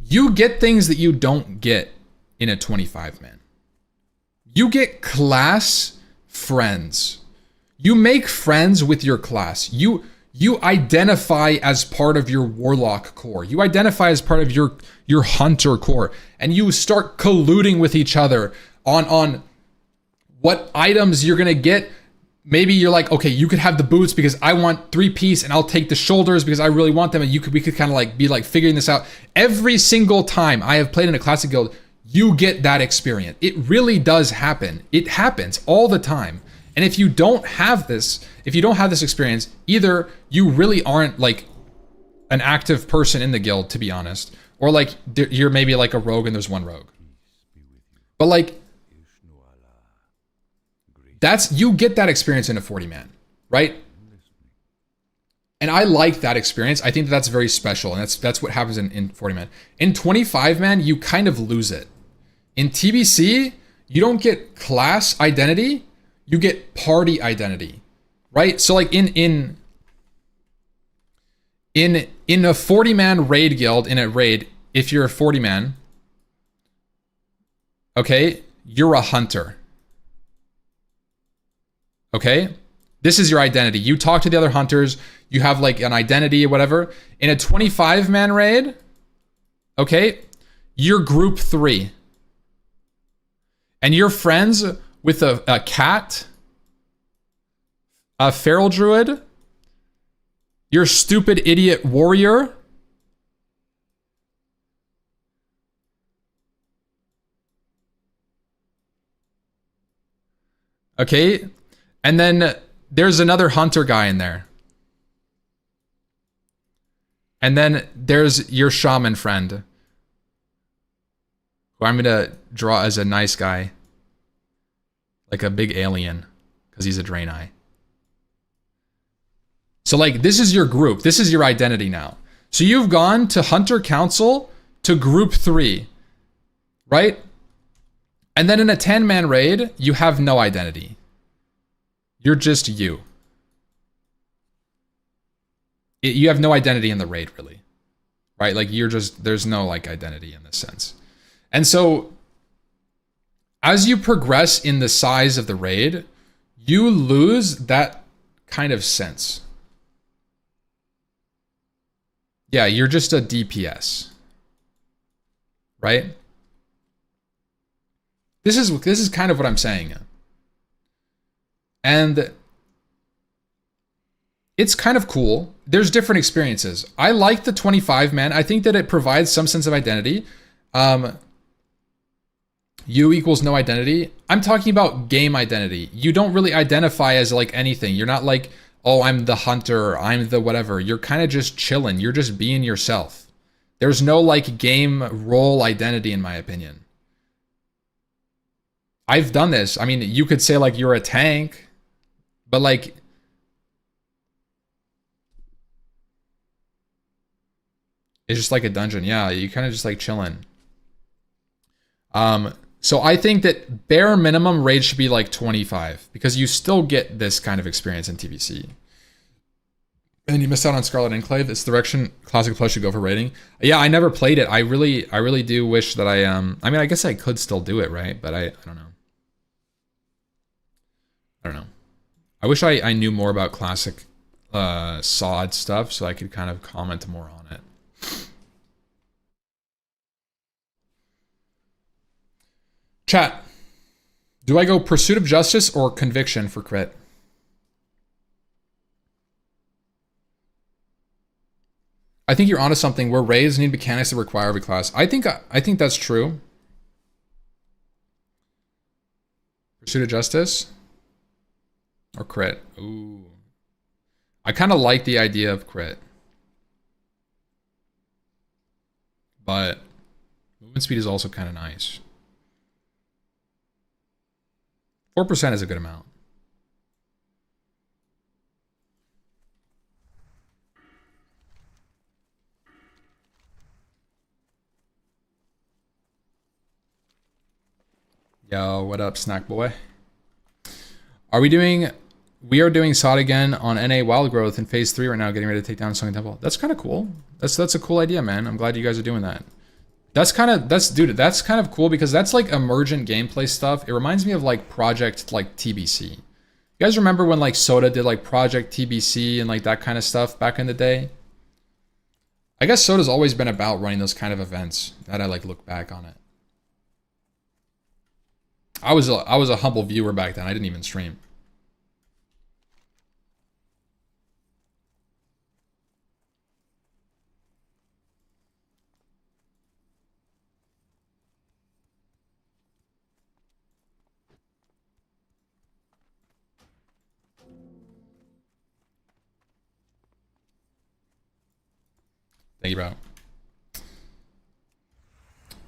you get things that you don't get in a 25-man. You get class friends. You make friends with your class. You identify as part of your warlock core. You identify as part of your hunter core, and you start colluding with each other on what items you're gonna get. Maybe you're like, okay, you could have the boots because I want 3-piece, and I'll take the shoulders because I really want them, and we could kind of like be like figuring this out. Every single time I have played in a classic guild, you get that experience. It really does happen. It happens all the time. And if you don't have this experience, either you really aren't like an active person in the guild, to be honest, or like you're maybe like a rogue and there's one rogue. But like, you get that experience in a 40-man, right? And I like that experience. I think that's very special, and that's what happens in 40-man. In 25-man, you kind of lose it. In TBC, you don't get class identity, you get party identity, right? So like in a 40-man raid guild, in a raid, if you're a 40-man, okay, you're a hunter. Okay? This is your identity. You talk to the other hunters, you have like an identity or whatever. In a 25-man raid, okay, you're group 3. And you're friends with a cat, a feral druid, your stupid idiot warrior, okay, and then there's another hunter guy in there. And then there's your shaman friend, who I'm gonna draw as a nice guy. Like a big alien, because he's a Draenei. So like, this is your group. This is your identity now. So you've gone to Hunter Council to group 3, right? And then in a 10-man raid, you have no identity. You're just you. You have no identity in the raid, really. Right? Like, there's no like identity in this sense. And so as you progress in the size of the raid, you lose that kind of sense. Yeah, you're just a DPS. Right? This is kind of what I'm saying. And it's kind of cool. There's different experiences. I like the 25-man. I think that it provides some sense of identity. You equals no identity. I'm talking about game identity. You don't really identify as like anything. You're not like, oh, I'm the hunter, I'm the whatever. You're kind of just chilling. You're just being yourself. There's no like game role identity, in my opinion. I've done this. I mean, you could say like you're a tank, but like, it's just like a dungeon. Yeah, you kind of just like chilling. So I think that bare minimum raid should be like 25, because you still get this kind of experience in TBC. And you missed out on Scarlet Enclave. It's the direction Classic Plus should go for raiding. Yeah, I never played it. I really do wish that I mean, I guess I could still do it, right? But I don't know. I wish I knew more about Classic SOD stuff, so I could kind of comment more on it. Chat, do I go Pursuit of Justice or Conviction for crit? I think you're onto something where raids need mechanics that require every class. I think that's true. Pursuit of Justice or crit. Ooh. I kind of like the idea of crit. But movement speed is also kind of nice. 4% is a good amount. Yo, what up, snack boy? We are doing SOT again on NA Wild Growth in phase 3 right now, getting ready to take down Sunken Temple. That's kind of cool. That's a cool idea, man. I'm glad you guys are doing that. That's kind of cool because that's like emergent gameplay stuff. It reminds me of like Project like TBC. You guys remember when like Soda did like Project TBC and like that kind of stuff back in the day? I guess Soda's always been about running those kind of events that I like look back on it. I was a humble viewer back then. I didn't even stream. Thank you, bro.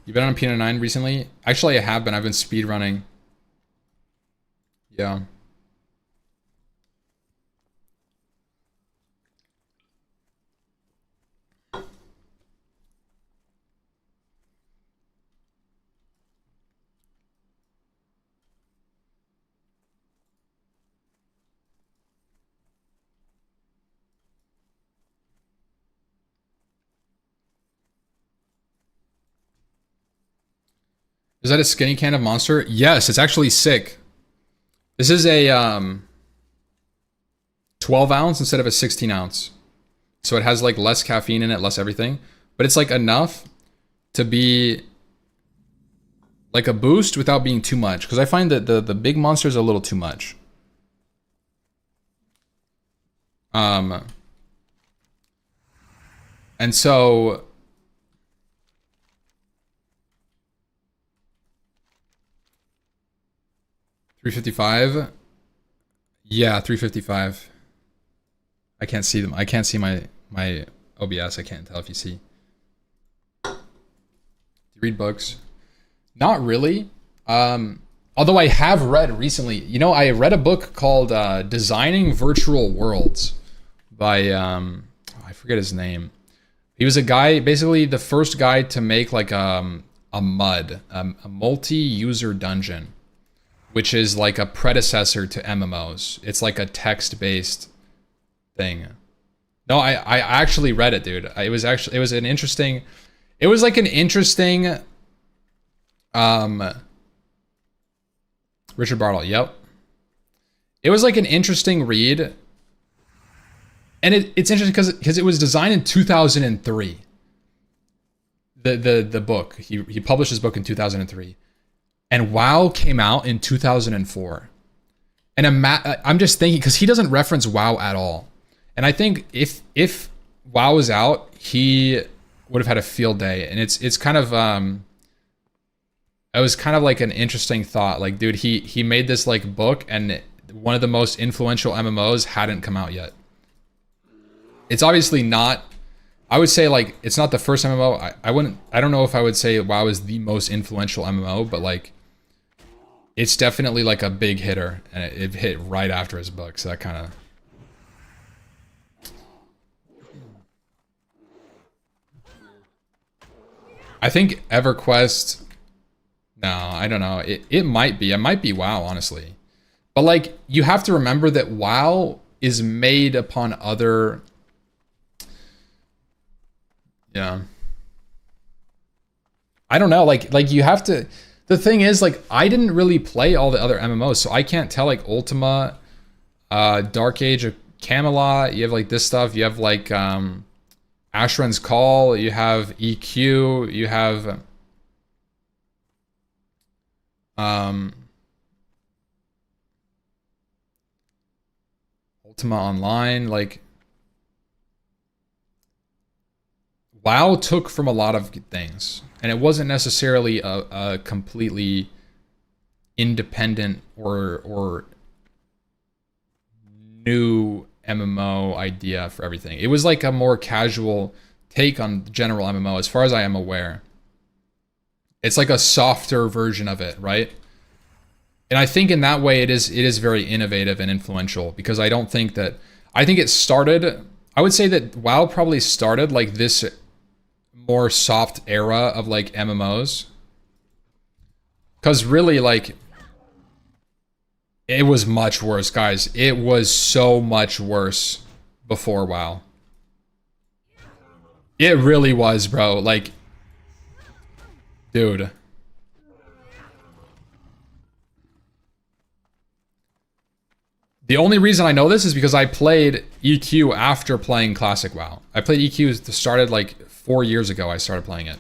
You been on Piano 9 recently? Actually, I have been. I've been speedrunning. Yeah. Is that a skinny can of Monster? Yes, it's actually sick. This is a 12 ounce instead of a 16 ounce. So it has like less caffeine in it, less everything. But it's like enough to be like a boost without being too much. Because I find that the big Monster is a little too much. And so... $355. Yeah, $355. I can't see them. I can't see my OBS. I can't tell if you see. Do you read books? Not really. Although I have read recently. You know, I read a book called Designing Virtual Worlds by I forget his name. He was a guy, basically the first guy to make like a MUD, a multi-user dungeon, which is like a predecessor to MMOs. It's like a text-based thing. No, I actually read it, dude. It was an interesting Richard Bartle, yep. It was like an interesting read. And it's interesting because it was designed in 2003. The book. He published his book in 2003. And WoW came out in 2004. And I'm just thinking, because he doesn't reference WoW at all. And I think if WoW was out, he would have had a field day. And it's kind of it was kind of like an interesting thought. Like, dude, he made this like book, and one of the most influential MMOs hadn't come out yet. It's obviously not. I would say like it's not the first MMO. I don't know if I would say WoW is the most influential MMO, but like it's definitely like a big hitter, and it hit right after his book. So that kind of. I think EverQuest. No, I don't know. It might be. It might be WoW, honestly. But like you have to remember that WoW is made upon other. Yeah. I don't know. Like you have to. The thing is, like, I didn't really play all the other MMOs, so I can't tell, like, Ultima, Dark Age of Camelot, you have, like, this stuff, you have, like, Ashran's Call, you have EQ, you have, Ultima Online, like, WoW took from a lot of things, and it wasn't necessarily a completely independent or new MMO idea for everything. It was like a more casual take on general MMO, as far as I am aware. It's like a softer version of it, right? And I think in that way it is very innovative and influential, because I don't think that, I think it started, I would say that WoW probably started like this more soft era of like MMOs. Because really, like, it was much worse, guys. It was so much worse before WoW. It really was, bro. Like, dude. The only reason I know this is because I played EQ after playing Classic WoW. I played EQ, started like 4 years ago, I started playing it.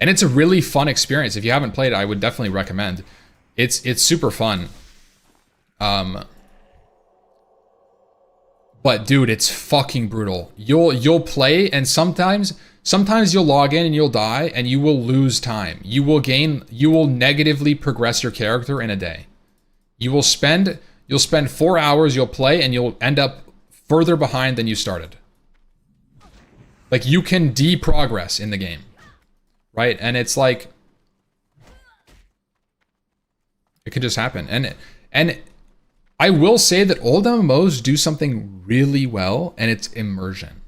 And it's a really fun experience. If you haven't played it, I would definitely recommend. It's super fun. But dude, it's fucking brutal. You'll play, and sometimes you'll log in and you'll die and you will lose time. You will negatively progress your character in a day. You'll spend 4 hours, you'll play, and you'll end up further behind than you started. Like, you can deprogress in the game, right? And it's like, it could just happen. And I will say that old MMOs do something really well, and it's immersion.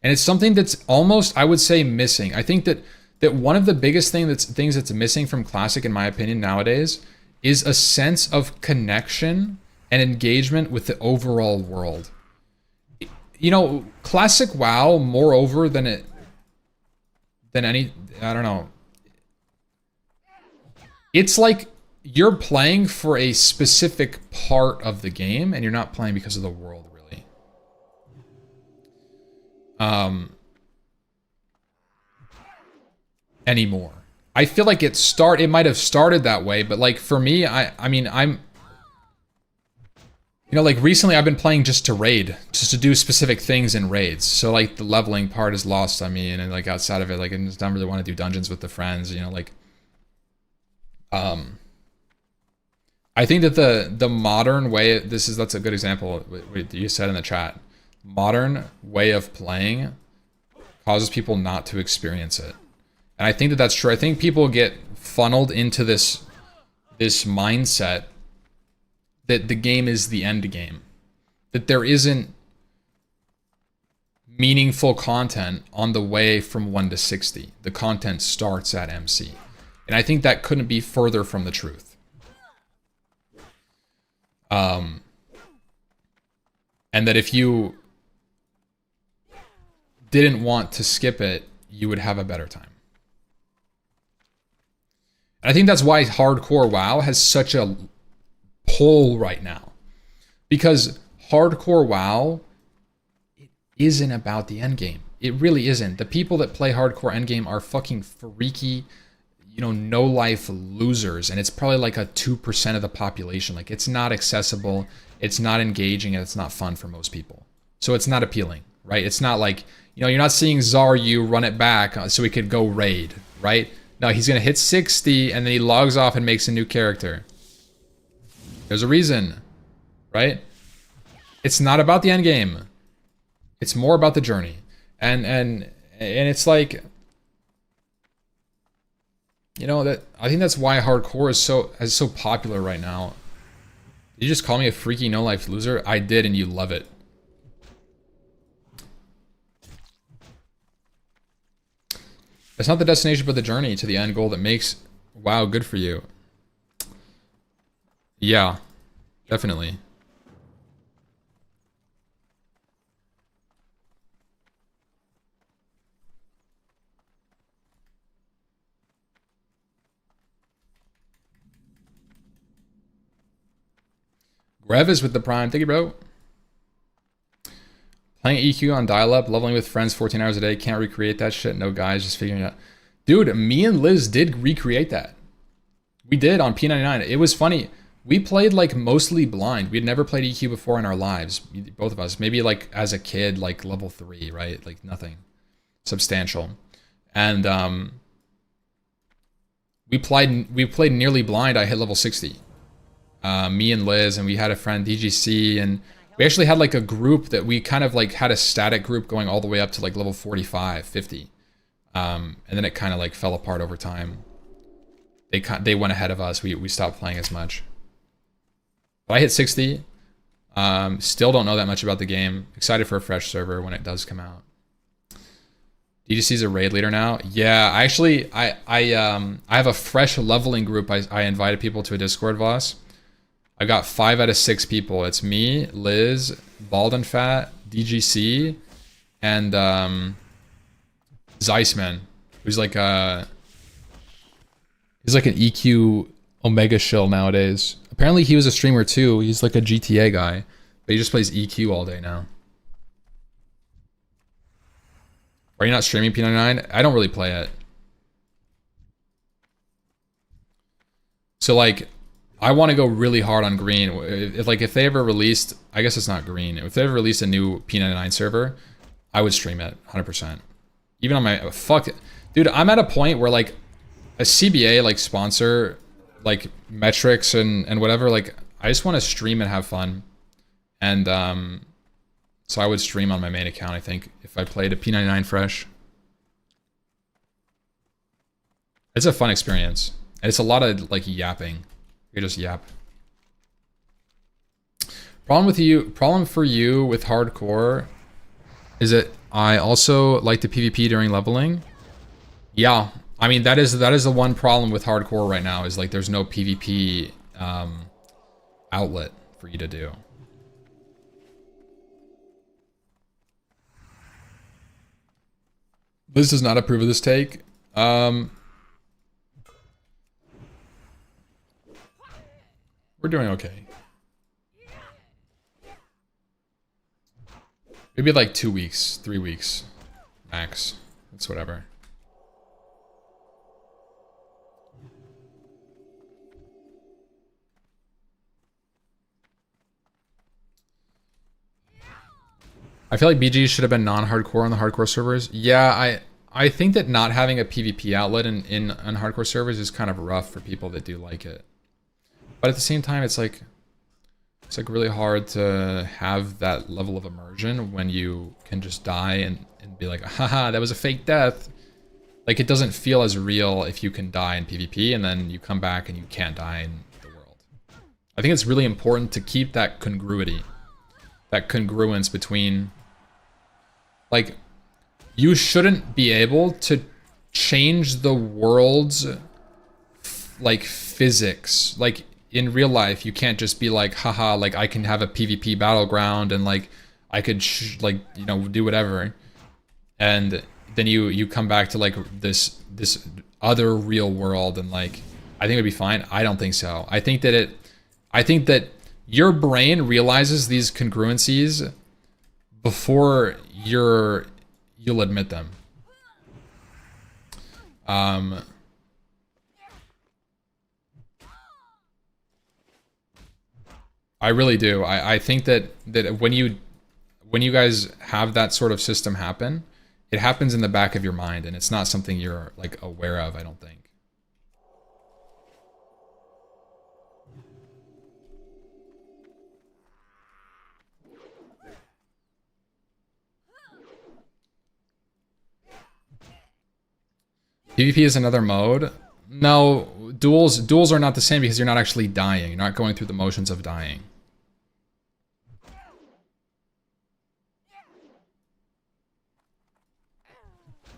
And it's something that's almost, I would say, missing. I think that one of the biggest things that's missing from Classic, in my opinion, nowadays, is a sense of connection and engagement with the overall world. You know, Classic WoW, moreover than any, I don't know. It's like you're playing for a specific part of the game, and you're not playing because of the world, really. Anymore. I feel like it might have started that way, but like for me, I mean, you know, like recently I've been playing just to raid, just to do specific things in raids. So like the leveling part is lost on me, and then like outside of it, like I just don't really want to do dungeons with the friends, you know, like I think that the modern way, that's a good example you said in the chat. Modern way of playing causes people not to experience it. And I think that that's true. I think people get funneled into this mindset that the game is the end game. That there isn't meaningful content on the way from 1 to 60. The content starts at MC. And I think that couldn't be further from the truth. And that if you didn't want to skip it, you would have a better time. And I think that's why hardcore WoW has such a pull right now. Because hardcore WoW, it isn't about the endgame. It really isn't. The people that play hardcore endgame are fucking freaky, you know, no life losers, and it's probably like a 2% of the population. Like, it's not accessible, it's not engaging, and it's not fun for most people. So it's not appealing, right? It's not like, you know, you're not seeing Zaryu run it back so he could go raid, right? No, he's gonna hit 60 and then he logs off and makes a new character. There's a reason, right? It's not about the end game. It's more about the journey. And it's like, you know, that I think that's why hardcore is so popular right now. Did you just call me a freaky no life loser? I did, and you love it. It's not the destination, but the journey to the end goal that makes WoW good for you. Yeah, definitely. Revis with the prime. Thank you, bro. Playing EQ on dial-up, leveling with friends 14 hours a day. Can't recreate that shit. No guys, just figuring it out. Dude, me and Liz did recreate that. We did on P99. It was funny. We played like mostly blind. We had never played EQ before in our lives. Both of us. Maybe like as a kid, like level 3, right? Like nothing substantial. And we played nearly blind. I hit level 60. Me and Liz, and we had a friend DGC, and we actually had like a group that we kind of like had a static group going all the way up to like level 45, 50. And then it kind of like fell apart over time. They went ahead of us. We stopped playing as much. But I hit 60. Still don't know that much about the game. Excited for a fresh server when it does come out. DGC's a raid leader now. Yeah, I have a fresh leveling group. I invited people to a Discord, Voss. I got 5 out of 6 people. It's me, Liz, Bald and Fat, DGC, and Zeissman, who's like he's like an EQ Omega shill nowadays. Apparently he was a streamer too. He's like a GTA guy, but he just plays EQ all day now. Are you not streaming P99? I don't really play it. So like, I want to go really hard on green. If they ever released, I guess it's not green. If they ever released a new P99 server, I would stream it 100%. Even on my, fuck it. Dude, I'm at a point where like a CBA like sponsor, like metrics and whatever, like I just want to stream and have fun. And so I would stream on my main account, I think, if I played a P99 fresh. It's a fun experience. And it's a lot of like yapping. You just yap. Problem for you with hardcore is that I also like the PvP during leveling. Yeah, I mean that is the one problem with hardcore right now, is like there's no PvP outlet for you to do. Liz does not approve of this take. We're doing okay. Maybe like 2 weeks, 3 weeks, max. It's whatever. I feel like BG should have been non-hardcore on the hardcore servers. Yeah, I think that not having a PvP outlet in on hardcore servers is kind of rough for people that do like it. But at the same time, it's like really hard to have that level of immersion when you can just die and be like, haha, that was a fake death. Like, it doesn't feel as real if you can die in PvP and then you come back and you can't die in the world. I think it's really important to keep that congruity, that congruence between, like, you shouldn't be able to change the world's, like, physics. Like, in real life, you can't just be like, haha, like I can have a PvP battleground and like I could like, you know, do whatever, and then you come back to like this other real world and like I think it'd be fine. I don't think so. I think that your brain realizes these congruencies before you'll admit them. I really do. I think that when you guys have that sort of system happen, it happens in the back of your mind and it's not something you're like aware of, I don't think. PvP is another mode. No, duels are not the same because you're not actually dying. You're not going through the motions of dying.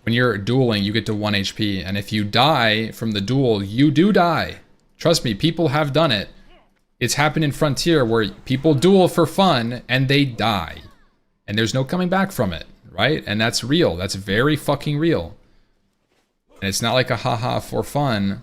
When you're dueling, you get to 1 HP, and if you die from the duel, you do die. Trust me, people have done it. It's happened in Frontier where people duel for fun and they die. And there's no coming back from it, right? And that's real. That's very fucking real. And it's not like a haha for fun.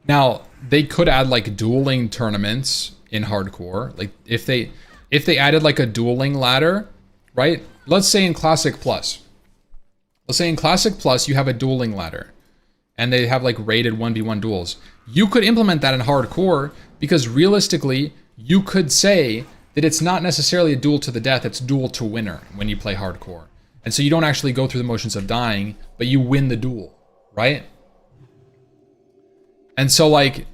Now, they could add like dueling tournaments in hardcore. Like if they added like a dueling ladder, right? Let's say in Classic Plus. Let's say in Classic Plus, you have a dueling ladder. And they have like rated 1v1 duels. You could implement that in hardcore because realistically, you could say that it's not necessarily a duel to the death, it's duel to winner when you play hardcore. And so you don't actually go through the motions of dying, but you win the duel, right? And so like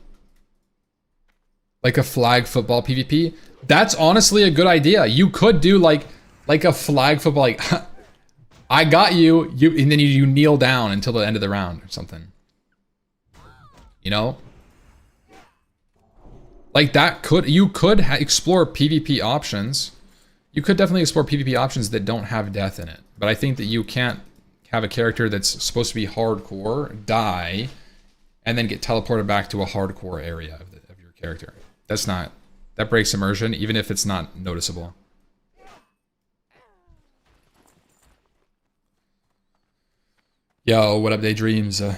a flag football PvP, that's honestly a good idea. You could do like a flag football, like I got you, and then you kneel down until the end of the round or something. You know? Like that you could explore PvP options. You could definitely explore PvP options that don't have death in it. But I think that you can't have a character that's supposed to be hardcore, die, and then get teleported back to a hardcore area of your character. That breaks immersion, even if it's not noticeable. Yo, what up, Daydreams? I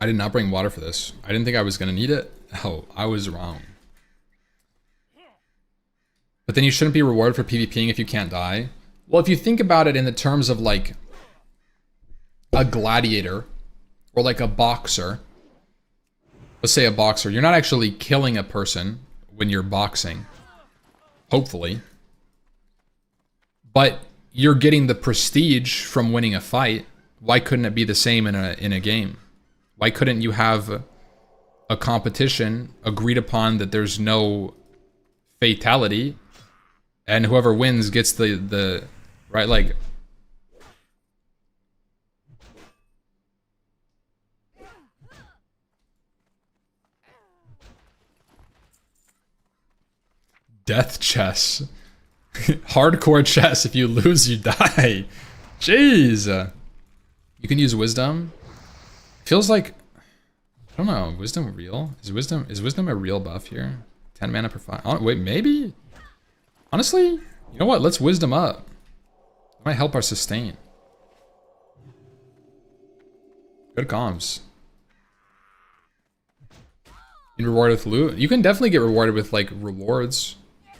did not bring water for this. I didn't think I was gonna need it. Oh, I was wrong. But then you shouldn't be rewarded for PvPing if you can't die. Well, if you think about it in the terms of like a gladiator or like a boxer, let's say a boxer, you're not actually killing a person when you're boxing, hopefully, but you're getting the prestige from winning a fight. Why couldn't it be the same in a game? Why couldn't you have a competition agreed upon that there's no fatality and whoever wins gets the right, like, death chess. Hardcore chess. If you lose, you die. Jeez. You can use wisdom. Feels like, I don't know, wisdom real? Is wisdom a real buff here? 10 mana per 5. Oh, wait, maybe? Honestly, you know what? Let's wisdom up. That might help our sustain. Good comms. You rewarded with loot? You can definitely get rewarded with like rewards.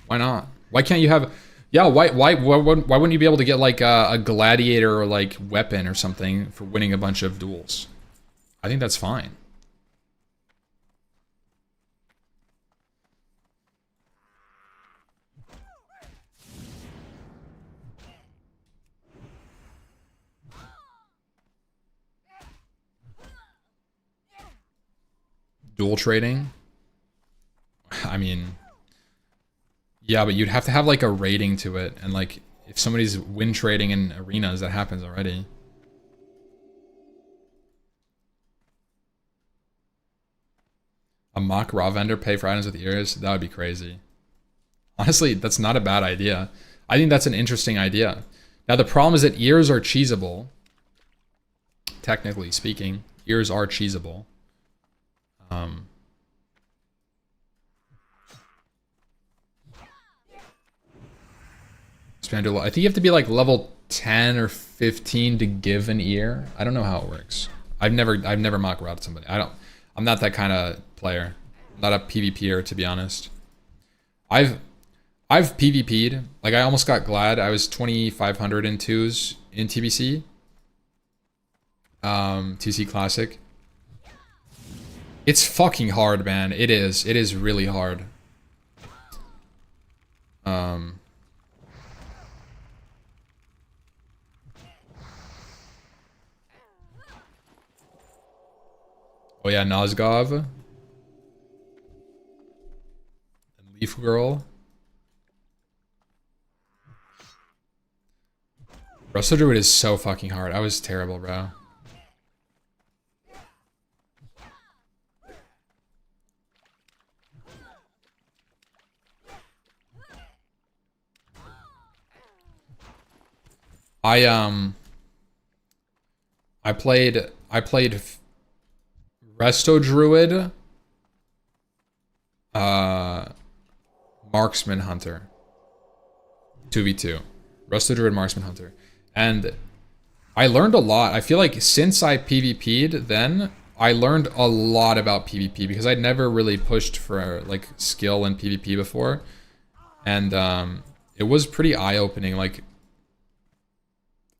Why not? Why can't you have? Yeah, why wouldn't you be able to get like a gladiator or like weapon or something for winning a bunch of duels? I think that's fine. Dual trading? I mean, yeah, but you'd have to have like a rating to it, and like if somebody's win trading in arenas, that happens already. A mock raw vendor pay for items with ears? That would be crazy. Honestly, that's not a bad idea. I think that's an interesting idea. Now the problem is that ears are cheesable. Technically speaking, ears are cheesable. I think you have to be like level 10 or 15 to give an ear. I don't know how it works. I've never mock routed somebody. I'm not that kind of player. I'm not a PvPer, to be honest. I've PvP'd. Like I almost got glad. I was 2,500 in twos in TBC. TC Classic. It's fucking hard, man. It is. It is really hard. Oh yeah, Nozgov. And Leaf Girl. Russell Druid is so fucking hard. I was terrible, bro. I played Resto Druid, Marksman Hunter. 2v2. Rusted Druid, Marksman, Hunter. And I learned a lot. I feel like since I PvP'd then, I learned a lot about PvP because I'd never really pushed for like skill in PvP before. And it was pretty eye-opening. Like,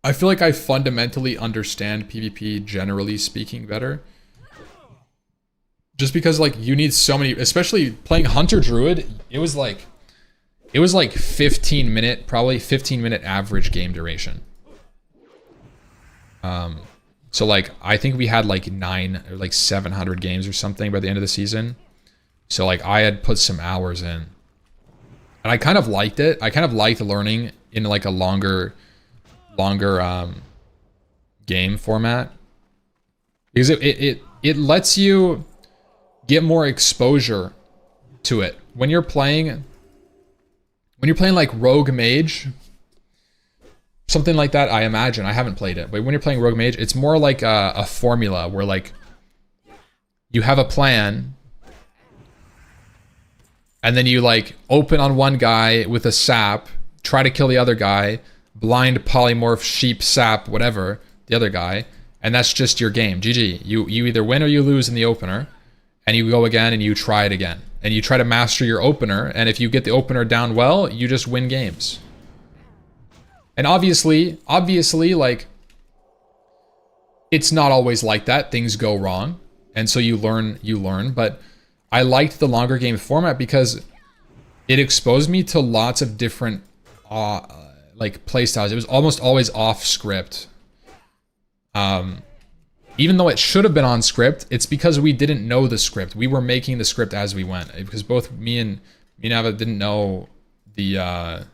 I feel like I fundamentally understand PvP, generally speaking, better. Just because like you need so many, especially playing Hunter Druid, it was like 15 minute, probably 15 minute average game duration. So like I think we had like 9 or like 700 games or something by the end of the season. So like I had put some hours in. And I kind of liked it. I kind of liked learning in like a longer game format. Because it lets you get more exposure to it. When you're playing like Rogue Mage, something like that, I imagine. I haven't played it, but when you're playing Rogue Mage, it's more like a formula where like you have a plan and then you like open on one guy with a sap, try to kill the other guy, blind polymorph, sheep, sap, whatever, the other guy, and that's just your game. GG. You either win or you lose in the opener, and you go again and you try it again. And you try to master your opener, and if you get the opener down well, you just win games. And obviously, like, it's not always like that. Things go wrong, and so you learn, but I liked the longer game format because it exposed me to lots of different like playstyles. It was almost always off script. Even though it should have been on script, it's because we didn't know the script. We were making the script as we went. Because both me and Nava didn't know the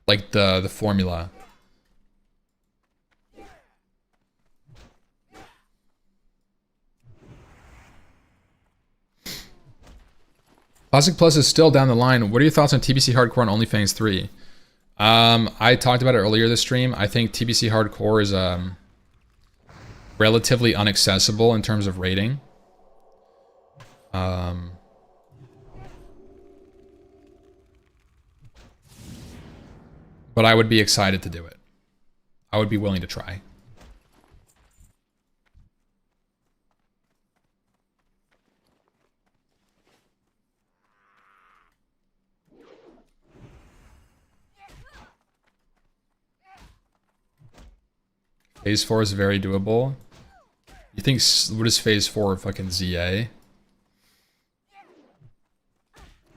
like the formula. Classic Plus is still down the line. What are your thoughts on TBC Hardcore and OnlyFans 3? I talked about it earlier this stream. I think TBC Hardcore is relatively inaccessible in terms of rating. But I would be excited to do it. I would be willing to try. Phase 4 is very doable. You think, what is Phase 4 fucking ZA?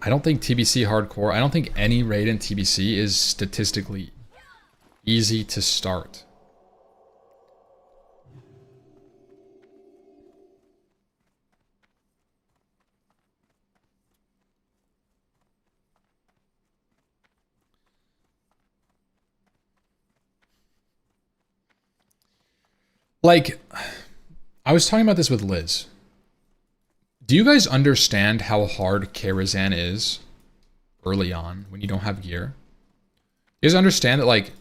I don't think TBC Hardcore, I don't think any raid in TBC is statistically easy to start. Like, I was talking about this with Liz. Do you guys understand how hard Karazhan is early on when you don't have gear? You guys understand that, like,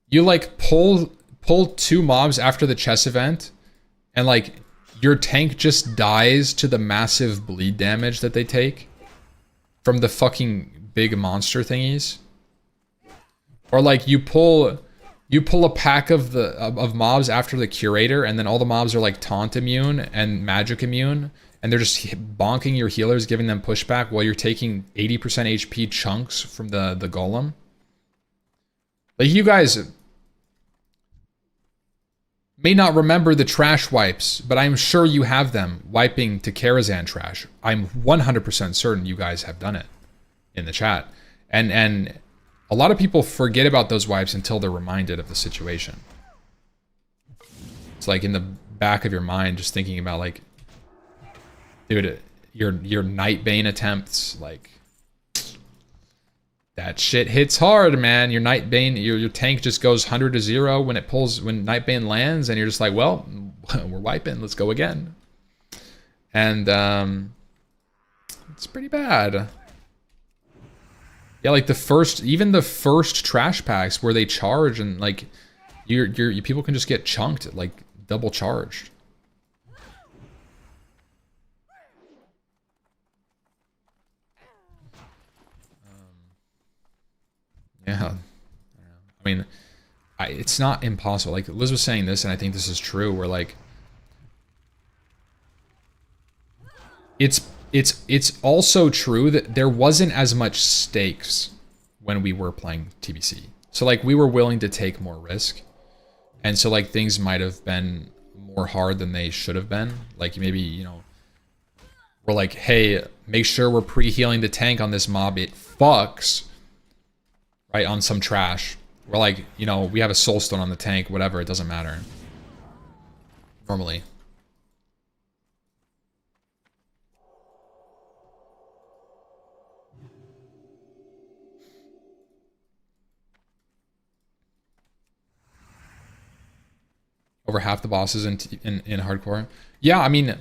you like pull 2 mobs after the chess event and like your tank just dies to the massive bleed damage that they take from the fucking big monster thingies? Or like you pull a pack of mobs after the curator, and then all the mobs are like taunt immune and magic immune, and they're just bonking your healers, giving them pushback while you're taking 80% HP chunks from the golem. Like, you guys may not remember the trash wipes, but I'm sure you have them wiping to Karazhan trash. I'm 100% certain you guys have done it in the chat. And a lot of people forget about those wipes until they're reminded of the situation. It's like in the back of your mind, just thinking about like, dude, your Nightbane attempts, like, that shit hits hard, man. Your Nightbane, your tank just goes 100 to 0 when Nightbane lands, and you're just like, well, we're wiping, let's go again. And it's pretty bad. Yeah, like even the first trash packs where they charge and like your people can just get chunked, like double charged. Yeah. I mean, it's not impossible. Like Liz was saying this, and I think this is true. Where like, it's also true that there wasn't as much stakes when we were playing TBC. So like we were willing to take more risk, and so like things might have been more hard than they should have been. Like maybe, you know, we're like, hey, make sure we're pre-healing the tank on this mob. It fucks, right, on some trash. We're like, you know, we have a soulstone on the tank, whatever, it doesn't matter. Normally. Over half the bosses in hardcore. Yeah, I mean,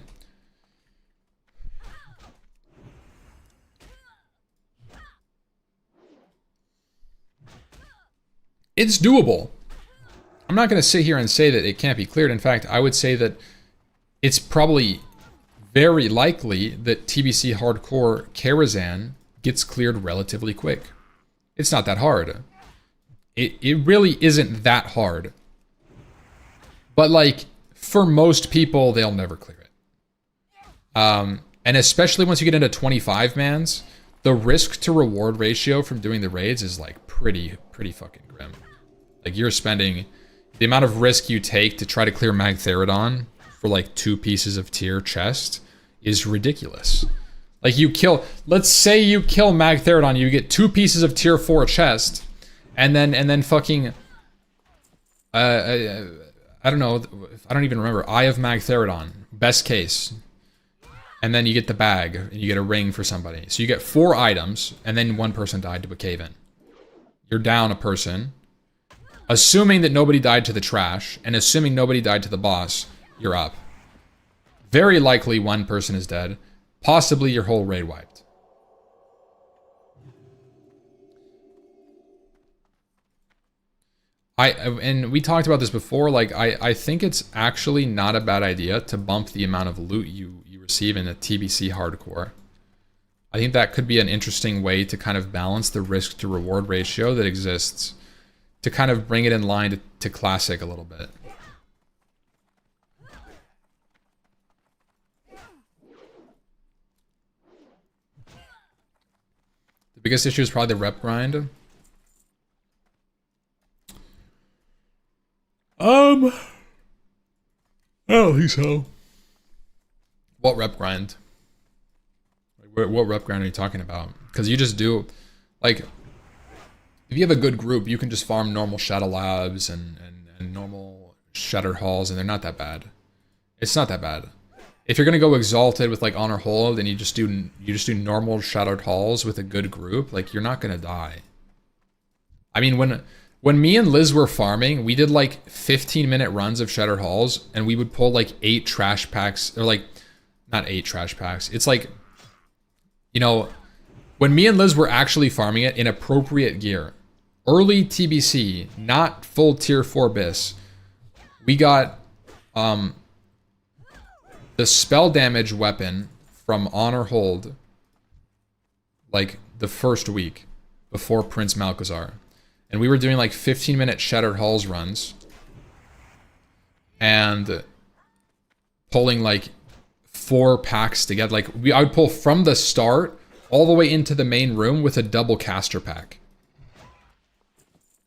it's doable. I'm not going to sit here and say that it can't be cleared. In fact, I would say that it's probably very likely that TBC hardcore Karazhan gets cleared relatively quick. It's not that hard. It really isn't that hard. But like, for most people, they'll never clear it. And especially once you get into 25 mans, the risk to reward ratio from doing the raids is like pretty fucking grim. Like you're spending the amount of risk you take to try to clear Magtheridon for like 2 pieces of tier chest is ridiculous. Like you kill, let's say you kill Magtheridon, you get 2 pieces of tier 4 chest, and then fucking I don't know, I don't even remember. Eye of Magtheridon, best case. And then you get the bag, and you get a ring for somebody. So you get 4 items, and then 1 person died to a cave-in. You're down a person. Assuming that nobody died to the trash, and assuming nobody died to the boss, you're up. Very likely 1 person is dead. Possibly your whole raid wiped. And we talked about this before, like, I think it's actually not a bad idea to bump the amount of loot you receive in a TBC hardcore. I think that could be an interesting way to kind of balance the risk to reward ratio that exists, to kind of bring it in line to classic a little bit. The biggest issue is probably the rep grind. I don't think so. What rep grind? What rep grind are you talking about? Because you just do, like, if you have a good group, you can just farm normal Shadow Labs and normal Shattered Halls, and they're not that bad. It's not that bad. If you're gonna go Exalted with like Honor Hold, and you just do normal Shattered Halls with a good group, like you're not gonna die. I mean, when me and Liz were farming, we did like 15-minute runs of Shattered Halls, and we would pull like 8 trash packs, or like, not 8 trash packs. It's like, you know, when me and Liz were actually farming it in appropriate gear, early TBC, not full tier 4 bis, we got the spell damage weapon from Honor Hold like the first week before Prince Malchazar. And we were doing like 15-minute Shattered Halls runs and pulling like 4 packs together. Like I would pull from the start all the way into the main room with a double caster pack.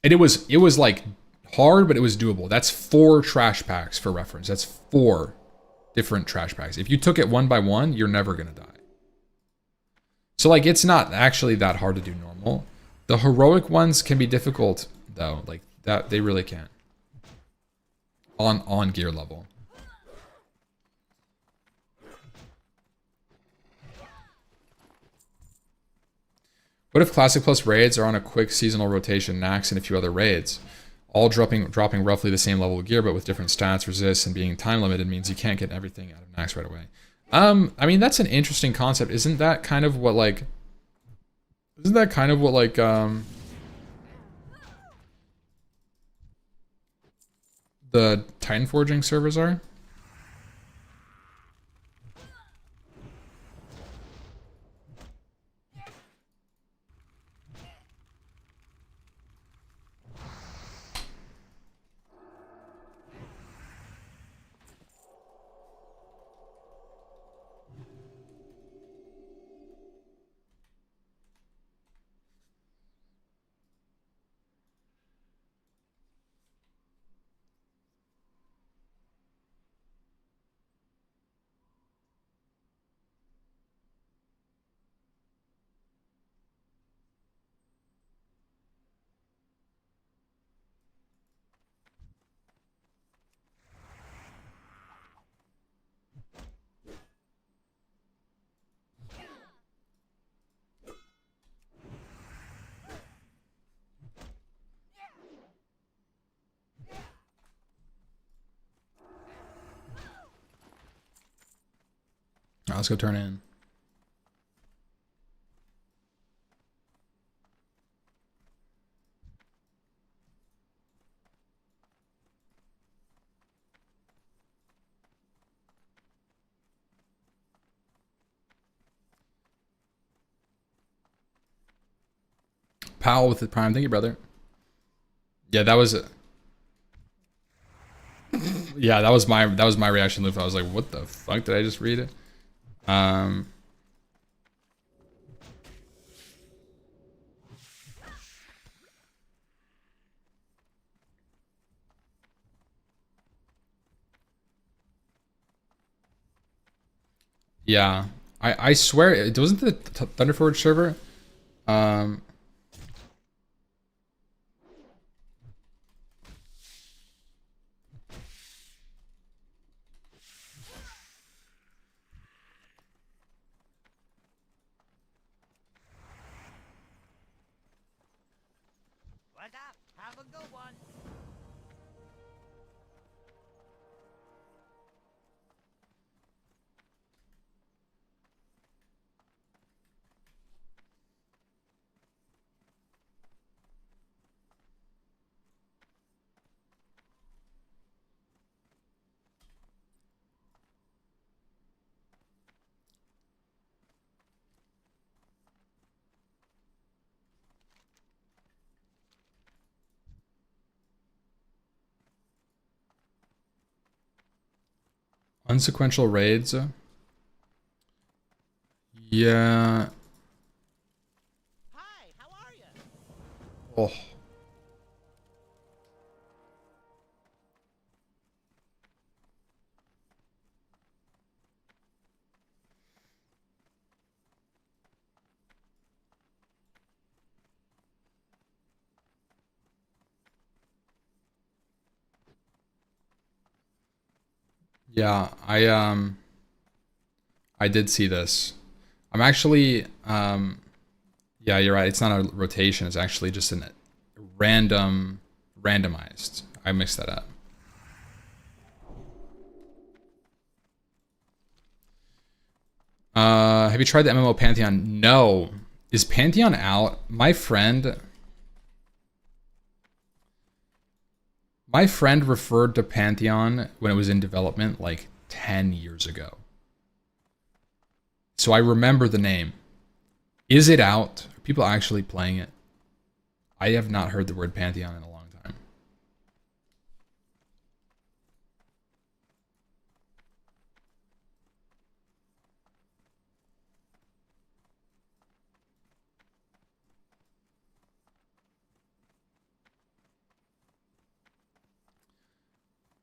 And it was like hard, but it was doable. That's 4 trash packs for reference. That's 4 different trash packs. If you took it one by one, you're never gonna die. So like it's not actually that hard to do normal. The heroic ones can be difficult though, like that they really can. On gear level. What if Classic Plus raids are on a quick seasonal rotation, Nax and a few other raids? All dropping roughly the same level of gear, but with different stats, resists, and being time limited means you can't get everything out of Nax right away. I mean, that's an interesting concept. Isn't that kind of what the Titan Forging servers are? All right, let's go turn in. Powell with the prime. Thank you, brother. Yeah, that was yeah, that was my reaction, Lufa. I was like, what the fuck did I just read it? Yeah. I swear it wasn't the Thunderforge server. Um What up? Have a good one. unsequential raids. Yeah. Hi, how are you? Oh. Yeah, I did see this. I'm actually yeah, you're right. It's not a rotation. It's actually just a randomized. I mixed that up. Have you tried the MMO Pantheon? No. Is Pantheon out? My friend referred to Pantheon when it was in development like 10 years ago. So I remember the name. Is it out? Are people actually playing it? I have not heard the word Pantheon in a long time.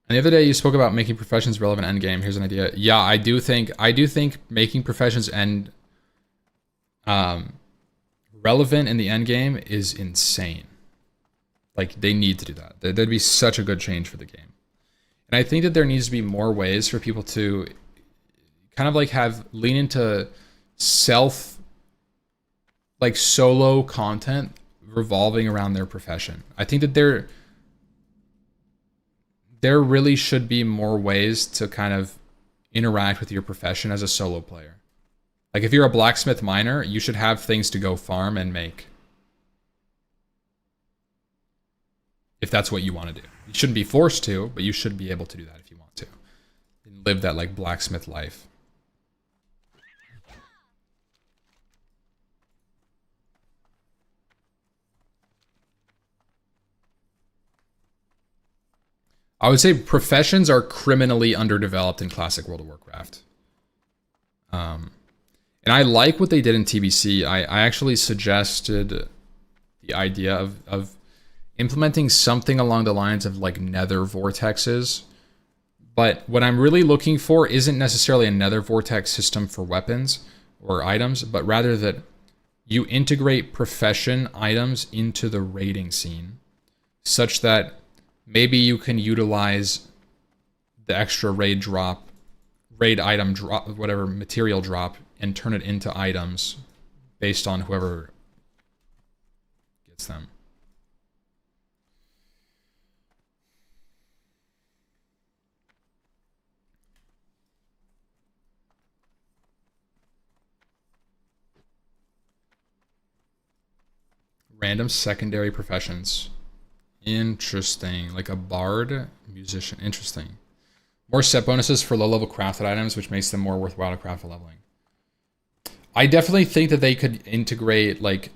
And the other day you spoke about making professions relevant endgame. Here's an idea. Yeah, I do think making professions relevant in the endgame is insane. Like they need to do that. That'd be such a good change for the game. And I think that there needs to be more ways for people to kind of like lean into self like solo content revolving around their profession. I think that there really should be more ways to kind of interact with your profession as a solo player. Like if you're a blacksmith miner, you should have things to go farm and make. If that's what you want to do. You shouldn't be forced to, but you should be able to do that if you want to. And live that like blacksmith life. I would say professions are criminally underdeveloped in classic World of Warcraft. And I like what they did in TBC. I actually suggested the idea of implementing something along the lines of like nether vortexes. But what I'm really looking for isn't necessarily a nether vortex system for weapons or items, but rather that you integrate profession items into the raiding scene such that maybe you can utilize the extra raid item drop, whatever material drop, and turn it into items based on whoever gets them. Random secondary professions. Interesting. Like a bard, musician. Interesting. More set bonuses for low level crafted items, which makes them more worthwhile to craft for leveling. I definitely think that they could integrate like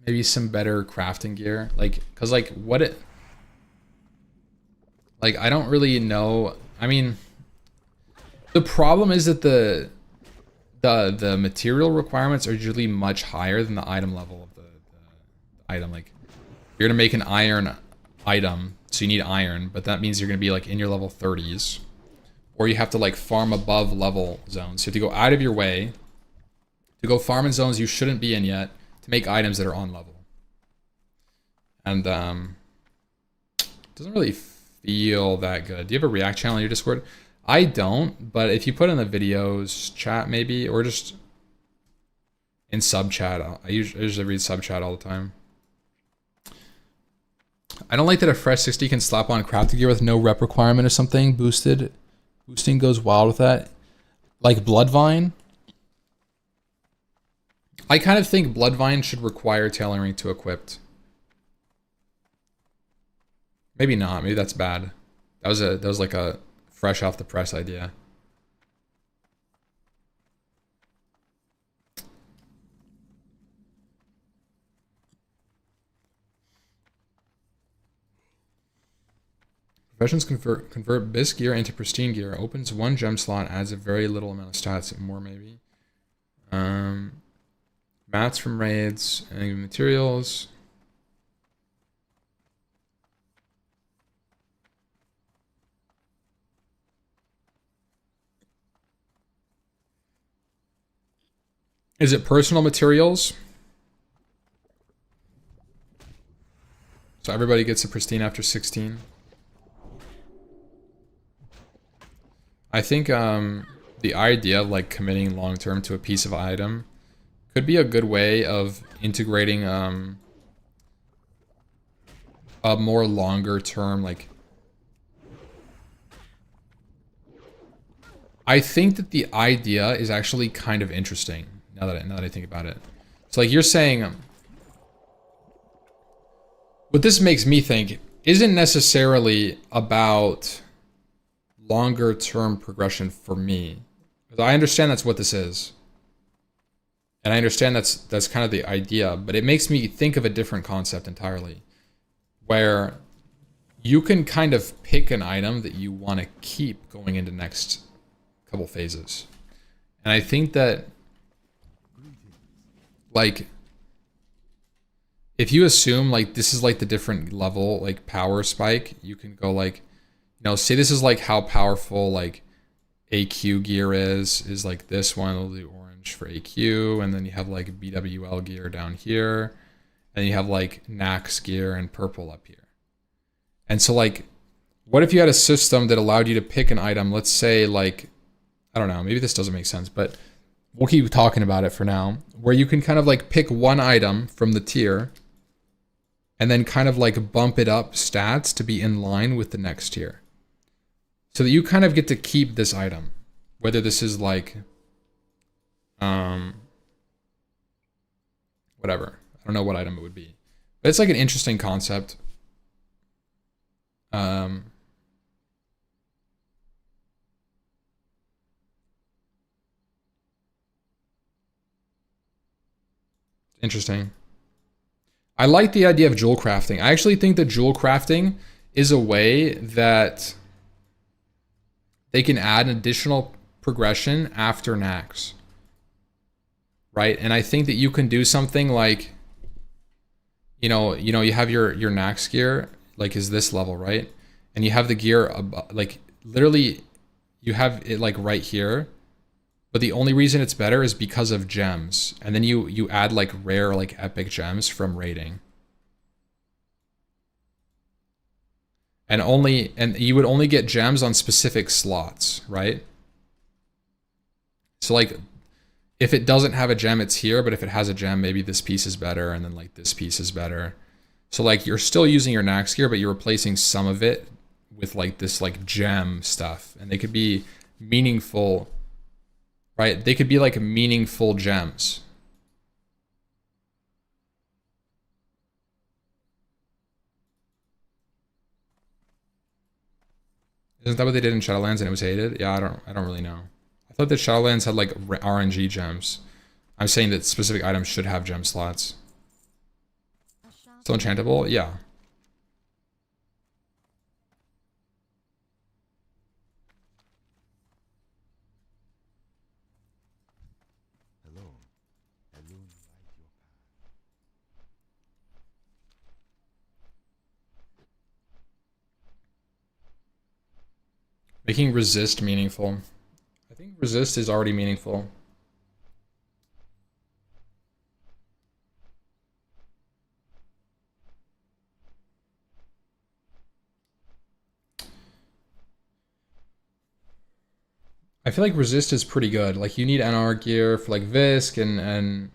maybe some better crafting gear. Like, cause like what it, like I don't really know. I mean, the problem is that the material requirements are usually much higher than the item level of the item. Like you're gonna make an iron item, so you need iron, but that means you're gonna be like in your level 30s, or you have to like farm above level zones. So you have to go out of your way to go farm in zones you shouldn't be in yet to make items that are on level. And it doesn't really feel that good. Do you have a React channel on your Discord? I don't, but if you put in the videos chat maybe, or just in sub chat, I usually read sub chat all the time. I don't like that a fresh 60 can slap on crafting gear with no rep requirement or something. Boosting goes wild with that. Like Bloodvine. I kind of think Bloodvine should require tailoring to equipped. Maybe not. Maybe that's bad. That was like a fresh off the press idea. Professions convert bis gear into pristine gear. Opens one gem slot, adds a very little amount of stats. More maybe. Mats from raids and materials. Is it personal materials? So everybody gets a pristine after 16. I think the idea of like committing long term to a piece of item could be a good way of integrating a more longer term like. I think that the idea is actually kind of interesting now that I think about it. So like you're saying, what this makes me think isn't necessarily about longer term progression for me. I understand that's what this is. And I understand that's kind of the idea, but it makes me think of a different concept entirely. Where you can kind of pick an item that you want to keep going into next couple phases. And I think that like if you assume like this is like the different level like power spike, you can go like, you know, say this is like how powerful like AQ gear is like this one, it'll do orange for AQ, and then you have like BWL gear down here, and you have like Nax gear and purple up here. And so like, what if you had a system that allowed you to pick an item, let's say like, I don't know, maybe this doesn't make sense, but we'll keep talking about it for now, where you can kind of like pick one item from the tier and then kind of like bump it up stats to be in line with the next tier. So that you kind of get to keep this item, whether this is like, whatever. I don't know what item it would be, but it's like an interesting concept. Interesting. I like the idea of jewel crafting. I actually think that jewel crafting is a way that they can add an additional progression after Nax. Right? And I think that you can do something like, you have your Nax gear, like is this level, right? And you have the gear, like literally you have it like right here, but the only reason it's better is because of gems. And then you add like rare, like epic gems from raiding. And you would only get gems on specific slots, right? So like, if it doesn't have a gem, it's here, but if it has a gem, maybe this piece is better, and then like this piece is better. So like, you're still using your Nax gear, but you're replacing some of it with like this like gem stuff. And they could be meaningful, right? They could be like meaningful gems. Isn't that what they did in Shadowlands and it was hated? Yeah, I don't really know. I thought that Shadowlands had like RNG gems. I'm saying that specific items should have gem slots. A shop Still enchantable? Yeah. Alone light your path. Making resist meaningful. I think resist is already meaningful. I feel like resist is pretty good. Like you need NR gear for like Visk and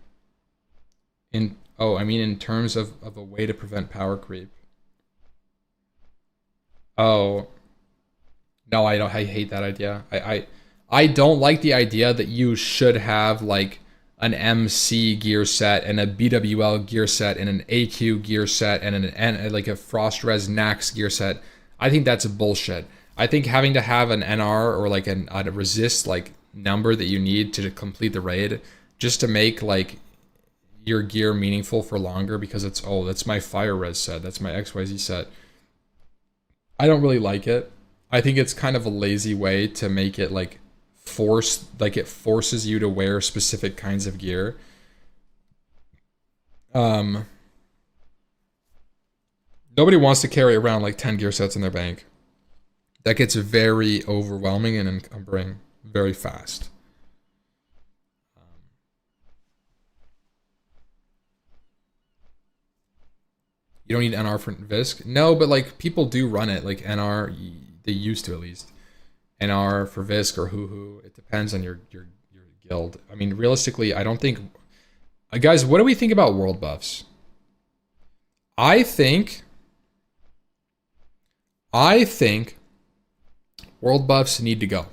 in oh, I mean in terms of a way to prevent power creep. Oh, no, I don't. I hate that idea. I don't like the idea that you should have like an MC gear set and a BWL gear set and an AQ gear set and like a Frost Res Nax gear set. I think that's bullshit. I think having to have an NR or like a resist like number that you need to complete the raid just to make like your gear meaningful for longer because it's, oh, that's my fire res set, that's my XYZ set. I don't really like it. I think it's kind of a lazy way to make it like it forces you to wear specific kinds of gear. Nobody wants to carry around like 10 gear sets in their bank. That gets very overwhelming and encumbering very fast. You don't need NR for Visk? No, but like people do run it. Like NR, they used to at least. NR for Visk or Hoo-Hoo. It depends on your guild. I mean, realistically, I don't think... guys, what do we think about world buffs? I think world buffs need to go.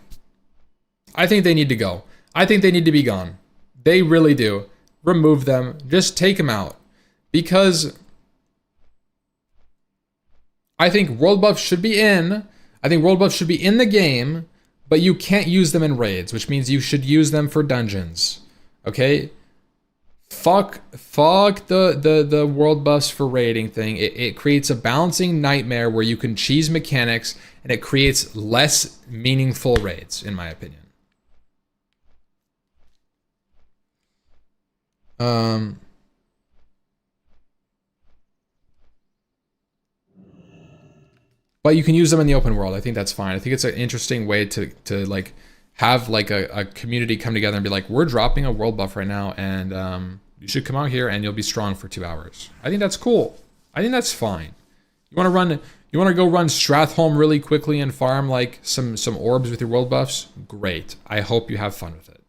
I think they need to go. I think they need to be gone. They really do. Remove them. Just take them out. Because I think world buffs should be in. I think world buffs should be in the game, but you can't use them in raids, which means you should use them for dungeons. Okay? Fuck the world buffs for raiding thing. It creates a balancing nightmare where you can cheese mechanics and it creates less meaningful raids, in my opinion. But you can use them in the open world. I think that's fine. I think it's an interesting way to like have like a community come together and be like, we're dropping a world buff right now, and you should come out here and you'll be strong for 2 hours. I think that's cool. I think that's fine. You want to go run Strathholm really quickly and farm like some orbs with your world buffs? Great. I hope you have fun with it.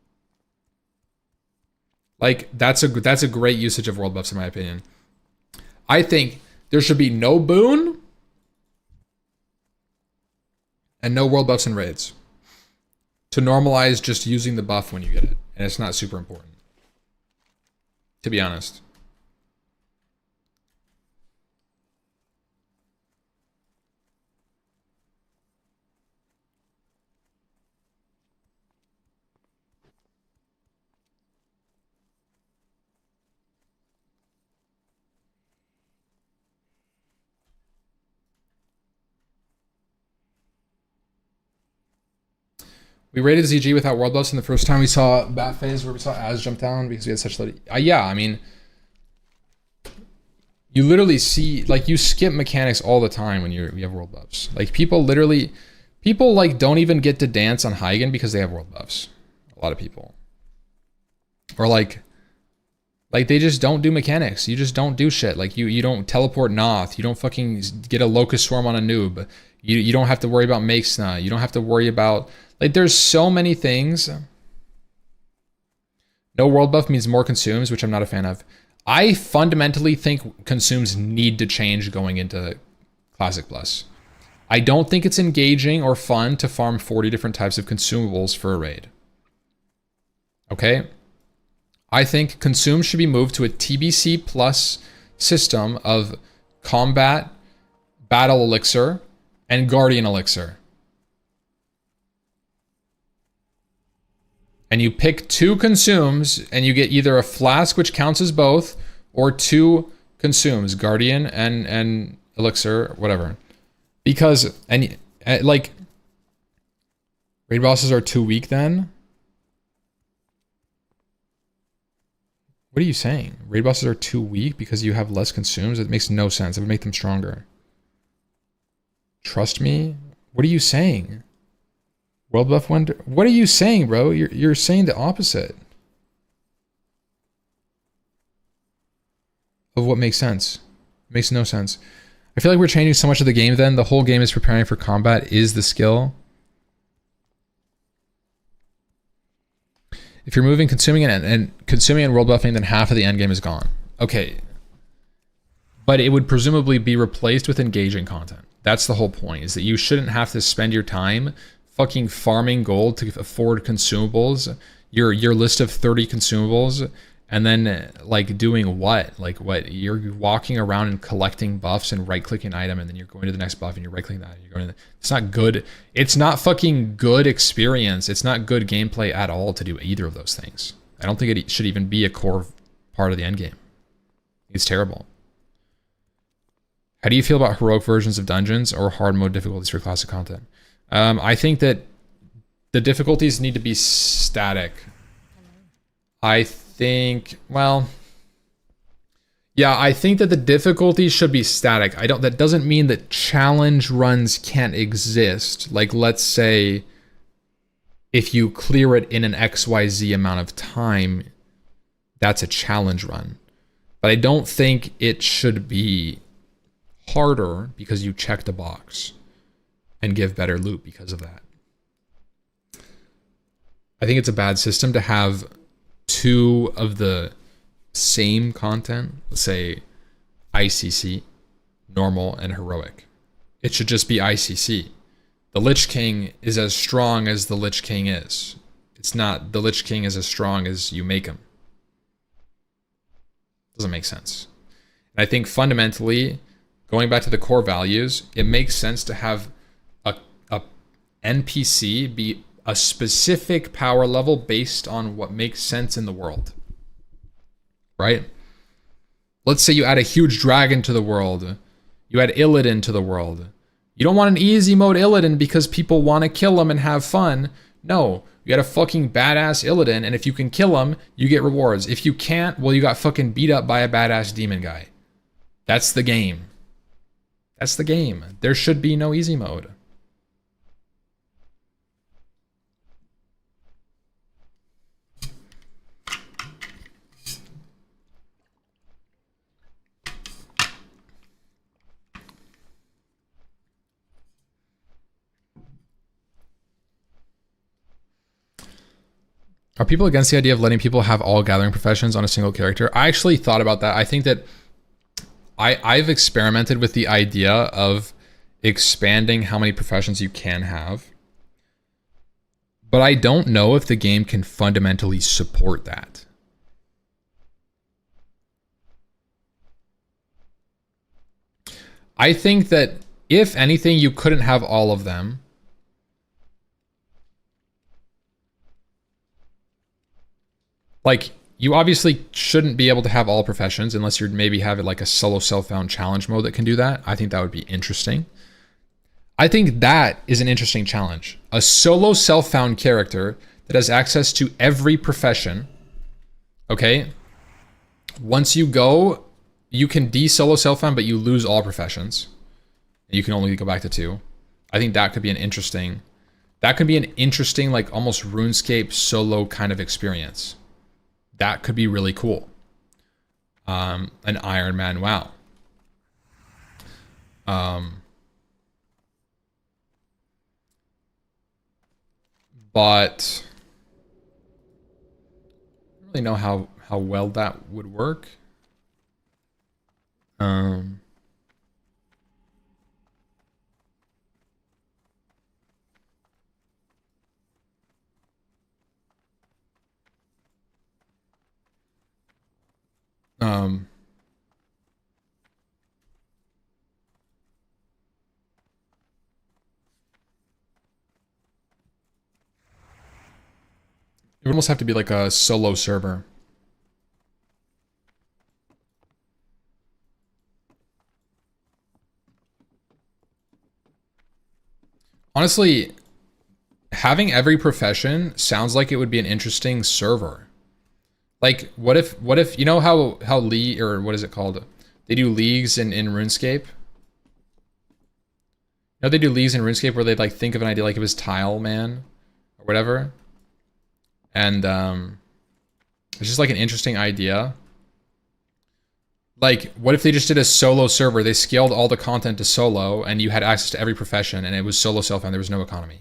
Like that's a great usage of world buffs in my opinion. I think there should be no boon and no world buffs in raids to normalize just using the buff when you get it, and it's not super important, to be honest. We raided ZG without world buffs, and the first time we saw Bat Phase where we saw Az jump down because we had such low... yeah, I mean... You literally see... Like, you skip mechanics all the time when you have world buffs. Like, people literally... People, like, don't even get to dance on Hygen because they have world buffs. A lot of people. Or, like, they just don't do mechanics. You just don't do shit. Like, you don't teleport Noth. You don't fucking get a Locust Swarm on a noob. You don't have to worry about Makesna. You don't have to worry about... Like, there's so many things. No world buff means more consumes, which I'm not a fan of. I fundamentally think consumes need to change going into Classic Plus. I don't think it's engaging or fun to farm 40 different types of consumables for a raid. Okay? I think consume should be moved to a TBC Plus system of combat, battle elixir, and guardian elixir. and you pick 2 consumes, and you get either a flask, which counts as both, or 2 consumes, guardian and elixir, whatever. Because like raid bosses are too weak then. What are you saying? Raid bosses are too weak because you have less consumes? It makes no sense. It would make them stronger. Trust me? What are you saying? World buff wonder. What are you saying, bro? You're saying the opposite of what makes sense. It makes no sense. I feel like we're changing so much of the game then. The whole game is preparing for combat is the skill. If you're moving, consuming, and consuming and world buffing, then half of the end game is gone. Okay. But it would presumably be replaced with engaging content. That's the whole point, is that you shouldn't have to spend your time fucking farming gold to afford consumables, your list of 30 consumables, and then like doing what? Like what? You're walking around and collecting buffs and right-clicking item, and then you're going to the next buff and you're right-clicking that. You're going to it's not good. It's not fucking good experience. It's not good gameplay at all to do either of those things. I don't think it should even be a core part of the end game. It's terrible. How do you feel about heroic versions of dungeons or hard mode difficulties for classic content? I think that the difficulties need to be static. I think, well, yeah, I think that the difficulties should be static. That doesn't mean that challenge runs can't exist. Like, let's say if you clear it in an XYZ amount of time, that's a challenge run. But I don't think it should be harder because you checked a box and give better loot because of that. I think it's a bad system to have 2 of the same content, let's say ICC, normal, and heroic. It should just be ICC. The Lich King is as strong as the Lich King is. It's not the Lich King is as strong as you make him. Doesn't make sense. And I think fundamentally, going back to the core values, it makes sense to have a NPC be a specific power level based on what makes sense in the world. Right? Let's say you add a huge dragon to the world. You add Illidan to the world. You don't want an easy mode Illidan because people want to kill him and have fun. No, you got a fucking badass Illidan, and if you can kill him, you get rewards. If you can't, well, you got fucking beat up by a badass demon guy. That's the game. That's the game. There should be no easy mode. Are people against the idea of letting people have all gathering professions on a single character? I actually thought about that. I think that I've experimented with the idea of expanding how many professions you can have. But I don't know if the game can fundamentally support that. I think that if anything, you couldn't have all of them. Like, you obviously shouldn't be able to have all professions unless you're maybe having like a solo self-found challenge mode that can do that. I think that would be interesting. I think that is an interesting challenge. A solo self-found character that has access to every profession. Okay? Once you go, you can de-solo self-found, but you lose all professions. You can only go back to 2. I think that could be an interesting... That could be an interesting, like, almost RuneScape solo kind of experience. That could be really cool. An Iron Man WoW. But I don't really know how well that would work. It would almost have to be like a solo server. Honestly, having every profession sounds like it would be an interesting server. Like, what if you know how League, or what is it called? They do leagues in RuneScape. You know, they do leagues in RuneScape where they like think of an idea like it was Tile Man or whatever. And it's just like an interesting idea. Like, what if they just did a solo server? They scaled all the content to solo, and you had access to every profession, and it was solo self-found. There was no economy,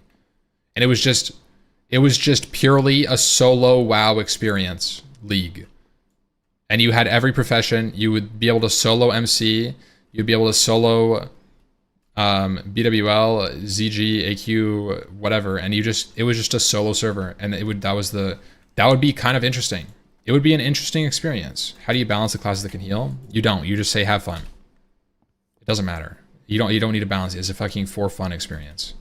and it was just purely a solo WoW experience league. And you had every profession. You would be able to solo MC. You'd be able to solo BWL, ZG, AQ, whatever, and it was just a solo server, and that would be kind of interesting. It would be an interesting experience. How do you balance the classes that can heal? You don't. You just say have fun. It doesn't matter. You don't need to balance it. It's a fucking for fun experience.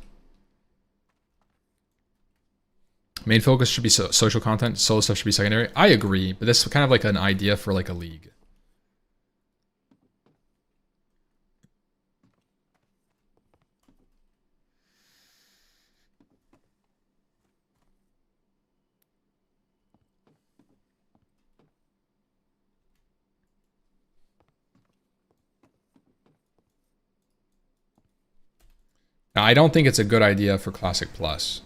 Main focus should be social content. Solo stuff should be secondary. I agree, but this is kind of like an idea for like a league. Now, I don't think it's a good idea for Classic Plus.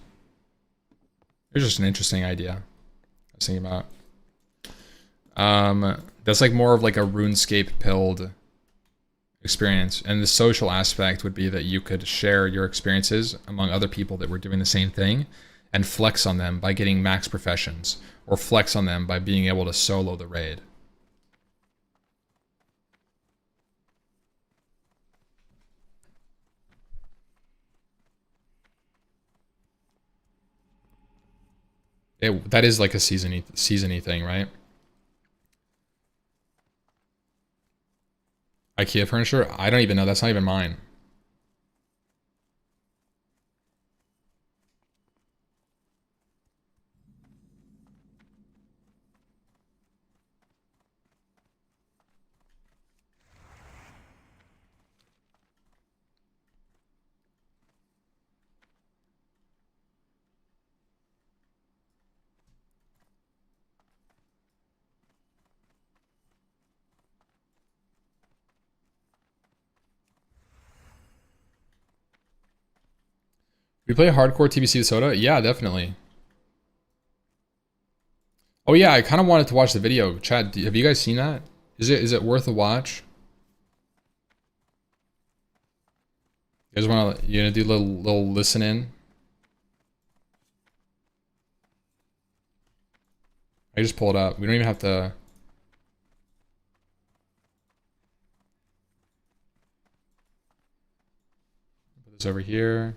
It's just an interesting idea I was thinking about. That's like more of like a RuneScape pilled experience. And the social aspect would be that you could share your experiences among other people that were doing the same thing and flex on them by getting max professions, or flex on them by being able to solo the raid. That is like a seasony thing, right? IKEA furniture? I don't even know. That's not even mine. We play hardcore TBC Soda? Yeah, definitely. Oh yeah, I kind of wanted to watch the video. Chad, have you guys seen that? Is it worth a watch? You gonna do a little listen in? I just pull it up. We don't even have to. Put this over here.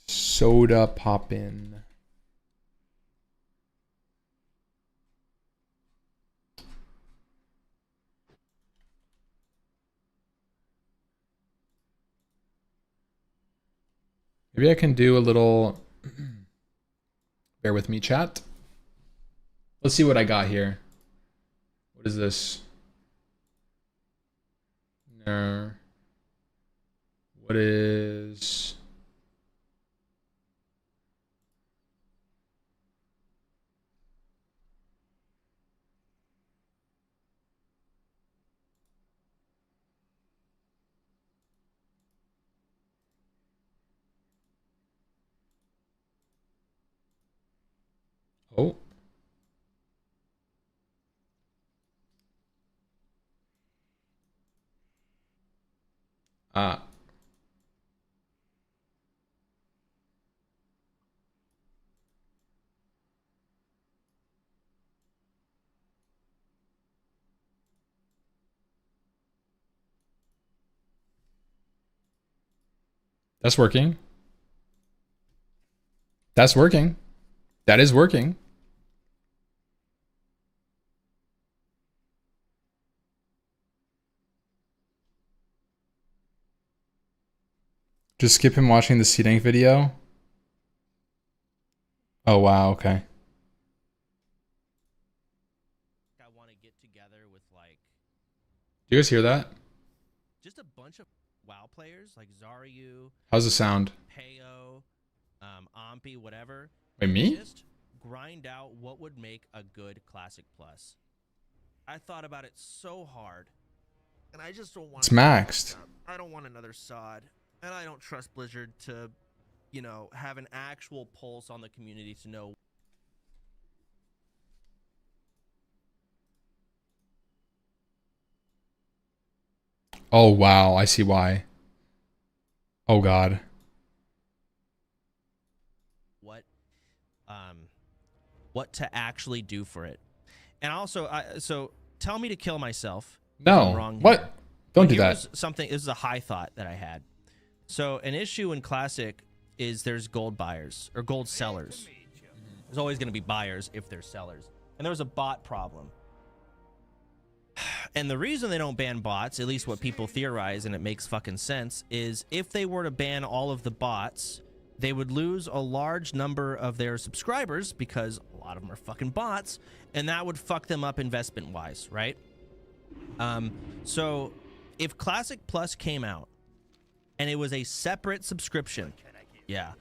Soda poppin'. Maybe I can do a little. Bear with me, chat. Let's see what I got here. What is this? No. What is... Oh. Ah. That's working. That's working. That is working. Just skip him watching the seeding video. Oh wow, okay. I want to get together with like Do you guys hear that? just a bunch of WoW players like Zaryu, How's the sound? Peo, Ampi, whatever. Wait, me? Just grind out what would make a good Classic Plus. I thought about it so hard, and I just don't want. It's maxed. I don't want another sod, and I don't trust Blizzard to, you know, have an actual pulse on the community to know. Oh wow, I see why. Oh god. What to actually do for it. And also, so tell me to kill myself. if No. I'm wrong What? here. Don't But do here's that. Something. This is a high thought that I had. So an issue in Classic is there's gold buyers or gold sellers. There's always going to be buyers if there's sellers. And there was a bot problem. And the reason they don't ban bots, at least what people theorize, and it makes fucking sense, is if they were to ban all of the bots, they would lose a large number of their subscribers because a lot of them are fucking bots, and that would fuck them up investment-wise, right? So if Classic Plus came out and it was a separate subscription, yeah,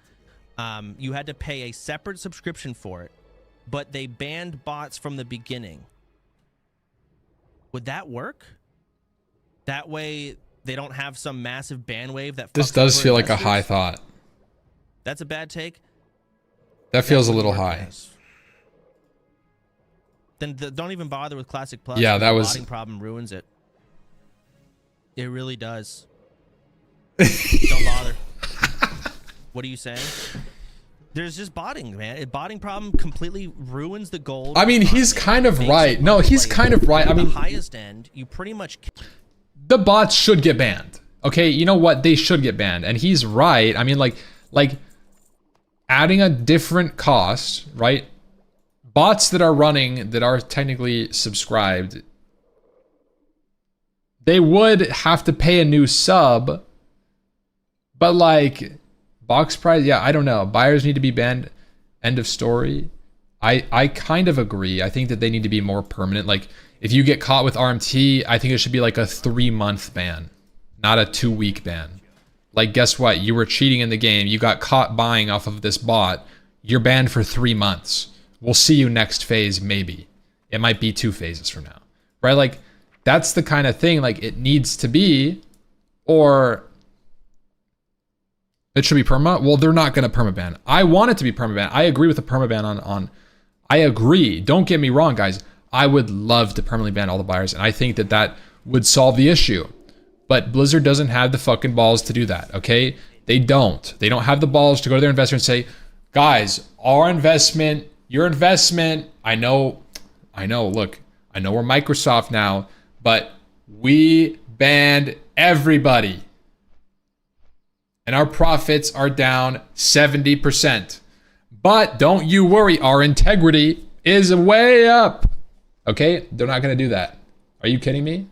you had to pay a separate subscription for it, but they banned bots from the beginning, would that work? That way they don't have some massive ban wave that This fucks does over feel like a investors? high thought. That's a bad take. That feels a That little wouldn't work, high. guys. Then don't even bother with Classic Plus. Yeah, because that the was- botting problem ruins it. It really does. Don't bother. What are you saying? There's just botting, man. A botting problem completely ruins the gold. I mean, he's economy. kind of Makes right. it No, he's unplayable. kind of right. I At mean, the highest end, you pretty much the bots should get banned. Okay, you know what? They should get banned. And he's right. I mean, like adding a different cost, right? Bots that are running, that are technically subscribed, they would have to pay a new sub. But like, box price, yeah, I don't know. Buyers need to be banned. End of story. I kind of agree. I think that they need to be more permanent. Like, if you get caught with RMT, I think it should be like a 3-month ban, not a 2-week ban. Like, guess what? You were cheating in the game. You got caught buying off of this bot. You're banned for 3 months. We'll see you next phase, maybe. It might be 2 phases from now, right? Like, that's the kind of thing, like, it needs to be, or it should be perma. Well, they're not going to permaban. I want it to be permaban. I agree with the permaban on I agree. Don't get me wrong, guys. I would love to permanently ban all the buyers, and I think that that would solve the issue. But Blizzard doesn't have the fucking balls to do that, okay? They don't. They don't have the balls to go to their investor and say, guys, our investment, your investment, I know, look, I know we're Microsoft now, but we banned everybody. And our profits are down 70%. But don't you worry, our integrity is way up. Okay? They're not going to do that. Are you kidding me?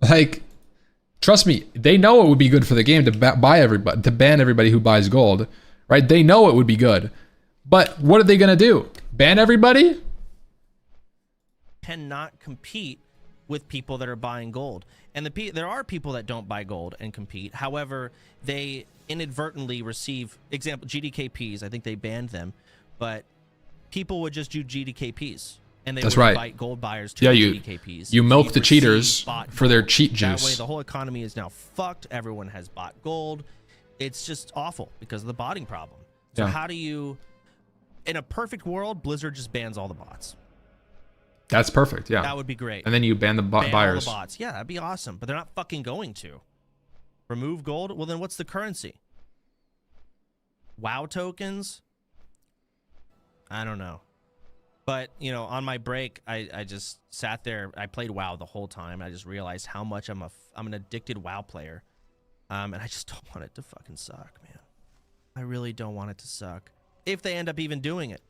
Like, trust me, they know it would be good for the game to buy everybody, to ban everybody who buys gold, right? They know it would be good. But what are they going to do? Ban everybody? cannot compete with people that are buying gold. And there are people that don't buy gold and compete. However, they inadvertently receive, example, GDKPs. I think they banned them, but people would just do GDKPs. And they That's would right. invite gold buyers to Yeah, the you GDKPs. you So milk the receive cheaters bought for their gold. cheat That way, juice. the whole economy is now fucked. Everyone has bought gold. It's just awful because of the botting problem. So Yeah. how do you, in a perfect world, Blizzard just bans all the bots. That's perfect. Yeah. That would be great. And then you ban the Ban all buyers. the bots. Yeah, that'd be awesome. But they're not fucking going to. Remove gold? Well, then what's the currency? WoW tokens? I don't know. But, you know, on my break, I just sat there. I played WoW the whole time. I just realized how much I'm an addicted WoW player. And I just don't want it to fucking suck, man. I really don't want it to suck. If they end up even doing it.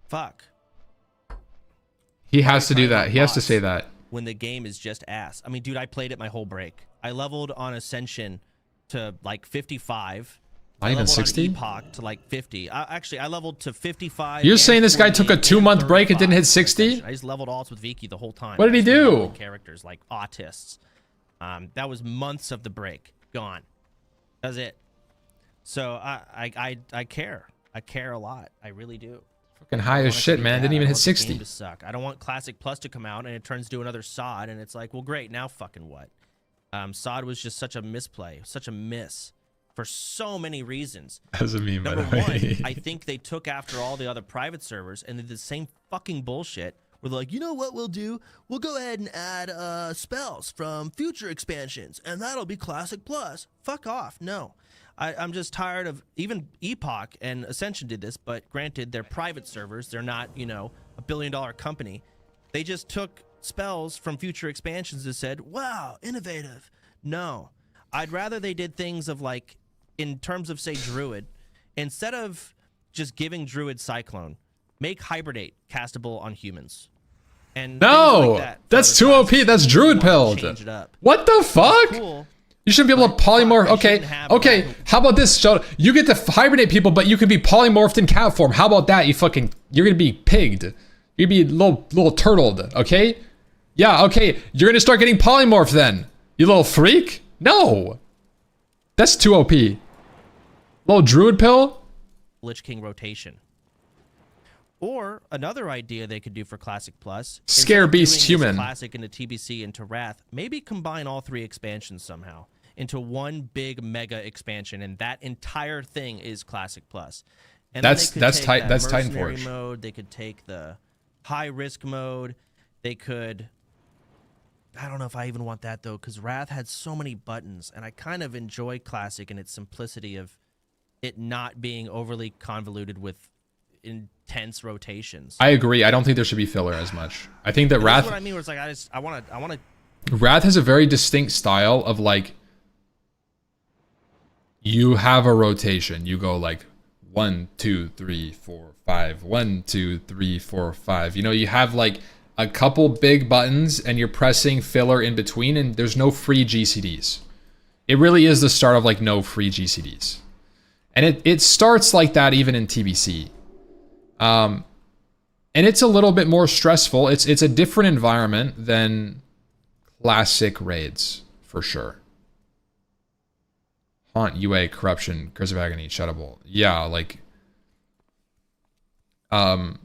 Fuck. He has to do trying that. to He has to bots. say that. when the game is just ass. I mean, dude, I played it my whole break. I leveled on Ascension to like 55. Not even 60? Epoch to like 50. Actually, I leveled to 55. You're saying this guy took a 2-month break and didn't hit 60? I just leveled alts with Viki the whole time. What did he do? Characters like autists. That was months of the break gone. That was it. So I care. I care a lot. I really do. Fucking high as shit, man. Didn't even hit 60. To suck. I don't want Classic Plus to come out and it turns to another SOD and it's like, well, great. Now fucking what? SOD was just such a misplay, such a miss. For so many reasons. As a meme, by the Number way. one, I think they took after all the other private servers and did the same fucking bullshit where they're like, you know what we'll do? We'll go ahead and add spells from future expansions, and that'll be Classic Plus. Fuck off. No. I'm just tired of, even Epoch and Ascension did this, but granted, they're private servers. They're not, you know, a $1 billion company. They just took spells from future expansions and said, wow, innovative. No. I'd rather they did things of like, in terms of, say, Druid, instead of just giving Druid Cyclone, make Hibernate castable on humans. And no, like that's too OP. That's Druid pilled. What the fuck? Cool. You shouldn't be able to polymorph. Okay. How about this? So you get to hibernate people, but you can be polymorphed in cat form. How about that? You're gonna be pigged. You're gonna be little turtled. Okay. Yeah. Okay. You're gonna start getting polymorphed then. You little freak. No. That's too OP. Little Druid pill? Lich King rotation. Or another idea they could do for Classic Plus. Scare Beast Human. Classic into TBC into Wrath. Maybe combine all 3 expansions somehow into one big mega expansion, and that entire thing is Classic Plus. And that's Titan Forge mode. They could take the high risk mode. They could. I don't know if I even want that though, because Wrath had so many buttons, and I kind of enjoy Classic and its simplicity of it not being overly convoluted with intense rotations. I agree. I don't think there should be filler as much. I think that Wrath. That's what I mean. Where it's like I want to. Wrath has a very distinct style of like. You have a rotation. You go like 1, 2, 3, 4, 5. 1, 2, 3, 4, 5. You know, you have like a couple big buttons, and you're pressing filler in between, and there's no free GCDs. It really is the start of like no free GCDs. And it starts like that even in TBC. And it's a little bit more stressful. It's a different environment than classic raids, for sure. Haunt, UA, Corruption, Curse of Agony, Shuttable. Yeah, like... I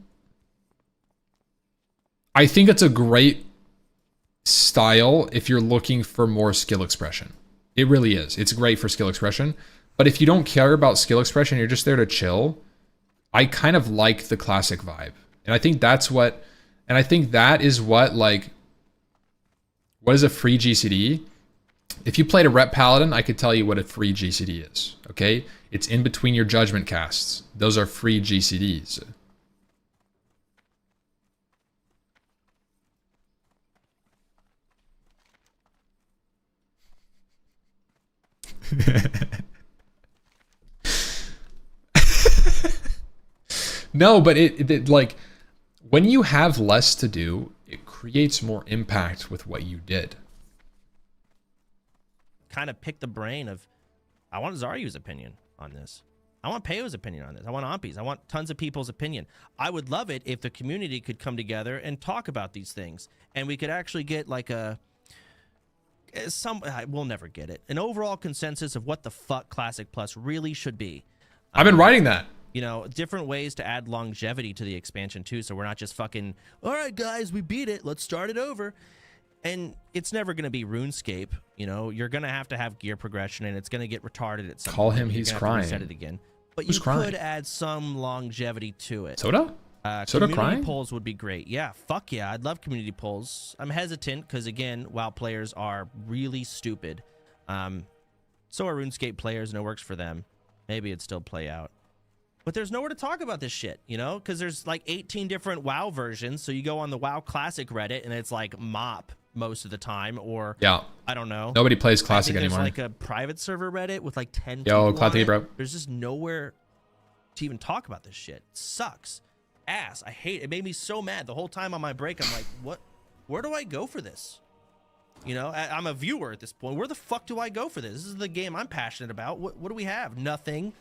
think it's a great style if you're looking for more skill expression. It really is. It's great for skill expression. But if you don't care about skill expression, you're just there to chill, I kind of like the classic vibe. And I think that's what... And I think that is what, like... What is a free GCD? If you played a Rep Paladin, I could tell you what a free GCD is, okay? It's in between your judgment casts. Those are free GCDs. No, but it like when you have less to do, it creates more impact with what you did. Kind of pick the brain of, I want Zaryu's opinion on this. I want Peyo's opinion on this. I want Ampi's. I want tons of people's opinion. I would love it if the community could come together and talk about these things, and we could actually get like we'll never get it, an overall consensus of what the fuck Classic Plus really should be. I've been writing that. You know, different ways to add longevity to the expansion too, so we're not just fucking, all right guys, we beat it, let's start it over. And it's never going to be RuneScape. You know, you're going to have gear progression, and it's going to get retarded at some point. Call him, he's crying. Reset it again. But Who's you crying? could add some longevity to it. Soda? Soda community crying? polls would be great. Yeah, fuck yeah, I'd love community polls. I'm hesitant because, again, WoW players are really stupid. So are RuneScape players, and it works for them. Maybe it'd still play out. But there's nowhere to talk about this shit, you know? Because there's like 18 different WoW versions. So you go on the WoW Classic Reddit, and it's like MOP most of the time, or yeah, I don't know. Nobody plays Classic anymore. There's like a private server Reddit with like 10 Yo, people on it. bro. There's just nowhere to even talk about this shit. It sucks. Ass. I hate it. It made me so mad. The whole time on my break, I'm like, what? where do I go for this? You know, I'm a viewer at this point. Where the fuck do I go for this? This is the game I'm passionate about. What do we have? Nothing.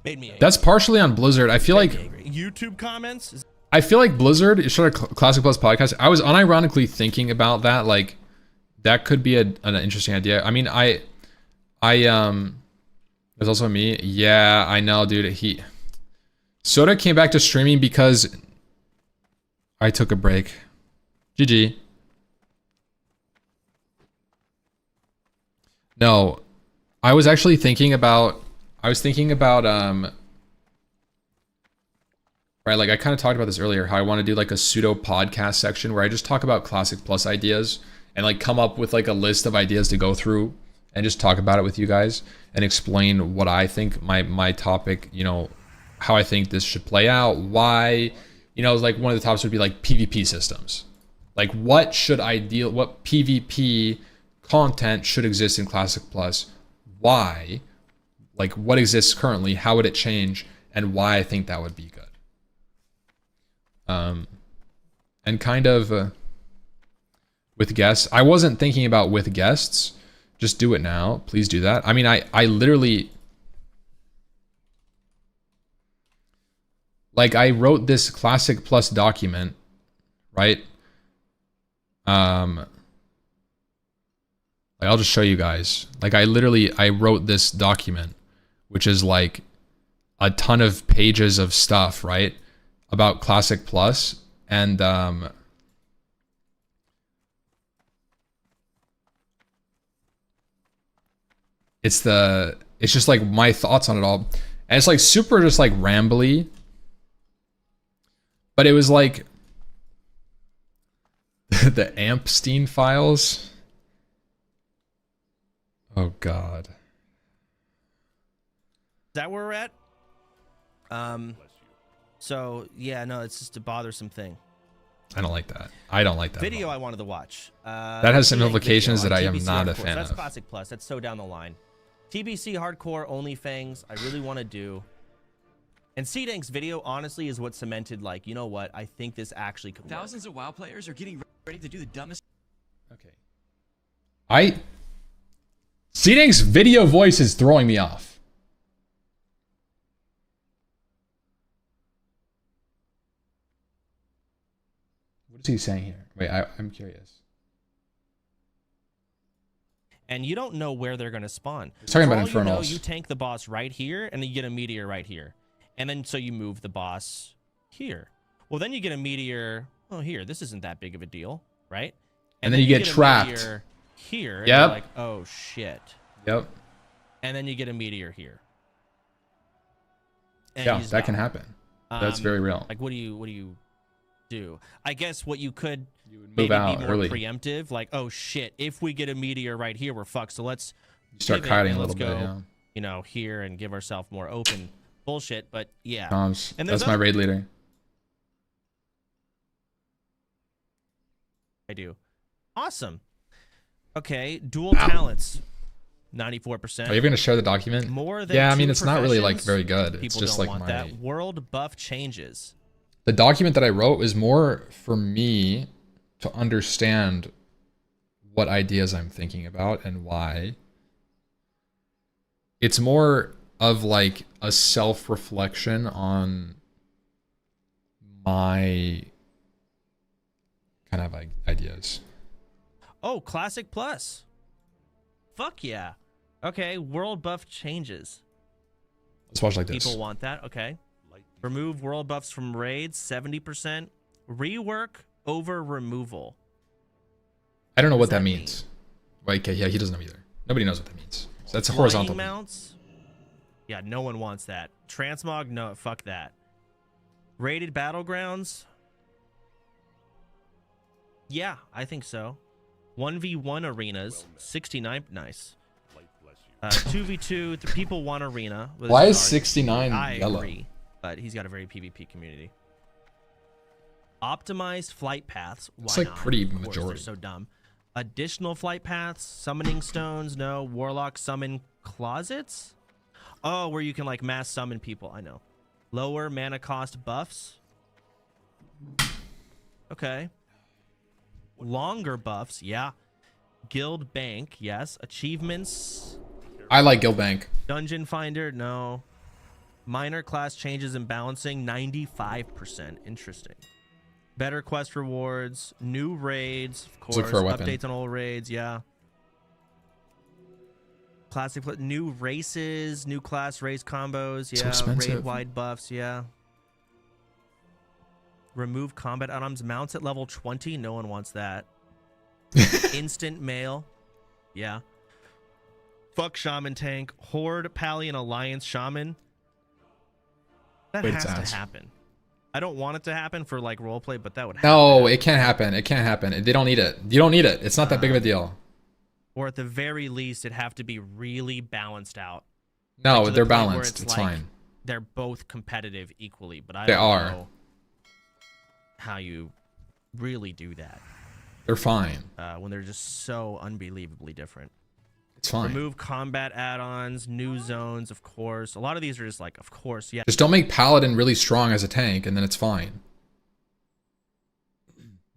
Made me angry. That's partially on Blizzard. I feel like YouTube comments. I feel like Blizzard should have Classic Plus podcast. I was unironically thinking about that. Like, that could be an interesting idea. I mean, there's also me. Yeah, I know, dude. Soda came back to streaming because I took a break. GG. No, I was actually thinking about. Right, like I kind of talked about this earlier, how I want to do like a pseudo podcast section where I just talk about Classic Plus ideas and like come up with like a list of ideas to go through and just talk about it with you guys and explain what I think my topic, you know, how I think this should play out, why, you know, like one of the topics would be like PvP systems. Like what PvP content should exist in Classic Plus, why, like what exists currently, how would it change, and why I think that would be good. And kind of with guests, I wasn't thinking about with guests. Just do it now. Please do that. I mean, I literally, like, I wrote this Classic Plus document, right? Like, I'll just show you guys. Like, I wrote this document, which is like a ton of pages of stuff, right? About Classic Plus, and it's just like my thoughts on it all, and it's like super just like rambly, but it was like the Ampstein files. Oh god. Is that where we're at? So yeah, no, it's just a bothersome thing. I don't like that. I don't like that. Video I wanted to watch. That has some implications that I am not a fan That's of. Classic Plus. That's so down the line. TBC Hardcore only Fangs. I really want to do. And C-Dank's video, honestly, is what cemented, like, you know what? I think this actually could work. Thousands of WoW players are getting ready to do the dumbest. Okay. C-Dank's video voice is throwing me off. What is he saying here? Wait, I'm curious. And you don't know where they're going to spawn. He's talking For about all you know, Infernals. you tank the boss right here, and then you get a meteor right here. And then so you move the boss here. Well, then you get a meteor. Oh, here. This isn't that big of a deal, right? And then you get trapped. A meteor here. And Yep. you're like, oh, shit. Yep. And then you get a meteor here. And Yeah, he's that can gone. happen. That's very real. Like, what do you do? I guess what you could Move maybe out be more early. preemptive. Like, oh, shit. If we get a meteor right here, we're fucked. So let's Start pivot kiting and a let's little bit. go, Yeah. you know, here and give ourselves more open bullshit. But yeah, Toms. And there's That's my other- raid leader. I do. Awesome. Okay, dual talents, 94%. Are you going to share the document? More than Yeah, I mean, two it's not really like professions? very good. It's People just don't like want that. World buff changes. The document that I wrote is more for me to understand what ideas I'm thinking about and why. It's more of like a self-reflection on my kind of like ideas. Oh, Classic Plus. Fuck yeah. Okay, world buff changes. Let's watch like this. People want that. Okay. Remove world buffs from raids, 70%. Rework over removal. I don't know what does that that means. Wait, okay, yeah, he doesn't know either. Nobody knows what that means. So that's a Flying horizontal. mounts. Yeah, no one wants that. Transmog, no, fuck that. Rated battlegrounds. Yeah, I think so. 1v1 arenas, 69, nice. 2v2, people want arena. with Why is stars. 69 I yellow? agree, but he's got a very PvP community. Optimized flight paths. Why It's like not? pretty Of course, majority. They're so dumb. Additional flight paths, summoning stones, no. Warlock summon closets. Oh, where you can like mass summon people. I know. Lower mana cost buffs. Okay. Longer buffs, yeah. Guild Bank, yes. Achievements, I like Gilbank. Dungeon Finder, no. Minor class changes and balancing, 95%. Interesting. Better quest rewards, new raids, of Let's look course. for a weapon. Updates on old raids, yeah. Classic, new races, new class race combos, So yeah. expensive. Raid-wide buffs, yeah. Remove combat items, mounts at level 20. No one wants that. Instant mail, yeah. Fuck Shaman Tank. Horde, Pally, and Alliance Shaman. That Wait, has it's to ass. happen. I don't want it to happen for like roleplay, but that would happen. No, it can't happen. It can't happen. They don't need it. You don't need it. It's not that big of a deal. Or at the very least, it'd have to be really balanced out. No, Like, to the they're point where balanced. It's like fine. They're both competitive equally, but I They don't are. know how you really do that They're fine. when they're just so unbelievably different. It's fine. Remove combat add-ons, new zones, of course. A lot of these are just like, of course, yeah. Just don't make Paladin really strong as a tank, and then it's fine.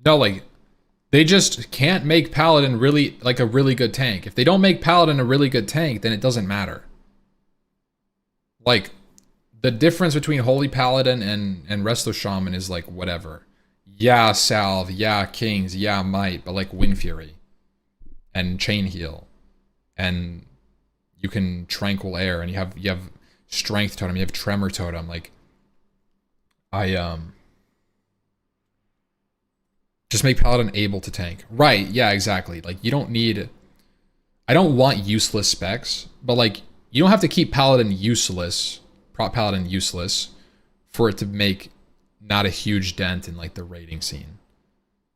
No, like, they just can't make Paladin really, like, a really good tank. If they don't make Paladin a really good tank, then it doesn't matter. Like, the difference between Holy Paladin and Restless Shaman is, like, whatever. Yeah, Salve, yeah, Kings, yeah, Might, but, like, Wind Fury. And Chain Heal. And you can Tranquil Air, and you have Strength Totem, you have Tremor Totem, like, just make Paladin able to tank. Right, yeah, exactly. Like, you don't need... I don't want useless specs, but, like, you don't have to keep Paladin useless, prop Paladin useless, for it to make not a huge dent in, like, the raiding scene.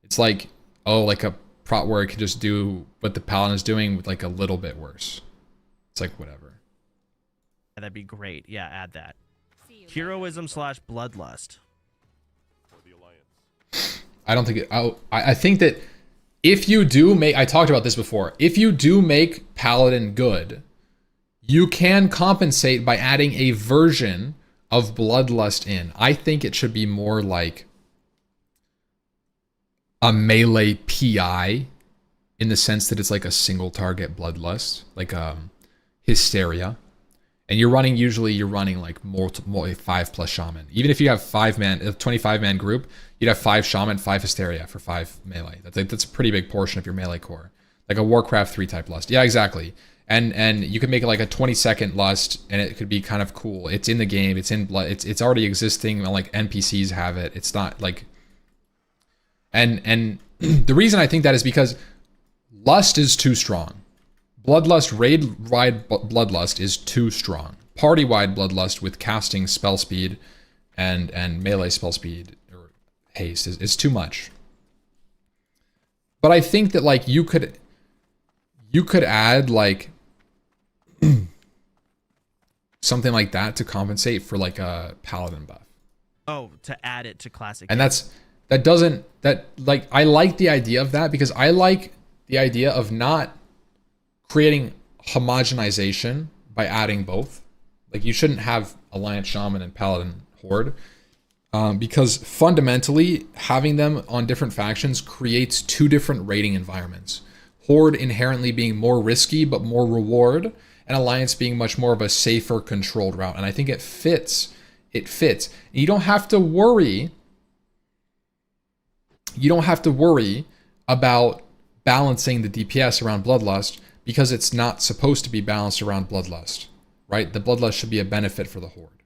It's like, oh, like a prop where it can just do what the Paladin is doing with, like, a little bit worse. It's like, whatever. That'd be great. Yeah, add that. Heroism / bloodlust. I don't think it, I think that if you do make, I talked about this before, if you do make Paladin good, you can compensate by adding a version of Bloodlust in. I think it should be more like a melee PI in the sense that it's like a single target Bloodlust, like Hysteria. And you're running like multiple 5+ shaman. Even if you have 5-man, a 25-man group, you'd have 5 shaman, 5 hysteria for 5 melee. That's a pretty big portion of your melee core. Like a Warcraft 3 type lust. Yeah, exactly. And you could make it like a 20-second lust, and it could be kind of cool. It's in the game. It's in blood. It's already existing. Like NPCs have it. It's not like. And the reason I think that is because lust is too strong. Bloodlust, raid-wide Bloodlust is too strong. Party-wide Bloodlust with casting spell speed and melee spell speed or haste is too much. But I think that like you could add like something like that to compensate for like a Paladin buff. Oh, to add it to classic. And I like the idea of that because I like the idea of not creating homogenization by adding both. Like you shouldn't have Alliance Shaman and Paladin Horde because fundamentally having them on different factions creates 2 different raiding environments. Horde inherently being more risky but more reward, and Alliance being much more of a safer, controlled route. And I think it fits. It fits. You don't have to worry. You don't have to worry about balancing the DPS around Bloodlust because it's not supposed to be balanced around Bloodlust, right? The Bloodlust should be a benefit for the Horde.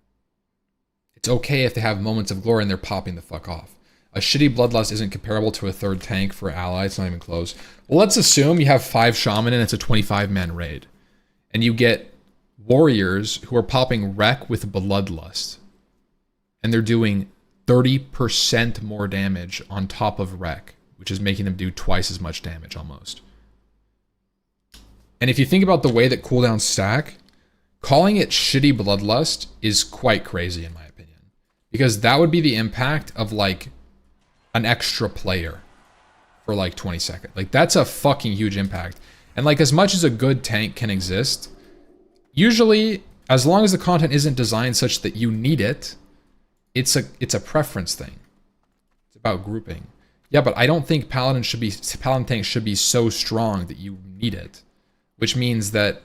It's okay if they have moments of glory and they're popping the fuck off. A shitty Bloodlust isn't comparable to a 3rd tank for ally. It's not even close. Well, let's assume you have 5 shaman and it's a 25-man raid. And you get warriors who are popping wreck with Bloodlust. And they're doing 30% more damage on top of wreck, which is making them do twice as much damage almost. And if you think about the way that cooldowns stack, calling it shitty Bloodlust is quite crazy in my opinion. Because that would be the impact of like an extra player for like 20 seconds. Like that's a fucking huge impact. And like as much as a good tank can exist, usually as long as the content isn't designed such that you need it, it's a preference thing. It's about grouping. Yeah, but I don't think paladin tanks should be so strong that you need it, which means that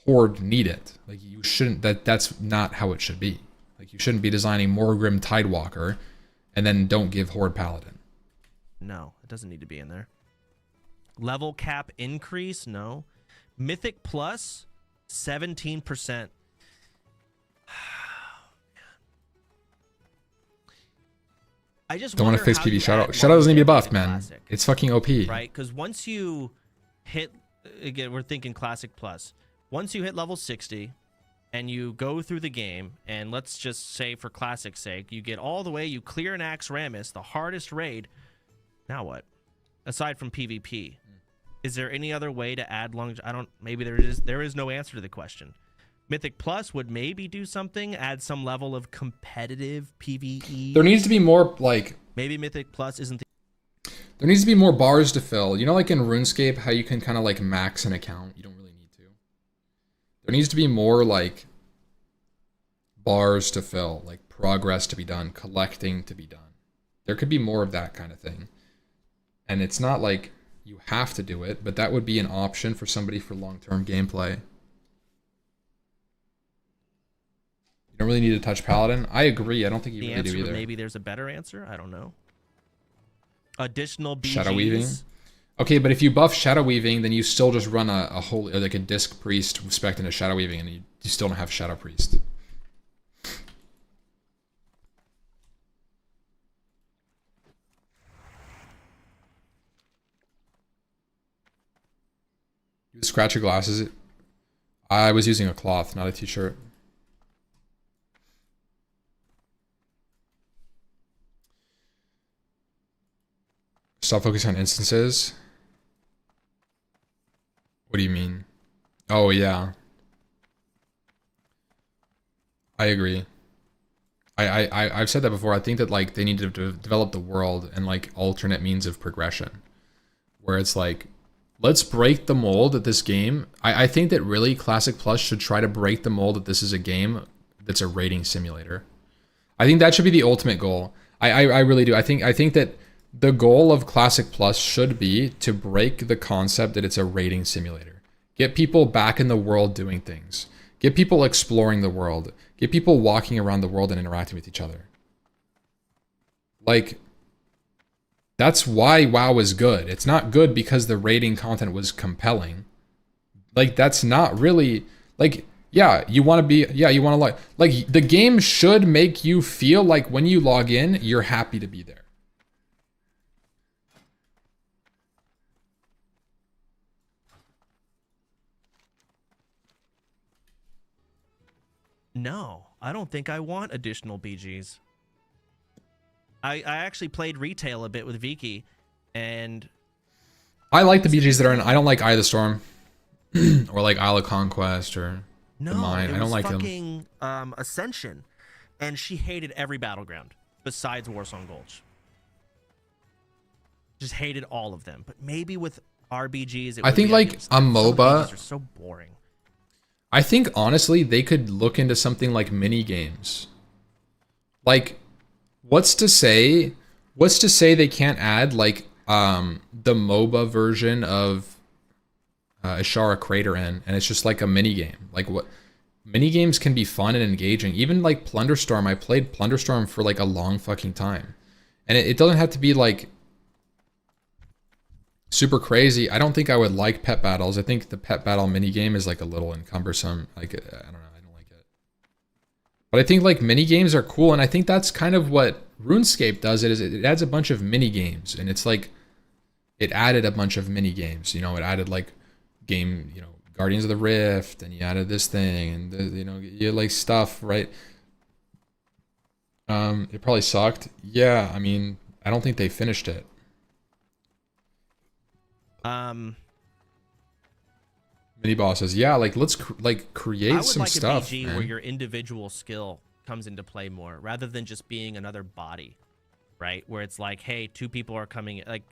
horde need it. Like you shouldn't. That's not how it should be. Like you shouldn't be designing Morgrim Tidewalker, and then don't give horde paladin. No, it doesn't need to be in there. Level cap increase? No. Mythic plus 17%. I just Don't want to wonder face how PV you Shadow. add Shadow doesn't need to be longevity buffed, man. Classic. It's fucking OP. Right? Because once you hit, again, we're thinking Classic Plus. Once you hit level 60 and you go through the game, and let's just say for Classic's sake, you get all the way, you clear an Axe Ramus, the hardest raid. Now what? Aside from PvP, is there any other way to add maybe there is no answer to the question. Mythic Plus would maybe do something, add some level of competitive PvE. There needs to be more like. Maybe Mythic Plus isn't the There needs to be more bars to fill. You know, like in RuneScape, how you can kind of like max an account. You don't really need to. There needs to be more like bars to fill, like progress to be done, collecting to be done. There could be more of that kind of thing. And it's not like you have to do it, but that would be an option for somebody for long-term gameplay. You don't really need to touch Paladin. I agree. I don't think you really do either. Maybe there's a better answer. I don't know. Additional BGs. Shadow Weaving. Okay, but if you buff Shadow Weaving, then you still just run a holy, or like a Disc Priest respect into Shadow Weaving, and you still don't have Shadow Priest. You scratch your glasses. I was using a cloth, not a t-shirt. Stop focusing on instances. What do you mean? Oh yeah. I agree. I've said that before. I think that like they need to develop the world and like alternate means of progression, where it's like, let's break the mold at this game. I think that really Classic Plus should try to break the mold that this is a game that's a raiding simulator. I think that should be the ultimate goal. I really do. I think that the goal of Classic Plus should be to break the concept that it's a raiding simulator. Get people back in the world doing things. Get people exploring the world. Get people walking around the world and interacting with each other. Like, that's why WoW is good. It's not good because the raiding content was compelling. Like, that's not really, like, yeah, you want to be, yeah, you want to like, the game should make you feel like when you log in, you're happy to be there. No, I don't think I want additional BGs. I actually played retail a bit with Viki, and I like the BGs that are in. I don't like Eye of the Storm, or like Isle of Conquest, or the Mine. I don't like fucking, them. Ascension, and she hated every battleground besides Warsong Gulch. Just hated all of them. But maybe with RBGs, I think like a MOBA. Are so boring. I think honestly they could look into something like mini games. Like, what's to say they can't add like the MOBA version of Ashara Crater in, and it's just like a mini game. Like, what mini games can be fun and engaging. Even like Plunderstorm, I played Plunderstorm for like a long fucking time, and it doesn't have to be like super crazy. I don't think I would like pet battles. I think the pet battle mini game is like a little cumbersome. Like, I don't know, I don't like it. But I think like mini games are cool, and I think that's kind of what RuneScape does. It adds a bunch of mini games, and it's like it added a bunch of mini games. You know, it added like Guardians of the Rift, and you added this thing, and you had like stuff, right? It probably sucked. Yeah, I mean, I don't think they finished it. Mini bosses, yeah. Like, let's create some stuff. I would like a BG where your individual skill comes into play more, rather than just being another body, right? Where it's like, hey, two people are coming. Like,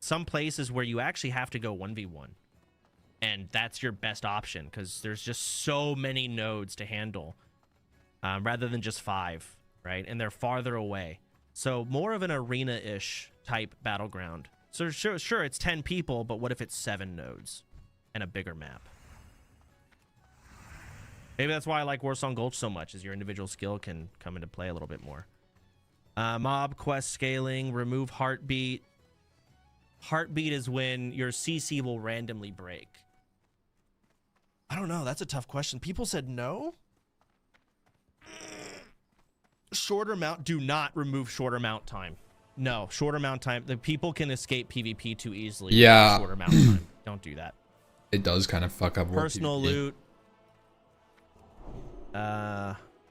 some places where you actually have to go 1v1, and that's your best option because there's just so many nodes to handle, rather than just 5, right? And they're farther away. So more of an arena-ish type battleground. So sure, it's 10 people, but what if it's 7 nodes and a bigger map? Maybe that's why I like Warsong Gulch so much, is your individual skill can come into play a little bit more. Mob quest scaling, remove heartbeat. Heartbeat is when your CC will randomly break. I don't know. That's a tough question. People said no. Shorter mount. Do not remove shorter mount time. No, shorter mount time. The people can escape PvP too easily. Yeah. Shorter mount time. Don't do that. It does kind of fuck up Personal PvP. loot.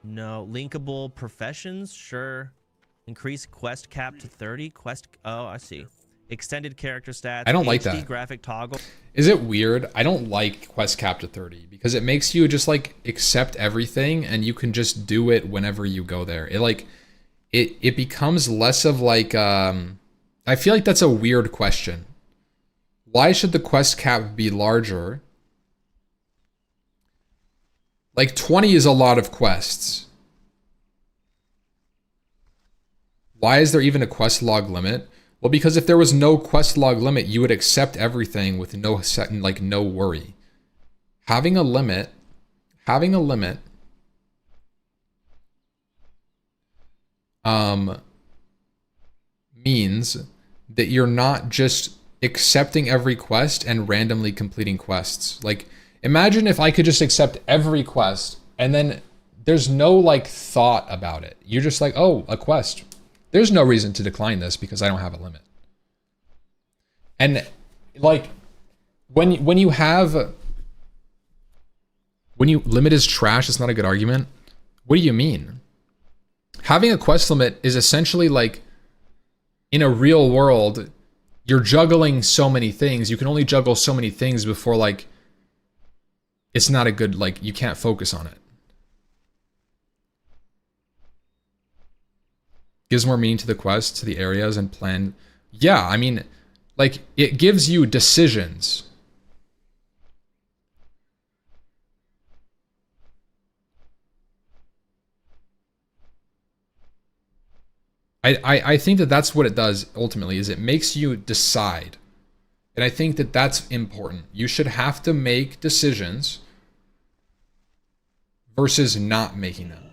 No. Linkable professions. Sure. Increase quest cap to 30. Quest. Oh, I see. Extended character stats. I don't like HD that. Graphic toggle. Is it weird? I don't like quest cap to 30 because it makes you just like accept everything and you can just do it whenever you go there. It becomes less of like I feel like that's a weird question. Why should the quest cap be larger? Like 20 is a lot of quests. Why is there even a quest log limit? Well, because if there was no quest log limit, you would accept everything with no no worry. Having a limit means that you're not just accepting every quest and randomly completing quests. Like, imagine if I could just accept every quest and then there's no like thought about it. You're just like, oh, a quest. There's no reason to decline this because I don't have a limit. And like when you limit is trash, it's not a good argument. What do you mean? Having a quest limit is essentially like in a real world, you're juggling so many things. You can only juggle so many things before like it's not a good, like you can't focus on it. Gives more meaning to the quest, to the areas and plan. Yeah, I mean, like it gives you decisions. I think that that's what it does ultimately, is it makes you decide. And I think that that's important. You should have to make decisions versus not making them.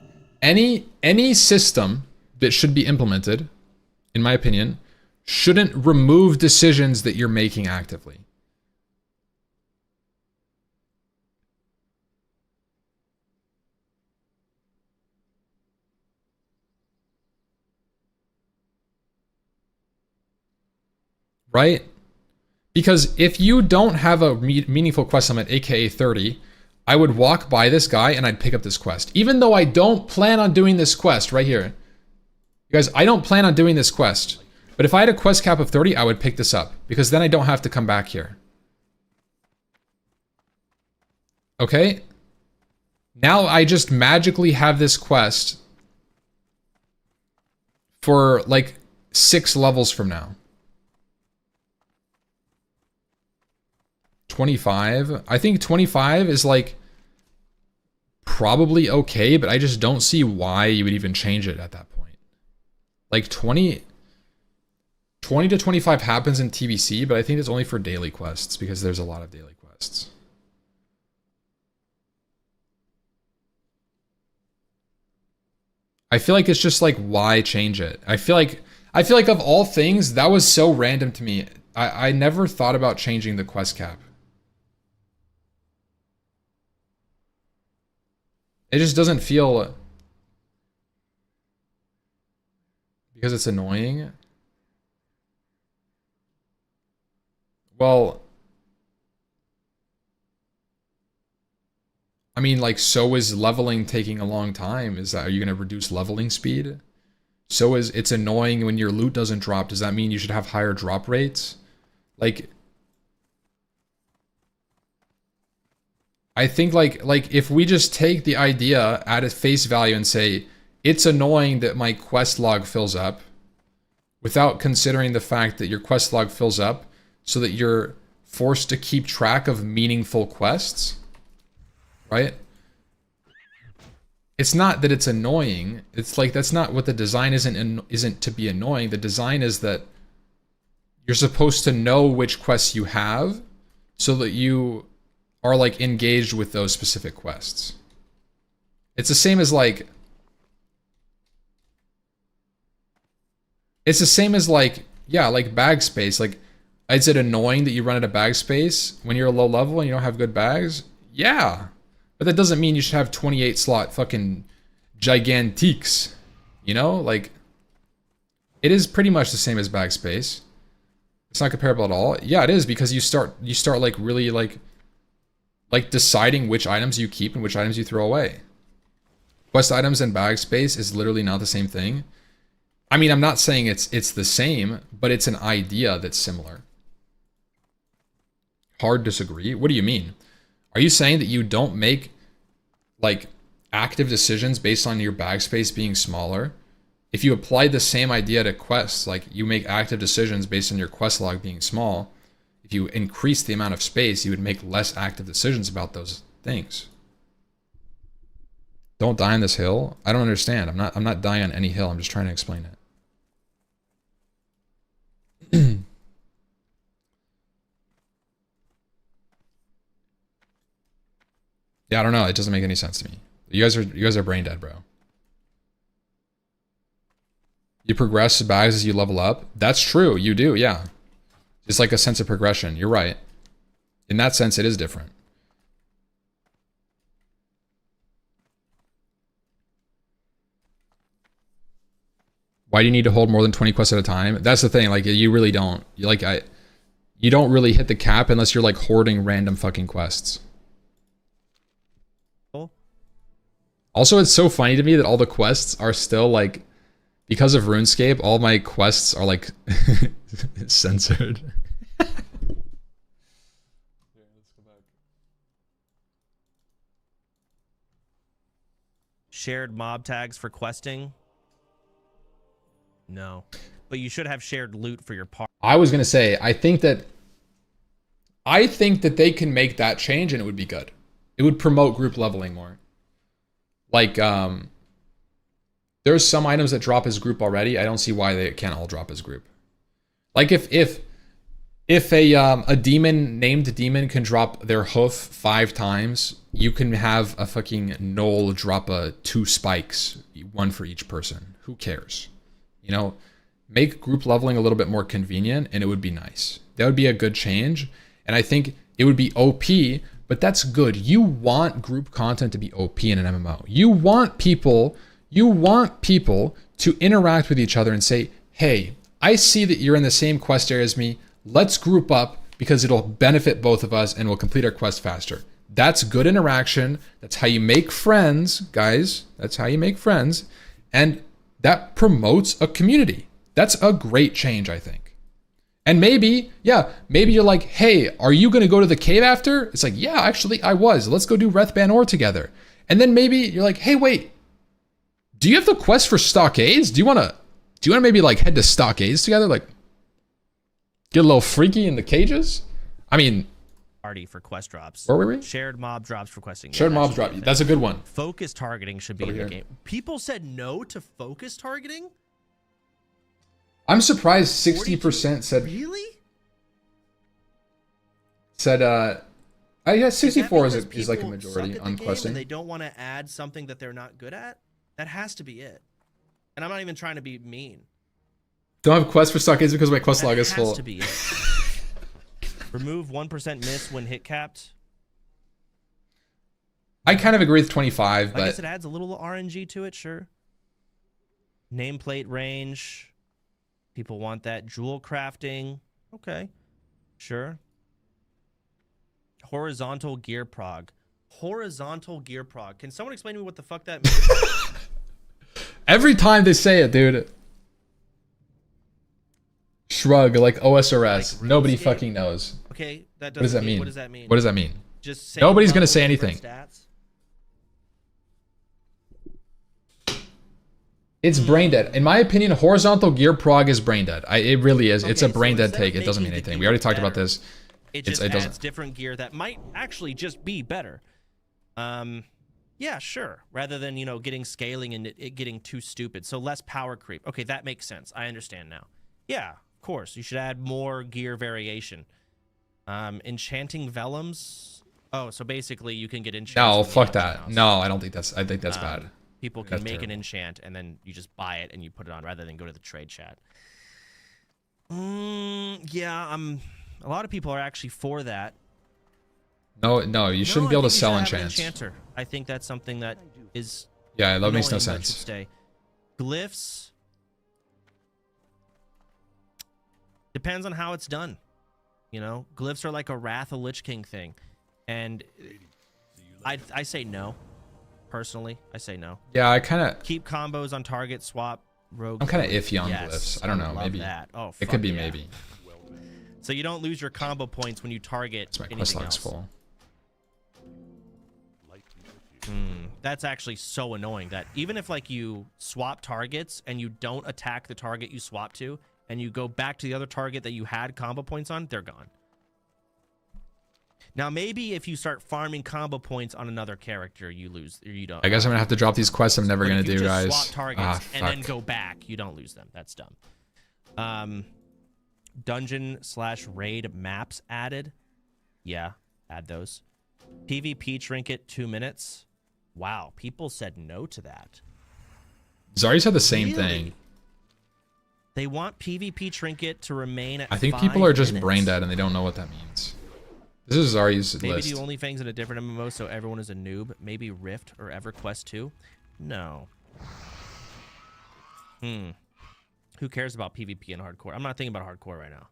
Any system that should be implemented, in my opinion, shouldn't remove decisions that you're making actively. Right? Because if you don't have a meaningful quest limit, aka 30, I would walk by this guy and I'd pick up this quest. Even though I don't plan on doing this quest right here. You guys, I don't plan on doing this quest. But if I had a quest cap of 30, I would pick this up. Because then I don't have to come back here. Okay? Now I just magically have this quest for like 6 levels from now. 25. I think 25 is like probably okay, but I just don't see why you would even change it at that point. Like 20 to 25 happens in TBC, but I think it's only for daily quests because there's a lot of daily quests. I feel like it's just like, why change it? I feel like of all things, that was so random to me. I never thought about changing the quest cap. It just doesn't feel... Because it's annoying? Well... I mean, like, so is leveling taking a long time. Are you going to reduce leveling speed? So is it's annoying when your loot doesn't drop. Does that mean you should have higher drop rates? Like... I think like if we just take the idea at its face value and say, it's annoying that my quest log fills up, without considering the fact that your quest log fills up so that you're forced to keep track of meaningful quests, right? It's not that it's annoying. It's like, that's not what the design isn't to be annoying. The design is that You're supposed to know which quests you have so that you are like engaged with those specific quests. It's the same as like yeah, like bag space. Like, is it annoying that you run out of bag space when you're a low level and you don't have good bags? Yeah. But that doesn't mean you should have 28 slot fucking gigantiques. You know? Like, it is pretty much the same as bag space. It's not comparable at all. Yeah, it is, because you start like really like deciding which items you keep and which items you throw away. Quest items and bag space is literally not the same thing. I mean, I'm not saying it's the same, but it's an idea that's similar. Hard disagree. What do you mean? Are you saying that you don't make like active decisions based on your bag space being smaller? If you apply the same idea to quests, like you make active decisions based on your quest log being small, if you increase the amount of space, you would make less active decisions about those things. Don't die on this hill? I don't understand. I'm not dying on any hill. I'm just trying to explain it. Yeah, I don't know. It doesn't make any sense to me. You guys are brain dead, bro. You progress bags as you level up. That's true. You do, yeah. It's like a sense of progression. You're right. In that sense, it is different. Why do you need to hold more than 20 quests at a time? That's the thing. Like, you really don't. You don't really hit the cap unless you're like hoarding random fucking quests. Also, it's so funny to me that all the quests are still like, because of RuneScape, all my quests are like censored. Shared mob tags for questing? No. But you should have shared loot for your part. I was gonna say, I think that they can make that change and it would be good. It would promote group leveling more. Like, there's some items that drop as group already. I don't see why they can't all drop as group. Like if a demon named demon can drop their hoof 5 times, you can have a fucking knoll drop 2 spikes, 1 for each person. Who cares? You know, make group leveling a little bit more convenient and it would be nice. That would be a good change. And I think it would be OP, but that's good. You want group content to be OP in an MMO. You want people to interact with each other and say, hey, I see that you're in the same quest area as me. Let's group up because it'll benefit both of us and we'll complete our quest faster. That's good interaction. That's how you make friends, guys. That's how you make friends. And that promotes a community. That's a great change, I think. And maybe you're like, hey, are you going to go to the cave after? It's like, yeah, actually I was. Let's go do Rethban Ore together. And then maybe you're like, hey, wait, do you have the quest for stockades? Do you want to maybe like head to stockades together? Like get a little freaky in the cages? I mean, Party for quest drops. Where were we? Shared mob drops for questing. Shared mob drop. That's a good one. Focus targeting should be Over in the here. game. People said no to focus targeting? I'm surprised 60% said Really? yeah, 64 Is is that like a because majority people on suck at the game questing. and they don't want to add something that they're not good at? That has to be it. And I'm not even trying to be mean. Don't have quest for stockades because my quest log is That full. has to be it. Remove 1% miss when hit capped. I kind of agree with 25, I but guess it adds a little RNG to it, sure. Nameplate range. People want that. Jewel crafting. Okay. Sure. Horizontal gear prog. Horizontal gear prog. Can someone explain to me what the fuck that means? every time they say it, dude. Shrug, like OSRS. Like Nobody RuneScape? fucking knows. Okay, that What does that mean? What does that mean? What does that mean? Just say Nobody's gonna say different anything. stats? It's brain dead. In my opinion, horizontal gear prog is brain dead. It really is. It's a Okay, brain so dead instead of take. It doesn't mean making the anything. We gear already talked about better, this. It just it adds doesn't. different gear that might actually just be better. Yeah, sure. Rather than, getting scaling and it getting too stupid. So less power creep. Okay, that makes sense. I understand now. Yeah, Of course, you should add more gear variation. Enchanting vellums. Oh, so basically you can get enchants. No, from the fuck auction that. house. No, I don't think that's. I think that's bad. People can That's make an terrible. enchant and then you just buy it and you put it on rather than go to the trade chat. Yeah, a lot of people are actually for that. No, you shouldn't be able to sell enchants. enchants. Enchanter. I think that's something that is Yeah, that makes no annoying, but should sense. stay. Glyphs. Depends on how it's done. You know, glyphs are like a Wrath of Lich King thing, and I say no. Personally, I say no. Yeah, I kind of. Keep combos on target, swap rogue. I'm kind of iffy on Yes, glyphs. I don't know. love Maybe that. Oh, it fuck could be yeah. maybe. So you don't lose your combo points when you target It's my quest anything log's else. full. That's actually so annoying that even if like you swap targets and you don't attack the target you swap to, and you go back to the other target that you had combo points on, they're gone. Now maybe if you start farming combo points on another character, you lose or you don't. I guess I'm gonna have to drop these quests. I'm never But gonna if you do, just guys. swap targets and then fuck. go back, you don't lose them. That's dumb. Dungeon/raid maps added. Yeah, add those. PvP trinket 2 minutes. Wow, people said no to that. Zari said the same Really? thing. They want PvP trinket to remain at I think 5 people are just minutes. brain dead and they don't know what that means. This is Zari's Maybe list. do OnlyFans in a different MMO so everyone is a noob. Maybe Rift or EverQuest 2. No. Who cares about PvP and hardcore? I'm not thinking about hardcore right now.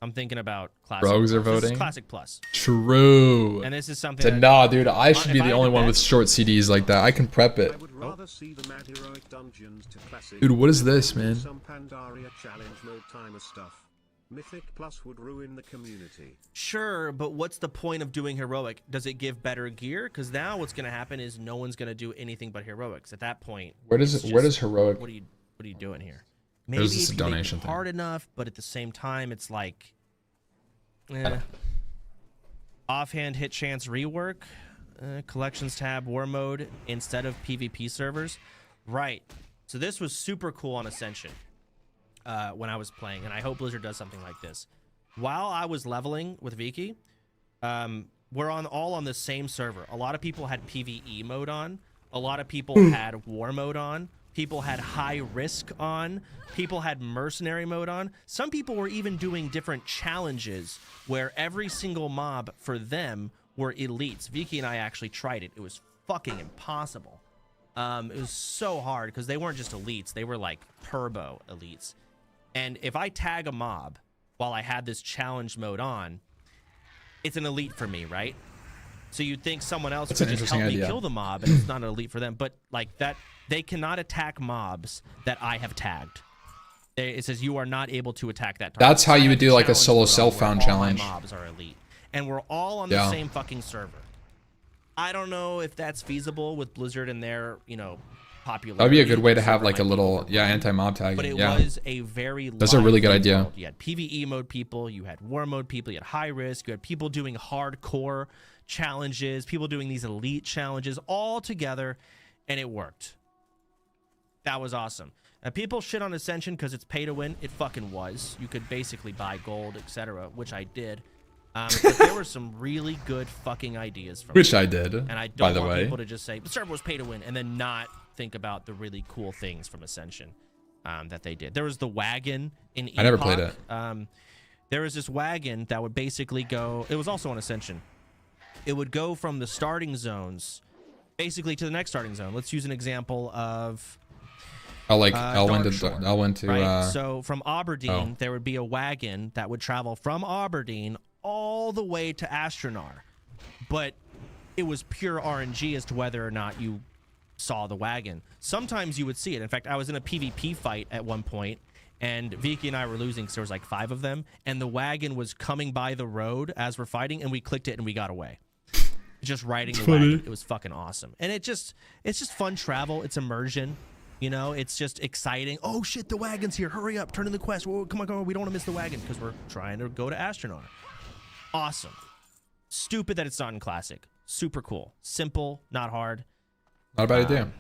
I'm thinking about classic. Rogues are Plus. This is voting? Classic Plus. True. And this is something So, that, nah, dude, I should if be I the had only to one bet- with short CDs like that. I can prep it. I would rather see the mad heroic dungeons to classic. Dude, what is this, man? Some Pandaria challenge mode timer stuff. Mythic Plus would ruin the community. Sure, but what's the point of doing heroic? Does it give better gear? Because now what's going to happen is no one's going to do anything but heroics. At that point, Where it's does just, heroic? What are you doing here? Maybe There's this if you make donation it thing. hard enough, but at the same time, it's like offhand hit chance rework, collections tab, war mode instead of PvP servers. Right. So this was super cool on Ascension when I was playing, and I hope Blizzard does something like this. While I was leveling with Viki, we're all on the same server. A lot of people had PvE mode on. A lot of people had war mode on. People had high risk on. People had mercenary mode on. Some people were even doing different challenges where every single mob for them were elites. Viki and I actually tried it. It was fucking impossible. It was so hard because they weren't just elites. They were like turbo elites. And if I tag a mob while I had this challenge mode on, it's an elite for me, right? So you'd think someone else That's could an just help interesting me idea. kill the mob, and it's not an elite for them. But like that, they cannot attack mobs that I have tagged. It says you are not able to attack that target. That's how I you have would do like a challenge solo mode on self-found where all my challenge. mobs are elite, and we're all on the Yeah. same fucking server. I don't know if that's feasible with Blizzard and their, popularity. That'd be a good way to The have server like a might be little, overrun. anti-mob tagging. But it Yeah. was a very That's a really good lively idea. world. You had PvE mode people, you had war mode people, you had high risk, you had people doing hardcore challenges, people doing these elite challenges all together, and it worked. That was awesome. People shit on Ascension because it's pay to win. It fucking was. You could basically buy gold, etc., which I did. But there were some really good fucking ideas from Which it. I did, And I by don't the want way. people to just say the server was pay to win and then not think about the really cool things from Ascension that they did. There was the wagon in Epoch. I never played it. There was this wagon that would basically go. It was also on Ascension. It would go from the starting zones, basically to the next starting zone. Let's use an example of Elwyn to right. So from Aberdeen, there would be a wagon that would travel from Aberdeen all the way to Astronar, but it was pure RNG as to whether or not you saw the wagon. Sometimes you would see it. In fact, I was in a PvP fight at one point, and Viki and I were losing because there was like 5 of them, and the wagon was coming by the road as we're fighting, and we clicked it and we got away. Just riding the wagon. It was fucking awesome. And it's just fun travel. It's immersion. It's just exciting. Oh shit, the wagon's here. Hurry up, turn in the quest. Whoa, come on. We don't want to miss the wagon because we're trying to go to Astronaut. Awesome. Stupid that it's not in Classic. Super cool. Simple, not hard. Not a bad idea.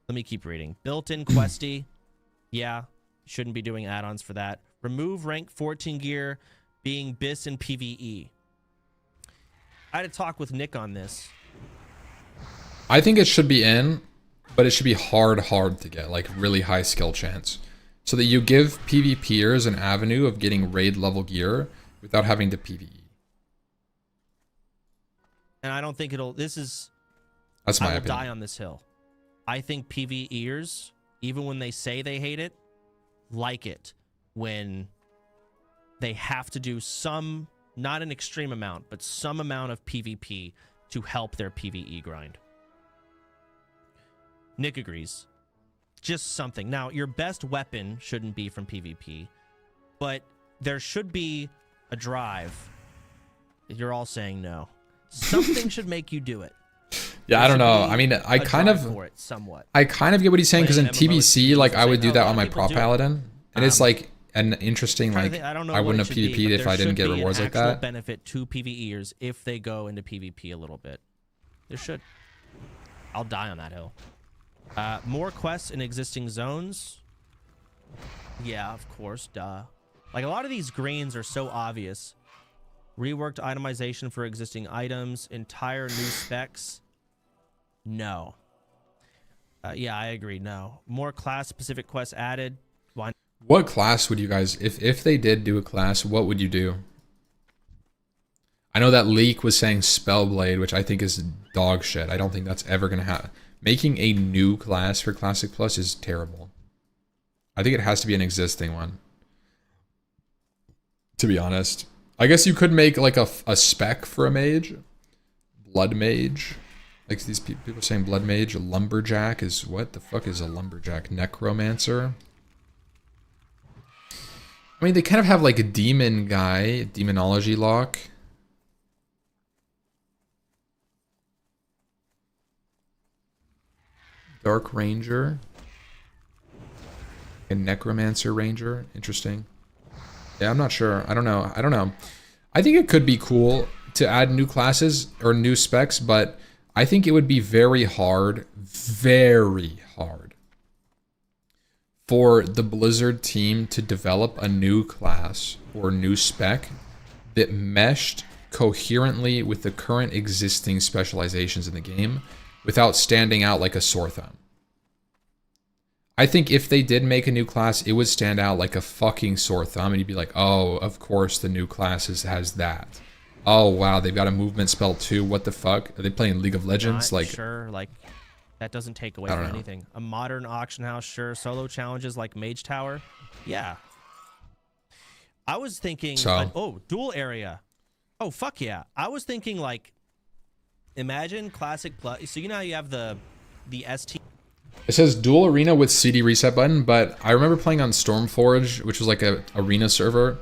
Let me keep reading. Built-in questy. Yeah, shouldn't be doing add-ons for that. Remove rank 14 gear being BIS and PvE. I had a talk with Nick on this. I think it should be in, but it should be hard to get, like really high skill chance. So that you give PvPers an avenue of getting raid level gear without having to PvE. And I don't think it'll, That's I my will opinion. die on this hill. I think PvEers, even when they say they hate it, like it when they have to do some, not an extreme amount, but some amount of PvP to help their PvE grind. Nick agrees. Just something. Now, your best weapon shouldn't be from PvP, but there should be a drive. You're all saying no. Something should make you do it. Yeah, I don't know. I mean, I kind of for it somewhat. I kind of get what he's saying because in Playing TBC, MMOs, like I would do a that lot on of my people prop do. paladin, and it's like an interesting Trying to like think- I don't know I what wouldn't it have should be, PvP'd but if there I didn't should get be an rewards like actual that. benefit to PvEers if they go into PvP a little bit. There should. I'll die on that hill. More quests in existing zones. Yeah, of course, duh. Like a lot of these greens are so obvious. Reworked itemization for existing items, entire new specs. No. Yeah, I agree. No. More class-specific quests added. Why? What class would you guys, if they did do a class, what would you do? I know that leak was saying Spellblade, which I think is dog shit. I don't think that's ever gonna happen. Making a new class for Classic Plus is terrible. I think it has to be an existing one. To be honest, I guess you could make like a spec for a mage, Blood Mage. Like these people are saying Blood Mage. Lumberjack is what the fuck is a lumberjack? Necromancer. I mean, they kind of have like a demon guy, demonology lock. Dark Ranger. A Necromancer Ranger. Interesting. Yeah, I'm not sure. I don't know. I think it could be cool to add new classes or new specs, but I think it would be very hard for the Blizzard team to develop a new class or new spec that meshed coherently with the current existing specializations in the game without standing out like a sore thumb. I think if they did make a new class, it would stand out like a fucking sore thumb, and you'd be like, oh, of course the new class has that. Oh, wow, they've got a movement spell too. What the fuck? Are they playing League of Legends? Not Like, sure, like that doesn't take away I from don't know. anything. A modern auction house, sure. Solo challenges like Mage Tower, yeah. I was thinking, So- dual area. Oh, fuck yeah. I was thinking like, imagine Classic Plus. So you know how you have the ST. it says dual arena with CD reset button, but I remember playing on Stormforge, which was like a arena server,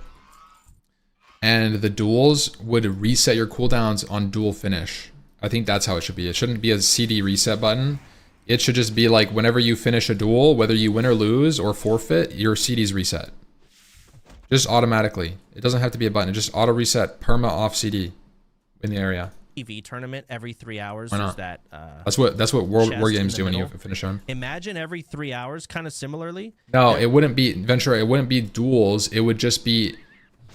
and the duels would reset your cooldowns on dual finish. I think that's how it should be. It shouldn't be a CD reset button. It should just be like whenever you finish a duel, whether you win or lose or forfeit, your CD's reset. Just automatically. It doesn't have to be a button. It just auto reset perma off CD in the area. TV tournament every 3 hours. Why not? There's that. That's what war chest in games the do when you middle. finish on. Imagine every 3 hours, kind of similarly. No, it wouldn't be Ventura. It wouldn't be duels. It would just be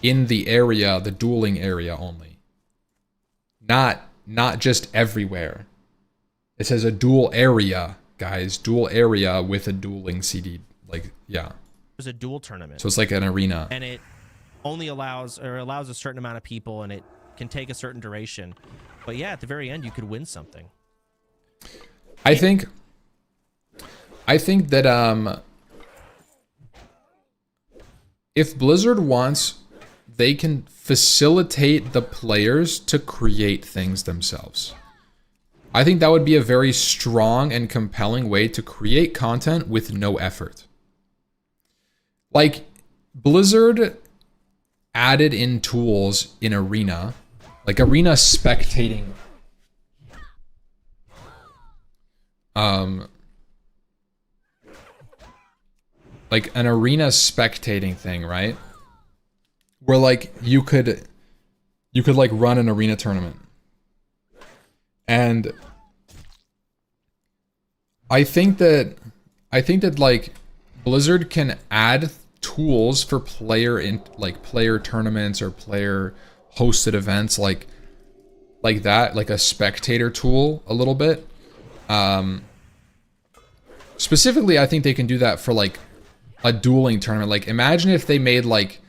in the area, the dueling area only. Not just everywhere. It says a dual area, guys. Dual area with a dueling CD. Like, yeah. There's a dual tournament. So it's like an arena. And it only allows a certain amount of people, and it can take a certain duration. But yeah, at the very end, you could win something. I think that if Blizzard wants, they can facilitate the players to create things themselves. I think that would be a very strong and compelling way to create content with no effort. Like, Blizzard added in tools in Arena, like Arena spectating. Like an Arena spectating thing, right? Where like you could like run an Arena tournament. And I think that like Blizzard can add tools for player tournaments or player hosted events like that, like a spectator tool a little bit. Specifically, I think they can do that for like a dueling tournament. Like imagine if they made like,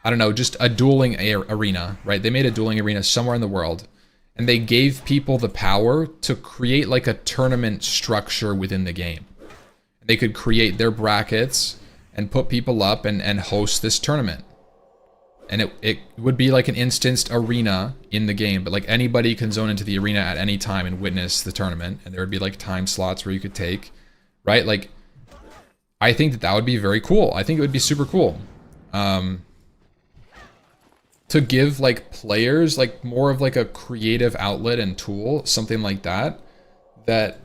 I don't know, just a dueling arena, right? They made a dueling arena somewhere in the world and they gave people the power to create like a tournament structure within the game. They could create their brackets and put people up and host this tournament. And it would be like an instanced arena in the game, but like anybody can zone into the arena at any time and witness the tournament. And there would be like time slots where you could take, right? Like, I think that would be very cool. I think it would be super cool. To give like players like more of like a creative outlet and tool, something like that, that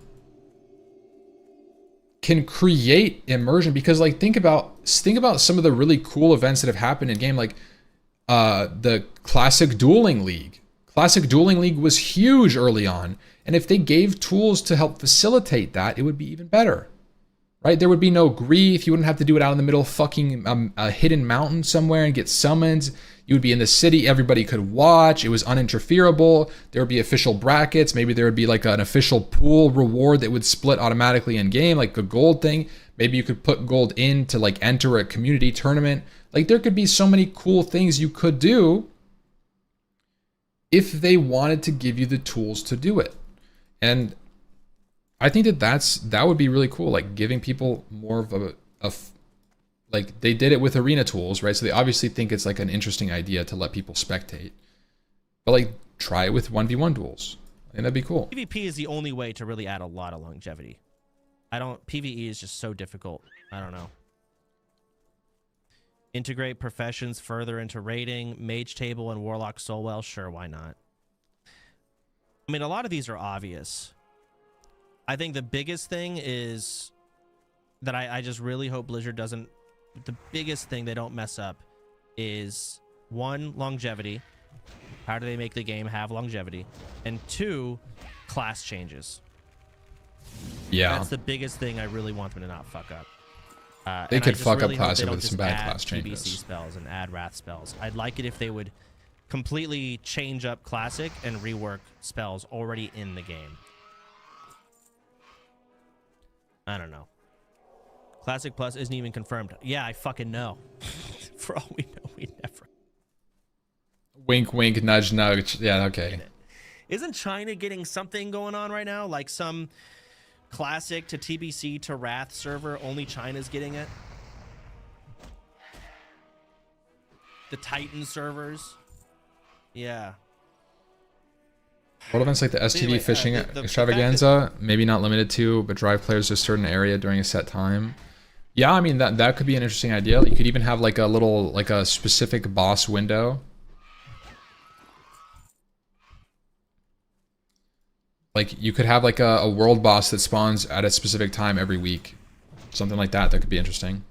can create immersion. Because like think about some of the really cool events that have happened in game, like the Classic Dueling League. Classic Dueling League was huge early on, and if they gave tools to help facilitate that, it would be even better, right? There would be no grief. You wouldn't have to do it out in the middle of fucking a hidden mountain somewhere and get summoned. You would be in the city. Everybody could watch. It was uninterferable. There would be official brackets. Maybe there would be like an official pool reward that would split automatically in game, like a gold thing. Maybe you could put gold in to like enter a community tournament. Like there could be so many cool things you could do if they wanted to give you the tools to do it. And I think that would be really cool. Like giving people more of a like they did it with arena tools, right? So they obviously think it's like an interesting idea to let people spectate, but like try it with 1v1 duels. I think that'd be cool. PvP is the only way to really add a lot of longevity. PvE is just so difficult. I don't know. Integrate professions further into raiding, mage table and warlock soulwell. Sure, why not? I mean, a lot of these are obvious. I think the biggest thing is that I just really hope Blizzard doesn't, the biggest thing they don't mess up is one, longevity. How do they make the game have longevity? And two, class changes. Yeah. That's the biggest thing I really want them to not fuck up. They and could I just fuck really up hope classic they don't with some just bad add class changes. TBC spells and add wrath spells. I'd like it if they would completely change up classic and rework spells already in the game. I don't know. Classic Plus isn't even confirmed. Yeah, I fucking know. For all we know, we never. Wink, wink, nudge, nudge. Yeah, okay. Isn't China getting something going on right now? Like some classic to TBC to Wrath server, only China's getting it? The Titan servers? Yeah. What events like the STV Anyway, fishing the extravaganza, maybe not limited to, but drive players to a certain area during a set time? Yeah, I mean, that could be an interesting idea. You could even have like a little, like a specific boss window. Like you could have like a world boss that spawns at a specific time every week. Something like that could be interesting.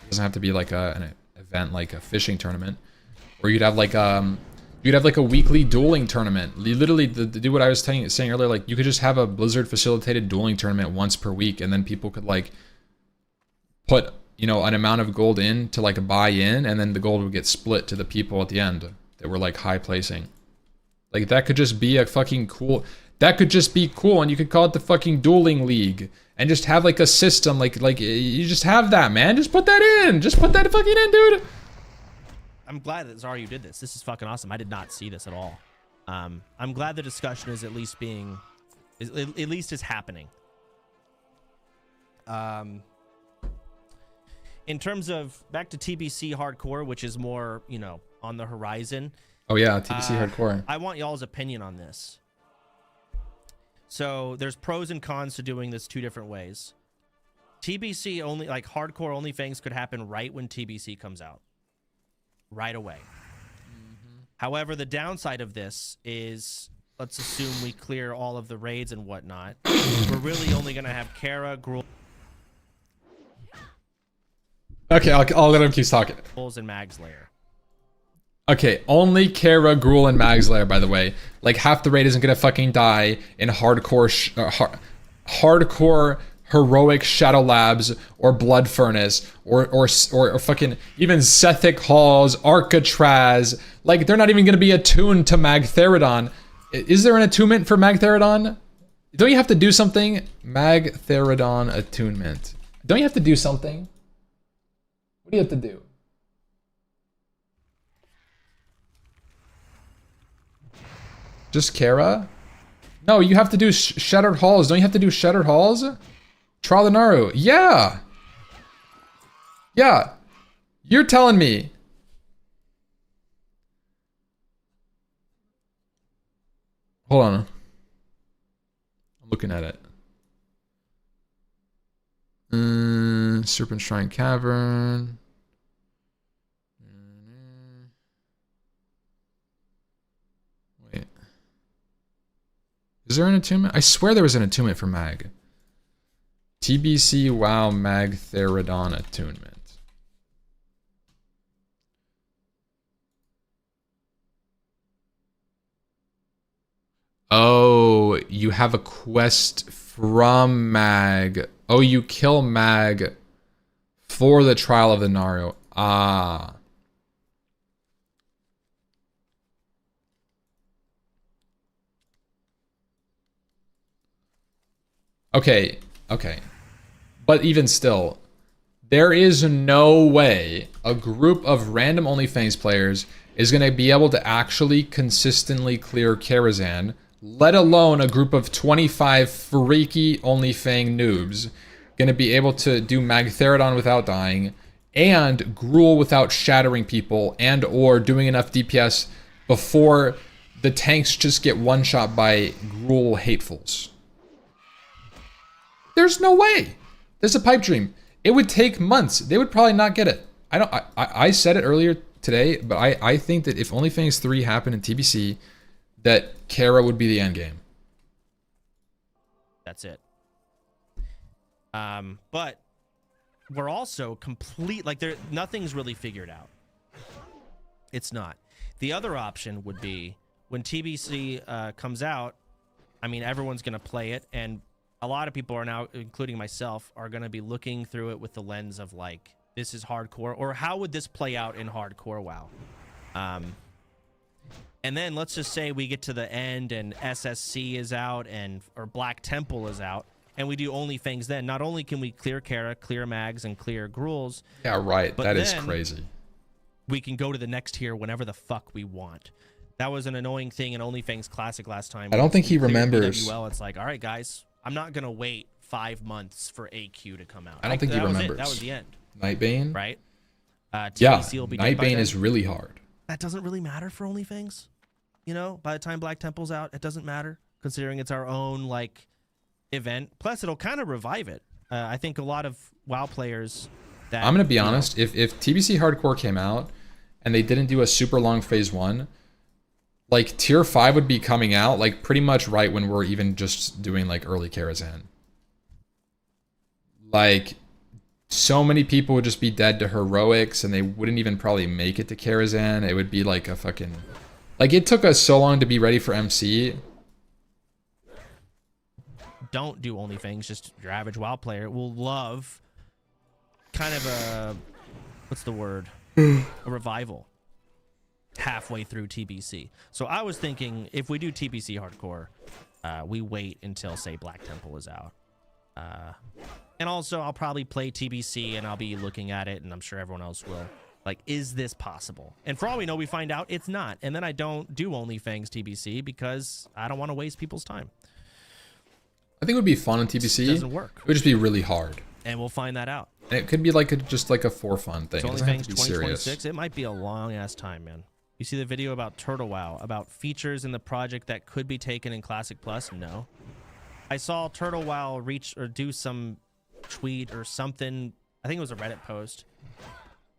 It doesn't have to be like an event like a fishing tournament. Or you'd have like a weekly dueling tournament. You literally do what I was saying earlier. Like you could just have a Blizzard facilitated dueling tournament once per week, and then people could like put, you know, an amount of gold in to like buy in, and then the gold would get split to the people at the end that were like high placing. Like that could just be a fucking cool. That could just be cool, and you could call it the fucking dueling league, and just have like a system, like you just have that, man. Just put that in. Just put that fucking in, dude. I'm glad that Zara, you did this. This is fucking awesome. I did not see this at all. I'm glad the discussion is at least is happening. In terms of back to TBC hardcore, which is more, you know, on the horizon. Oh yeah, TBC hardcore. I want y'all's opinion on this. So there's pros and cons to doing this two different ways. TBC only, like hardcore only Fangs could happen right when TBC comes out. Right away. However, the downside of this is, let's assume we clear all of the raids and whatnot. We're really only going to have Kara, Gruul, Okay, I'll let him keep talking. and Mag's Lair. Okay, only Kara, Gruul, and Magslayer, by the way. Like half the raid isn't gonna fucking die in hardcore heroic Shadow Labs or Blood Furnace or fucking even Sethic Halls, Arcatraz. Like, they're not even gonna be attuned to Magtheridon. Is there an attunement for Magtheridon? Don't you have to do something? Magtheridon attunement. Don't you have to do something? What do you have to do? Just Kara? No, you have to do Shattered Halls. Don't you have to do Shattered Halls? Trial the Naru. Yeah. Yeah. You're telling me. Hold on. I'm looking at it. Serpent Shrine Cavern. Wait. Is there an attunement? I swear there was an attunement for Mag. TBC WoW Magtheridon attunement. Oh, you have a quest from Mag. Oh, you kill Mag for the Trial of the Naru. Ah. Okay, okay. But even still, there is no way a group of random OnlyFangs players is going to be able to actually consistently clear Karazhan, let alone a group of 25 freaky OnlyFang noobs going to be able to do Magtheridon without dying, and Gruul without shattering people, and or doing enough DPS before the tanks just get one-shot by Gruul hatefuls. There's no way. There's a pipe dream. It would take months. They would probably not get it. I said it earlier today, but I think that if OnlyFangs 3 happened in TBC, that Kara would be the endgame. That's it. But we're also nothing's really figured out. It's not. The other option would be when TBC comes out, I mean, everyone's going to play it, and a lot of people are now, including myself, are going to be looking through it with the lens of like, this is hardcore, or how would this play out in hardcore WoW? And then let's just say we get to the end and SSC is out or Black Temple is out, and we do OnlyFangs then. Not only can we clear Kara, clear Mags, and clear Gruuls. Yeah, right. That is crazy. We can go to the next tier whenever the fuck we want. That was an annoying thing in OnlyFangs Classic last time. I don't think he remembers. Well, it's like, all right, guys, I'm not going to wait 5 months for AQ to come out. I don't think he remembers. That was the end. Nightbane? Right? Yeah, will be Nightbane is really hard. That doesn't really matter for OnlyFangs. You know, by the time Black Temple's out, it doesn't matter, considering it's our own, like, event. Plus, it'll kind of revive it. I think a lot of WoW players that... I'm going to be honest. If TBC Hardcore came out and they didn't do a super long phase 1, like, tier 5 would be coming out, like, pretty much right when we're even just doing, like, early Karazhan. Like, so many people would just be dead to heroics, and they wouldn't even probably make it to Karazhan. It would be like a fucking... Like, it took us so long to be ready for MC. Don't do OnlyFangs, just your average WoW player will love kind of a... What's the word? A revival. Halfway through TBC. So I was thinking, if we do TBC Hardcore, we wait until, say, Black Temple is out. And also, I'll probably play TBC, and I'll be looking at it, and I'm sure everyone else will. Like, is this possible? And for all we know, we find out it's not. And then I don't do OnlyFangs TBC because I don't want to waste people's time. I think it would be fun on TBC. It doesn't work. It would just be really hard. And we'll find that out. And it could be like just like a for fun thing. So It doesn't have OnlyFangs to be 2026, serious. it might be a long-ass time, man. You see the video about Turtle WoW, about features in the project that could be taken in Classic Plus? No. I saw Turtle WoW reach or do some tweet or something. I think it was a Reddit post.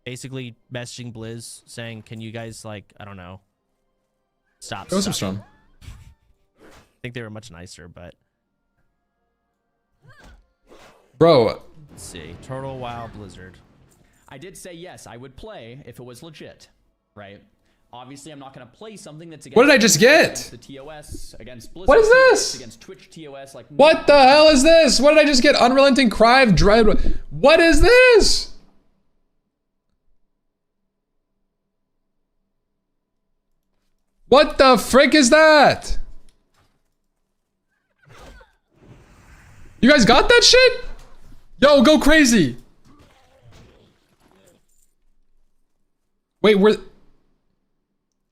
Basically messaging Blizz saying, can you guys, like, I don't know, stop. It was some sucking? strong. I think they were much nicer, but... Bro. Let's see. Turtle WoW Blizzard. I did say yes, I would play if it was legit, right? Obviously, I'm not going to play something that's against What did I just get? against the TOS, against Blizzard, What is TOS, this? against Twitch TOS. Like, What the hell is this? What did I just get? Unrelenting Cry of Dread. What is this? What the frick is that? You guys got that shit? Yo, go crazy. Wait,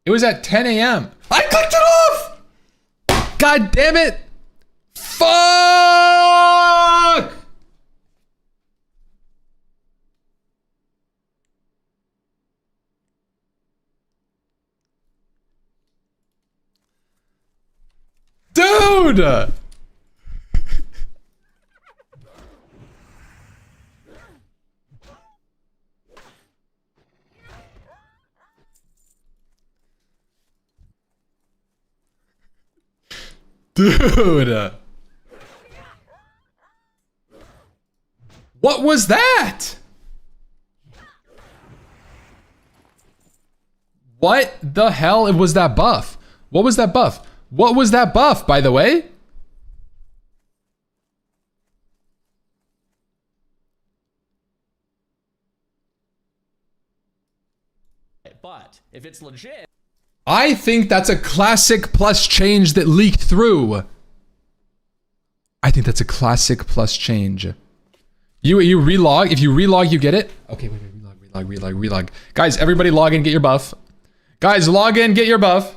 it was at 10 a.m. I clicked it off! God damn it! Fuck! Dude! Dude! What was that? What the hell was that buff? What was that buff? What was that buff, by the way? but if it's legit, I think that's a classic plus change that leaked through. I think that's a classic plus change. You relog. If you relog, you get it. Okay, wait, relog. Guys, everybody log in, get your buff. Guys, log in, get your buff.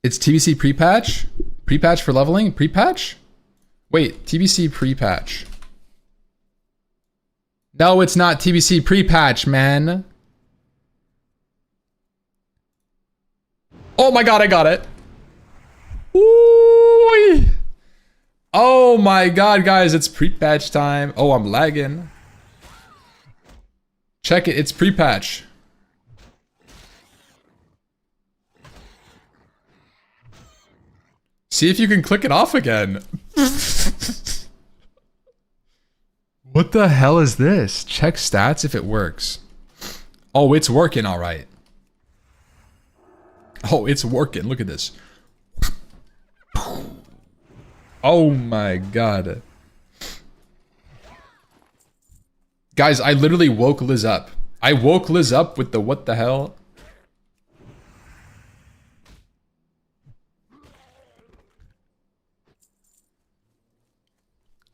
It's TBC pre-patch? Pre-patch for leveling? Pre-patch? Wait, TBC pre-patch. No, it's not TBC pre-patch, man. Oh my god, I got it. Ooh. Oh my god, guys, it's pre-patch time. Oh, I'm lagging. Check it, it's pre-patch. See if you can click it off again. What the hell is this? Check stats if it works. Oh, it's working all right. Oh, it's working. Look at this. Oh my god. Guys, I literally woke Liz up. I woke Liz up with the what the hell?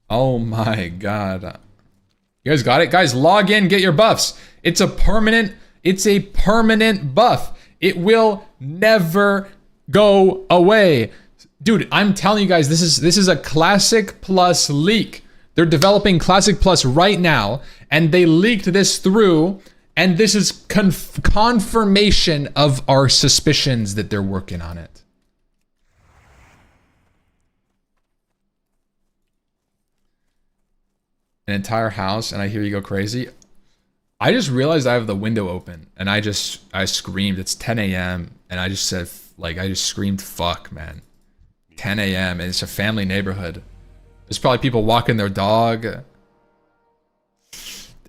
Oh my god. You guys got it? Guys, log in, get your buffs. It's a permanent buff. It will never go away. Dude, I'm telling you guys, this is a Classic Plus leak. They're developing Classic Plus right now, and they leaked this through, and this is confirmation of our suspicions that they're working on it. An entire house, and I hear you go crazy. I just realized I have the window open, and I screamed. It's 10 a.m. and I just said, like, I just screamed, fuck, man. 10 a.m. and it's a family neighborhood. There's probably people walking their dog.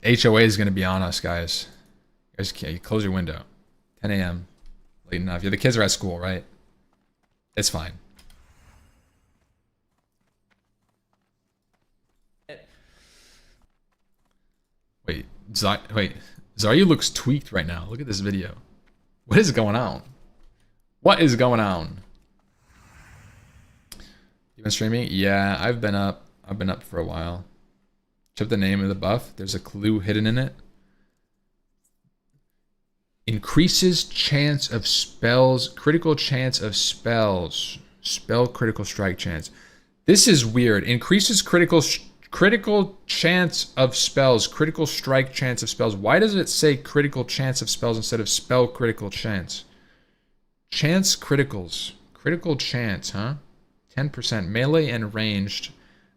The HOA is gonna be on us, guys. You guys can't close your window. 10 a.m. late enough. Yeah, the kids are at school, right? It's fine. Wait, Zaryu looks tweaked right now. Look at this video. What is going on? What is going on? You been streaming? Yeah, I've been up. I've been up for a while. Check the name of the buff. There's a clue hidden in it. Increases chance of spells, critical chance of spells, spell critical strike chance. This is weird. Increases critical chance of spells, critical strike chance of spells. Why does it say critical chance of spells instead of spell critical chance? Chance criticals. Critical chance, huh? 10%. Melee and ranged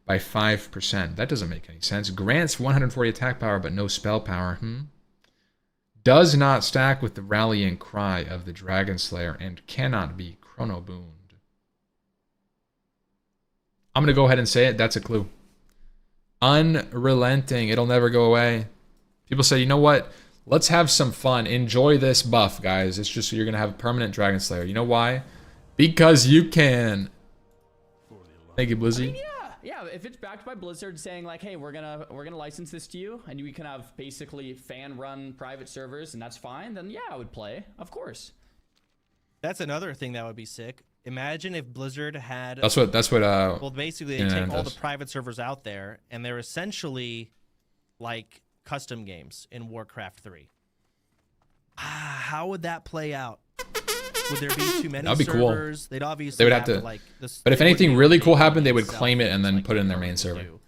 by 5%. That doesn't make any sense. Grants 140 attack power but no spell power. Does not stack with the rallying cry of the Dragon Slayer and cannot be chrono booned. I'm going to go ahead and say it. That's a clue. Unrelenting. It'll never go away. People say, you know what? Let's have some fun. Enjoy this buff, guys. It's just you're gonna have a permanent Dragon Slayer. You know why? Because you can. Thank you, Blizzy. Yeah, if it's backed by Blizzard saying like, hey, we're gonna license this to you, and we can have basically fan-run private servers, and that's fine, then yeah, I would play, of course. That's another thing that would be sick. Imagine if Blizzard had. That's what. Well, basically, they yeah, take all the does. private servers out there, and they're essentially like custom games in Warcraft 3. How would that play out? Would there be too many That'd be cool. servers? They'd obviously They would have to. like this. But if they wouldn't anything be able really to cool make happened, they would themselves claim it and then like put it in their they main normally server. do.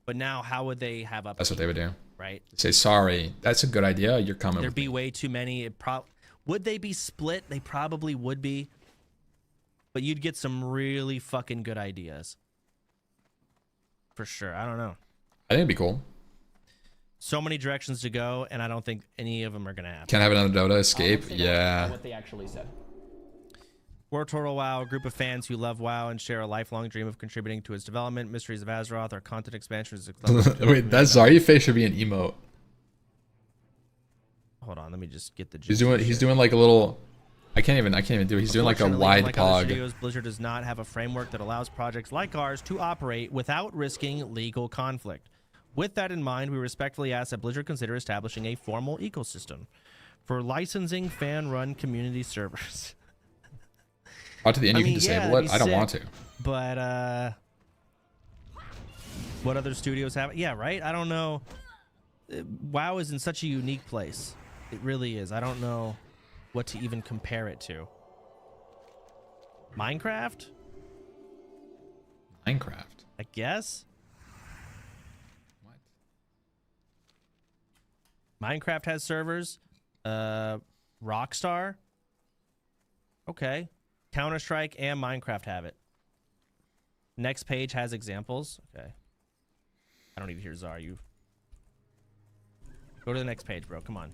But now, how would they have up? That's what they would do. Right? They say, sorry, that's a good idea. You're coming. There'd With be me. way too many. Would they be split? They probably would be. But you'd get some really fucking good ideas. For sure. I don't know. I think it'd be cool. So many directions to go, and I don't think any of them are going to happen. Can't have another Dota escape. Let's take a look at Yeah. what they actually said. We're Total WoW, a group of fans who love WoW and share a lifelong dream of contributing to its development. Mysteries of Azeroth, our content expansion is Wait, that Zarya face should be an emote. Hold on, let me just get the. He's doing like a little. I can't even do it. He's doing like a Unfortunately, wide unlike other pog. studios, Blizzard does not have a framework that allows projects like ours to operate without risking legal conflict. With that in mind, we respectfully ask that Blizzard consider establishing a formal ecosystem for licensing fan-run community servers. Out to the end, I you can mean, yeah, disable that'd it. be I don't sick. want to. But what other studios have? Yeah, right. I don't know. WoW is in such a unique place. It really is. I don't know what to even compare it to. Minecraft? Minecraft. I guess. What? Minecraft has servers. Rockstar. Okay. Counter-Strike and Minecraft have it. Next page has examples. Okay. I don't need to hear Czar. You go to the next page, bro. Come on.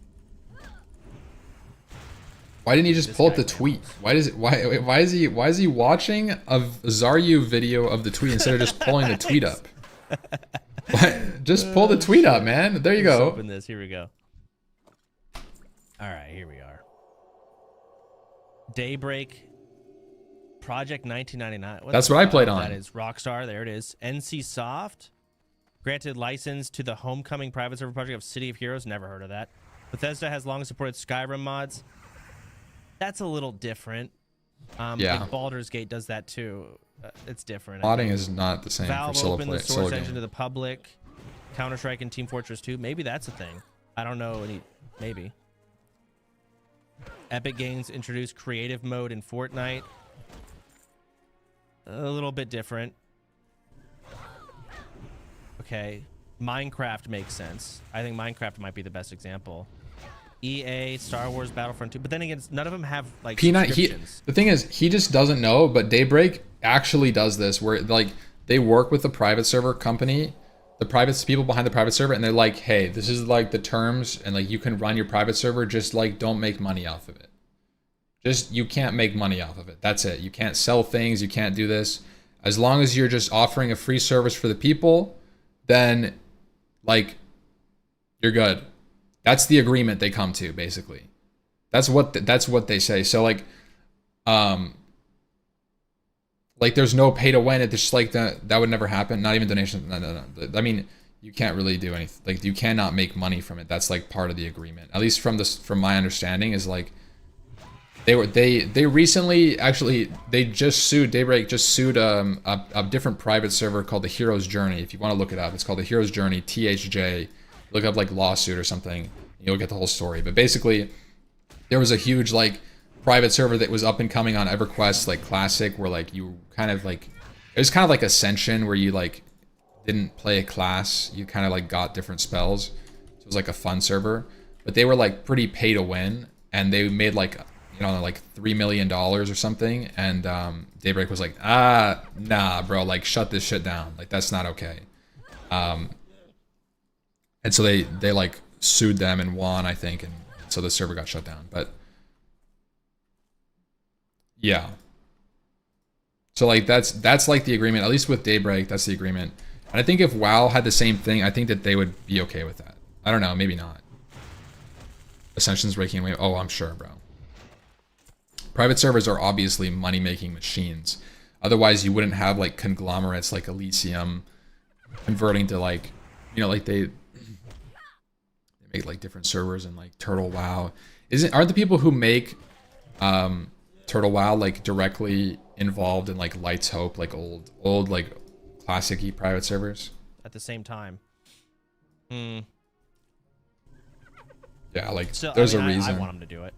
Why didn't he just This pull up guy the wins. tweet? Why is he watching a Zaryu video of the tweet instead of just pulling the tweet up? Just pull the tweet up, man. There you Let's go. open this. Here we go. All right, here we are. Daybreak. Project 1999. That's the what I fuck played on. That is Rockstar. There it is. NC Soft. Granted license to the homecoming private server project of City of Heroes. Never heard of that. Bethesda has long supported Skyrim mods. That's a little different. Yeah. Like Baldur's Gate does that too. It's different. Modding is not the same Valve for solo opened play. the Solo source engine to game. the public. Counter-Strike and Team Fortress 2. Maybe that's a thing. I don't know any. Maybe. Epic Games introduced creative mode in Fortnite. A little bit different. Okay. Minecraft makes sense. I think Minecraft might be the best example. EA, Star Wars Battlefront 2. But then again, none of them have like subscriptions. The thing is, he just doesn't know, but Daybreak actually does this where like they work with the private server company, the private people behind the private server, and they're like, hey, this is like the terms, and like you can run your private server, just like don't make money off of it. Just you can't make money off of it. That's it. You can't sell things, you can't do this. As long as you're just offering a free service for the people, then like you're good. That's the agreement they come to, basically. That's what they say. So like there's no pay to win. It's just like that would never happen. Not even donations. No. I mean, you can't really do anything. Like you cannot make money from it. That's like part of the agreement. At least from my understanding is like they recently actually they just sued Daybreak just sued a different private server called the Hero's Journey. If you want to look it up, it's called the Hero's Journey THJ. Look up like lawsuit or something. You'll get the whole story. But basically, there was a huge like private server that was up and coming on EverQuest like Classic, where like you kind of like it was kind of like Ascension, where you like didn't play a class, you kind of like got different spells. So it was like a fun server, but they were like pretty pay to win, and they made like like $3 million or something, and Daybreak was like, nah, bro, like shut this shit down, like that's not okay. And so they like sued them and won, I think, and so the server got shut down. But yeah, so like that's like the agreement, at least with Daybreak. That's the agreement. And I think if WoW had the same thing, I think that they would be okay with that. I don't know, maybe not. Ascension's breaking away. Oh, I'm sure, bro. Private servers are obviously money-making machines. Otherwise, you wouldn't have like conglomerates like Elysium converting to like, you know, like they make like different servers and like Turtle WoW. Aren't the people who make Turtle WoW like directly involved in like Lights Hope, like old like classic-y private servers? At the same time. Yeah, like So, there's I mean, a reason. I want them to do it.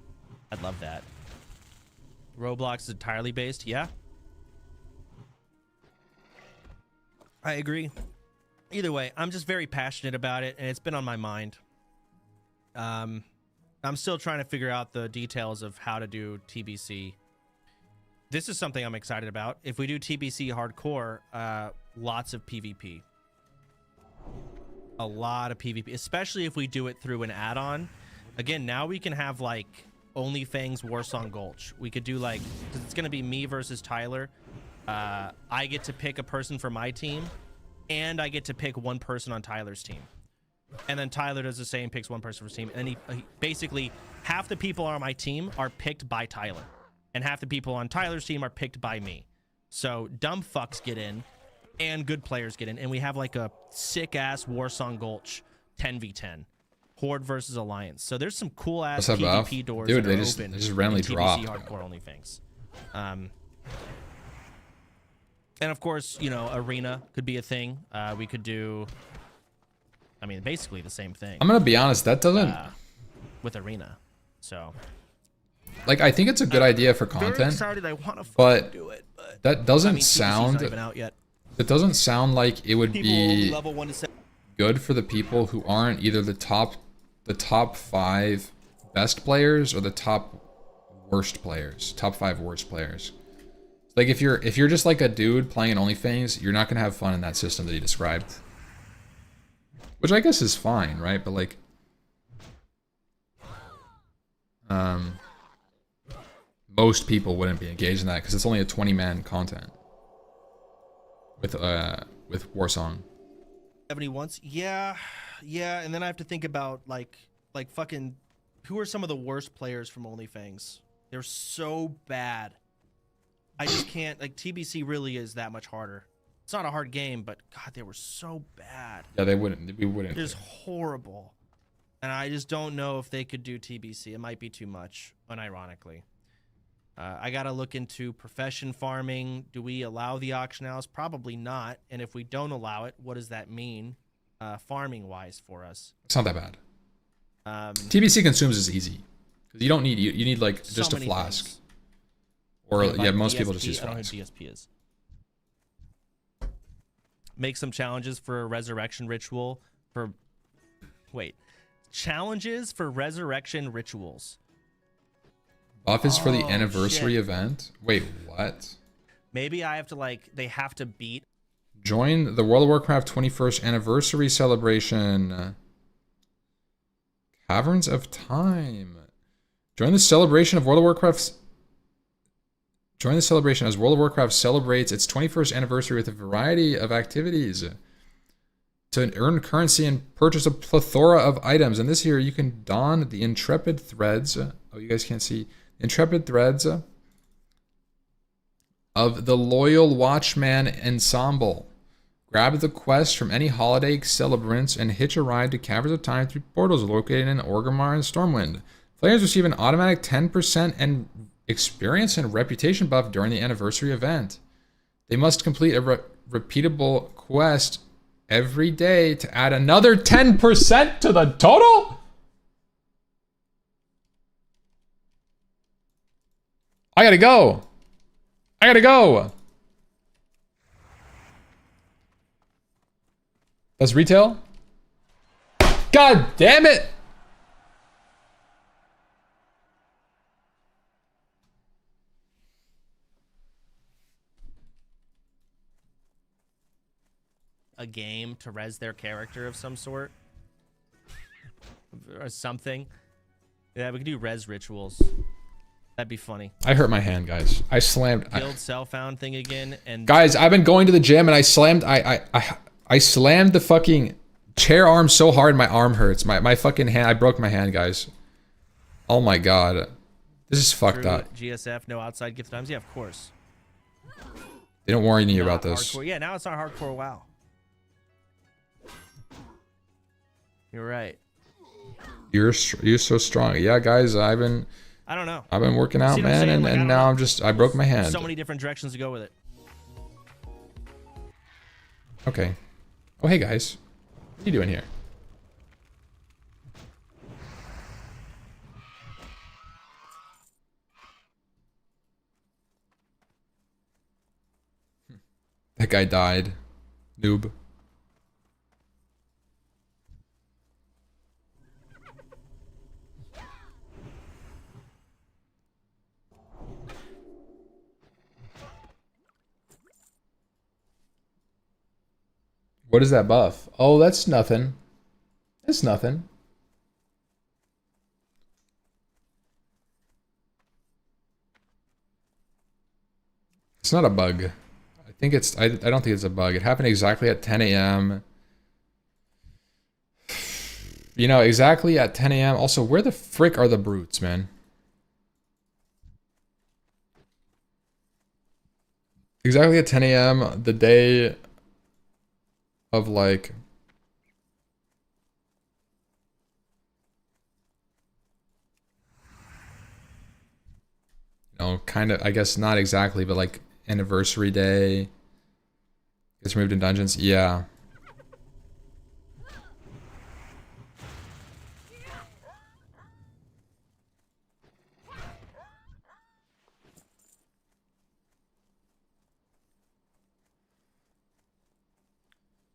I'd love that. Roblox is entirely based. Yeah. I agree. Either way, I'm just very passionate about it, and it's been on my mind. I'm still trying to figure out the details of how to do TBC. This is something I'm excited about. If we do TBC hardcore, lots of PvP. A lot of PvP, especially if we do it through an add-on. Again, now we can have like only Fangs Warsong Gulch. We could do like, because it's going to be me versus Tyler. I get to pick a person for my team, and I get to pick one person on Tyler's team. And then Tyler does the same, picks one person for his team. And he basically, half the people on my team are picked by Tyler, and half the people on Tyler's team are picked by me. So dumb fucks get in, and good players get in, and we have like a sick-ass Warsong Gulch 10v10. Horde versus Alliance. So there's some cool-ass What's up, Buff? PvP doors Dude, that they are just open randomly in TBC dropped. hardcore only things. And of course, you know, arena could be a thing. We could do, I mean, basically the same thing I'm gonna be honest, that doesn't with arena. So like, I think it's a good idea for very content, excited. I want to but do it, but that doesn't I mean, TBC's sound not even out yet. it doesn't sound like it would People be level 1 to 7. good for the people who aren't either the top 5 best players or the top 5 worst players. Like if you're just like a dude playing an OnlyFans, you're not gonna have fun in that system that he described. Which I guess is fine, right? But like most people wouldn't be engaged in that because it's only a 20-man content with Warsong. 70 once, yeah, and then I have to think about like fucking who are some of the worst players from OnlyFans? They're so bad. I just can't, like, TBC really is that much harder. It's not a hard game, but God, they were so bad. Yeah, we wouldn't. It is horrible. And I just don't know if they could do TBC. It might be too much, unironically. I got to look into profession farming. Do we allow the auction house? Probably not. And if we don't allow it, what does that mean farming-wise for us? It's not that bad. TBC consumes is easy. Because you don't need, you need like So just a many flask. things. Or Yeah, yeah, but most people DSP, just use I don't know flask. what DSP is. Make some challenges for a resurrection ritual for... Wait. Challenges for resurrection rituals. Buff is for the Oh, anniversary shit. event. Wait, what? Maybe I have to, like, they have to beat... Join the World of Warcraft 21st anniversary celebration. Caverns of Time. Join the celebration of World of Warcraft's... Join the celebration as World of Warcraft celebrates its 21st anniversary with a variety of activities. To earn currency and purchase a plethora of items. And this year you can don the Intrepid Threads. Oh, you guys can't see. Intrepid Threads of the Loyal Watchman Ensemble. Grab the quest from any holiday celebrants and hitch a ride to Caverns of Time through portals located in Orgrimmar and Stormwind. Players receive an automatic 10% and experience and reputation buff during the anniversary event. They must complete a repeatable quest every day to add another 10% to the total? I gotta go. That's retail? God damn it! a game to res their character of some sort or something. Yeah, we could do res rituals. That'd be funny. I hurt my hand, guys. I slammed. Guild self-found thing again, and Guys, I've been going to the gym and I slammed. I I slammed the fucking chair arm so hard my arm hurts. My fucking hand, I broke my hand, guys. Oh my god. This is fucked True up. GSF, no outside gift times. Yeah, of course. They don't warn you Not about this. hardcore. Yeah, now it's not hardcore WoW. You're right. You're so strong. Yeah, guys, I've been working out, See what I'm man, saying? Like, I and don't now know. I broke my hand. So many different directions to go with it. Okay. Oh, hey guys. What are you doing here? That guy died. Noob. What is that buff? Oh, that's nothing. It's nothing. It's not a bug. I think it's, I don't think it's a bug. It happened exactly at 10 a.m. You know, exactly at 10 a.m. Also, where the frick are the brutes, man? Exactly at 10 a.m. the day of like... You know, kind of, I guess not exactly, but like anniversary day. Gets removed in dungeons. Yeah.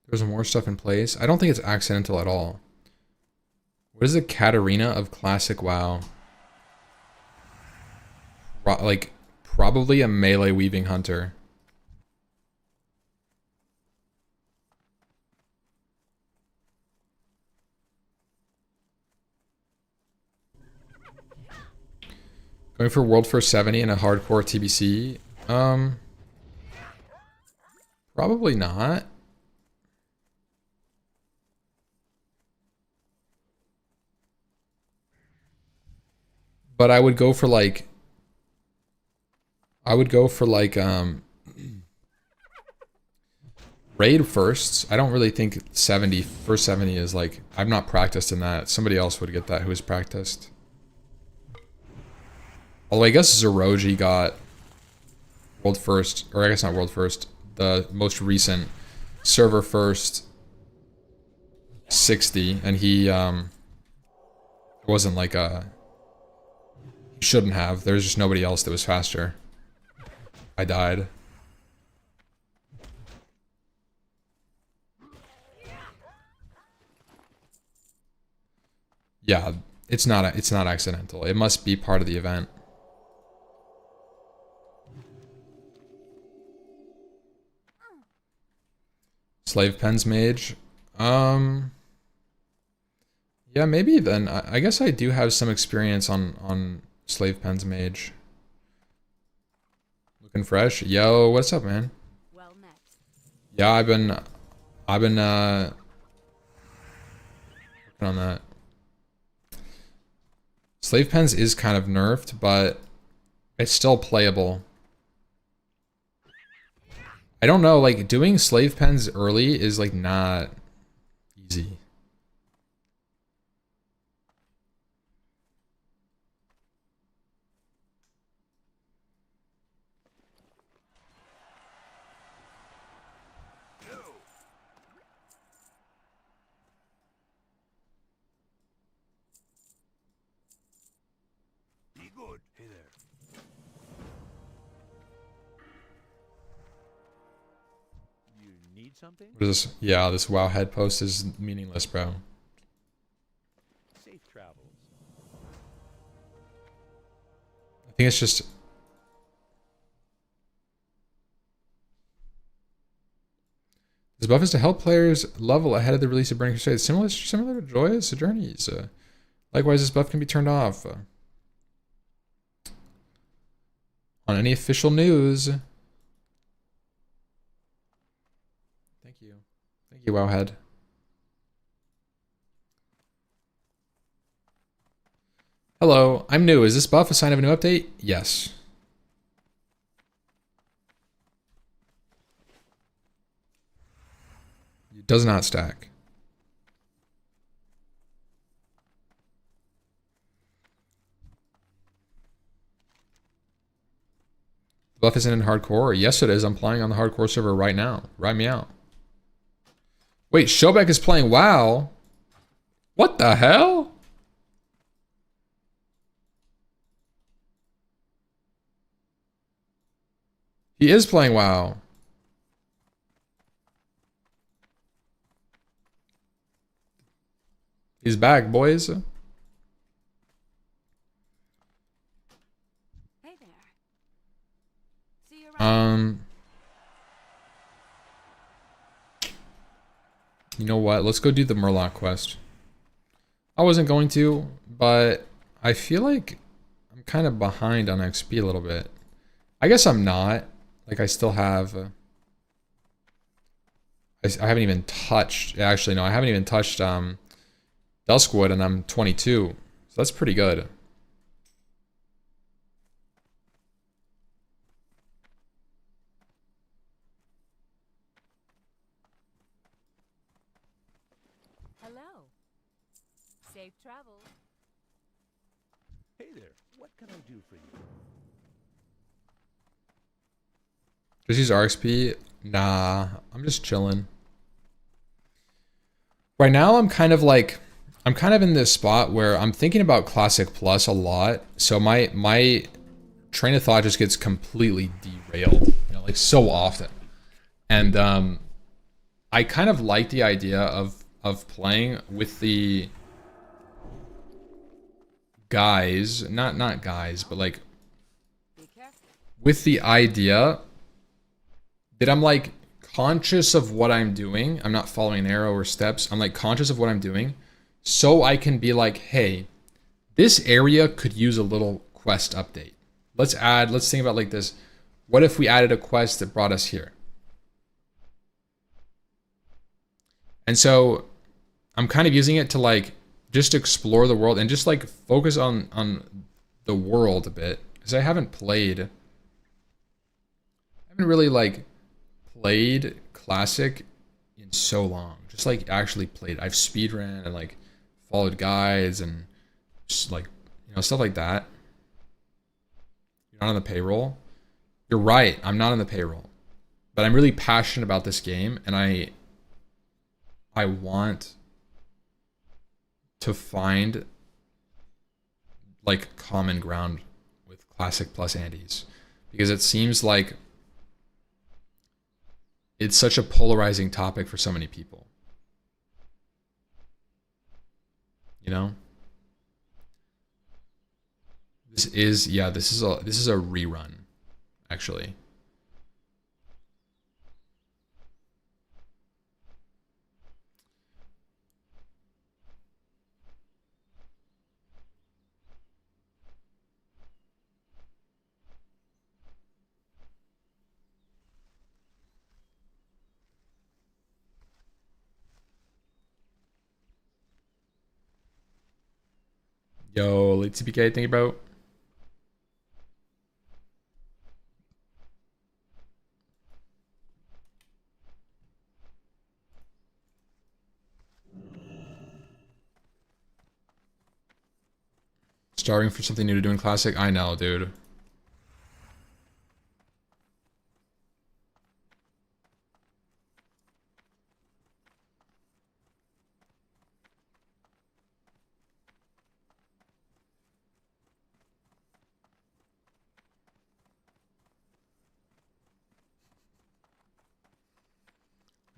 There's more stuff in place. I don't think it's accidental at all. What is the Katarina of classic WoW? Like, probably a melee weaving hunter. Going for World First 70 in a hardcore TBC? Probably not. But I would go for like... raid firsts. I don't really think 70, first 70 is like... I'm not practiced in that. Somebody else would get that who is practiced. Although I guess Zeroji got world first, or I guess not world first, the most recent server first 60, and he wasn't like a... He shouldn't have. There's just nobody else that was faster. I died. Yeah, it's not accidental. It must be part of the event. Slave Pens Mage. Yeah, maybe then. I guess I do have some experience on Slave Pens Mage. Looking fresh. Yo, what's up, man? Well met. Yeah, I've been working on that. Slave Pens is kind of nerfed, but it's still playable. I don't know, like, doing Slave Pens early is, like, not easy. Be good. Hey there. You need something? What is this? Yeah, this WoW head post is meaningless, bro. Safe travels. I think it's just... This buff is to help players level ahead of the release of Burning Crusade. Similar to Joyous Journeys. Likewise, this buff can be turned off. On any official news. Thank you. Thank you, Wowhead. Hello, I'm new. Is this buff a sign of a new update? Yes. It does not stack. Buff isn't in hardcore? Yes, it is. I'm playing on the hardcore server right now. Ride me out. Wait, Shobek is playing WoW? What the hell? He is playing WoW. He's back, boys. Hey there. See you around. You know what? Let's go do the Murloc quest. I wasn't going to, but I feel like I'm kind of behind on XP a little bit. I guess I'm not. Like, I still have... I haven't even touched... Actually, no, I haven't even touched Duskwood, and I'm 22. So that's pretty good. Hello. Safe travels. Hey there. What can I do for you? Just use RXP? Nah, I'm just chilling. Right now, I'm kind of in this spot where I'm thinking about Classic Plus a lot. So my train of thought just gets completely derailed, you know, like so often. And I kind of like the idea of playing with the guys, not guys, but like Be careful. with the idea that I'm like conscious of what I'm doing. I'm not following an arrow or steps. I'm like conscious of what I'm doing. So I can be like, hey, this area could use a little quest update. Let's think about like this. What if we added a quest that brought us here? And so I'm kind of using it to like just explore the world and just like focus on the world a bit. Because I haven't really like played Classic in so long. Just like actually played. I've speedran and like followed guides and just like, you know, stuff like that. You're not on the payroll. You're right, I'm not on the payroll. But I'm really passionate about this game, and I want to find like common ground with Classic plus Andes, because it seems like it's such a polarizing topic for so many people. You know? This is a rerun, actually. Yo, late TPK, think about. Starving for something new to do in Classic? I know, dude.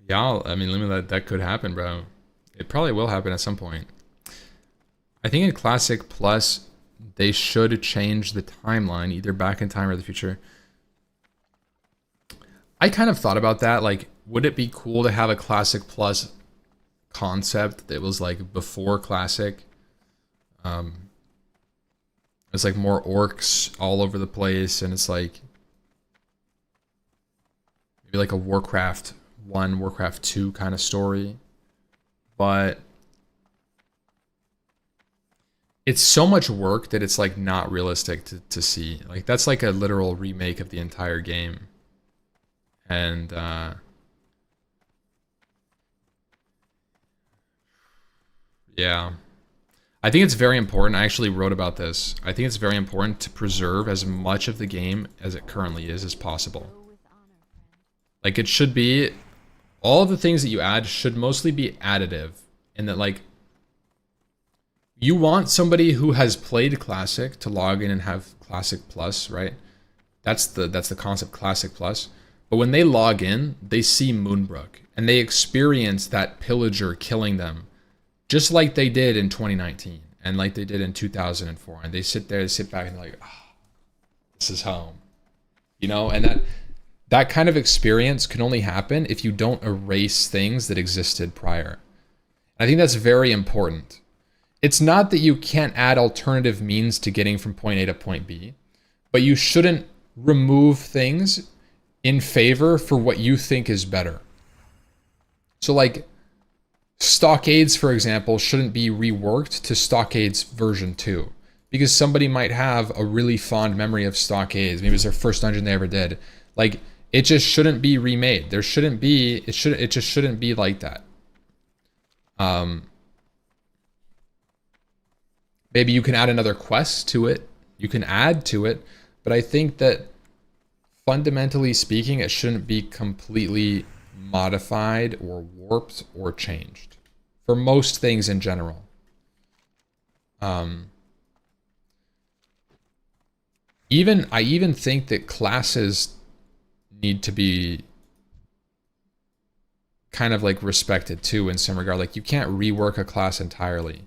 Yeah, I mean, that could happen, bro. It probably will happen at some point. I think in Classic Plus, they should change the timeline, either back in time or the future. I kind of thought about that. Like, would it be cool to have a Classic Plus concept that was like before Classic? It's like more orcs all over the place, and it's like maybe like a Warcraft 1, Warcraft 2 kind of story. But it's so much work that it's like not realistic to see. Like that's like a literal remake of the entire game. And yeah. I think it's very important. I actually wrote about this. I think it's very important to preserve as much of the game as it currently is as possible. Like it should be, all of the things that you add should mostly be additive, and that like you want somebody who has played Classic to log in and have Classic Plus, right? That's the concept, Classic Plus. But when they log in, they see Moonbrook and they experience that pillager killing them, just like they did in 2019 and like they did in 2004. And they sit there, they sit back and they're like, oh, this is home, you know? And that kind of experience can only happen if you don't erase things that existed prior. I think that's very important. It's not that you can't add alternative means to getting from point A to point B, but you shouldn't remove things in favor for what you think is better. So like stockades, for example, shouldn't be reworked to stockades version 2 because somebody might have a really fond memory of stockades. Maybe it's their first dungeon they ever did. Like it just shouldn't be remade. There shouldn't be, it just shouldn't be like that. Maybe you can add another quest to it. You can add to it, but I think that fundamentally speaking, it shouldn't be completely modified or warped or changed for most things in general. I even think that classes need to be kind of like respected too in some regard. Like you can't rework a class entirely.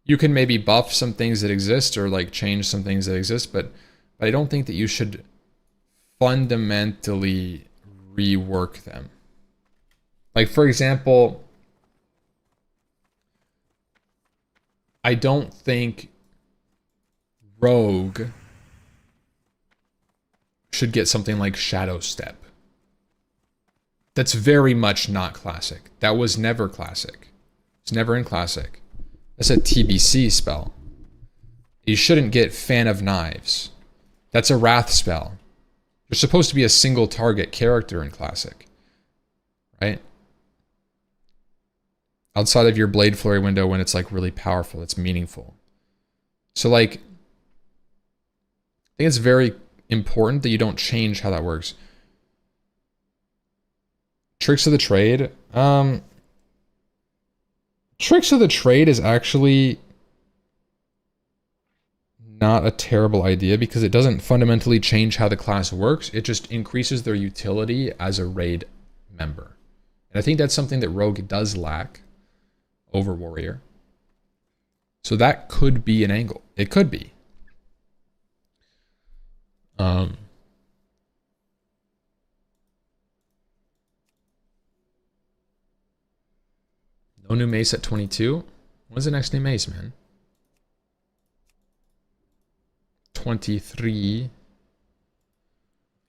You can maybe buff some things that exist or like change some things that exist, but I don't think that you should fundamentally rework them. Like for example, I don't think Rogue should get something like Shadow Step. That's very much not Classic. That was never Classic. It's never in Classic. That's a TBC spell. You shouldn't get Fan of Knives. That's a Wrath spell. You're supposed to be a single target character in Classic, right? Outside of your Blade Flurry window when it's like really powerful, it's meaningful. So like, I think it's very important that you don't change how that works. Tricks of the Trade. Tricks of the Trade is actually not a terrible idea because it doesn't fundamentally change how the class works. It just increases their utility as a raid member. And I think that's something that Rogue does lack over Warrior. So that could be an angle. It could be. No new mace at 22. When's the next new mace, man? 23.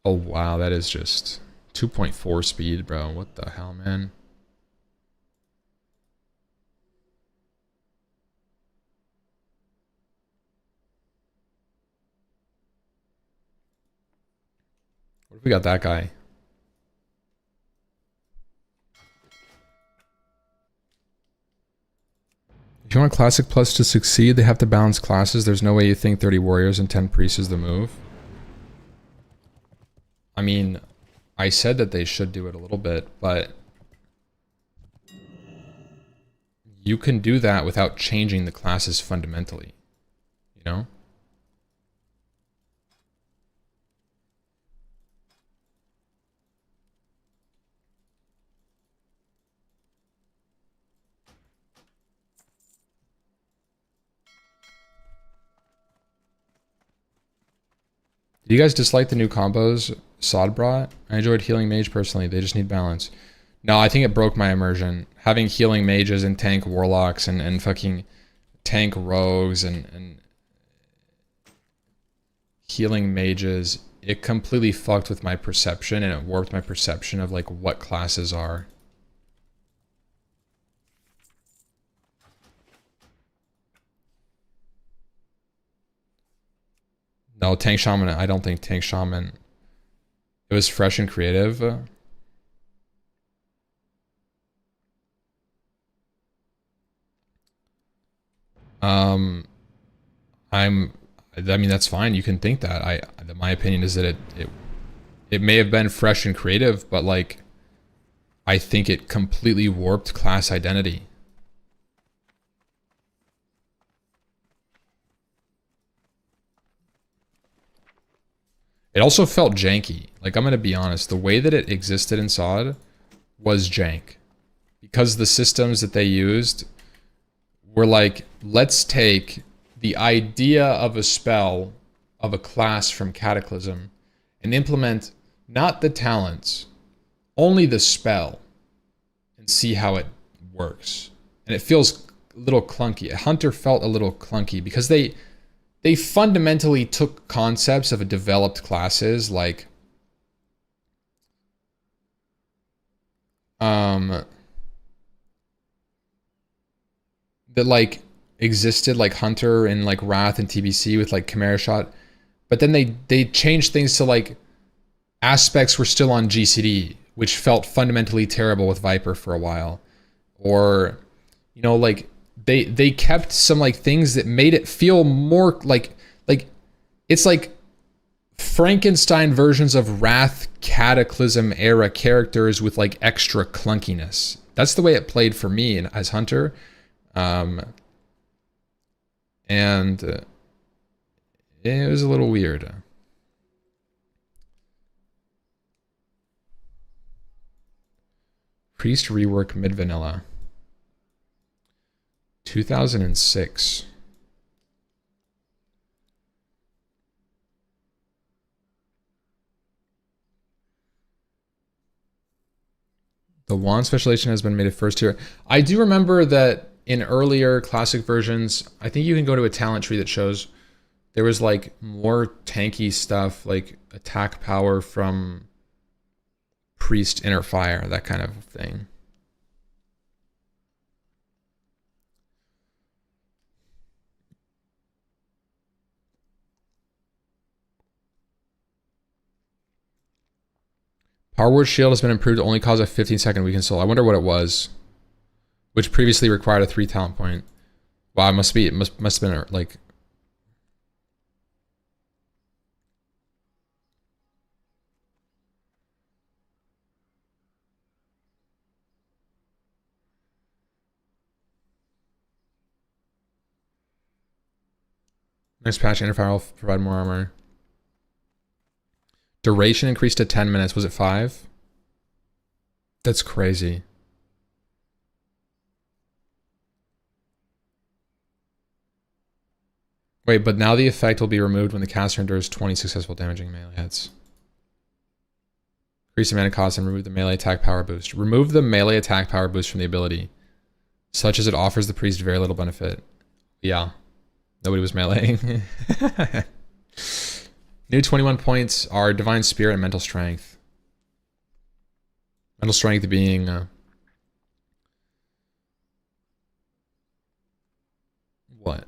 Oh, wow. That is just 2.4 speed, bro. What the hell, man? What if we got that guy? If you want Classic Plus to succeed, they have to balance classes. There's no way you think 30 warriors and 10 priests is the move. I mean, I said that they should do it a little bit, but you can do that without changing the classes fundamentally, you know? Do you guys dislike the new combos Sod brought? I enjoyed healing mage personally. They just need balance. No, I think it broke my immersion. Having healing mages and tank warlocks and fucking tank rogues and healing mages it completely fucked with my perception, and it warped my perception of like what classes are. No, Tank Shaman, I don't think Tank Shaman. It was fresh and creative. I mean, that's fine. You can think that. My opinion is that it may have been fresh and creative, but like, I think it completely warped class identity. It also felt janky. Like, I'm gonna be honest, the way that it existed in SOD was jank. Because the systems that they used were like, let's take the idea of a spell of a class from Cataclysm and implement not the talents, only the spell, and see how it works. And it feels a little clunky. Hunter felt a little clunky because they fundamentally took concepts of developed classes like that like existed, like Hunter and like Wrath and TBC with like Chimera Shot, but then they changed things to like aspects were still on GCD, which felt fundamentally terrible with Viper for a while, or you know, like they kept some like things that made it feel more like it's like Frankenstein versions of Wrath Cataclysm era characters with like extra clunkiness. That's the way it played for me as Hunter. And it was a little weird. Priest rework mid vanilla. 2006. The wand specialization has been made a first tier. I do remember that in earlier classic versions, I think you can go to a talent tree that shows there was like more tanky stuff, like attack power from priest inner fire, that kind of thing. Power word shield has been improved to only cause a 15-second weaken soul. I wonder what it was, which previously required a 3 talent point. Wow, it must have been like. Next patch, inner fire will provide more armor. Duration increased to 10 minutes. Was it 5? That's crazy. Wait, but now the effect will be removed when the caster endures 20 successful damaging melee hits. Increase the mana cost and remove the melee attack power boost. Remove the melee attack power boost from the ability, such as it offers the priest very little benefit. Yeah. Nobody was meleeing. New 21 points are Divine Spirit and Mental Strength. Mental Strength being... what?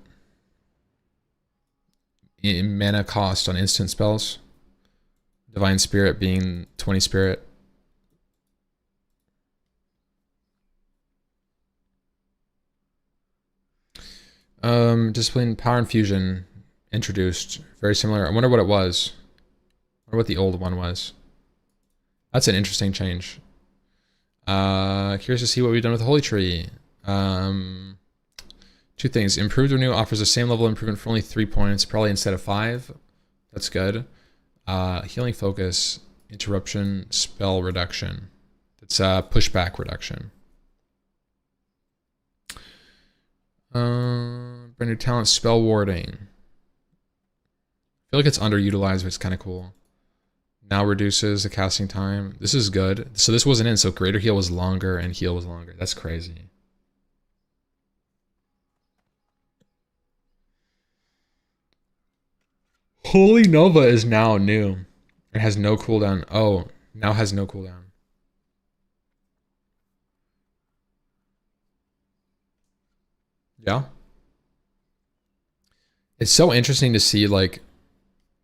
Mana cost on instant spells. Divine Spirit being 20 Spirit. Discipline, Power Infusion introduced. Very similar. I wonder what it was. I wonder what the old one was. That's an interesting change. Curious to see what we've done with the Holy Tree. 2 things. Improved Renew offers the same level of improvement for only 3 points, probably instead of 5. That's good. Healing Focus, Interruption, Spell Reduction. It's pushback reduction. Brand new talent, Spell Warding. I feel like it's underutilized, but it's kind of cool. Now reduces the casting time. This is good. So this wasn't in, so Greater Heal was longer and Heal was longer. That's crazy. Holy Nova is now new. It has no cooldown. Oh, now has no cooldown. Yeah. It's so interesting to see, like,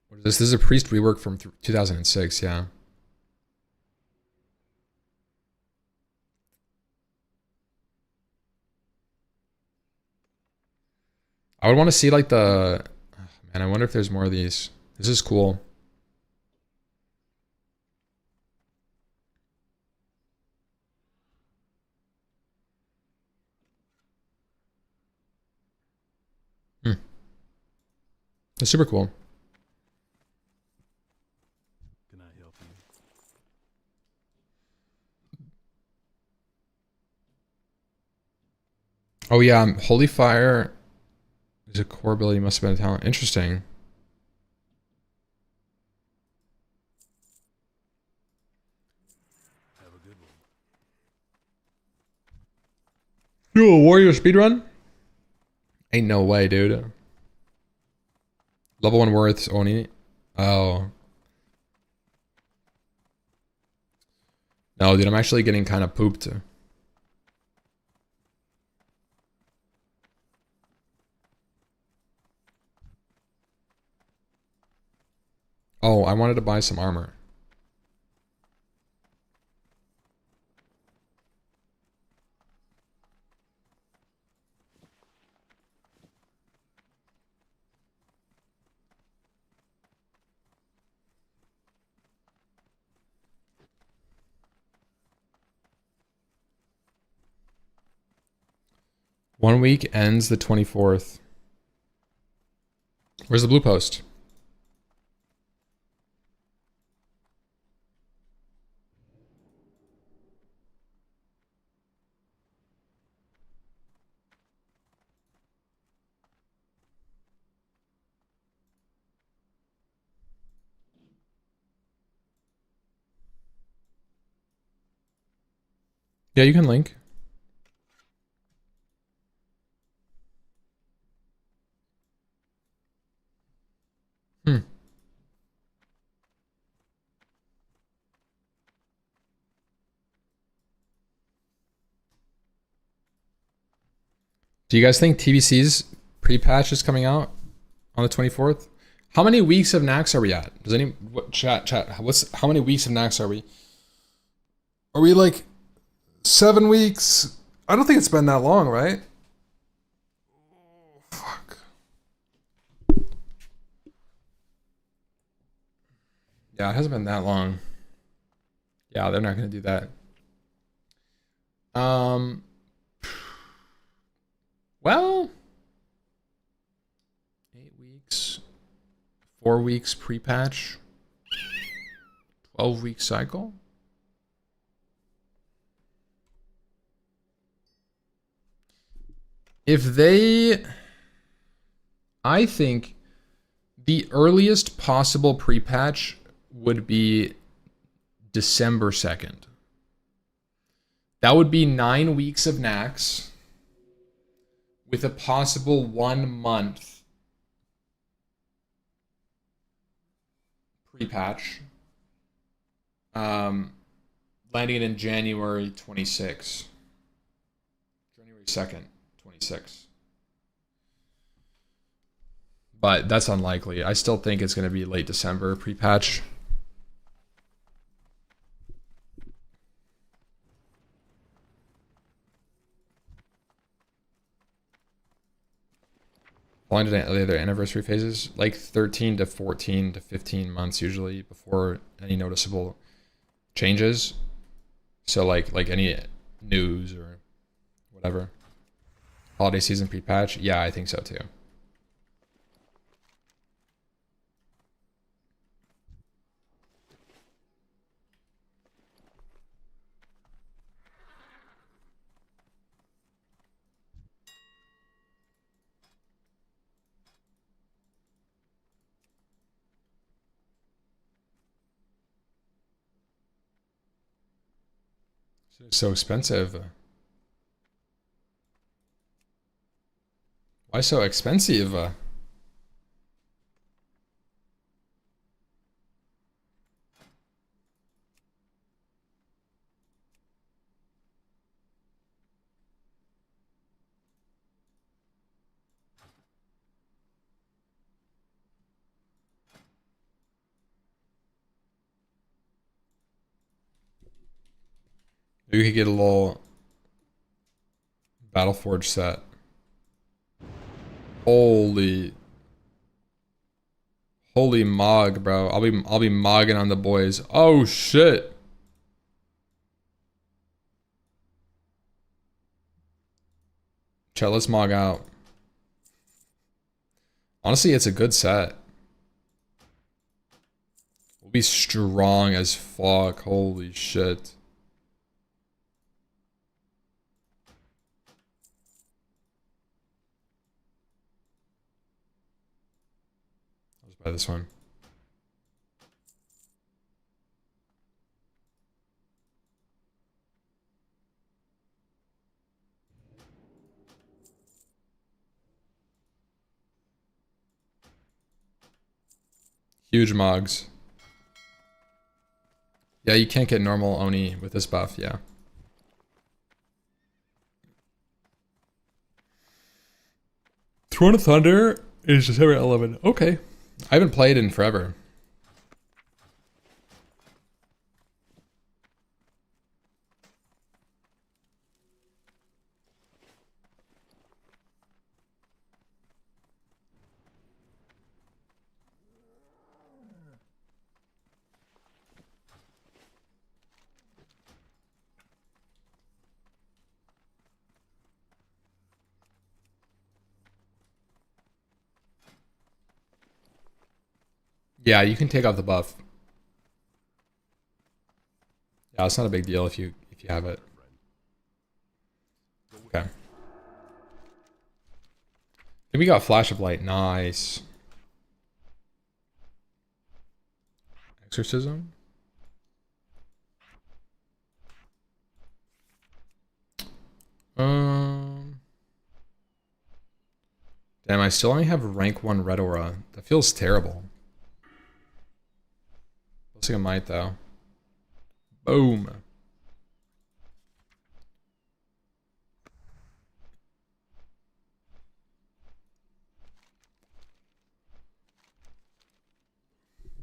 what is this? This is a priest rework from 2006, yeah. I would want to see, like, the... Oh, man, I wonder if there's more of these. This is cool. It's super cool. Can I help you? Oh yeah, Holy Fire is a core ability, must have been a talent. Interesting. Have a good one. Do a warrior speedrun? Ain't no way, dude. Level 1 worths only. Oh. No, dude, I'm actually getting kind of pooped. Oh, I wanted to buy some armor. One week ends the 24th. Where's the blue post? Yeah, you can link. Do you guys think TBC's pre-patch is coming out on the 24th? How many weeks of Nax are we at? Does any chat? How many weeks of Nax are we? Are we like 7 weeks? I don't think it's been that long, right? Fuck. Yeah, it hasn't been that long. Yeah, they're not gonna do that. Well, 8 weeks, 4 weeks pre-patch, 12-week cycle. If they, I think the earliest possible pre-patch would be December 2nd. That would be 9 weeks of Nax with a possible 1 month pre-patch, landing it in January 26. January 2nd, 26. But that's unlikely. I still think it's going to be late December pre-patch. How long did the other anniversary phases? Like 13 to 14 to 15 months usually before any noticeable changes. So like any news or whatever. Holiday season pre-patch? Yeah, I think so too. So expensive. Why so expensive? Maybe we could get a little Battleforge set. Holy mog, bro. I'll be mogging on the boys. Oh shit. Chat, let's mog out. Honestly, it's a good set. We'll be strong as fuck. Holy shit. I'll just buy this one. Huge mogs. Yeah, you can't get normal Oni with this buff, yeah. Throne of Thunder is December 11. Okay. I haven't played in forever. Yeah, you can take off the buff. Yeah, it's not a big deal if you have it. Okay. And we got Flash of Light. Nice. Exorcism. Damn, I still only have rank 1 Red Aura. That feels terrible. Looks like I might though. Boom.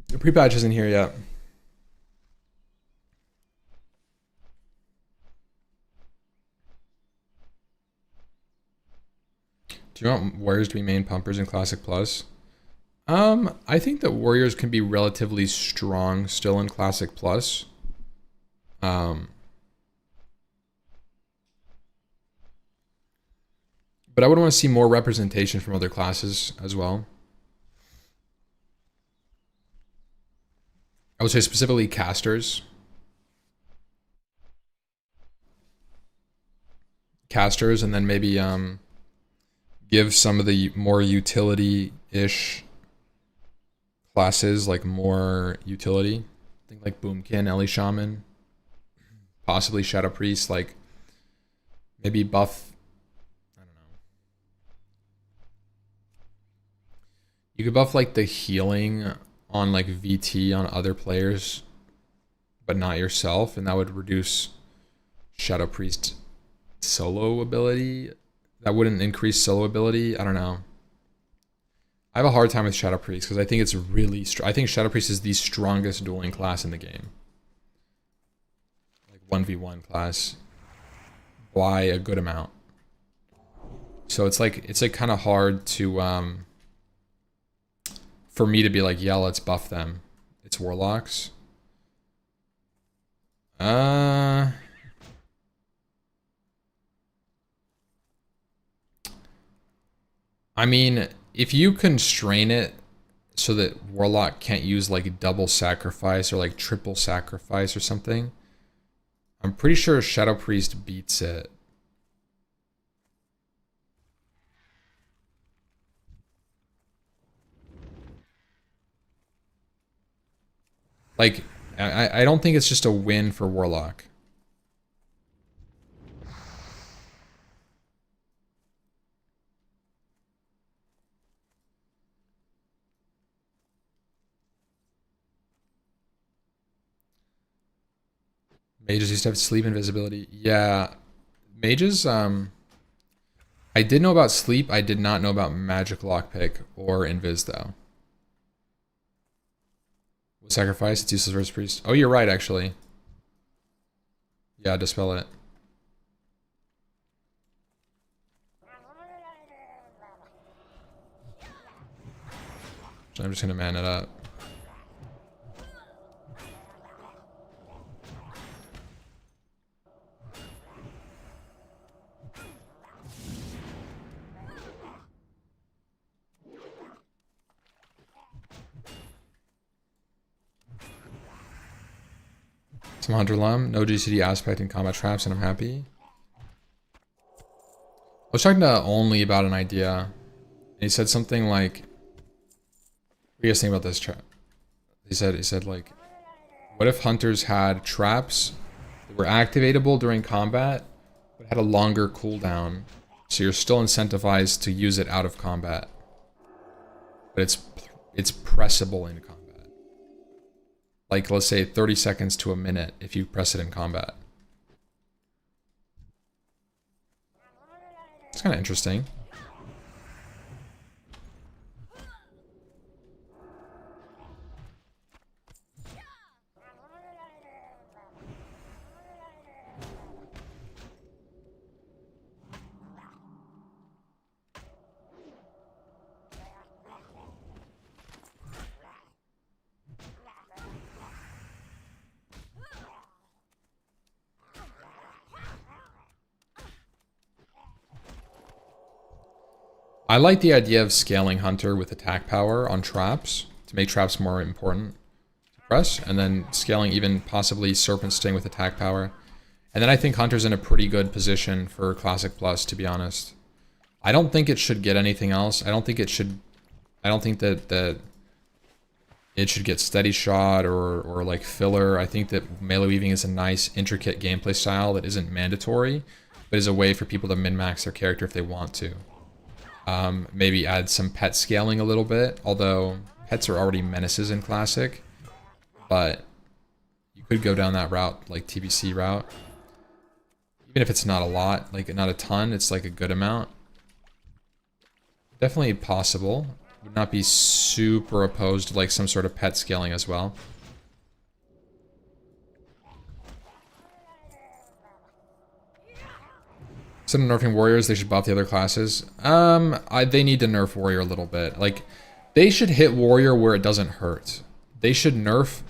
The pre-patch isn't here yet. Do you want warriors to be main pumpers in Classic Plus? I think that warriors can be relatively strong still in Classic Plus. But I would want to see more representation from other classes as well. I would say specifically casters. Casters, and then maybe give some of the more utility-ish classes like more utility. I think like Boomkin, Ellie Shaman, possibly Shadow Priest, like maybe buff. I don't know. You could buff like the healing on like VT on other players, but not yourself, and that would reduce Shadow Priest solo ability. That wouldn't increase solo ability. I don't know. I have a hard time with Shadow Priest because I think it's really I think Shadow Priest is the strongest dueling class in the game. Like 1v1 class by a good amount. So it's like kind of hard to for me to be like, yeah, let's buff them. It's warlocks. I mean, if you constrain it so that Warlock can't use like double sacrifice or like triple sacrifice or something, I'm pretty sure Shadow Priest beats it. Like, I don't think it's just a win for Warlock. Mages used to have sleep invisibility. Yeah. Mages, I did know about sleep. I did not know about magic lockpick or invis though. Sacrifice, it's useless versus priest. Oh, you're right, actually. Yeah, dispel it. So I'm just gonna man it up. Some Hunter Lum, no GCD aspect in combat traps, and I'm happy. I was talking to Only about an idea. And he said something like, what do you guys think about this trap? He said like, what if hunters had traps that were activatable during combat, but had a longer cooldown, so you're still incentivized to use it out of combat, but it's pressable in combat. Like, let's say 30 seconds to a minute if you press it in combat. It's kind of interesting. I like the idea of scaling Hunter with attack power on traps to make traps more important to press, and then scaling even possibly Serpent Sting with attack power. And then I think Hunter's in a pretty good position for Classic Plus, to be honest. I don't think it should get anything else. I don't think that it should get Steady Shot or like filler. I think that melee weaving is a nice, intricate gameplay style that isn't mandatory, but is a way for people to min-max their character if they want to. Maybe add some pet scaling a little bit, although pets are already menaces in Classic, but you could go down that route, like TBC route. Even if it's not a lot, like not a ton, it's like a good amount. Definitely possible. Would not be super opposed to like some sort of pet scaling as well. Instead of nerfing warriors, they should buff the other classes. They need to nerf warrior a little bit. Like, they should hit warrior where it doesn't hurt. They should nerf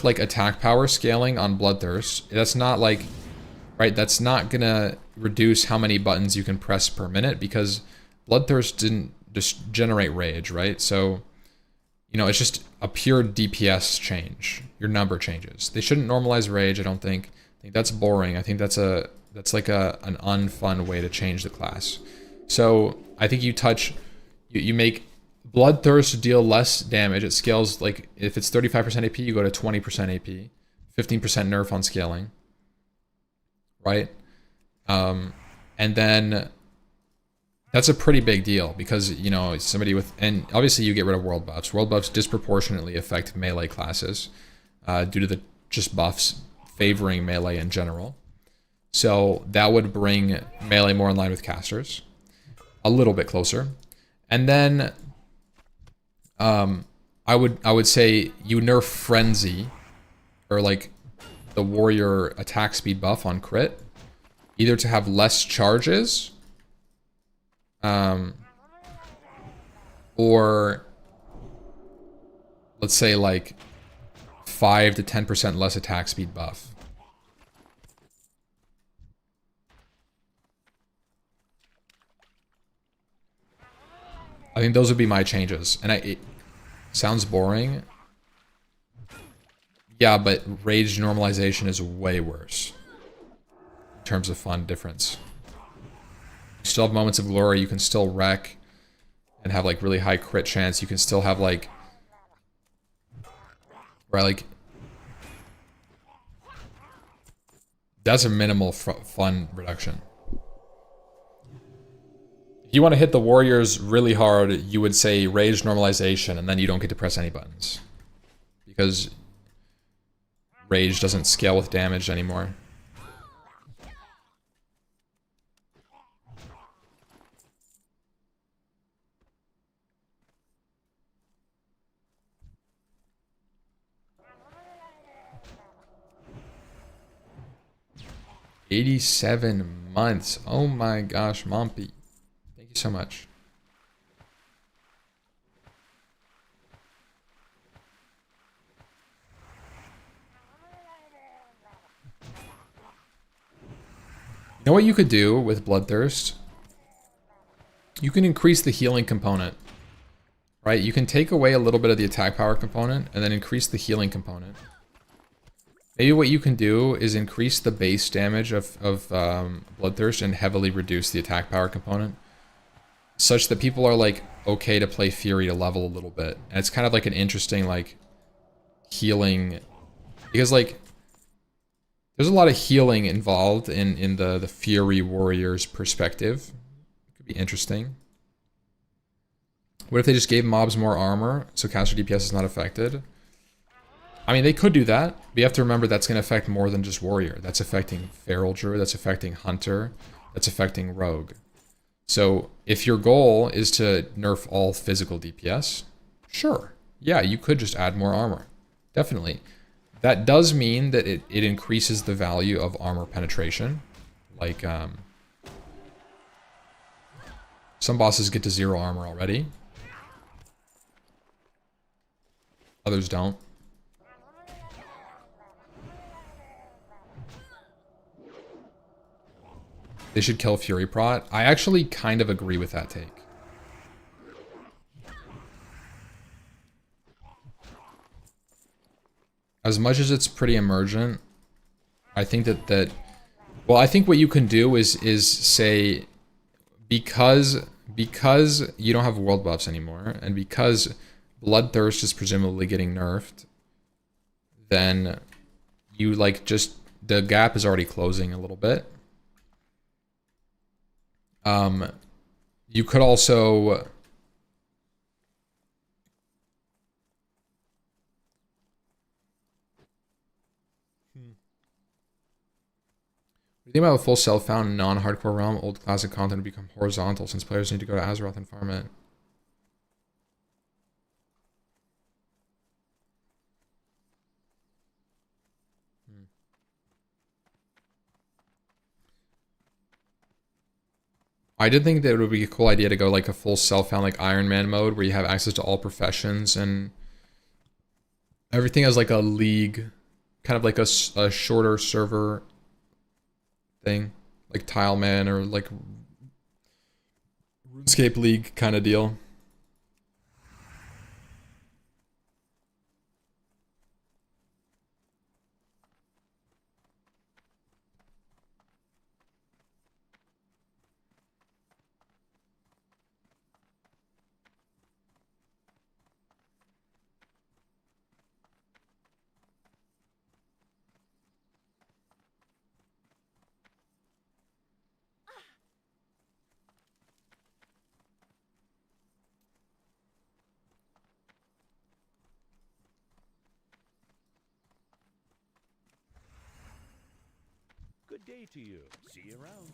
like attack power scaling on Bloodthirst. That's not like, right? That's not gonna reduce how many buttons you can press per minute because Bloodthirst didn't just generate rage, right? So, you know, it's just a pure DPS change. Your number changes. They shouldn't normalize rage. I don't think. I think that's boring. I think that's like an unfun way to change the class. So I think you make Bloodthirst deal less damage. It scales, like if it's 35% AP, you go to 20% AP, 15% nerf on scaling, right? And then that's a pretty big deal because, you know, somebody with, and obviously you get rid of world buffs. World buffs disproportionately affect melee classes due to the just buffs favoring melee in general. So that would bring melee more in line with casters, a little bit closer. And then I would say you nerf Frenzy, or like the warrior attack speed buff on crit, either to have less charges, or let's say like 5 to 10% less attack speed buff. I think those would be my changes. And it sounds boring. Yeah, but rage normalization is way worse in terms of fun difference. You still have moments of glory. You can still wreck and have like really high crit chance. You can still have like, right, like that's a minimal fun reduction. If you want to hit the warriors really hard, you would say rage normalization, and then you don't get to press any buttons. Because rage doesn't scale with damage anymore. 87 months. Oh my gosh, Mompy. Thank you so much. You know what you could do with Bloodthirst? You can increase the healing component. Right? You can take away a little bit of the attack power component and then increase the healing component. Maybe what you can do is increase the base damage of Bloodthirst and heavily reduce the attack power component, such that people are like okay to play Fury to level a little bit. And it's kind of like an interesting like healing, because like there's a lot of healing involved in the Fury warrior's perspective. It could be interesting. What if they just gave mobs more armor so caster DPS is not affected? I mean, they could do that, but you have to remember that's going to affect more than just warrior. That's affecting feral druid, that's affecting hunter, that's affecting rogue. So if your goal is to nerf all physical DPS, sure. Yeah, you could just add more armor. Definitely. That does mean that it increases the value of armor penetration. Like, some bosses get to 0 armor already. Others don't. They should kill Fury Prot. I actually kind of agree with that take. As much as it's pretty emergent, I think that well, I think what you can do is say because you don't have world buffs anymore, and because Bloodthirst is presumably getting nerfed, then you like just the gap is already closing a little bit. You could also you think about a full self-found non-hardcore realm, old classic content to become horizontal since players need to go to Azeroth and farm it. I did think that it would be a cool idea to go like a full self-found like Iron Man mode where you have access to all professions and everything has like a league, kind of like a shorter server thing, like Tileman or like RuneScape League kind of deal. Good day to you. See you around.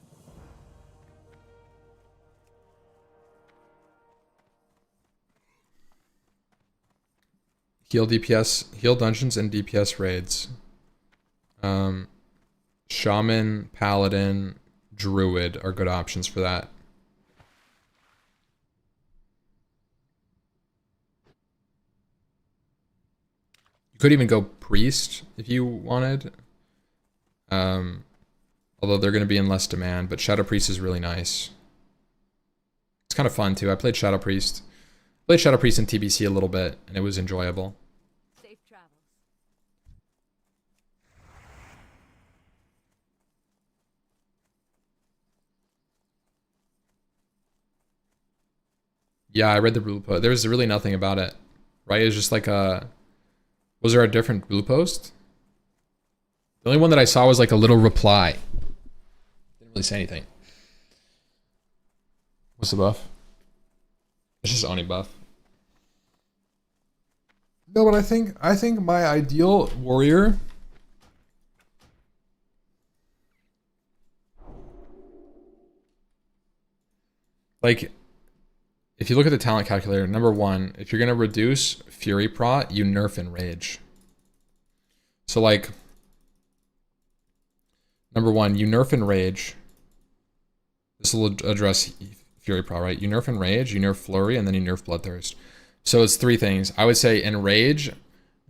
Heal DPS, heal dungeons and DPS raids. Shaman, Paladin, Druid are good options for that. You could even go Priest if you wanted. Although they're going to be in less demand, but Shadow Priest is really nice. It's kind of fun too. I played Shadow Priest. Played Shadow Priest in TBC a little bit, and it was enjoyable. Safe travels. Yeah, I read the blue post. There was really nothing about it, right? It was just like a... Was there a different blue post? The only one that I saw was like a little reply. Didn't really say anything. What's the buff? It's just Oni buff. No, but I think my ideal warrior... Like, if you look at the talent calculator, number one, if you're going to reduce Fury Prot, you nerf Enrage. So like... Number one, you nerf Enrage. This will address Fury Pro, right? You nerf Enrage, you nerf Flurry, and then you nerf Bloodthirst. So it's 3 things. I would say Enrage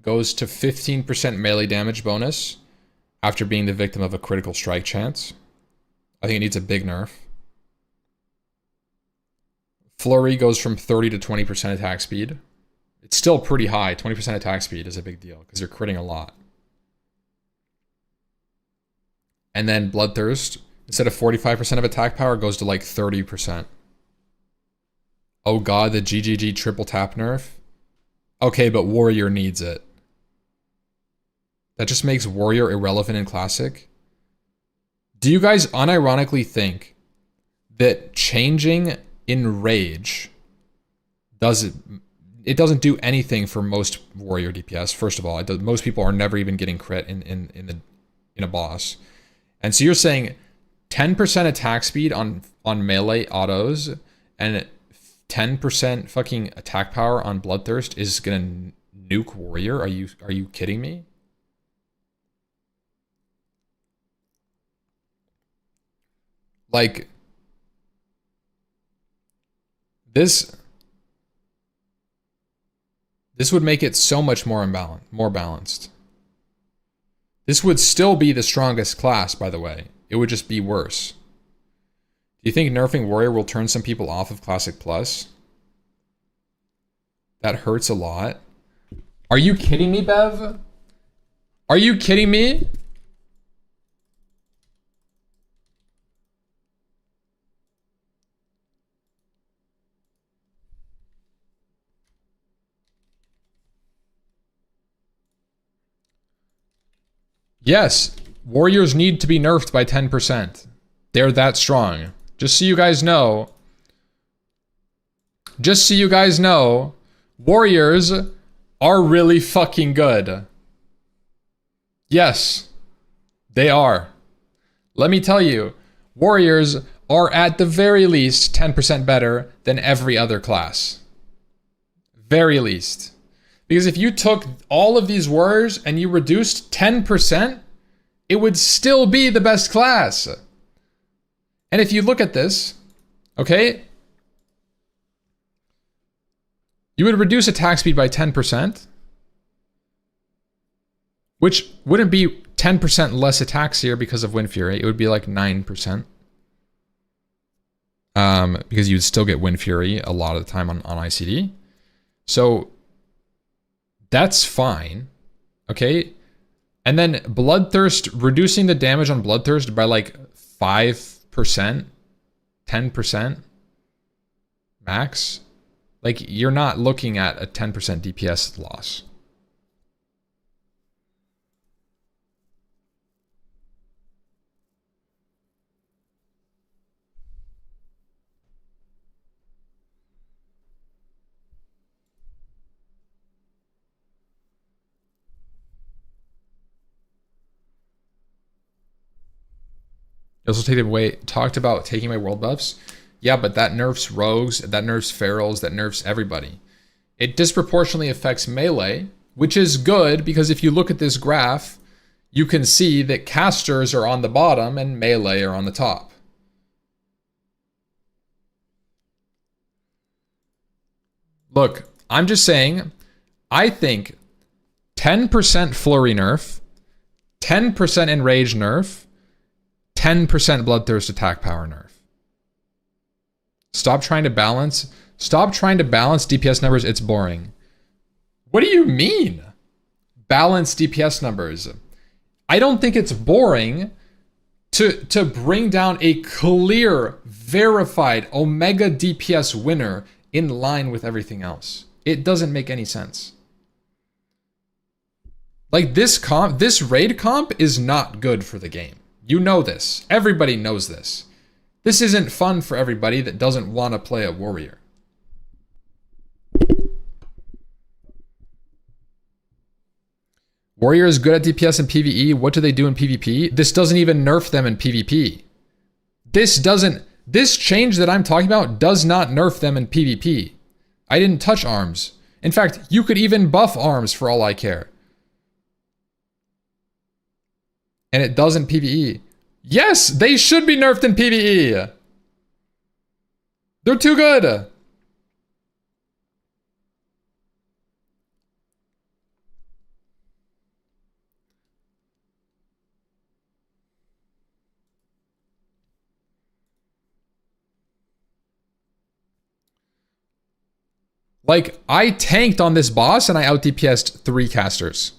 goes to 15% melee damage bonus after being the victim of a critical strike chance. I think it needs a big nerf. Flurry goes from 30 to 20% attack speed. It's still pretty high. 20% attack speed is a big deal because you're critting a lot. And then Bloodthirst, instead of 45% of attack power, goes to like 30%. Oh god, the GGG triple tap nerf. Okay, but Warrior needs it. That just makes Warrior irrelevant in Classic. Do you guys unironically think that changing Enrage it doesn't do anything for most Warrior DPS? First of all, most people are never even getting crit in a boss. And so you're saying 10% attack speed on melee autos and 10% fucking attack power on Bloodthirst is gonna nuke Warrior? Are you kidding me? Like, this would make it so much more balanced. This would still be the strongest class, by the way. It would just be worse. Do you think nerfing Warrior will turn some people off of Classic Plus? That hurts a lot. Are you kidding me, Bev? Are you kidding me? Yes, Warriors need to be nerfed by 10%. They're that strong. Just so you guys know. Just so you guys know, Warriors are really fucking good. Yes, they are. Let me tell you, Warriors are at the very least 10% better than every other class. Very least. Because if you took all of these Warriors and you reduced 10%, it would still be the best class. And if you look at this, okay, you would reduce attack speed by 10%, which wouldn't be 10% less attacks here because of Wind Fury. It would be like 9%. Because you'd still get Wind Fury a lot of the time on ICD. So that's fine, okay? And then Bloodthirst, reducing the damage on Bloodthirst by like 5%, 10% max. Like, you're not looking at a 10% DPS loss. Also take them away. Talked about taking away world buffs. Yeah, but that nerfs rogues, that nerfs ferals, that nerfs everybody. It disproportionately affects melee, which is good because if you look at this graph, you can see that casters are on the bottom and melee are on the top. Look, I'm just saying, I think 10% flurry nerf, 10% enrage nerf, 10% Bloodthirst attack power nerf. Stop trying to balance DPS numbers, it's boring. What do you mean? Balance DPS numbers. I don't think it's boring to bring down a clear, verified Omega DPS winner in line with everything else. It doesn't make any sense. Like, this raid comp is not good for the game. You know this. Everybody knows this. This isn't fun for everybody that doesn't want to play a warrior. Warrior is good at DPS and PvE. What do they do in PvP? This doesn't even nerf them in PvP. This change that I'm talking about does not nerf them in PvP. I didn't touch arms. In fact, you could even buff arms for all I care. And it doesn't PvE. Yes, they should be nerfed in PvE. They're too good. Like, I tanked on this boss and I out DPS'd 3 casters.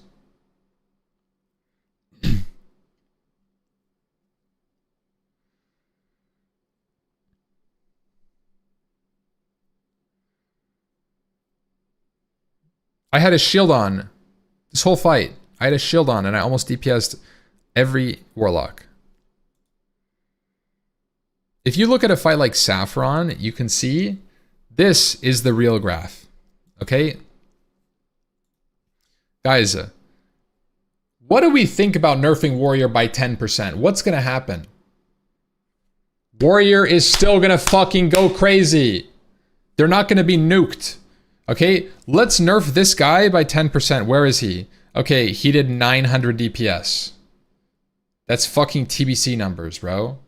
I had a shield on. This whole fight, I had a shield on and I almost DPS'd every warlock. If you look at a fight like Saffron, you can see this is the real graph. Okay? Guys, what do we think about nerfing Warrior by 10%? What's gonna happen? Warrior is still gonna fucking go crazy. They're not gonna be nuked. Okay, let's nerf this guy by 10%. Where is he? Okay, he did 900 DPS. That's fucking TBC numbers, bro.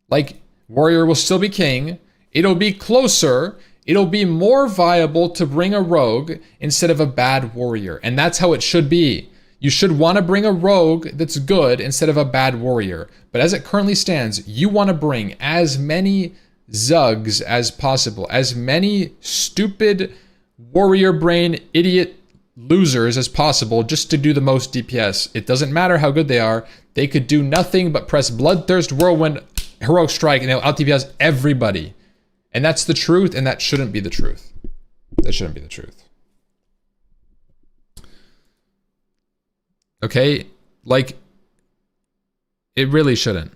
Like, Warrior will still be king. It'll be closer. It'll be more viable to bring a rogue instead of a bad warrior. And that's how it should be. You should want to bring a rogue that's good instead of a bad warrior. But as it currently stands, you want to bring as many Zugs as possible. As many stupid warrior brain idiot losers as possible just to do the most DPS. It doesn't matter how good they are. They could do nothing but press Bloodthirst, Whirlwind, Heroic Strike, and they'll out DPS everybody. And that's the truth, and that shouldn't be the truth. That shouldn't be the truth. Okay? Like, it really shouldn't.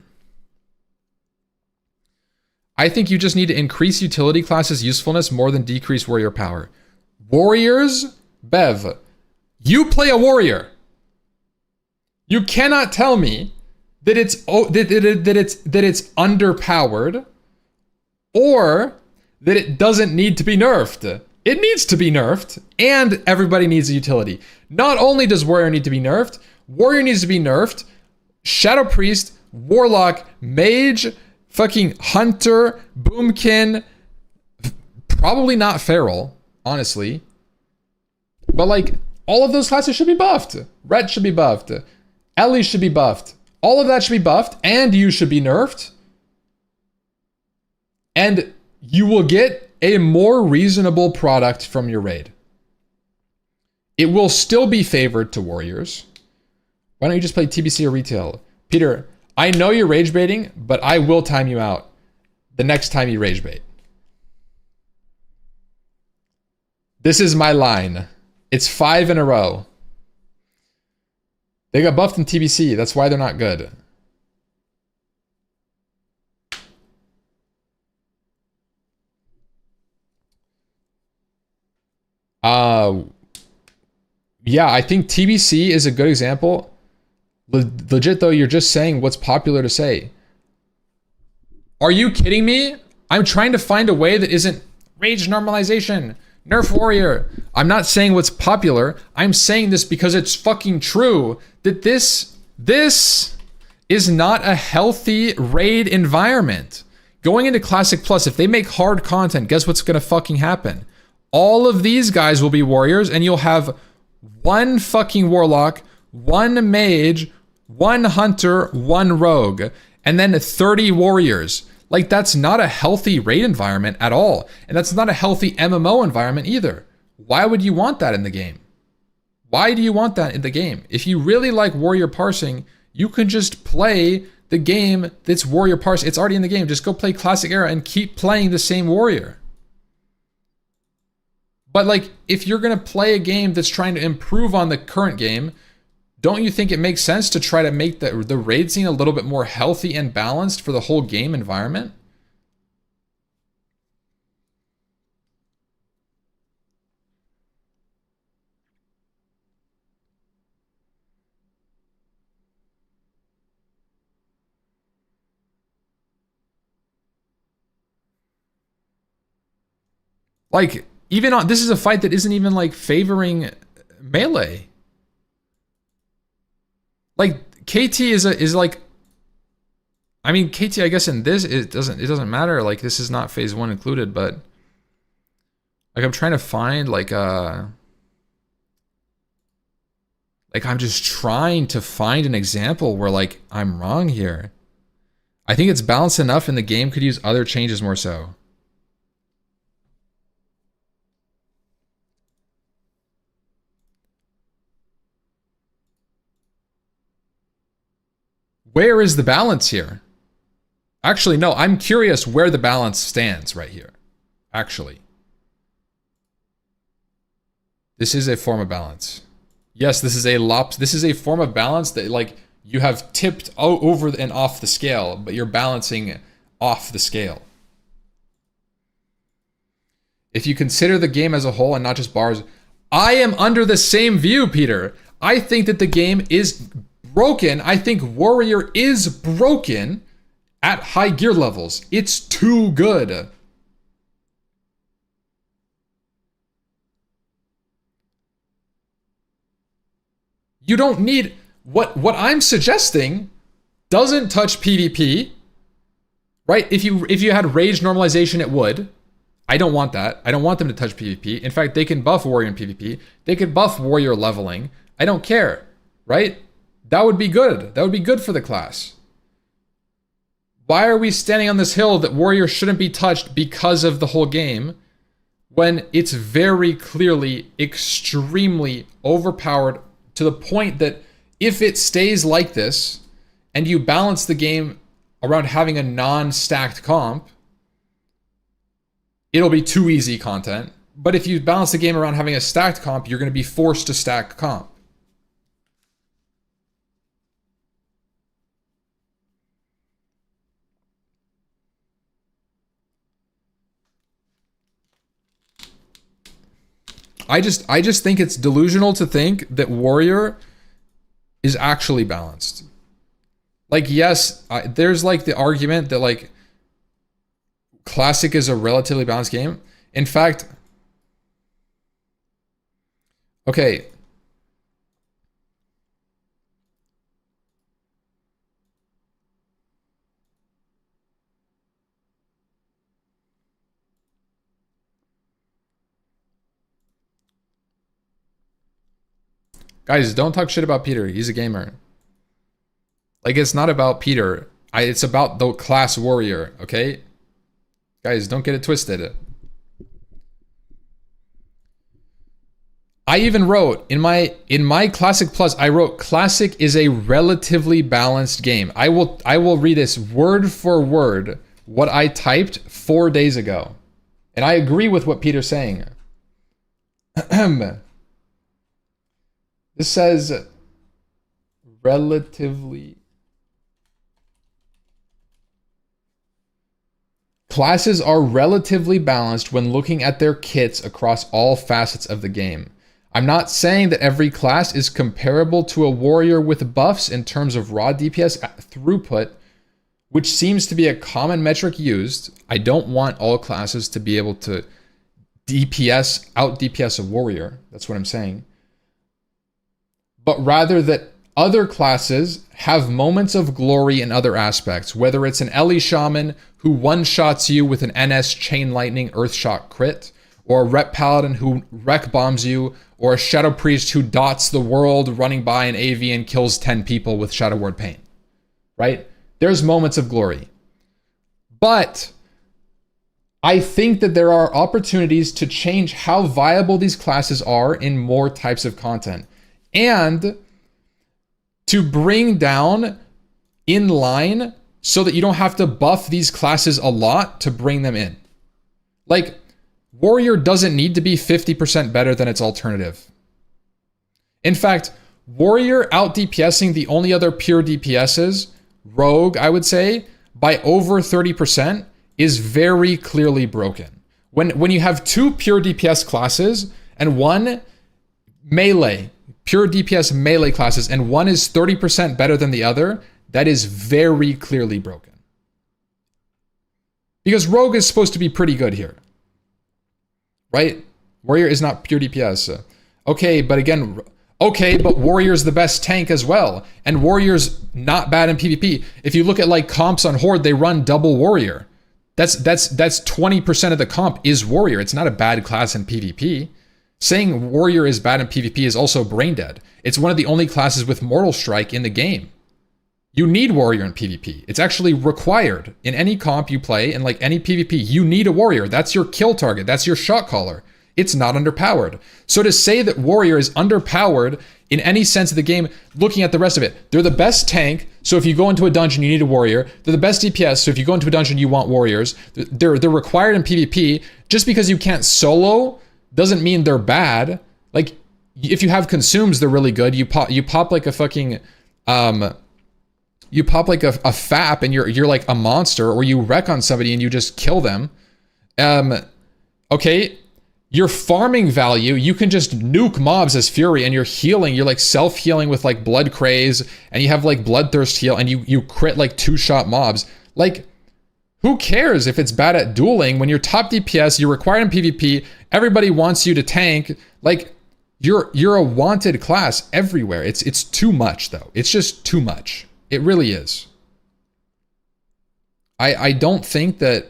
I think you just need to increase utility classes' usefulness more than decrease warrior power. Warriors, Bev, you play a warrior. You cannot tell me that it's underpowered or that it doesn't need to be nerfed. It needs to be nerfed, and everybody needs a utility. Not only does warrior need to be nerfed, warrior needs to be nerfed, shadow priest, warlock, mage, fucking hunter, boomkin, probably not feral, honestly. But like, all of those classes should be buffed. Ret should be buffed. Ellie should be buffed. All of that should be buffed, and you should be nerfed. And you will get a more reasonable product from your raid. It will still be favored to warriors. Why don't you just play TBC or retail? Peter, I know you're rage baiting, but I will time you out the next time you rage bait. This is my line. It's 5 in a row. They got buffed in TBC. That's why they're not good. Yeah, I think TBC is a good example. Legit though, you're just saying what's popular to say. Are you kidding me? I'm trying to find a way that isn't rage normalization, nerf warrior. I'm not saying what's popular. I'm saying this because it's fucking true that this is not a healthy raid environment. Going into Classic Plus, if they make hard content, guess what's gonna fucking happen? All of these guys will be warriors, and you'll have one fucking warlock, one mage, one hunter, one rogue, and then 30 warriors. Like, that's not a healthy raid environment at all. And that's not a healthy MMO environment either. Why would you want that in the game? Why do you want that in the game? If you really like warrior parsing, you can just play the game that's warrior parsing. It's already in the game. Just go play Classic Era and keep playing the same warrior. But like, if you're going to play a game that's trying to improve on the current game, don't you think it makes sense to try to make the raid scene a little bit more healthy and balanced for the whole game environment? Like, even on, this is a fight that isn't even like favoring melee. Like, KT is like I mean, KT, I guess in this it doesn't matter. Like this is not phase 1 included, but like I'm trying to find like I'm just trying to find an example where like I'm wrong here. I think it's balanced enough and the game could use other changes more so. Where is the balance here? Actually, no, I'm curious where the balance stands right here. Actually. This is a form of balance. Yes, this is a form of balance that like you have tipped over and off the scale, but you're balancing off the scale. If you consider the game as a whole and not just bars, I am under the same view, Peter. I think that the game is broken. I think Warrior is broken at high gear levels. It's too good. You don't need what I'm suggesting doesn't touch PvP, right? If you had rage normalization, it would. I don't want that. I don't want them to touch PvP. In fact, they can buff Warrior in PvP. They could buff Warrior leveling. I don't care, right? That would be good. That would be good for the class. Why are we standing on this hill that Warrior shouldn't be touched because of the whole game when it's very clearly extremely overpowered to the point that if it stays like this and you balance the game around having a non-stacked comp, it'll be too easy content. But if you balance the game around having a stacked comp, you're going to be forced to stack comp. I just think it's delusional to think that Warrior is actually balanced. Like, yes, there's like the argument that like Classic is a relatively balanced game. In fact, okay. Guys, don't talk shit about Peter. He's a gamer. Like, it's not about Peter. It's about the class Warrior, okay? Guys, don't get it twisted. I even wrote, in my Classic Plus, I wrote, Classic is a relatively balanced game. I will read this word for word, what I typed 4 days ago. And I agree with what Peter's saying. This says relatively. Classes are relatively balanced when looking at their kits across all facets of the game. I'm not saying that every class is comparable to a warrior with buffs in terms of raw DPS throughput, which seems to be a common metric used. I don't want all classes to be able to out DPS a warrior. That's what I'm saying. But rather that other classes have moments of glory in other aspects, whether it's an Ellie Shaman who one-shots you with an NS Chain Lightning Earthshock crit, or a Rep Paladin who wreck bombs you, or a Shadow Priest who dots the world running by an AV and kills 10 people with Shadow Word Pain, right? There's moments of glory. But I think that there are opportunities to change how viable these classes are in more types of content. And to bring down in line so that you don't have to buff these classes a lot to bring them in. Like, Warrior doesn't need to be 50% better than its alternative. In fact, Warrior out DPSing the only other pure DPSs, Rogue, I would say, by over 30% is very clearly broken. When you have two pure DPS classes and one melee, pure DPS melee classes, and one is 30% better than the other, that is very clearly broken. Because Rogue is supposed to be pretty good here. Right? Warrior is not pure DPS. Okay, but again, Okay, but Warrior's the best tank as well. And Warrior's not bad in PvP. If you look at like comps on Horde, they run double Warrior. That's 20% of the comp is Warrior. It's not a bad class in PvP. Saying Warrior is bad in PvP is also brain dead. It's one of the only classes with Mortal Strike in the game. You need Warrior in PvP. It's actually required. In any comp you play, in like any PvP, you need a Warrior. That's your kill target. That's your shot caller. It's not underpowered. So to say that Warrior is underpowered in any sense of the game, looking at the rest of it, they're the best tank, so if you go into a dungeon, you need a Warrior. They're the best DPS, so if you go into a dungeon, you want Warriors. They're required in PvP. Just because you can't solo doesn't mean they're bad. Like, if you have consumes, they're really good. You pop like a fucking, you pop like a FAP and you're like a monster, or you wreck on somebody and you just kill them. Okay, your farming value, you can just nuke mobs as Fury and you're healing. You're like self-healing with like Blood Craze, and you have like Bloodthirst heal, and you crit like 2-shot mobs. Like, who cares if it's bad at dueling when you're top DPS, you're required in PvP, everybody wants you to tank. Like, you're a wanted class everywhere. It's too much though. It's just too much. It really is. I don't think that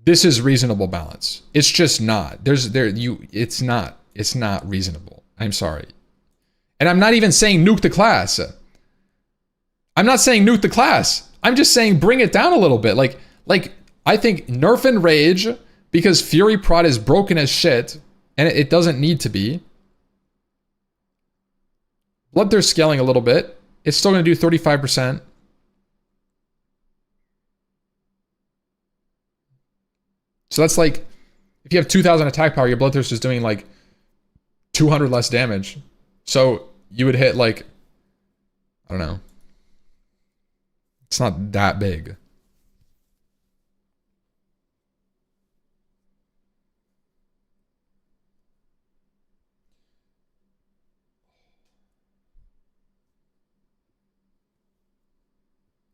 this is reasonable balance. It's just not. It's not reasonable. I'm sorry. And I'm not even saying nuke the class. I'm not saying nuke the class. I'm just saying bring it down a little bit. Like I think nerf and rage, because Fury prod is broken as shit and it doesn't need to be. Bloodthirst scaling a little bit. It's still going to do 35%. So that's like, if you have 2,000 attack power, your Bloodthirst is doing like 200 less damage. So you would hit like, I don't know. It's not that big.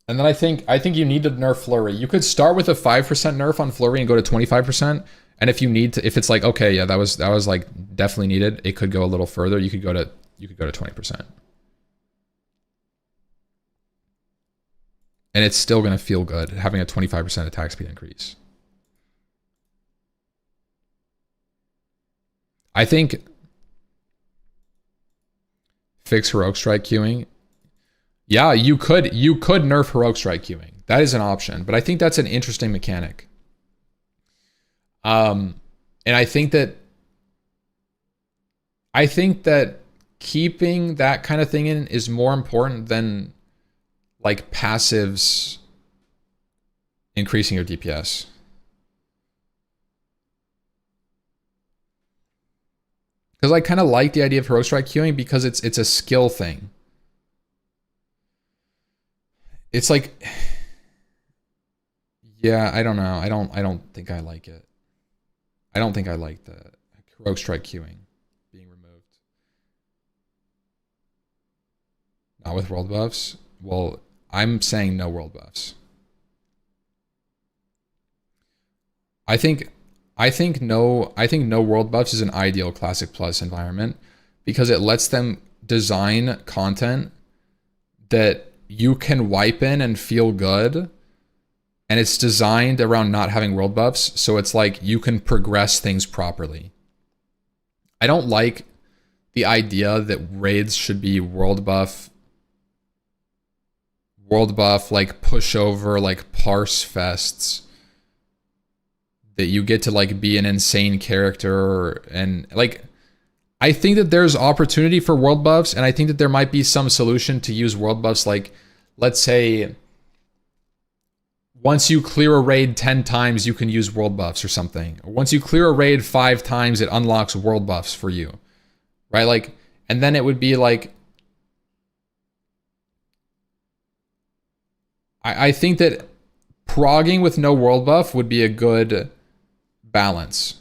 And then I think you need to nerf Flurry. You could start with a 5% nerf on Flurry and go to 25%. And if you need to, if it's like, okay, yeah, that was like definitely needed, it could go a little further. You could go to 20%. And it's still going to feel good having a 25% attack speed increase. I think fix Heroic Strike queuing. Yeah, you could nerf Heroic Strike queuing. That is an option, but I think that's an interesting mechanic. And I think that keeping that kind of thing in is more important than like passives increasing your DPS. Because I kind of like the idea of Heroic Strike queuing because it's a skill thing. It's like, yeah, I don't know. I don't think I like it. I don't think I like the Heroic Strike queuing being removed. Not with world buffs. Well, I'm saying no world buffs. I think no world buffs is an ideal Classic Plus environment because it lets them design content that you can wipe in and feel good, and it's designed around not having world buffs, so it's like you can progress things properly. I don't like the idea that raids should be world buff like pushover, like parse fests that you get to like be an insane character. And like, I think that there's opportunity for world buffs, and I think that there might be some solution to use world buffs. Like, let's say once you clear a raid 10 times, you can use world buffs or something. Or once you clear a raid 5 times, it unlocks world buffs for you, right? Like, and then it would be like, I think that progging with no world buff would be a good balance.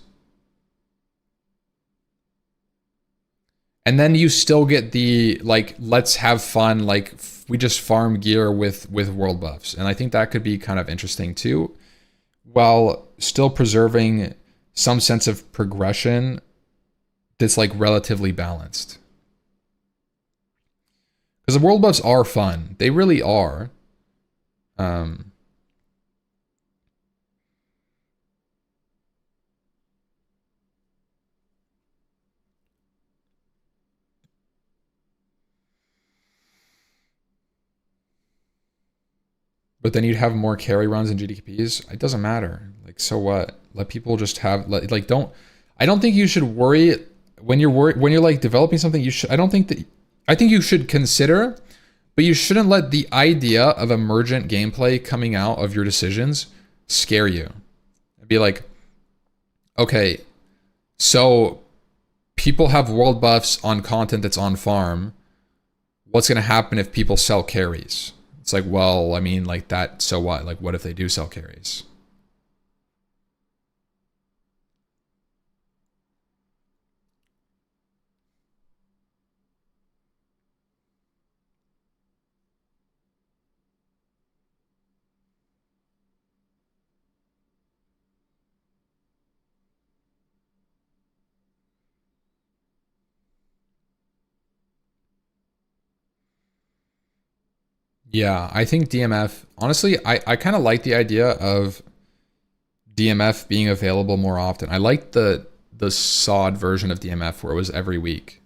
And then you still get the, like, let's have fun, like, we just farm gear with world buffs. And I think that could be kind of interesting too, while still preserving some sense of progression that's like relatively balanced. Because the world buffs are fun. They really are. But then you'd have more carry runs and GDPs. It doesn't matter. Like, so what? Let people just have, like, don't. I don't think you should worry when you're like developing something. You should. I think you should consider, but you shouldn't let the idea of emergent gameplay coming out of your decisions scare you. Be like, okay, so people have world buffs on content that's on farm. What's gonna happen if people sell carries? It's like, well, I mean, like that, so what? Like, what if they do sell carries? Yeah, I think DMF, honestly, I kind of like the idea of DMF being available more often. I like the SOD version of DMF where it was every week.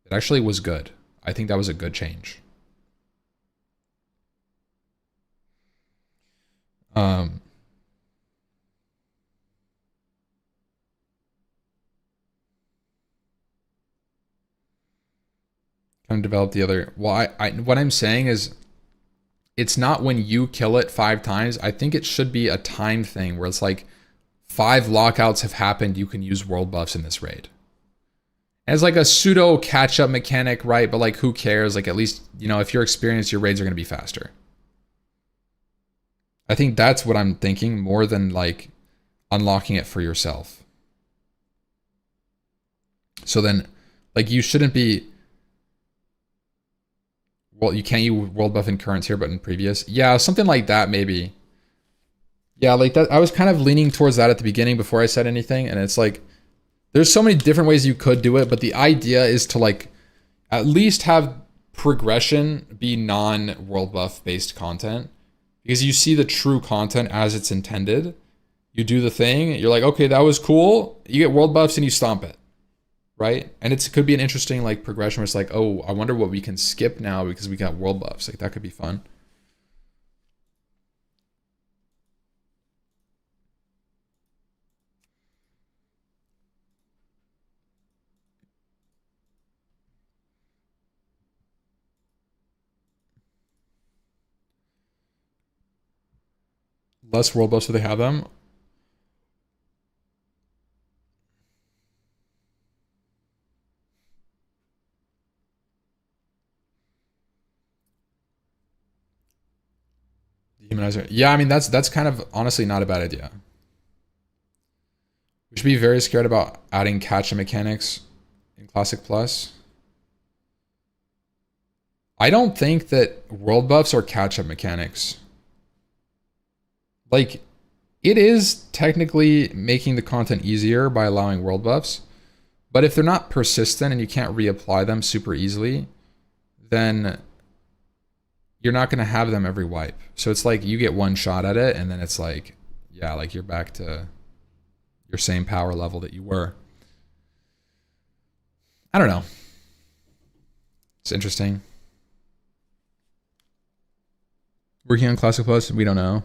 It actually was good. I think that was a good change. Kind of develop the other. Well, what I'm saying is, it's not when you kill it 5 times. I think it should be a time thing where it's like 5 lockouts have happened. You can use world buffs in this raid. As like a pseudo catch-up mechanic, right? But like, who cares? Like, at least, you know, if you're experienced, your raids are going to be faster. I think that's what I'm thinking more than like unlocking it for yourself. So then, like, you shouldn't be. Well, you can't use world buff in currents here, but in previous. Yeah, something like that, maybe. Yeah, like that. I was kind of leaning towards that at the beginning before I said anything. And it's like, there's so many different ways you could do it. But the idea is to like, at least have progression be non-world buff based content. Because you see the true content as it's intended. You do the thing. You're like, okay, that was cool. You get world buffs and you stomp it. Right? And it could be an interesting like progression where it's like, oh, I wonder what we can skip now because we got world buffs. Like, that could be fun. Less world buffs, so they have them. Dehumanizer. Yeah, I mean, that's kind of honestly not a bad idea. We should be very scared about adding catch-up mechanics in Classic Plus. I don't think that world buffs are catch-up mechanics. Like, it is technically making the content easier by allowing world buffs, but if they're not persistent and you can't reapply them super easily, then you're not going to have them every wipe. So it's like you get one shot at it and then it's like, yeah, like you're back to your same power level that you were. I don't know. It's interesting. Working on Classic Plus, we don't know.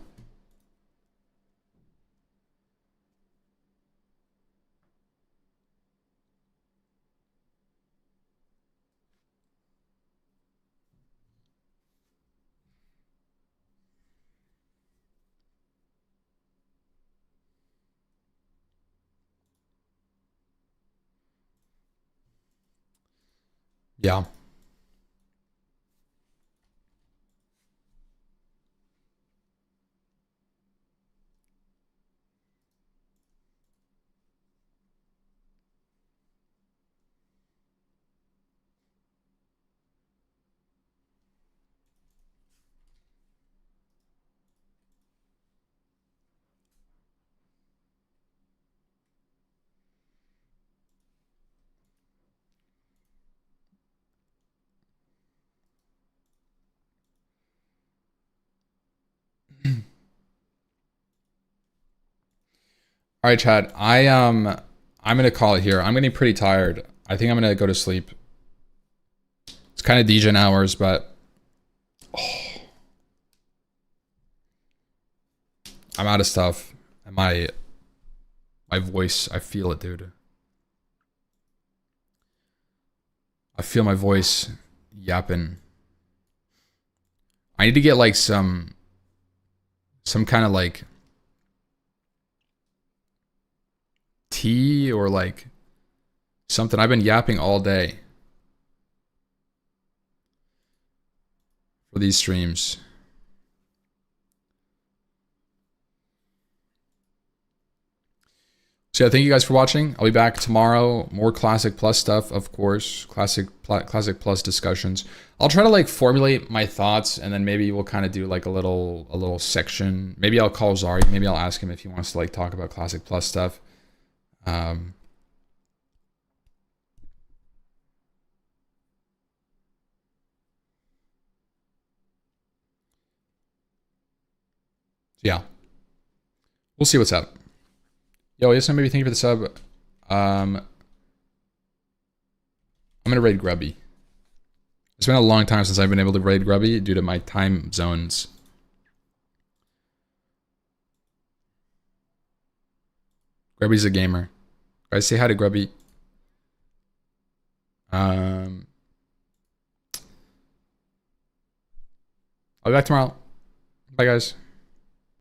Yeah. All right, Chad. I'm gonna call it here. I'm getting pretty tired. I think I'm gonna go to sleep. It's kind of degen hours, but I'm out of stuff. And my voice, I feel it, dude. I feel my voice yapping. I need to get like some kind of like tea or like something. I've been yapping all day for these streams. So yeah, thank you guys for watching. I'll be back tomorrow. More Classic Plus stuff, of course. Classic Plus discussions. I'll try to like formulate my thoughts, and then maybe we'll kind of do like a little section. Maybe I'll call Zari. Maybe I'll ask him if he wants to like talk about Classic Plus stuff. Yeah, we'll see what's up. Yo, yes, maybe thank you for the sub. I'm gonna raid Grubby. It's been a long time since I've been able to raid Grubby due to my time zones. Grubby's a gamer. Guys, say hi to Grubby. I'll be back tomorrow. Bye, guys.